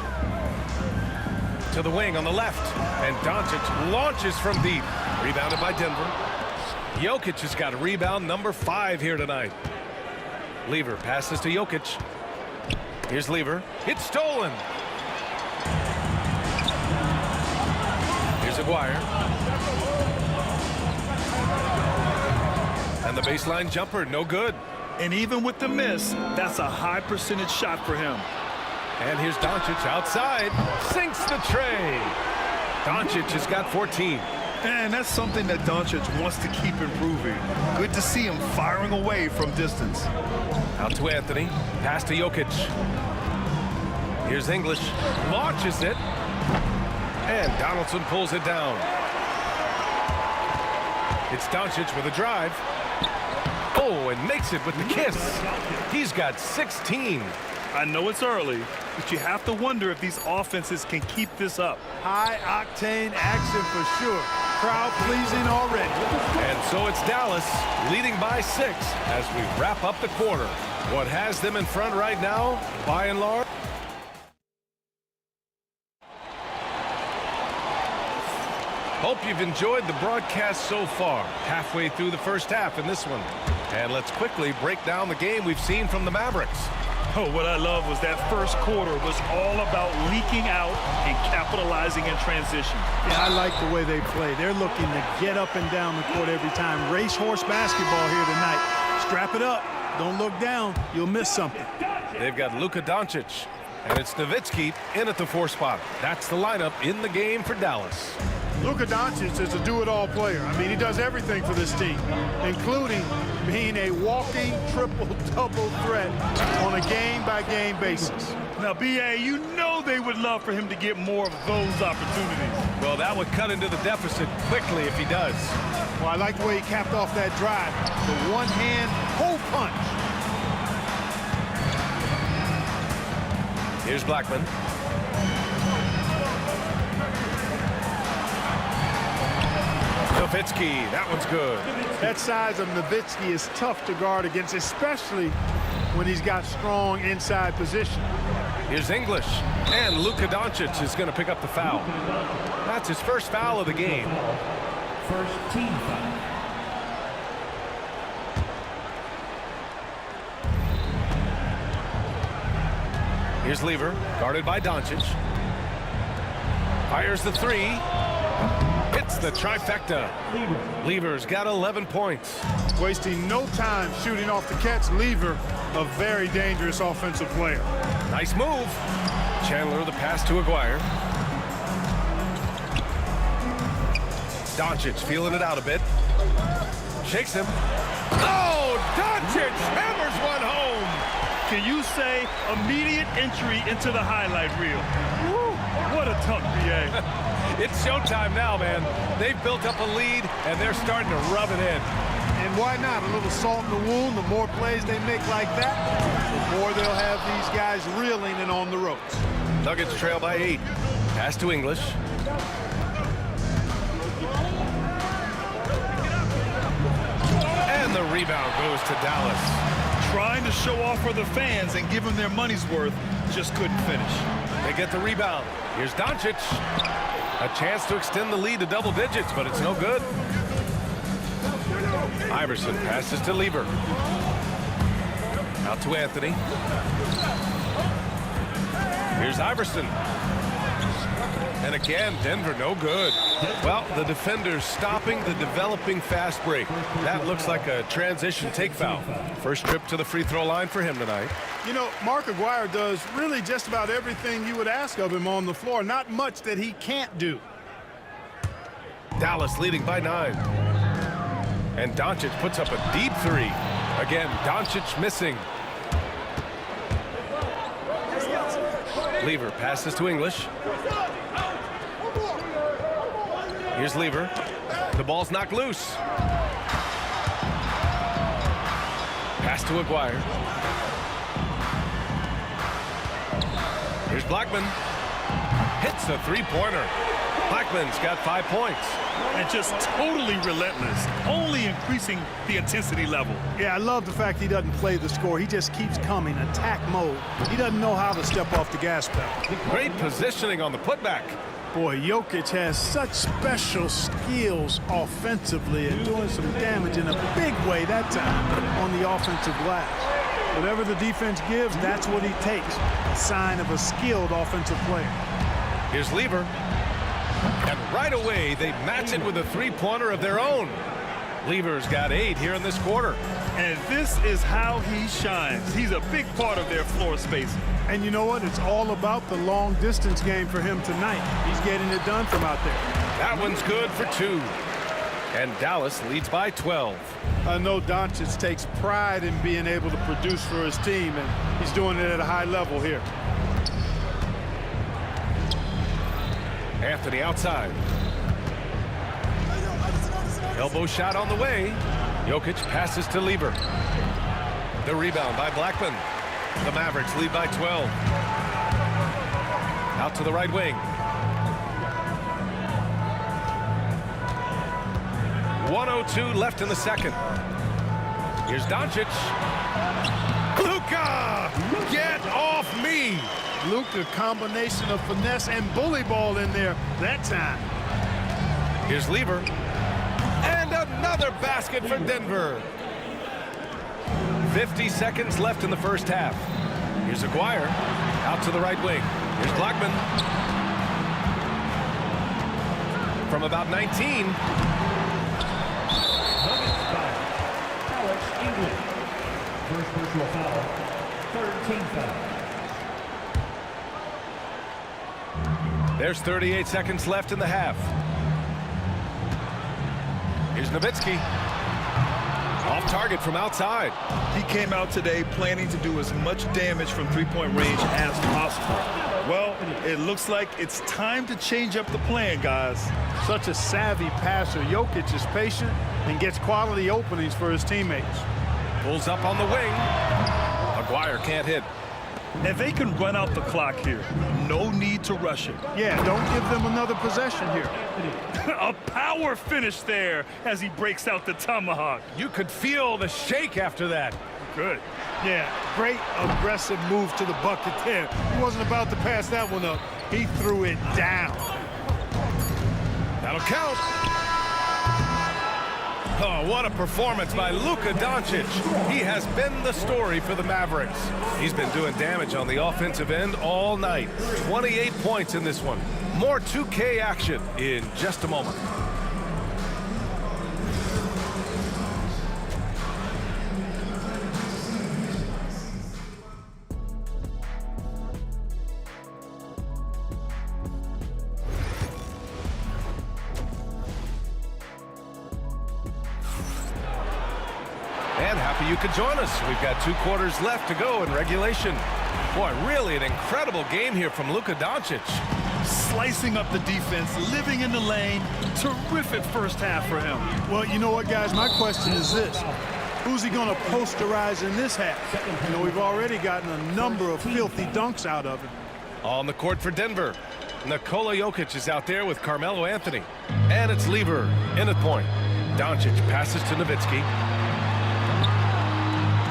To the wing on the left. And Doncic launches from deep. Rebounded by Denver. Jokic has got a rebound number 5 here tonight. Lever passes to Jokic. Here's Lever. It's stolen. Here's Aguirre. And the baseline jumper, no good. And even with the miss, that's a high percentage shot for him. And here's Doncic outside. Sinks the tray. Doncic has got 14. And that's something that Doncic wants to keep improving. Good to see him firing away from distance. Out to Anthony. Pass to Jokic. Here's English. Launches it. And Donaldson pulls it down. It's Doncic with a drive. Oh, and makes it with the kiss. He's got 16. I know it's early, but you have to wonder if these offenses can keep this up. High-octane action for sure. Crowd pleasing already. And so it's Dallas leading by 6 as we wrap up the quarter. What has them in front right now, by and large? Hope you've enjoyed the broadcast so far. Halfway through the first half in this one. And let's quickly break down the game we've seen from the Mavericks. Oh, what I love was that first quarter was all about leaking out and capitalizing in transition. Yeah, I like the way they play. They're looking to get up and down the court every time. Racehorse basketball here tonight. Strap it up. Don't look down. You'll miss something. They've got Luka Doncic, and it's Nowitzki in at the 4 spot. That's the lineup in the game for Dallas. Luka Doncic is a do-it-all player. I mean, he does everything for this team, including being a walking triple-double threat on a game-by-game basis. Now, B.A., you know they would love for him to get more of those opportunities. Well, that would cut into the deficit quickly if he does. Well, I like the way he capped off that drive. The one-hand hole punch. Here's Blackman. Nowitzki, that one's good. That size of Nowitzki is tough to guard against, especially when he's got strong inside position. Here's English, and Luka Doncic is going to pick up the foul. That's his first foul of the game. First team foul. Here's Lever, guarded by Doncic. Fires the 3. Hits the trifecta. Lever's got 11 points. Wasting no time shooting off the catch. Lever, a very dangerous offensive player. Nice move. Chandler, the pass to Aguirre. Doncic feeling it out a bit. Shakes him. Oh, Doncic hammers one home. Can you say immediate entry into the highlight reel? Woo, what a tough B.A. It's showtime now, man. They've built up a lead, and they're starting to rub it in. And why not? A little salt in the wound. The more plays they make like that, the more they'll have these guys reeling and on the ropes. Nuggets trail by 8. Pass to English. And the rebound goes to Dallas. Trying to show off for the fans and give them their money's worth, just couldn't finish. They get the rebound. Here's Doncic. A chance to extend the lead to double digits, but it's no good. Iverson passes to Lever. Out to Anthony. Here's Iverson. And again, Denver no good. Well, the defenders stopping the developing fast break. That looks like a transition take foul. First trip to the free throw line for him tonight. You know, Mark Aguirre does really just about everything you would ask of him on the floor. Not much that he can't do. Dallas leading by 9. And Doncic puts up a deep 3. Again, Doncic missing. Lever passes to English. Here's Lever. The ball's knocked loose. Pass to Aguirre. Here's Blackman. Hits a 3-pointer. Blackman's got 5 points. And just totally relentless, only increasing the intensity level. Yeah, I love the fact he doesn't play the score. He just keeps coming, attack mode. He doesn't know how to step off the gas pedal. Great positioning on the putback. Boy, Jokic has such special skills offensively and doing some damage in a big way that time on the offensive glass. Whatever the defense gives, that's what he takes. A sign of a skilled offensive player. Here's Lever. And right away, they match it with a 3-pointer of their own. Lever's got 8 here in this quarter. And this is how he shines. He's a big part of their floor spacing. And you know what? It's all about the long-distance game for him tonight. He's getting it done from out there. That one's good for 2. And Dallas leads by 12. I know Doncic takes pride in being able to produce for his team, and he's doing it at a high level here. Anthony outside. Elbow shot on the way. Jokic passes to Lieber. The rebound by Blackman. The Mavericks lead by 12. Out to the right wing. 1:02 left in the second. Here's Doncic. Luka! Get off me! Luka, combination of finesse and bully ball in there that time. Here's Lieber. And another basket for Denver. 50 seconds left in the first half. Here's Aguirre. Out to the right wing. Here's Blackman. From about 19. First personal foul, third team foul. There's 38 seconds left in the half. Here's Nowitzki. Off target from outside. He came out today planning to do as much damage from three-point range as possible. Well, it looks like it's time to change up the plan, guys. Such a savvy passer. Jokic is patient and gets quality openings for his teammates. Pulls up on the wing. Aguirre can't hit. And they can run out the clock here. No need to rush it. Yeah, don't give them another possession here. A power finish there as he breaks out the tomahawk. You could feel the shake after that. Good. Yeah, great aggressive move to the bucket there. He wasn't about to pass that one up. He threw it down. That'll count. Oh, what a performance by Luka Doncic. He has been the story for the Mavericks. He's been doing damage on the offensive end all night. 28 points in this one. More 2K action in just a moment. And happy you could join us. We've got 2 quarters left to go in regulation. Boy, really an incredible game here from Luka Doncic. Slicing up the defense, living in the lane. Terrific first half for him. Well, you know what, guys? My question is this. Who's he going to posterize in this half? You know, we've already gotten a number of filthy dunks out of him. On the court for Denver, Nikola Jokic is out there with Carmelo Anthony. And it's Lieber in at point. Doncic passes to Nowitzki.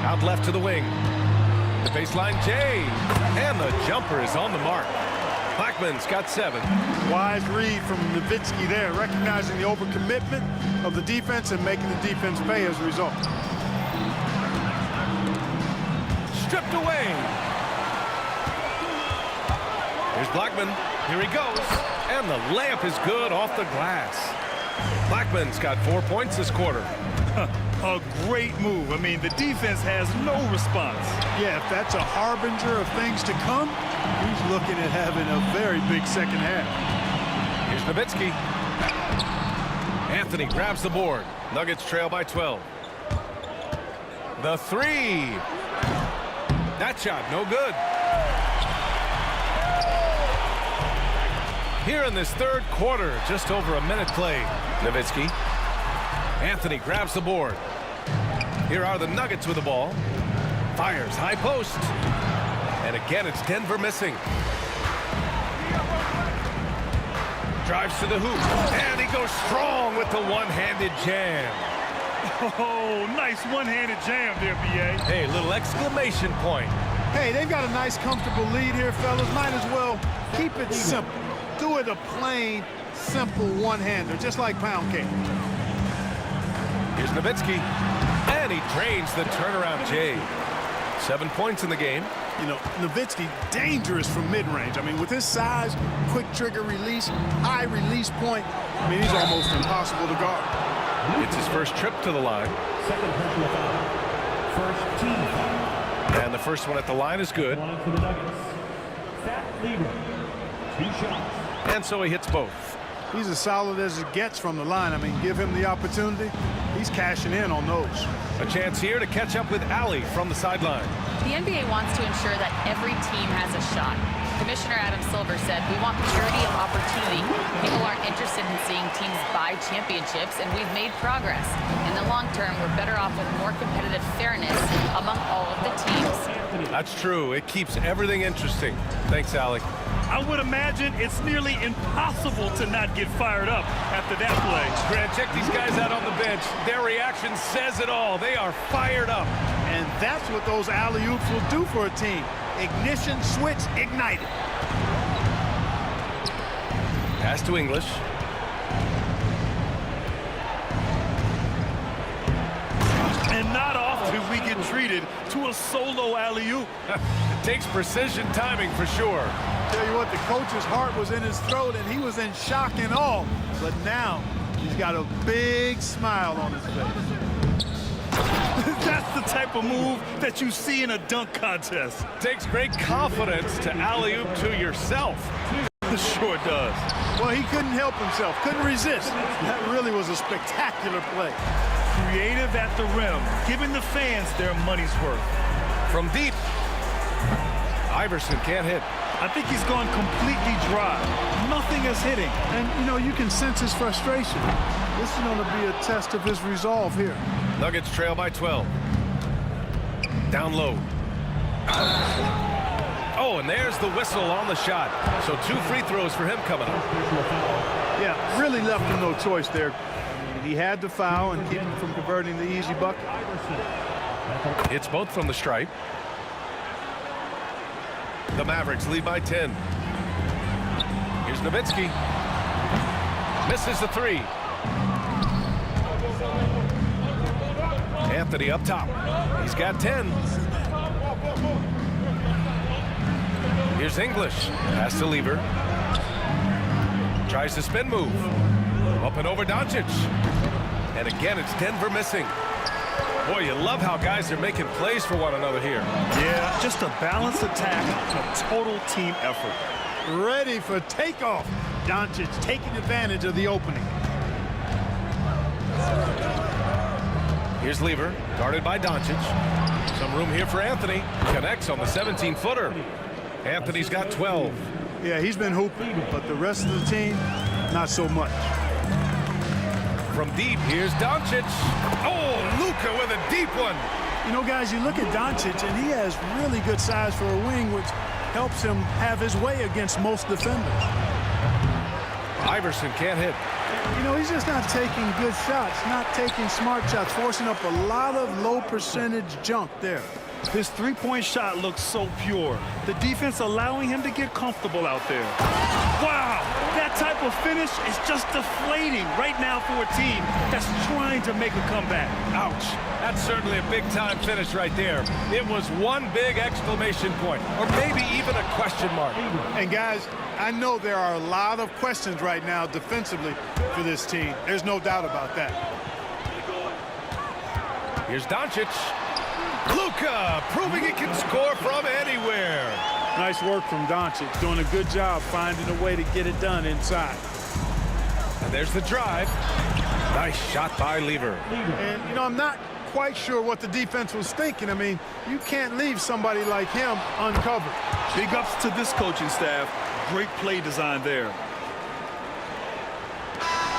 Out left to the wing. The baseline J. And the jumper is on the mark. Blackman's got 7. Wise read from Nowitzki there, recognizing the overcommitment of the defense and making the defense pay as a result. Stripped away. Here's Blackman. Here he goes. And the layup is good off the glass. Blackman's got 4 points this quarter. A great move. I mean, the defense has no response. Yeah, if that's a harbinger of things to come, he's looking at having a very big second half. Here's Nowitzki. Anthony grabs the board. Nuggets trail by 12. The 3. That shot, no good. Here in this third quarter, just over a minute played. Nowitzki. Anthony grabs the board. Here are the Nuggets with the ball. Fires high post. And again, it's Denver missing. Drives to the hoop. And he goes strong with the one-handed jam. Oh, nice one-handed jam there, B.A. Hey, little exclamation point. Hey, they've got a nice, comfortable lead here, fellas. Might as well keep it simple. Do it a plain, simple one-hander, just like pound cake. Here's Nowitzki. And he drains the turnaround J. 7 points in the game. You know, Nowitzki, dangerous from mid-range. I mean, with his size, quick trigger release, high release point, I mean, he's almost impossible to guard. It's his first trip to the line. Second personal foul, first team foul. And the first one at the line is good. One for the Nuggets. Fat Lieber, 2 shots. And so he hits both. He's as solid as it gets from the line. I mean, give him the opportunity. He's cashing in on those. A chance here to catch up with Allie from the sideline. The NBA wants to ensure that every team has a shot. Commissioner Adam Silver said, "We want purity of opportunity. People aren't interested in seeing teams buy championships, and we've made progress. In the long term, we're better off with more competitive fairness among all of the teams." That's true. It keeps everything interesting. Thanks, Allie. I would imagine it's nearly impossible to not get fired up after that play. Grant, check these guys out on the bench. Their reaction says it all. They are fired up. And that's what those alley-oops will do for a team. Ignition switch ignited. Pass to English. And not often we get treated to a solo alley-oop. Takes precision timing for sure. Tell you what, the coach's heart was in his throat and he was in shock and awe. But now he's got a big smile on his face. That's the type of move that you see in a dunk contest. Takes great confidence to alley-oop to yourself. It sure does. Well, he couldn't help himself, couldn't resist. That really was a spectacular play. Creative at the rim, giving the fans their money's worth. From deep, Iverson can't hit. I think he's gone completely dry. Nothing is hitting. And, you know, you can sense his frustration. This is going to be a test of his resolve here. Nuggets trail by 12. Down low. Oh, and there's the whistle on the shot. So 2 free throws for him coming up. Yeah, really left him no choice there. He had to foul and keep him from converting the easy bucket. It's both from the stripe. The Mavericks lead by 10. Here's Nowitzki. Misses the 3. Anthony up top. He's got 10. Here's English. Pass to Lever. Tries to spin move. Up and over Doncic. And again, it's Denver missing. Boy, you love how guys are making plays for one another here. Yeah, just a balanced attack, a total team effort. Ready for takeoff. Doncic taking advantage of the opening. Here's Lever, guarded by Doncic. Some room here for Anthony. Connects on the 17-footer. Anthony's got 12. Yeah, he's been hooping, but the rest of the team, not so much. From deep, here's Doncic. Oh, Luka with a deep one. You know, guys, you look at Doncic, and he has really good size for a wing, which helps him have his way against most defenders. Iverson can't hit. You know, he's just not taking good shots, not taking smart shots, forcing up a lot of low percentage junk there. His three-point shot looks so pure. The defense allowing him to get comfortable out there. Wow, that type of finish is just deflating right now for a team that's trying to make a comeback. Ouch. That's certainly a big-time finish right there. It was one big exclamation point, or maybe even a question mark. And guys, I know there are a lot of questions right now defensively for this team. There's no doubt about that. Here's Doncic. Luka proving he can score from anywhere. Nice work from Doncic, doing a good job finding a way to get it done inside. And there's the drive. Nice shot by Lever. And, you know, I'm not quite sure what the defense was thinking. I mean, you can't leave somebody like him uncovered. Big ups to this coaching staff. Great play design there.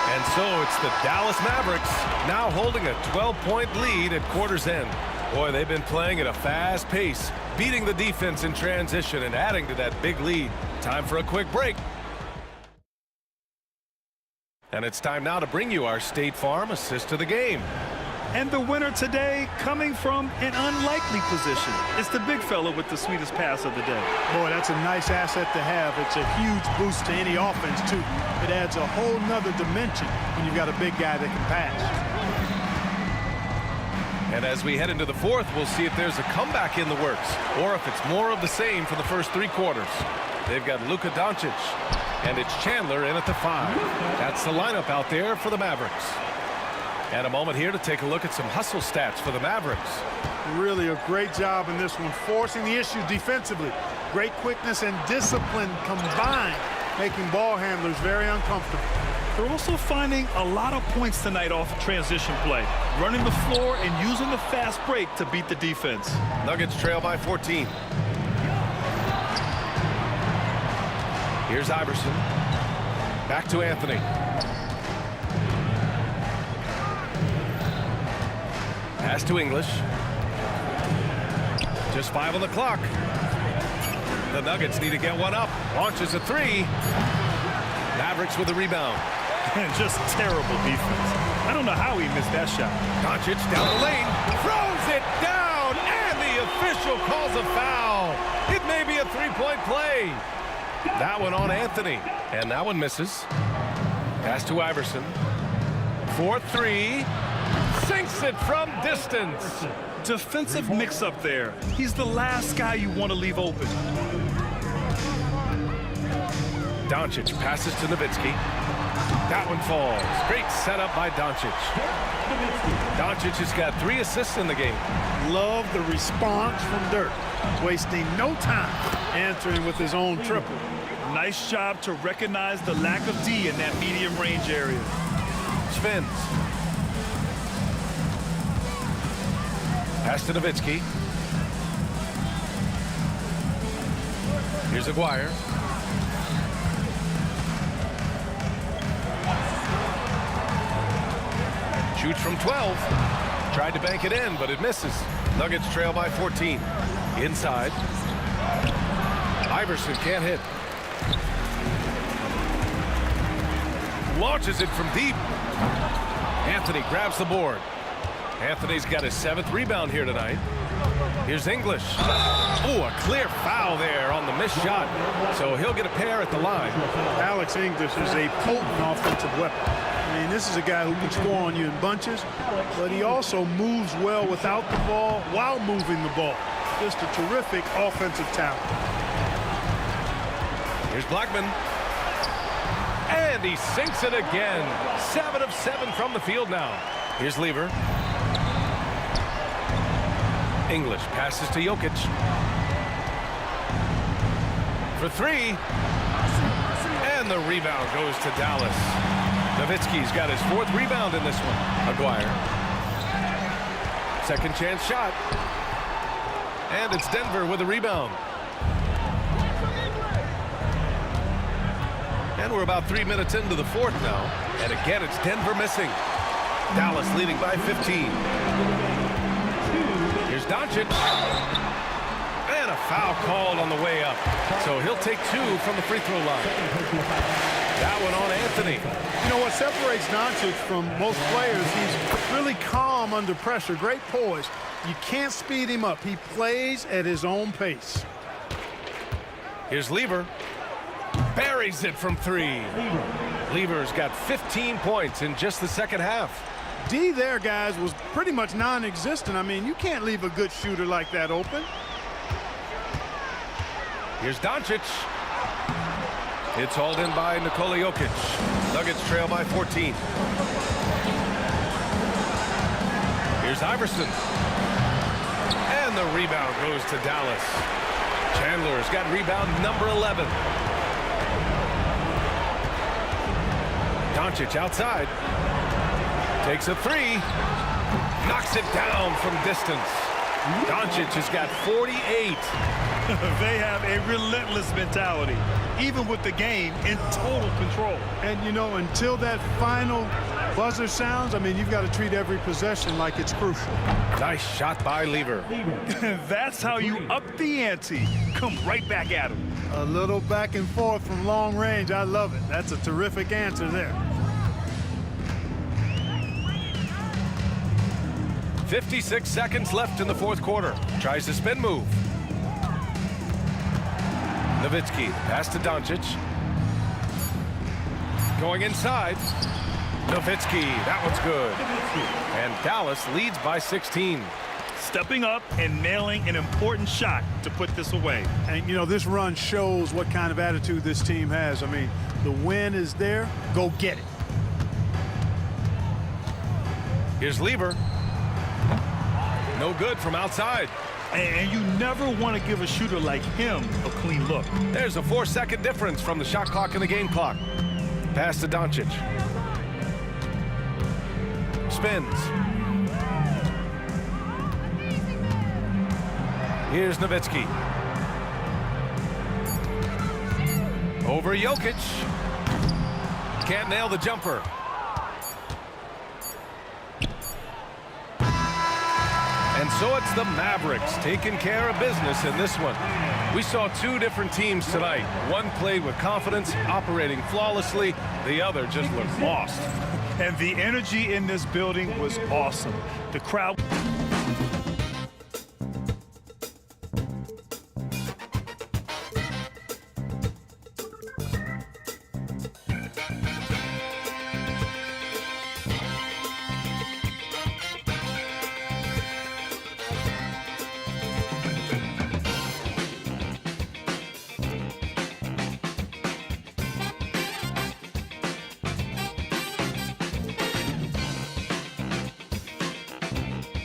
And so it's the Dallas Mavericks now holding a 12-point lead at quarter's end. Boy, they've been playing at a fast pace, beating the defense in transition and adding to that big lead. Time for a quick break. And it's time now to bring you our State Farm assist of the game. And the winner today coming from an unlikely position. It's the big fella with the sweetest pass of the day. Boy, that's a nice asset to have. It's a huge boost to any offense, too. It adds a whole nother dimension when you've got a big guy that can pass. And as we head into the fourth, we'll see if there's a comeback in the works or if it's more of the same for the first 3 quarters. They've got Luka Doncic, and it's Chandler in at the 5. That's the lineup out there for the Mavericks. And a moment here to take a look at some hustle stats for the Mavericks. Really a great job in this one, forcing the issue defensively. Great quickness and discipline combined, making ball handlers very uncomfortable. They're also finding a lot of points tonight off transition play, running the floor and using the fast break to beat the defense. Nuggets trail by 14. Here's Iverson. Back to Anthony. Pass to English. Just 5 on the clock. The Nuggets need to get one up. Launches a 3. Mavericks with a rebound. Just terrible defense. I don't know how he missed that shot. Doncic down the lane. Throws it down. And the official calls a foul. It may be a 3-point play. That one on Anthony. And that one misses. Pass to Iverson. 4-3. Sinks it from distance. Defensive mix-up there. He's the last guy you want to leave open. Doncic passes to Nowitzki. That one falls. Great setup by Doncic. Doncic has got 3 assists in the game. Love the response from Dirk. Wasting no time answering with his own triple. Nice job to recognize the lack of D in that medium range area. Spins. Pass to Nowitzki. Here's Aguirre. Shoots from 12. Tried to bank it in, but it misses. Nuggets trail by 14. Inside. Iverson can't hit. Launches it from deep. Anthony grabs the board. Anthony's got his 7th rebound here tonight. Here's English. Oh, a clear foul there on the missed shot. So he'll get a pair at the line. Alex English is a potent offensive weapon. I mean, this is a guy who can score on you in bunches, but he also moves well without the ball while moving the ball. Just a terrific offensive talent. Here's Blackman. And he sinks it again. 7 of 7 from the field now. Here's Lever. English passes to Jokic. For 3. And the rebound goes to Dallas. Nowitzki's got his 4th rebound in this one. Aguirre. Second chance shot. And it's Denver with a rebound. And we're about 3 minutes into the 4th now. And again, it's Denver missing. Dallas leading by 15. Here's Doncic. And a foul called on the way up. So he'll take 2 from the free throw line. That one on Anthony. You know what separates Doncic from most players? He's really calm under pressure. Great poise. You can't speed him up. He plays at his own pace. Here's Lever. Buries it from 3. Lever's got 15 points in just the second half. D there, guys, was pretty much non-existent. I mean, you can't leave a good shooter like that open. Here's Doncic. It's hauled in by Nikola Jokic. Nuggets trail by 14. Here's Iverson. And the rebound goes to Dallas. Chandler's got rebound number 11. Doncic outside. Takes a 3. Knocks it down from distance. Doncic has got 48. They have a relentless mentality, even with the game in total control. And, you know, until that final buzzer sounds, I mean, you've got to treat every possession like it's crucial. Nice shot by Lever. That's how you up the ante. Come right back at him. A little back and forth from long range. I love it. That's a terrific answer there. 56 seconds left in the 4th quarter. Tries the spin move. Nowitzki, pass to Doncic. Going inside. Nowitzki, that one's good. And Dallas leads by 16. Stepping up and nailing an important shot to put this away. And, you know, this run shows what kind of attitude this team has. I mean, the win is there. Go get it. Here's Lever. No good from outside. And you never want to give a shooter like him a clean look. There's a 4-second difference from the shot clock and the game clock. Pass to Doncic. Spins. Here's Nowitzki. Over Jokic. Can't nail the jumper. And so it's the Mavericks taking care of business in this one. We saw two different teams tonight. One played with confidence, operating flawlessly. The other just looked lost. And the energy in this building was awesome. The crowd...